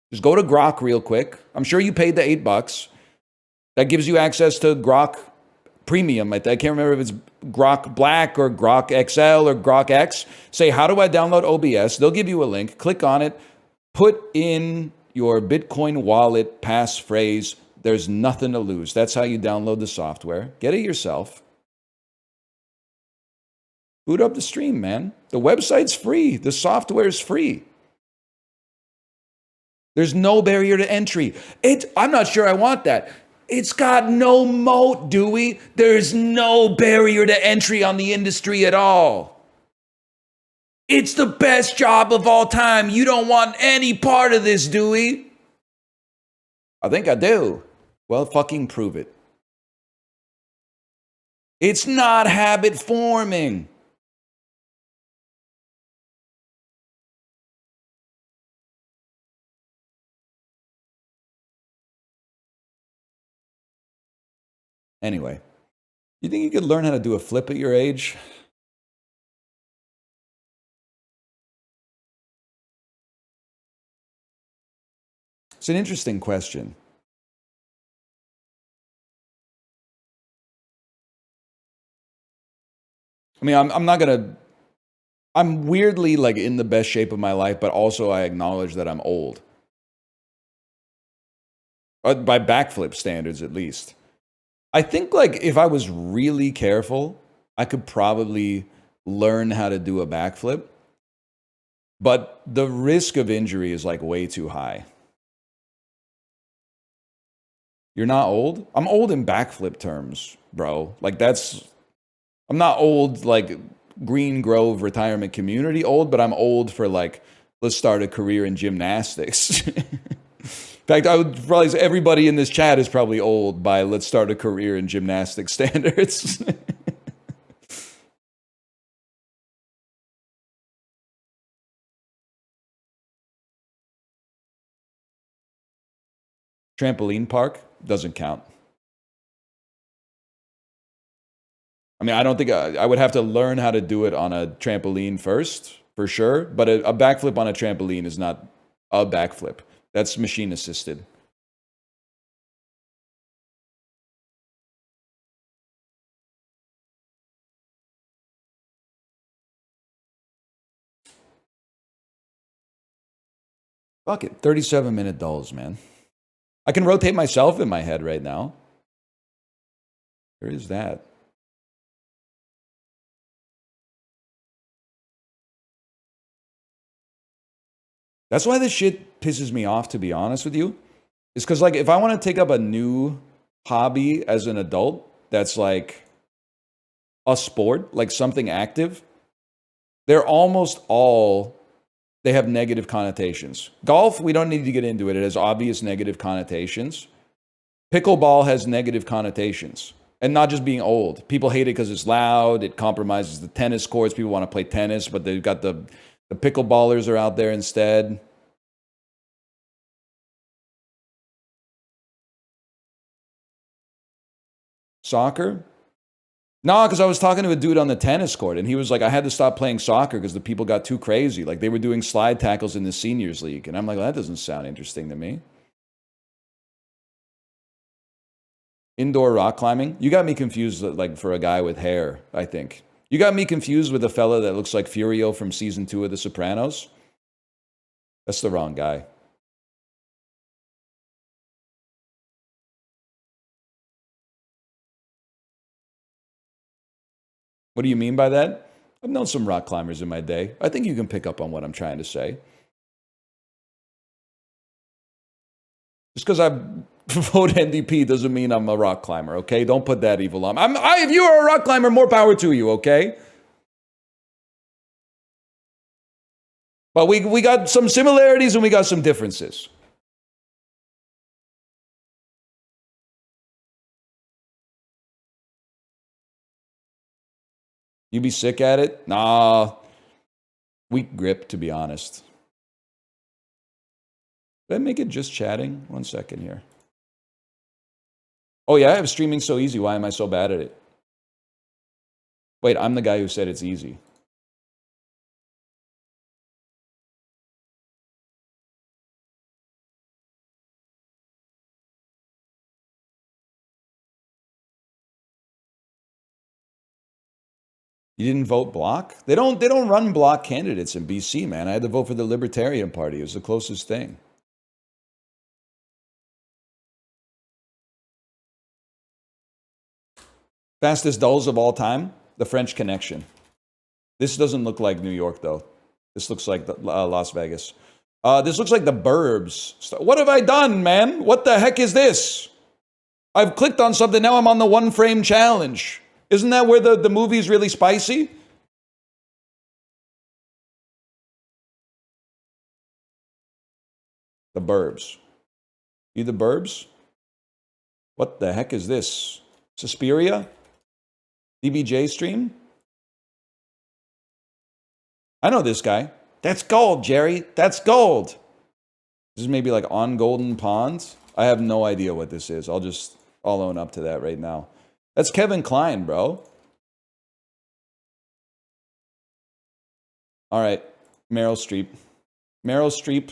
Just go to Grok real quick. I'm sure you paid the $8. That gives you access to Grok Premium. I can't remember if it's Grok Black or Grok XL or Grok X. Say, how do I download OBS? They'll give you a link. Click on it. Put in your Bitcoin wallet passphrase. There's nothing to lose. That's how you download the software. Get it yourself. Boot up the stream, man. The website's free. The software is free. There's no barrier to entry. I'm not sure I want that. It's got no moat, Dewey. There's no barrier to entry on the industry at all. It's the best job of all time. You don't want any part of this, Dewey. I think I do. Well, fucking prove it. It's not habit forming. Anyway, you think you could learn how to do a flip at your age? It's an interesting question. I mean, I'm weirdly like in the best shape of my life, but also I acknowledge that I'm old. By backflip standards, at least. I think like if I was really careful, I could probably learn how to do a backflip. But the risk of injury is like way too high. You're not old? I'm old in backflip terms, bro. Like I'm not old like Green Grove retirement community old, but I'm old for like, let's start a career in gymnastics. In fact, I would probably say everybody in this chat is probably old by let's start a career in gymnastics standards. Trampoline park doesn't count. I mean, I don't think I would have to learn how to do it on a trampoline first, for sure. But a backflip on a trampoline is not a backflip. That's machine assisted. Fuck it. 37-minute dulls, man. I can rotate myself in my head right now. Where is that? That's why this shit pisses me off, to be honest with you. It's because, like, if I want to take up a new hobby as an adult that's like a sport, like something active, they're almost all, they have negative connotations. Golf, we don't need to get into it. It has obvious negative connotations. Pickleball has negative connotations. And not just being old. People hate it because it's loud. It compromises the tennis courts. People want to play tennis, but they've got the pickleballers are out there instead. Soccer? No, because I was talking to a dude on the tennis court, and he was like, I had to stop playing soccer because the people got too crazy. Like, they were doing slide tackles in the seniors league. And I'm like, well, that doesn't sound interesting to me. Indoor rock climbing? You got me confused, like, for a guy with hair, I think. You got me confused with a fella that looks like Furio from season 2 of The Sopranos. That's the wrong guy. What do you mean by that? I've known some rock climbers in my day. I think you can pick up on what I'm trying to say. Just because I vote NDP doesn't mean I'm a rock climber, okay? Don't put that evil on. If you are a rock climber, more power to you, okay? But we got some similarities and we got some differences. You be sick at it? Nah. Weak grip, to be honest. Did I make it just chatting? 1 second here. Oh yeah, I have streaming so easy. Why am I so bad at it? Wait, I'm the guy who said it's easy. You didn't vote block? They don't run block candidates in BC, man. I had to vote for the Libertarian Party. It was the closest thing. Fastest dulls of all time? The French Connection. This doesn't look like New York, though. This looks like Las Vegas. This looks like the Burbs. What have I done, man? What the heck is this? I've clicked on something. Now I'm on the one frame challenge. Isn't that where the movie's really spicy? The Burbs. You the Burbs? What the heck is this? Suspiria? DBJ stream? I know this guy. That's gold, Jerry. That's gold. This is maybe like on Golden Pond. I have no idea what this is. I'll own up to that right now. That's Kevin Kline, bro. All right. Meryl Streep. Meryl Streep.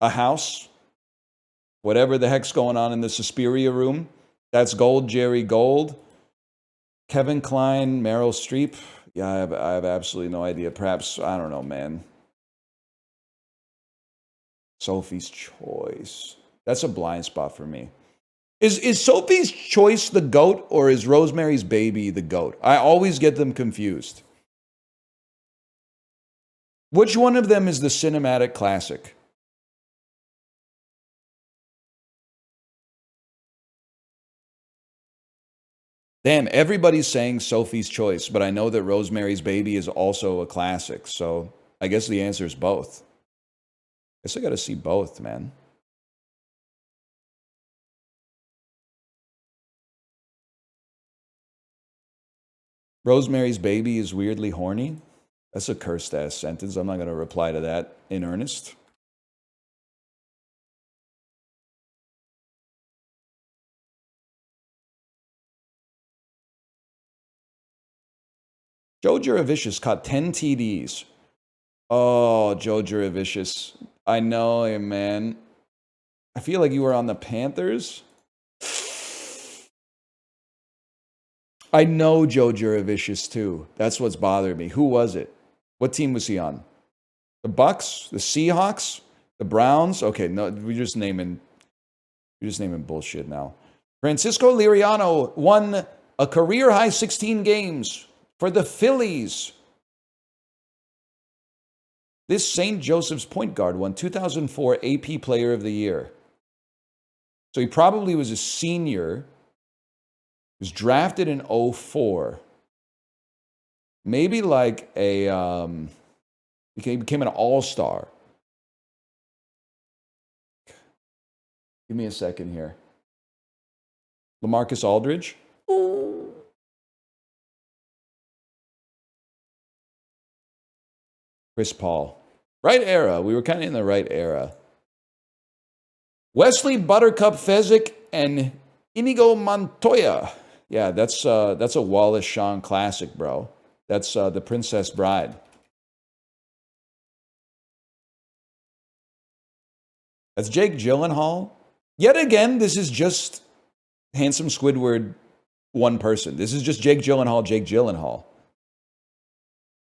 A house. Whatever the heck's going on in the Suspiria room. That's gold, Jerry Gold. Kevin Kline, Meryl Streep. Yeah, I have absolutely no idea. Perhaps, I don't know, man. Sophie's Choice. That's a blind spot for me. Is Sophie's Choice the GOAT or is Rosemary's Baby the GOAT? I always get them confused. Which one of them is the cinematic classic? Damn, everybody's saying Sophie's Choice, but I know that Rosemary's Baby is also a classic, so I guess the answer is both. I guess I gotta see both, man. Rosemary's Baby is weirdly horny. That's a cursed ass sentence. I'm not going to reply to that in earnest. Joe Juravicius caught 10 TDs. Oh, Joe Juravicius. I know him, man. I feel like you were on the Panthers. I know Joe Juravicius too. That's what's bothering me. Who was it? What team was he on? The Bucks? The Seahawks? The Browns? Okay, no, we're just naming bullshit now. Francisco Liriano won a career-high 16 games for the Phillies. This St. Joseph's point guard won 2004 AP Player of the Year. So he probably was a senior. He was drafted in 04. Maybe like he became an all-star. Give me a second here. LaMarcus Aldridge. Ooh. Chris Paul. Right era. We were kind of in the right era. Wesley Buttercup Fezzik and Inigo Montoya. Yeah, that's a Wallace Shawn classic, bro. That's The Princess Bride. That's Jake Gyllenhaal. Yet again, this is just Handsome Squidward, one person. This is just Jake Gyllenhaal.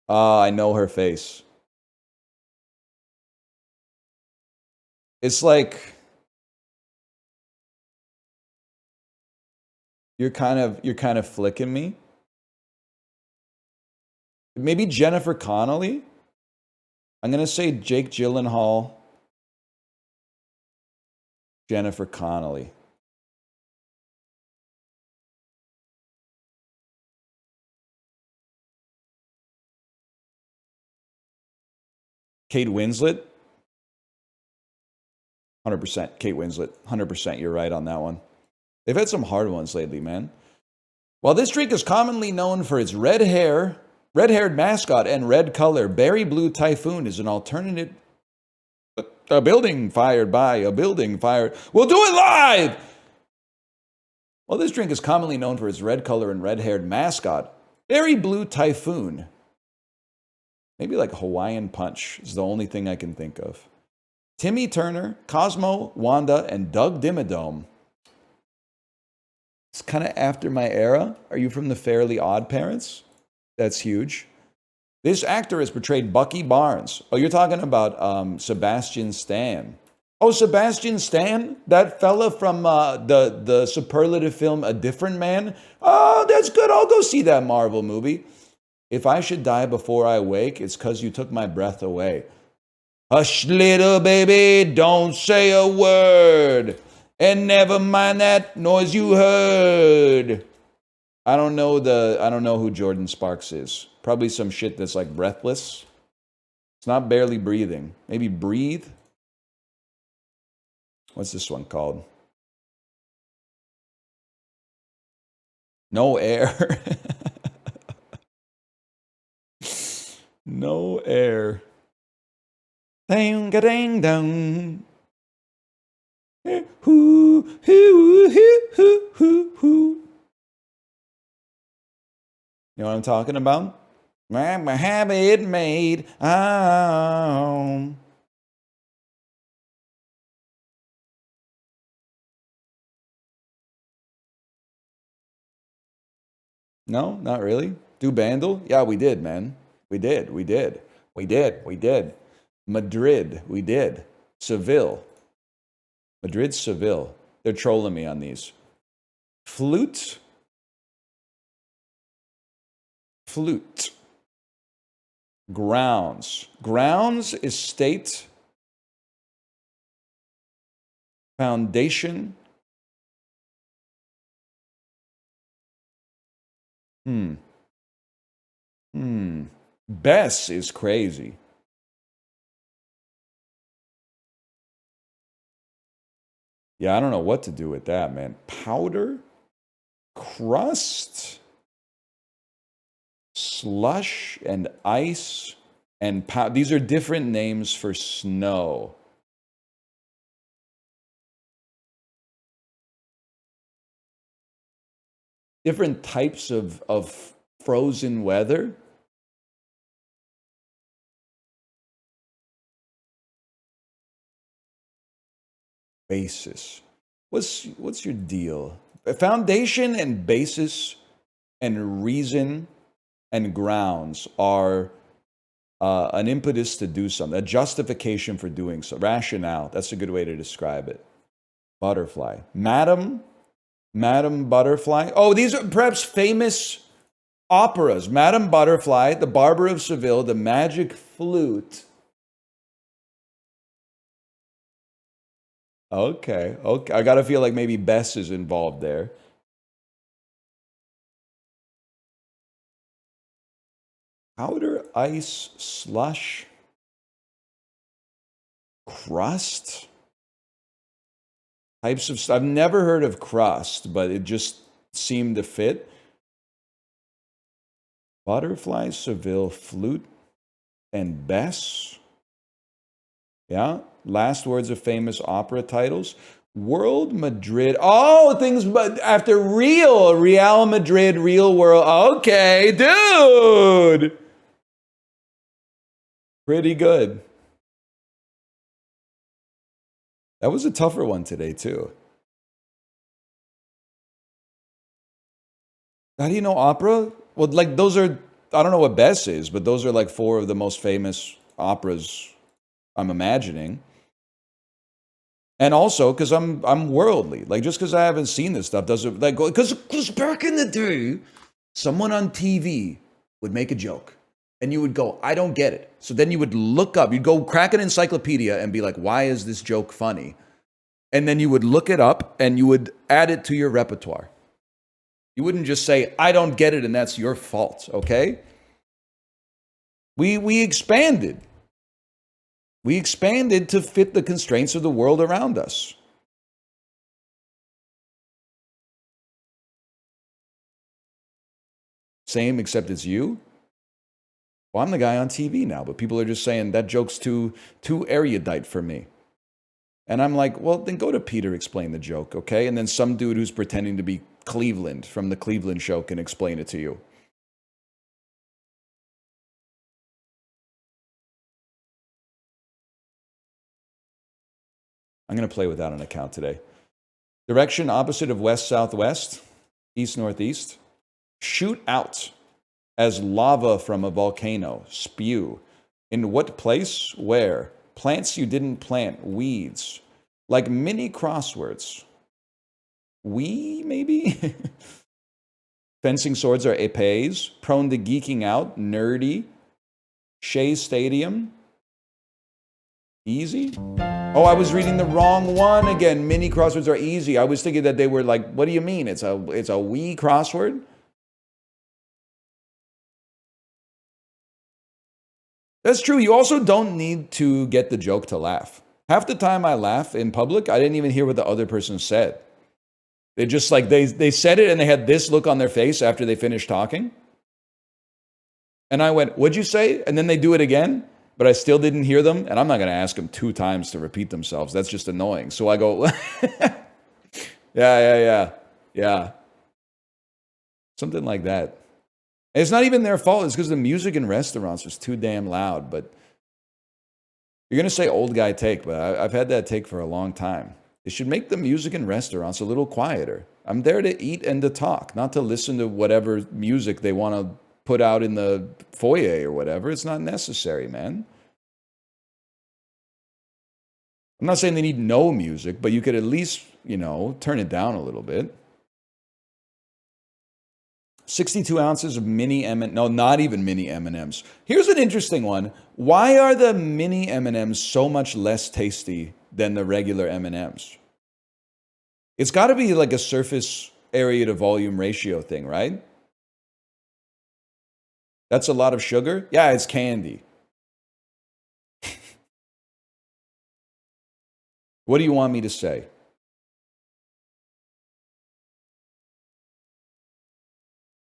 I know her face. It's like you're kind of flicking me. Maybe Jennifer Connelly. I'm gonna say Jake Gyllenhaal. Jennifer Connelly. Kate Winslet. 100%. Kate Winslet. 100%. You're right on that one. They've had some hard ones lately, man. While this drink is commonly known for its red-haired mascot and red color, Berry Blue Typhoon is an alternative. A building fired by a building fired. We'll do it live! While this drink is commonly known for its red color and red-haired mascot, Berry Blue Typhoon. Maybe like Hawaiian Punch is the only thing I can think of. Timmy Turner, Cosmo, Wanda, and Doug Dimmadome. It's kind of after my era. Are you from the Fairly Odd Parents? That's huge. This actor has portrayed Bucky Barnes. Oh, you're talking about Sebastian Stan. Oh, Sebastian Stan? That fella from the superlative film A Different Man? Oh, that's good. I'll go see that Marvel movie. If I should die before I wake, it's because you took my breath away. Hush, little baby, don't say a word. And never mind that noise you heard. I don't know who Jordan Sparks is. Probably some shit that's like Breathless. It's not Barely Breathing. Maybe Breathe. What's this one called? No Air. No Air. Dang ga dang dang. Hoo hoo hoo hoo hoo hoo. You know what I'm talking about? My habit made. Oh. No, not really. Do Bandle? Yeah, we did, man. We did. Madrid, we did. Seville. Madrid, Seville. They're trolling me on these. Flute. Grounds. Grounds Estate. Foundation. Bess is crazy. Yeah, I don't know what to do with that, man. Powder? Crust? Slush and ice and these are different names for snow. Different types of frozen weather. basis. What's your deal? A foundation and basis and reason and grounds are an impetus to do something, a justification for doing so, rationale. That's a good way to describe it. Butterfly. Madam Butterfly. Oh, these are perhaps famous operas. Madame Butterfly, The Barber of Seville, The Magic Flute. Okay. I gotta feel like maybe Bess is involved there. Powder, ice, slush, crust. Types of stuff. I've never heard of crust, but it just seemed to fit. Butterfly, Seville, flute, and Bess. Yeah. Last words of famous opera titles. World, Madrid. Oh, things but after Real Madrid, Real World. Okay, dude. Pretty good. That was a tougher one today, too. How do you know opera? Well, like those are, I don't know what Bess is, but those are like 4 of the most famous operas I'm imagining. And also, because I'm worldly. Like, just because I haven't seen this stuff doesn't, like, because back in the day, someone on TV would make a joke. And you would go, I don't get it. So then you would look up, you'd go crack an encyclopedia and be like, why is this joke funny? And then you would look it up and you would add it to your repertoire. You wouldn't just say, I don't get it and that's your fault, okay? We expanded. We expanded to fit the constraints of the world around us. Same, except it's you. Well, I'm the guy on TV now, but people are just saying that joke's too erudite for me. And I'm like, well, then go to Peter, explain the joke, okay? And then some dude who's pretending to be Cleveland from the Cleveland show can explain it to you. I'm going to play without an account today. Direction opposite of west-southwest, east-northeast. Shoot out as lava from a volcano. Spew. In what place? Where? Plants you didn't plant. Weeds. Like mini crosswords. Maybe? Fencing swords are épées. Prone to geeking out. Nerdy. Shea Stadium. Easy? Oh, I was reading the wrong one again. Mini crosswords are easy. I was thinking that they were like, what do you mean? It's a wee crossword? That's true. You also don't need to get the joke to laugh. Half the time I laugh in public, I didn't even hear what the other person said. They just like, they said it and they had this look on their face after they finished talking. And I went, what'd you say? And then they do it again, but I still didn't hear them. And I'm not going to ask them 2 times to repeat themselves. That's just annoying. So I go, yeah. Something like that. And it's not even their fault. It's because the music in restaurants is too damn loud. But you're going to say old guy take, but I've had that take for a long time. They should make the music in restaurants a little quieter. I'm there to eat and to talk, not to listen to whatever music they want to put out in the foyer or whatever. It's not necessary, man. I'm not saying they need no music, but you could at least, turn it down a little bit. 62 ounces of mini no, not even mini M&Ms. Here's an interesting one. Why are the mini M&Ms so much less tasty than the regular M&Ms? It's got to be like a surface area to volume ratio thing, right? That's a lot of sugar? Yeah, it's candy. What do you want me to say?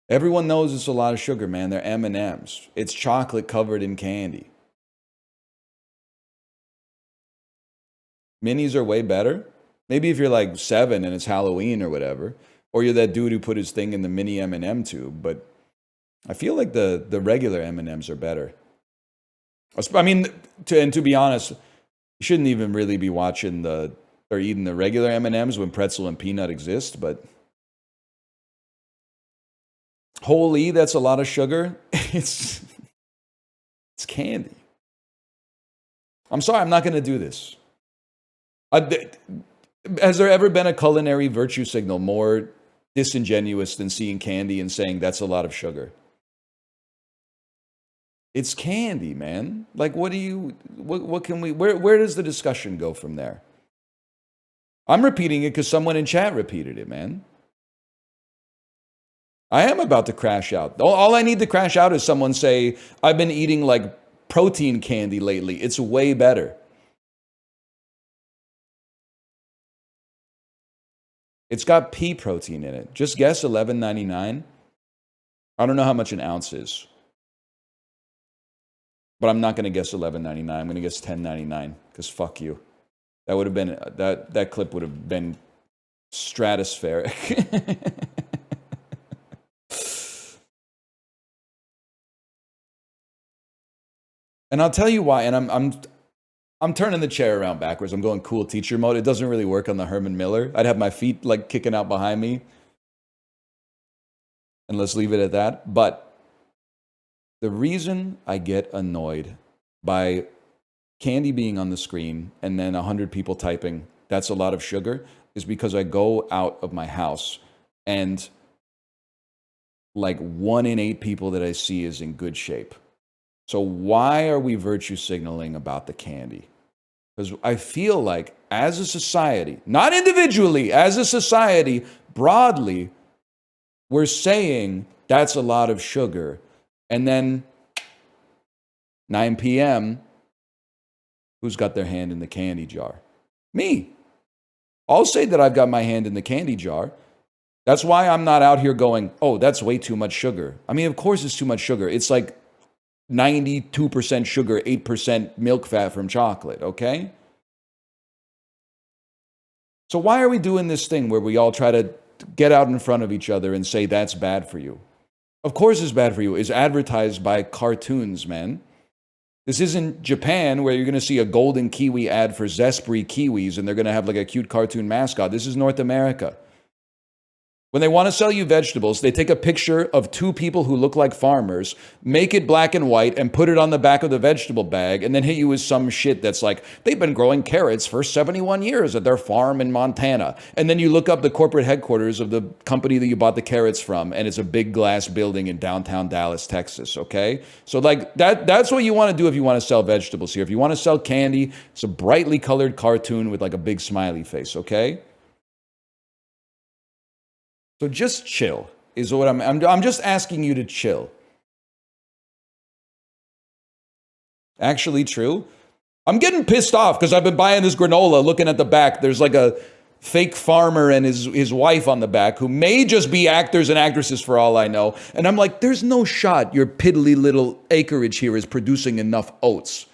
Everyone knows it's a lot of sugar, man. They're M&Ms. It's chocolate covered in candy. Minis are way better. Maybe if you're like 7 and it's Halloween or whatever, or you're that dude who put his thing in the mini M&M tube, but I feel like the regular M&Ms are better. I mean, to be honest, you shouldn't even really be watching the They're eating the regular M&Ms when pretzel and peanut exist, but holy, that's a lot of sugar. It's candy. I'm sorry, I'm not going to do this. Has there ever been a culinary virtue signal more disingenuous than seeing candy and saying that's a lot of sugar? It's candy, man. Like, what can we, where does the discussion go from there? I'm repeating it because someone in chat repeated it, man. I am about to crash out. All I need to crash out is someone say, I've been eating like protein candy lately. It's way better. It's got pea protein in it. Just guess $11.99. I don't know how much an ounce is. But I'm not going to guess $11.99. I'm going to guess $10.99 because fuck you. That would have been that clip would have been stratospheric. And I'll tell you why. And I'm turning the chair around backwards. I'm going cool teacher mode. It doesn't really work on the Herman Miller. I'd have my feet like kicking out behind me. And let's leave it at that. But the reason I get annoyed by candy being on the screen and then 100 people typing, that's a lot of sugar, is because I go out of my house and like 1 in 8 people that I see is in good shape. So why are we virtue signaling about the candy? Because I feel like as a society, not individually, as a society, broadly, we're saying that's a lot of sugar. And then 9 p.m., who's got their hand in the candy jar? Me. I'll say that I've got my hand in the candy jar. That's why I'm not out here going, oh, that's way too much sugar. I mean, of course it's too much sugar. It's like 92% sugar, 8% milk fat from chocolate, okay? So why are we doing this thing where we all try to get out in front of each other and say that's bad for you? Of course it's bad for you. It's advertised by cartoons, man. This isn't Japan where you're going to see a golden kiwi ad for Zespri kiwis and they're going to have like a cute cartoon mascot. This is North America. When they want to sell you vegetables, they take a picture of 2 people who look like farmers, make it black and white, and put it on the back of the vegetable bag, and then hit you with some shit that's like, they've been growing carrots for 71 years at their farm in Montana. And then you look up the corporate headquarters of the company that you bought the carrots from, and it's a big glass building in downtown Dallas, Texas, okay? So like that's what you want to do if you want to sell vegetables here. If you want to sell candy, it's a brightly colored cartoon with like a big smiley face, okay? So just chill is what I'm just asking you to chill. Actually true. I'm getting pissed off because I've been buying this granola looking at the back. There's like a fake farmer and his wife on the back who may just be actors and actresses for all I know. And I'm like, there's no shot your piddly little acreage here is producing enough oats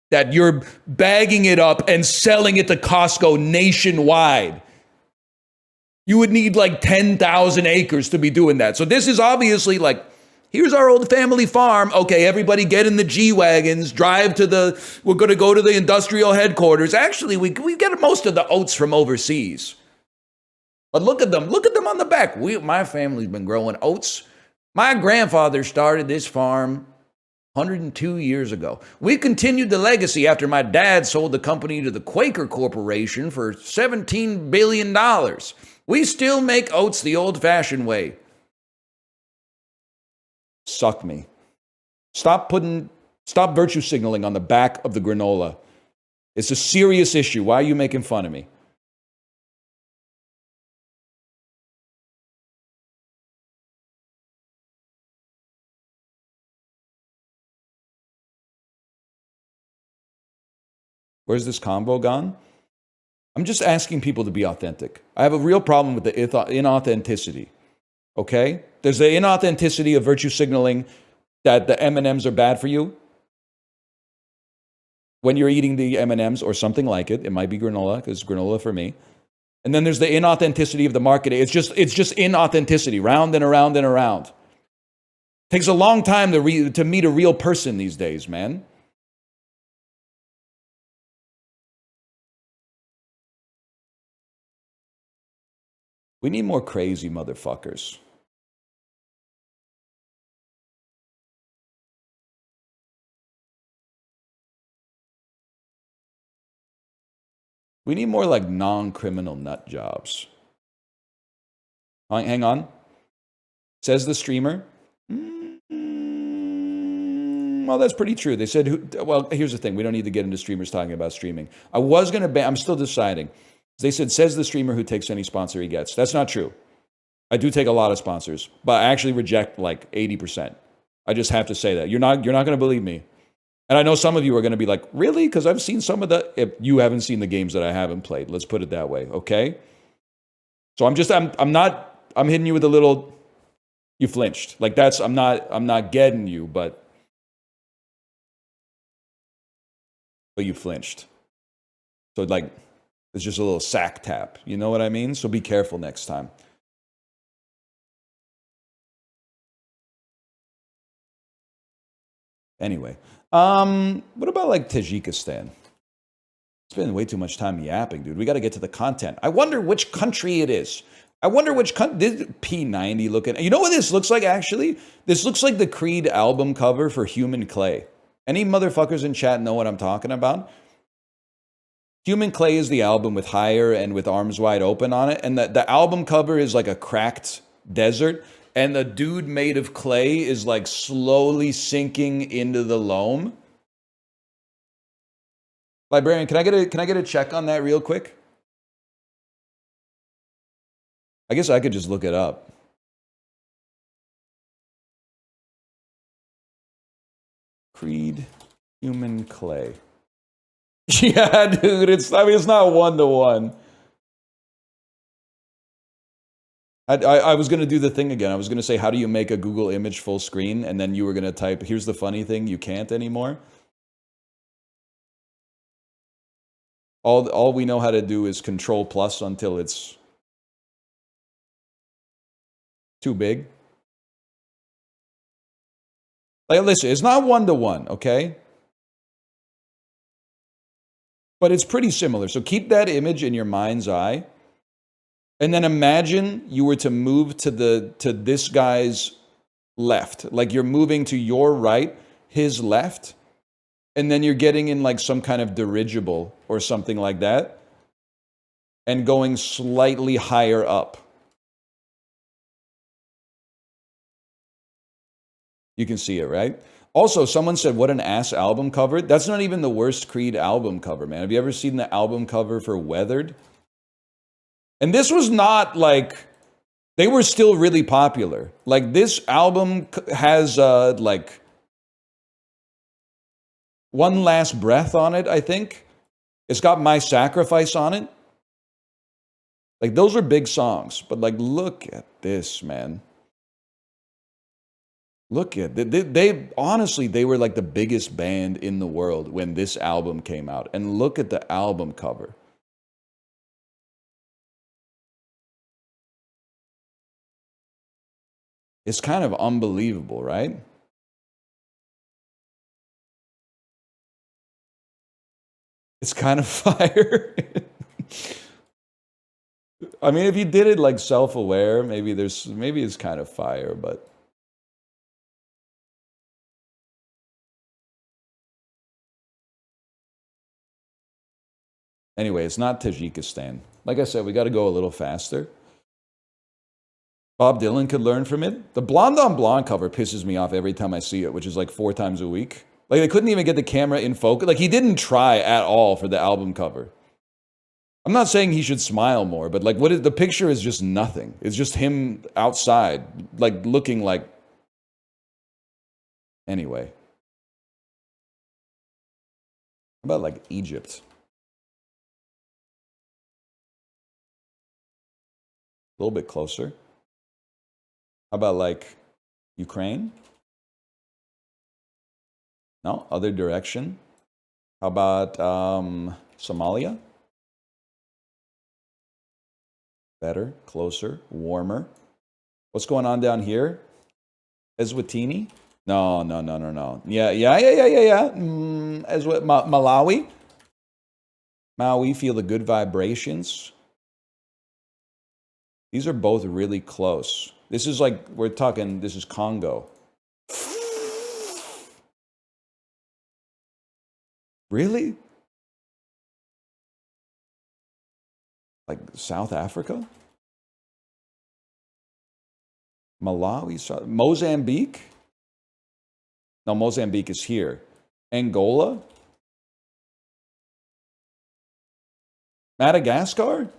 that you're bagging it up and selling it to Costco nationwide. You would need like 10,000 acres to be doing that. So this is obviously like, here's our old family farm. Okay, everybody get in the G-Wagons, we're going to go to the industrial headquarters. Actually, we get most of the oats from overseas. But look at them on the back. My family's been growing oats. My grandfather started this farm 102 years ago. We continued the legacy after my dad sold the company to the Quaker Corporation for $17 billion. We still make oats the old-fashioned way. Suck me. Stop virtue signaling on the back of the granola. It's a serious issue. Why are you making fun of me? Where's this convo gone? I'm just asking people to be authentic. I have a real problem with the inauthenticity. Okay? There's the inauthenticity of virtue signaling that the M&Ms are bad for you. When you're eating the M&Ms or something like it, it might be granola, because granola for me. And then there's the inauthenticity of the marketing. It's just inauthenticity, round and around and around. Takes a long time to meet a real person these days, man. We need more crazy motherfuckers. We need more like non-criminal nut jobs. Hang on. Says the streamer. Well, that's pretty true. They said, well, here's the thing. We don't need to get into streamers talking about streaming. I was going to ban, I'm still deciding. They said, says the streamer who takes any sponsor he gets. That's not true. I do take a lot of sponsors, but I actually reject like 80%. I just have to say that. You're not going to believe me. And I know some of you are going to be like, really? Because I've seen some of if you haven't seen the games that I haven't played. Let's put it that way, okay? So I'm hitting you with a little, you flinched. Like I'm not getting you, but you flinched. So like, it's just a little sack tap. You know what I mean? So be careful next time. Anyway, what about like Tajikistan? Spending way too much time yapping, dude. We got to get to the content. I wonder which country it is. I wonder which country. P90 looking. You know what this looks like, actually? This looks like the Creed album cover for Human Clay. Any motherfuckers in chat know what I'm talking about? Human Clay is the album with Higher and with Arms Wide Open on it. And the album cover is like a cracked desert. And the dude made of clay is like slowly sinking into the loam. Librarian, can I get a check on that real quick? I guess I could just look it up. Creed, Human Clay. Yeah, dude, it's not 1-to-1. I was going to do the thing again. I was going to say, how do you make a Google image full screen? And then you were going to type, here's the funny thing, you can't anymore. All we know how to do is Control plus until it's too big. Like, listen, it's not 1-to-1, okay? But it's pretty similar. So keep that image in your mind's eye. And then imagine you were to move to this guy's left. Like you're moving to your right, his left. And then you're getting in like some kind of dirigible or something like that. And going slightly higher up. You can see it, right? Also, someone said, what an ass album cover. That's not even the worst Creed album cover, man. Have you ever seen the album cover for Weathered? And this was not like, they were still really popular. Like this album has like One Last Breath on it, I think. It's got My Sacrifice on it. Like those are big songs, but like look at this, man. Look at they honestly, they were like the biggest band in the world when this album came out. And look at the album cover. It's kind of unbelievable, right? It's kind of fire. I mean, if you did it like self-aware, maybe it's kind of fire, but anyway, it's not Tajikistan. Like I said, we got to go a little faster. Bob Dylan could learn from it. The Blonde on Blonde cover pisses me off every time I see it, which is like 4 times a week. Like they couldn't even get the camera in focus. Like he didn't try at all for the album cover. I'm not saying he should smile more, but like the picture is just nothing. It's just him outside, like looking like. Anyway. How about like Egypt? A little bit closer. How about like Ukraine? No, other direction. How about Somalia? Better, closer, warmer. What's going on down here? Eswatini? No. Yeah. Malawi? Maui, feel the good vibrations. These are both really close. This is like, we're talking, this is Congo. Really? Like South Africa? Malawi? Mozambique? No, Mozambique is here. Angola? Madagascar?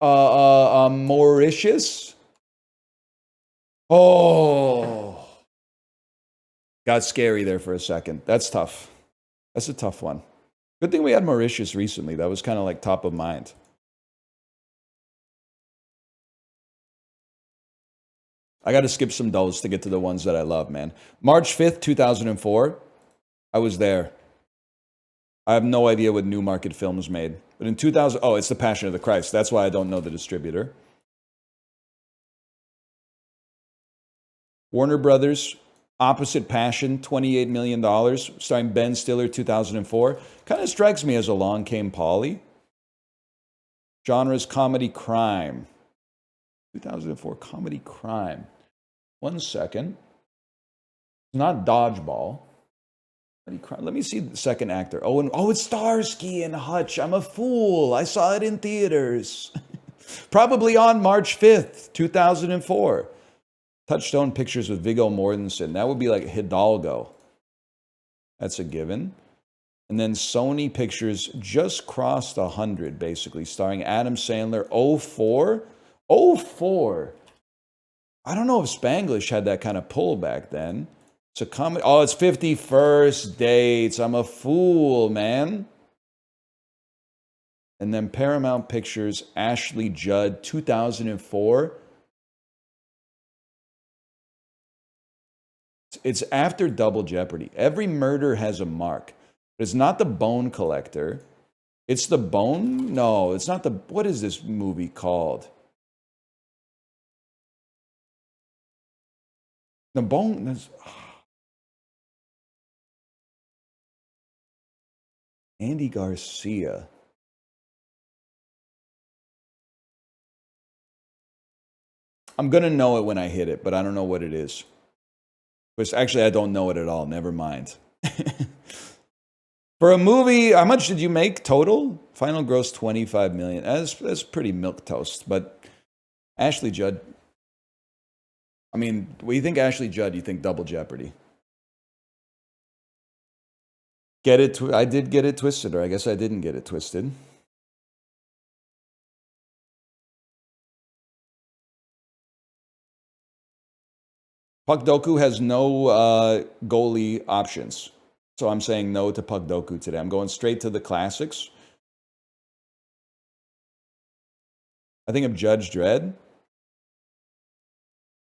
Mauritius? Oh. Got scary there for a second. That's tough. That's a tough one. Good thing we had Mauritius recently. That was kind of like top of mind. I got to skip some dulls to get to the ones that I love, man. March 5th, 2004. I was there. I have no idea what Newmarket Films made. But in 2000... Oh, it's The Passion of the Christ. That's why I don't know the distributor. Warner Brothers... Opposite Passion, $28 million, starring Ben Stiller, 2004. Kind of strikes me as Along Came Polly. Genres comedy crime. 2004 comedy crime. 1 second. It's not Dodgeball. Let me see the second actor. Oh, it's Starsky and Hutch. I'm a fool. I saw it in theaters. Probably on March 5th, 2004. Touchstone Pictures with Viggo Mortensen. That would be like Hidalgo. That's a given. And then Sony Pictures just crossed 100, basically, starring Adam Sandler. 04? 04. I don't know if Spanglish had that kind of pull back then. It's a comedy. Oh, it's 51st Dates. I'm a fool, man. And then Paramount Pictures, Ashley Judd, 2004. It's after Double Jeopardy. Every murder has a mark. It's not The Bone Collector. It's The Bone? No, it's not the... What is this movie called? The Bone... Andy Garcia. I'm going to know it when I hit it, but I don't know what it is. Which actually, I don't know it at all. Never mind. For a movie, how much did you make total? Final gross $25 million. That's pretty milquetoast. But Ashley Judd. I mean, when you think Ashley Judd, you think Double Jeopardy. Get it? I did get it twisted, or I guess I didn't get it twisted. Puck Doku has no goalie options. So I'm saying no to Puck Doku today. I'm going straight to the classics. I think of Judge Dredd.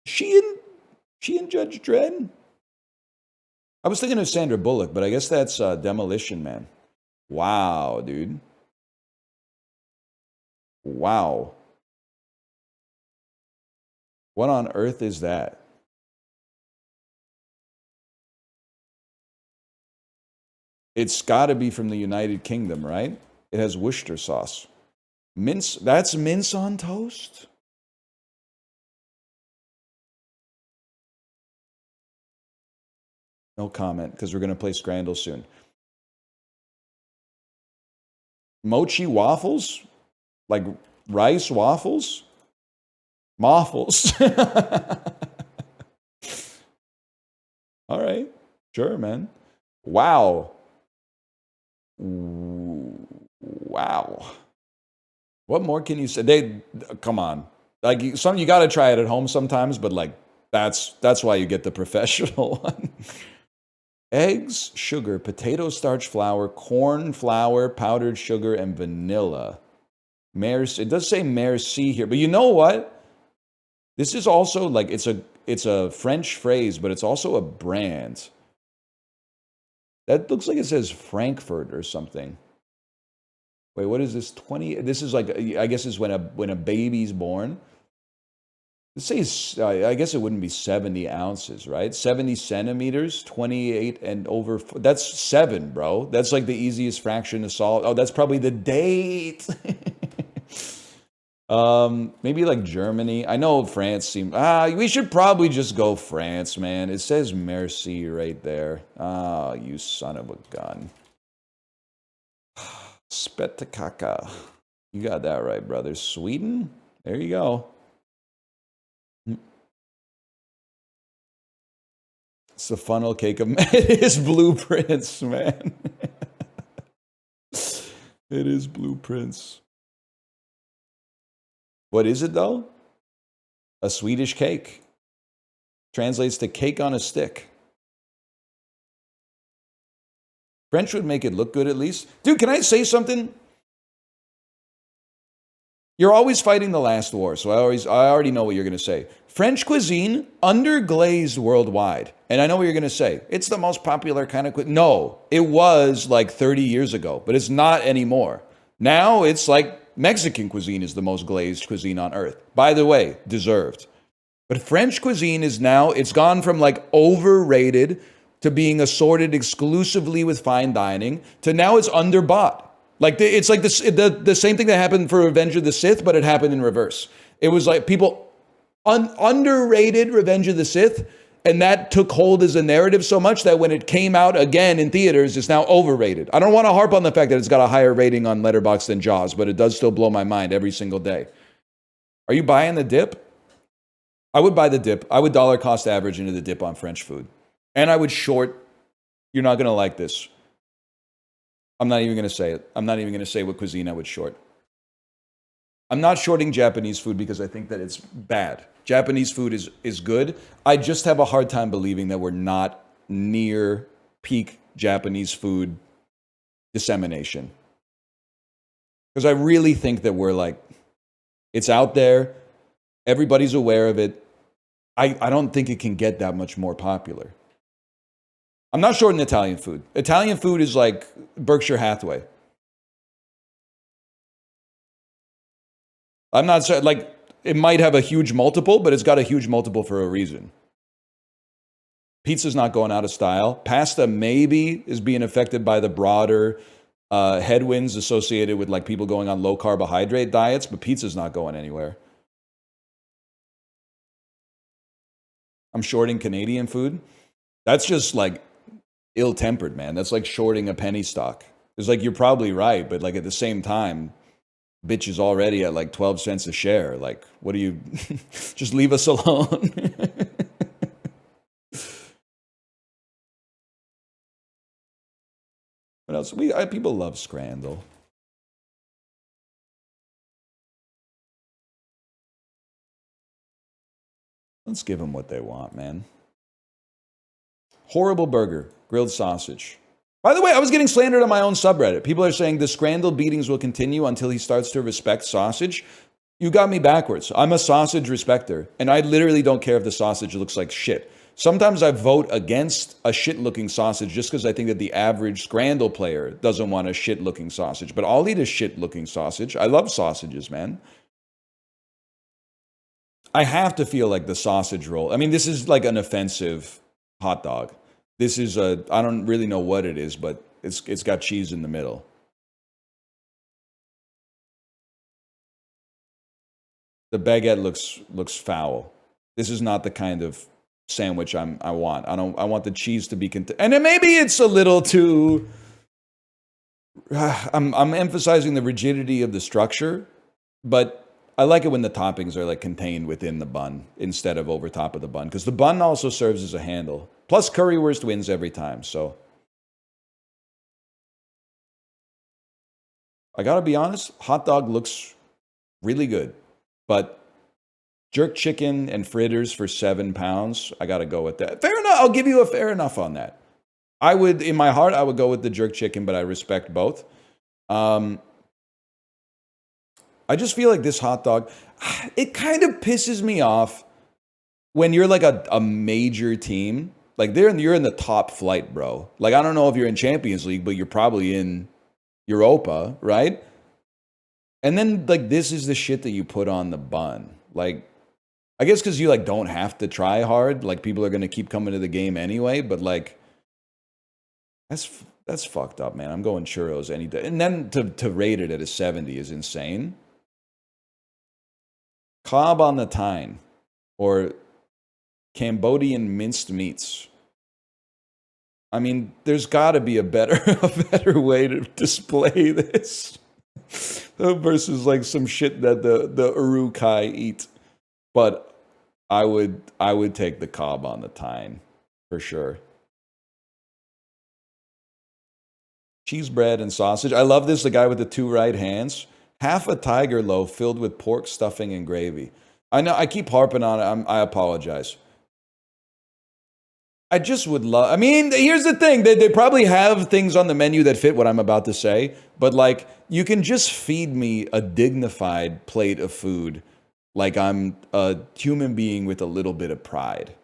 She in Judge Dredd? I was thinking of Sandra Bullock, but I guess that's Demolition Man. Wow, dude. Wow. What on earth is that? It's got to be from the United Kingdom, right? It has Worcester sauce. Mince, that's mince on toast? No comment, because we're going to play Scrandle soon. Mochi waffles? Like rice waffles? Moffles. All right. Sure, man. Wow. Wow. What more can you say? Come on. Like you got to try it at home sometimes, but like that's why you get the professional one. Eggs, sugar, potato starch flour, corn flour, powdered sugar, and vanilla. It does say merci here, but you know what? This is also like it's a French phrase, but it's also a brand. That looks like it says Frankfurt or something. Wait, what is this? 20? This is like, I guess is when a baby's born. Let's say, I guess it wouldn't be 70 ounces, right? 70 centimeters, 28 and over. That's 7, bro. That's like the easiest fraction to solve. Oh, that's probably the date. Maybe like Germany. I know France seemed. We should probably just go France, man. It says merci right there. You son of a gun. Spetakaka. You got that right, brother. Sweden? There you go. It's the funnel cake of it is blueprints, man. It is blueprints. What is it though? A Swedish cake. Translates to cake on a stick. French would make it look good at least. Dude, can I say something? You're always fighting the last war, so I already know what you're going to say. French cuisine, underglazed worldwide. And I know what you're going to say. It's the most popular kind of cuisine. No, it was like 30 years ago, but it's not anymore. Now it's like Mexican cuisine is the most glazed cuisine on earth. By the way, deserved. But French cuisine is now, it's gone from like overrated to being assorted exclusively with fine dining to now it's underbought. Like it's like the same thing that happened for Revenge of the Sith, but it happened in reverse. It was like people underrated Revenge of the Sith, and that took hold as a narrative so much that when it came out again in theaters, it's now overrated. I don't want to harp on the fact that it's got a higher rating on Letterboxd than Jaws, but it does still blow my mind every single day. Are you buying the dip? I would buy the dip. I would dollar cost average into the dip on French food. And I would short. You're not going to like this. I'm not even going to say it. I'm not even going to say what cuisine I would short. I'm not shorting Japanese food because I think that it's bad. Japanese food is good. I just have a hard time believing that we're not near peak Japanese food dissemination. Because I really think that we're like, it's out there. Everybody's aware of it. I don't think it can get that much more popular. I'm not shorting Italian food. Italian food is like Berkshire Hathaway. I'm not saying, like, it might have a huge multiple, but it's got a huge multiple for a reason. Pizza's not going out of style. Pasta maybe is being affected by the broader headwinds associated with like people going on low carbohydrate diets, but pizza's not going anywhere. I'm shorting Canadian food. That's just like ill-tempered, man. That's like shorting a penny stock. It's like, you're probably right, but like at the same time, bitch is already at like 12 cents a share. Like, what do you, just leave us alone. What else? People love scrandal. Let's give them what they want, man. Horrible burger, grilled sausage. By the way, I was getting slandered on my own subreddit. People are saying the scrandal beatings will continue until he starts to respect sausage. You got me backwards. I'm a sausage respecter, and I literally don't care if the sausage looks like shit. Sometimes I vote against a shit-looking sausage just because I think that the average scrandal player doesn't want a shit-looking sausage. But I'll eat a shit-looking sausage. I love sausages, man. I have to feel like the sausage roll. I mean, this is like an offensive hot dog. This is I don't really know what it is, but it's got cheese in the middle. The baguette looks foul. This is not the kind of sandwich I want. I want the cheese to be and then maybe it's a little too I'm emphasizing the rigidity of the structure, but I like it when the toppings are like contained within the bun instead of over top of the bun, because the bun also serves as a handle. Plus, currywurst wins every time, so. I gotta be honest, hot dog looks really good, but jerk chicken and fritters for £7, I gotta go with that. Fair enough, I'll give you a fair enough on that. I would, in my heart, I would go with the jerk chicken, but I respect both. I just feel like this hot dog, it kind of pisses me off when you're like a major team. Like you're in the top flight, bro. Like, I don't know if you're in Champions League, but you're probably in Europa, right? And then like this is the shit that you put on the bun. Like, I guess because you like don't have to try hard. Like people are gonna keep coming to the game anyway. But like, that's fucked up, man. I'm going churros any day. And then to rate it at a 70 is insane. Cob on the Tyne or Cambodian minced meats. I mean, there's got to be a better way to display this versus like some shit that the Urukai eat. But I would take the Cob on the Tyne for sure. Cheese bread and sausage. I love this. The guy with the two right hands. Half a tiger loaf filled with pork stuffing and gravy. I know I keep harping on it. I apologize. I just would love. I mean, here's the thing. They probably have things on the menu that fit what I'm about to say. But like, you can just feed me a dignified plate of food like I'm a human being with a little bit of pride.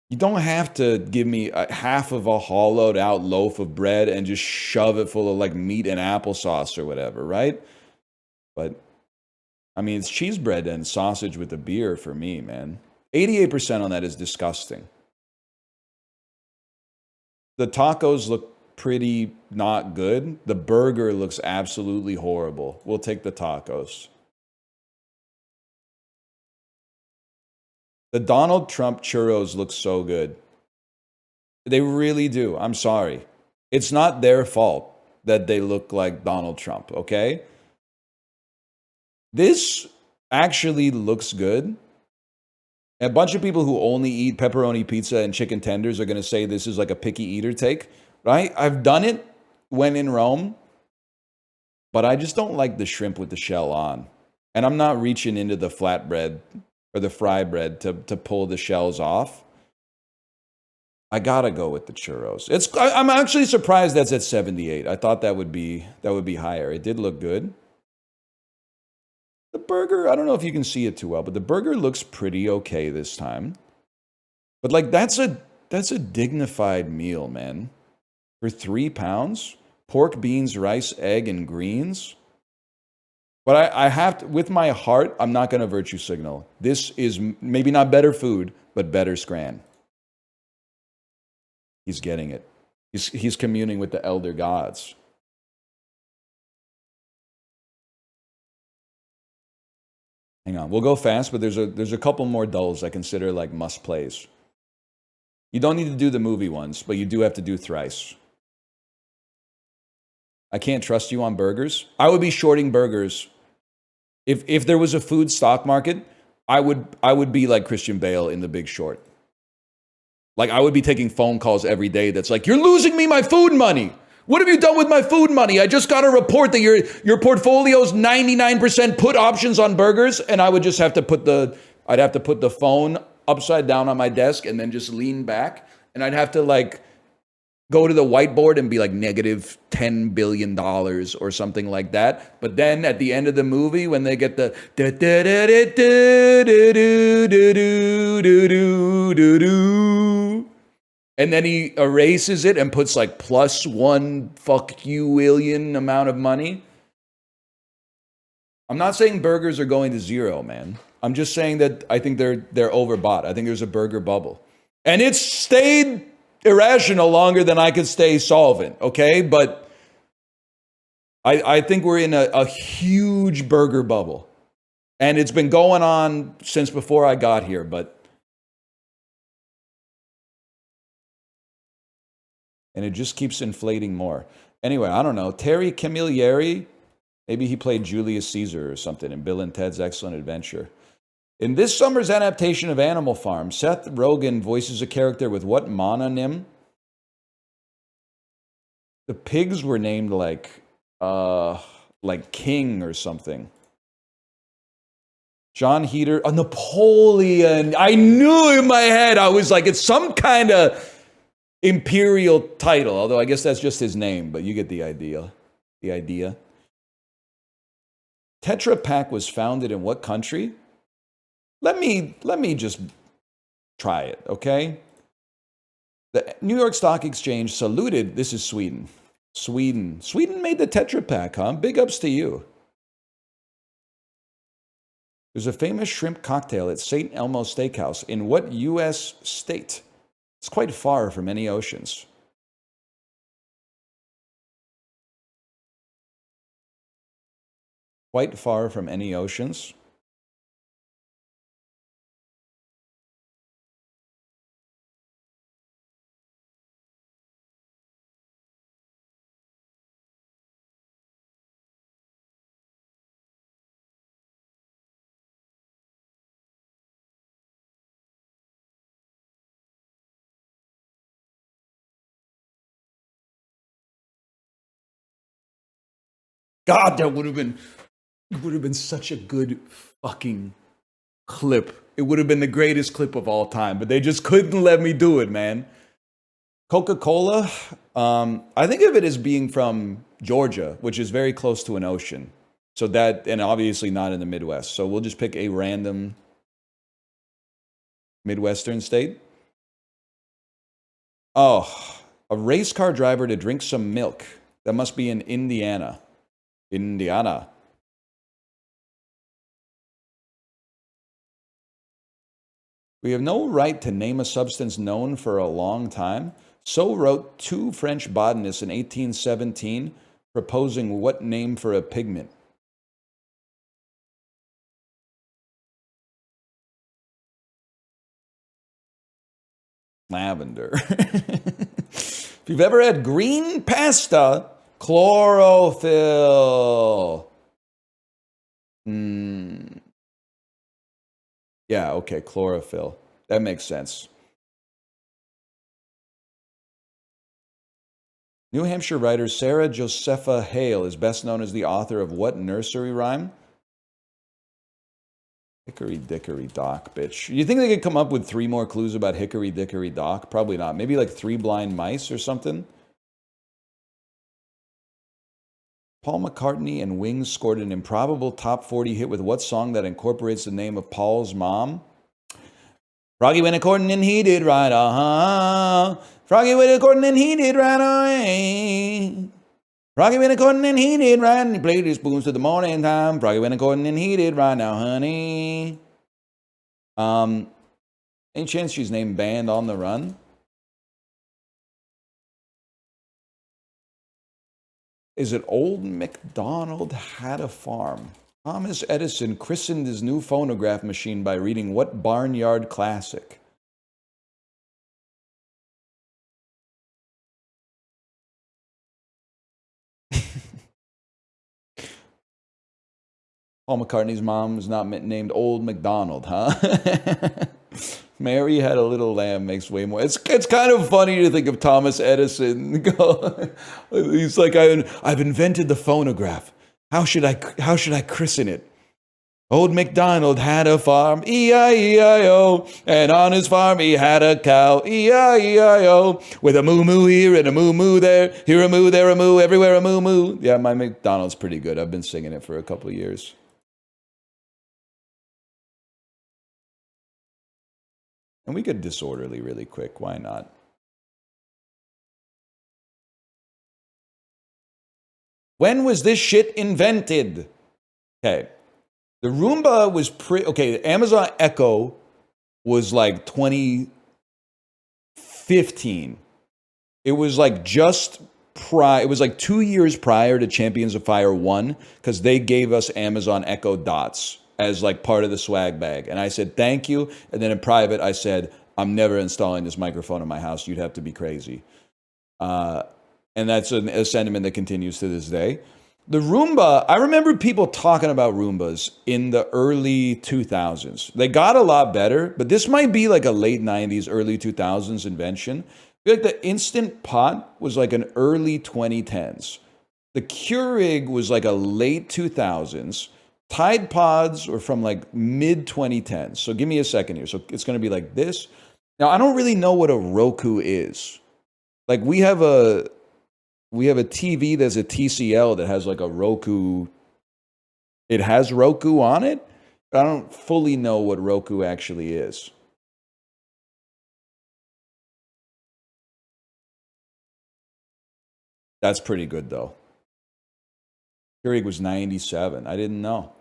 You don't have to give me half of a hollowed out loaf of bread and just shove it full of like meat and applesauce or whatever, right? But I mean, it's cheese bread and sausage with a beer for me, man. 88% on that is disgusting. The tacos look pretty not good. The burger looks absolutely horrible. We'll take the tacos. The Donald Trump churros look so good. They really do. I'm sorry. It's not their fault that they look like Donald Trump, okay? This actually looks good. A bunch of people who only eat pepperoni pizza and chicken tenders are going to say this is like a picky eater take, right? I've done it when in Rome, but I just don't like the shrimp with the shell on. And I'm not reaching into the flatbread or the fry bread to pull the shells off. I gotta go with the churros. I'm actually surprised that's at 78. I thought that would be higher. It did look good. The burger, I don't know if you can see it too well, but the burger looks pretty okay this time. But like that's a dignified meal, man. For £3, pork, beans, rice, egg, and greens. But I have to, with my heart, I'm not going to virtue signal. This is maybe not better food, but better Scran. He's getting it. He's communing with the elder gods. Hang on, we'll go fast, but there's a couple more dulls I consider like must plays. You don't need to do the movie ones, but you do have to do Thrice. I can't trust you on burgers. I would be shorting burgers. If there was a food stock market, I would be like Christian Bale in The Big Short. Like I would be taking phone calls every day that's like, you're losing me my food money. What have you done with my food money? I just got a report that your portfolio's 99% put options on burgers, and I would just have to I'd have to put the phone upside down on my desk and then just lean back, and I'd have to like go to the whiteboard and be like negative $10 billion or something like that. But then at the end of the movie, when they get the and then he erases it and puts like +1 fuck you willion amount of money. I'm not saying burgers are going to zero, man. I'm just saying that I think they're overbought. I think there's a burger bubble. And it's stayed irrational longer than I could stay solvent, okay? But I think we're in a huge burger bubble. And it's been going on since before I got here, but and it just keeps inflating more. Anyway, I don't know. Terry Camilleri, maybe he played Julius Caesar or something in Bill and Ted's Excellent Adventure. In this summer's adaptation of Animal Farm, Seth Rogen voices a character with what mononym? The pigs were named like King or something. John Heater, Napoleon. I knew in my head, I was like, it's some kind of imperial title, although I guess that's just his name, but you get the idea. Tetra Pak was founded in what country? Let me just try it, okay? The New York Stock Exchange saluted, this is Sweden, Sweden. Sweden made the Tetra Pak, huh? Big ups to you. There's a famous shrimp cocktail at St. Elmo Steakhouse. In what U.S. state? It's quite far from any oceans. Quite far from any oceans. God, that would have been such a good fucking clip. It would have been the greatest clip of all time, but they just couldn't let me do it, man. Coca-Cola, I think of it as being from Georgia, which is very close to an ocean. So that, and obviously not in the Midwest. So we'll just pick a random Midwestern state. Oh, a race car driver to drink some milk. That must be in Indiana. Indiana. We have no right to name a substance known for a long time. So wrote two French botanists in 1817, proposing what name for a pigment? Lavender. If you've ever had green pasta, chlorophyll. Yeah, okay, chlorophyll. That makes sense. New Hampshire writer Sarah Josepha Hale is best known as the author of what nursery rhyme? Hickory Dickory Dock, bitch. You think they could come up with 3 more clues about Hickory Dickory Dock? Probably not. Maybe like 3 blind mice or something? Paul McCartney and Wings scored an improbable top 40 hit with what song that incorporates the name of Paul's mom? Froggy went a-courtin' and he did right, Froggy went a-courtin' and he did right away. Froggy went a-courtin' and he did right, and he played his spoons to the morning time. Froggy went a-courtin' and he did right now, honey. Any chance she's named Band on the Run? Is it Old MacDonald Had a Farm? Thomas Edison christened his new phonograph machine by reading what barnyard classic? Paul McCartney's mom is not named Old MacDonald, huh? Mary Had a Little Lamb makes way more. It's kind of funny to think of Thomas Edison. He's like, I've invented the phonograph. How should I christen it? Old MacDonald had a farm, E-I-E-I-O, and on his farm he had a cow, E-I-E-I-O, with a moo-moo here and a moo-moo there, here a moo, there a moo, everywhere a moo-moo. Yeah, my McDonald's pretty good. I've been singing it for a couple of years. And we could disorderly really quick. Why not? When was this shit invented? Okay. The Roomba was okay, the Amazon Echo was like 2015. It was like it was like 2 years prior to Champions of Fire 1, because they gave us Amazon Echo Dots as like part of the swag bag. And I said, thank you. And then in private, I said, I'm never installing this microphone in my house. You'd have to be crazy. And that's a sentiment that continues to this day. The Roomba, I remember people talking about Roombas in the early 2000s. They got a lot better, but this might be like a late 90s, early 2000s invention. I feel like the Instant Pot was like an early 2010s. The Keurig was like a late 2000s. Tide Pods were from like mid 2010s. So give me a second here. So it's going to be like this. Now, I don't really know what a Roku is. Like we have a TV that's a TCL that has like a Roku. It has Roku on it, but I don't fully know what Roku actually is. That's pretty good, though. Keurig was 97. I didn't know.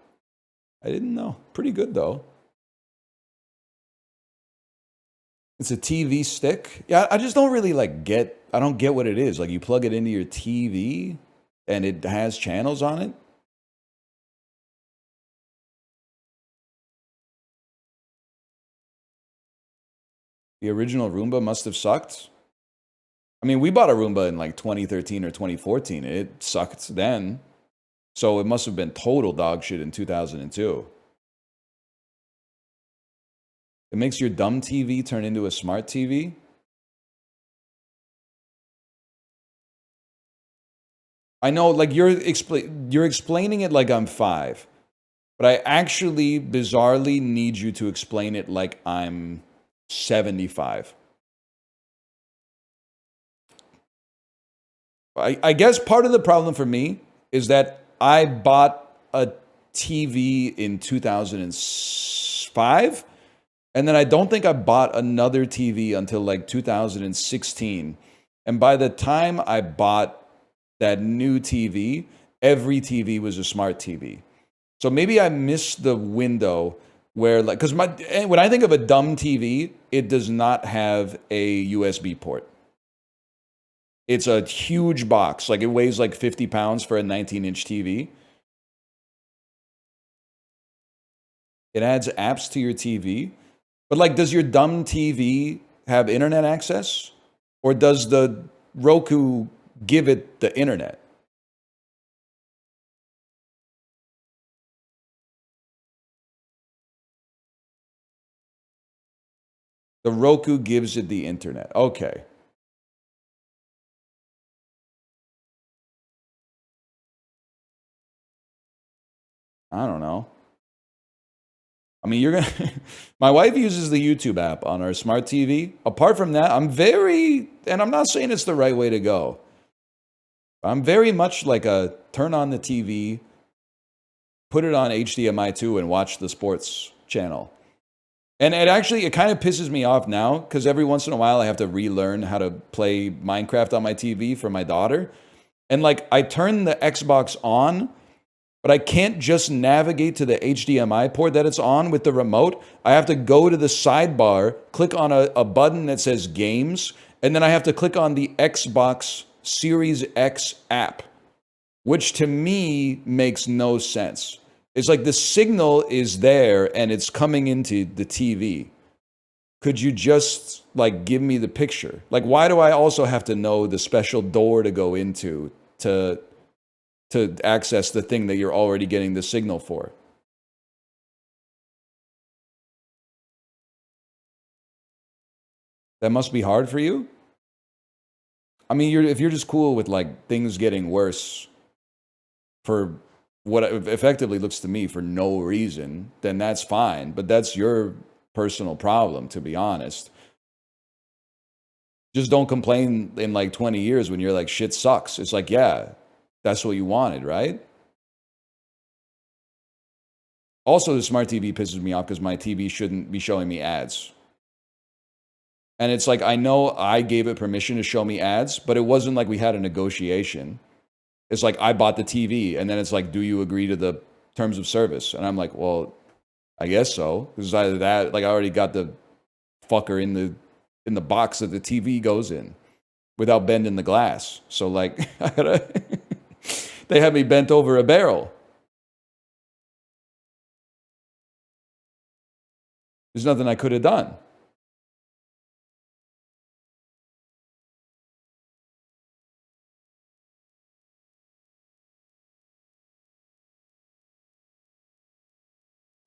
Pretty good, though. It's a TV stick. Yeah, I just don't really I don't get what it is. Like, you plug it into your TV and it has channels on it. The original Roomba must have sucked. I mean, we bought a Roomba in like 2013 or 2014. It sucked then. So it must have been total dog shit in 2002. It makes your dumb TV turn into a smart TV. I know, like, you're explaining it like I'm 5. But I actually, bizarrely, need you to explain it like I'm 75. I guess part of the problem for me is that I bought a TV in 2005, and then I don't think I bought another TV until like 2016. And by the time I bought that new TV, every TV was a smart TV. So maybe I missed the window where, like, because when I think of a dumb TV, it does not have a USB port. It's a huge box. Like, it weighs like 50 pounds for a 19-inch TV. It adds apps to your TV. But, like, does your dumb TV have internet access? Or does the Roku give it the internet? The Roku gives it the internet. Okay. I don't know. I mean, my wife uses the YouTube app on our smart TV. Apart from that, and I'm not saying it's the right way to go. I'm very much like a turn on the TV, put it on HDMI 2 and watch the sports channel. And it kind of pisses me off now because every once in a while I have to relearn how to play Minecraft on my TV for my daughter. And like, I turn the Xbox on, but I can't just navigate to the HDMI port that it's on with the remote. I have to go to the sidebar, click on a button that says games, and then I have to click on the Xbox Series X app, which to me makes no sense. It's like the signal is there and it's coming into the TV. Could you just like give me the picture? Like, why do I also have to know the special door to go into to access the thing that you're already getting the signal for? That must be hard for you. I mean, if you're just cool with like things getting worse for what effectively looks to me for no reason, then that's fine. But that's your personal problem, to be honest. Just don't complain in like 20 years when you're like, shit sucks. It's like, yeah, that's what you wanted, right? Also, the smart TV pisses me off because my TV shouldn't be showing me ads. And it's like, I know I gave it permission to show me ads, but it wasn't like we had a negotiation. It's like, I bought the TV, and then it's like, do you agree to the terms of service? And I'm like, well, I guess so. Because either that, like, I already got the fucker in the box that the TV goes in without bending the glass. So, like, they had me bent over a barrel. There's nothing I could have done.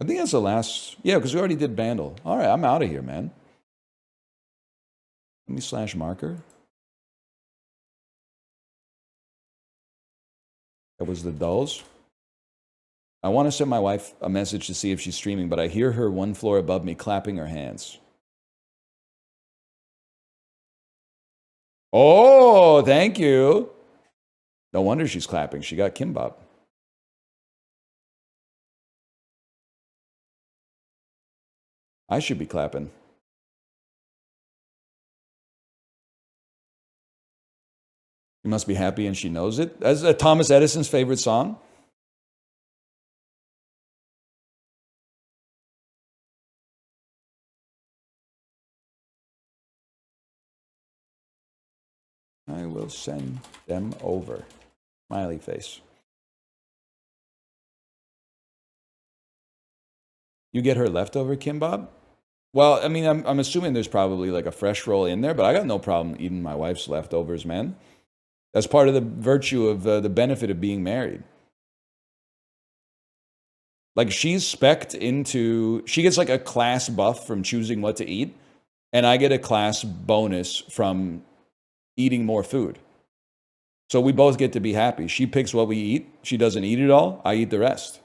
I think that's the last. Yeah, because we already did Bandle. All right, I'm out of here, man. Let me slash marker. That was the dulls. I want to send my wife a message to see if she's streaming, but I hear her one floor above me clapping her hands. Oh, thank you. No wonder she's clapping. She got kimbap. I should be clapping. She must be happy and she knows it. That's Thomas Edison's favorite song. I will send them over. Smiley face. You get her leftover kimbap? Well, I mean, I'm assuming there's probably like a fresh roll in there, but I got no problem eating my wife's leftovers, man. That's part of the virtue of the benefit of being married. Like she's specced into, she gets like a class buff from choosing what to eat, and I get a class bonus from eating more food. So we both get to be happy. She picks what we eat. She doesn't eat it all. I eat the rest.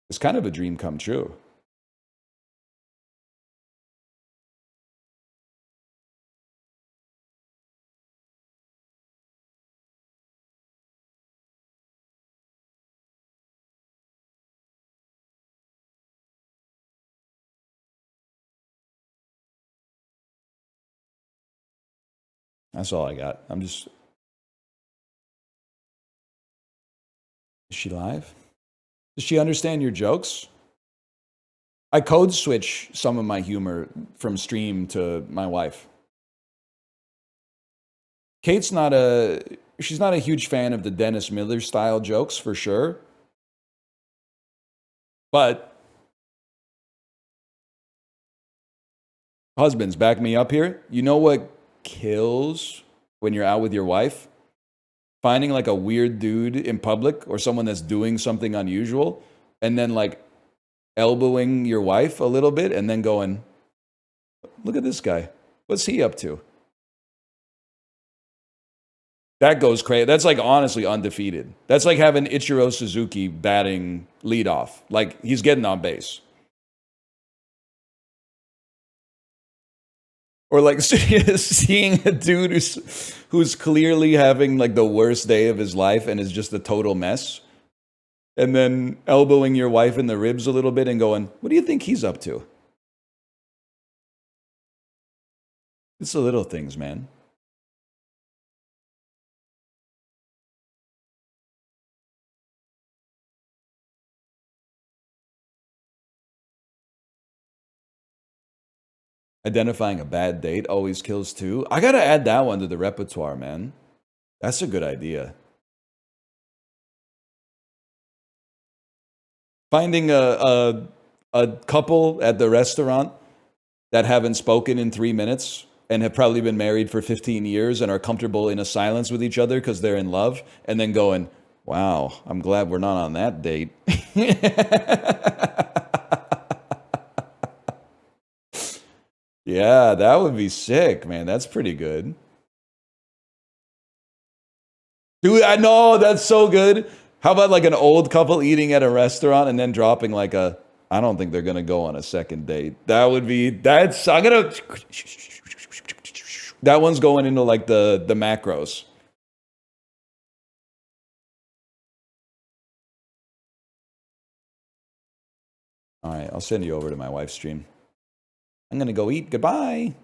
It's kind of a dream come true. That's all I got. Is she live? Does she understand your jokes? I code switch some of my humor from stream to my wife. Kate's she's not a huge fan of the Dennis Miller style jokes for sure. But husbands, back me up here. You know what kills when you're out with your wife? Finding like a weird dude in public or someone that's doing something unusual and then like elbowing your wife a little bit and then going, look at this guy. What's he up to? That goes crazy. That's like honestly undefeated. That's like having Ichiro Suzuki batting leadoff. Like he's getting on base. Or like seeing a dude who's clearly having like the worst day of his life and is just a total mess. And then elbowing your wife in the ribs a little bit and going, what do you think he's up to? It's the little things, man. Identifying a bad date always kills too. I gotta add that one to the repertoire, man. That's a good idea. Finding a couple at the restaurant that haven't spoken in 3 minutes and have probably been married for 15 years and are comfortable in a silence with each other because they're in love, and then going, wow, I'm glad we're not on that date. Yeah, that would be sick, man. That's pretty good. Dude, I know, that's so good. How about like an old couple eating at a restaurant and then dropping like I don't think they're gonna go on a second date. That one's going into like the macros. All right, I'll send you over to my wife's stream. I'm gonna go eat. Goodbye.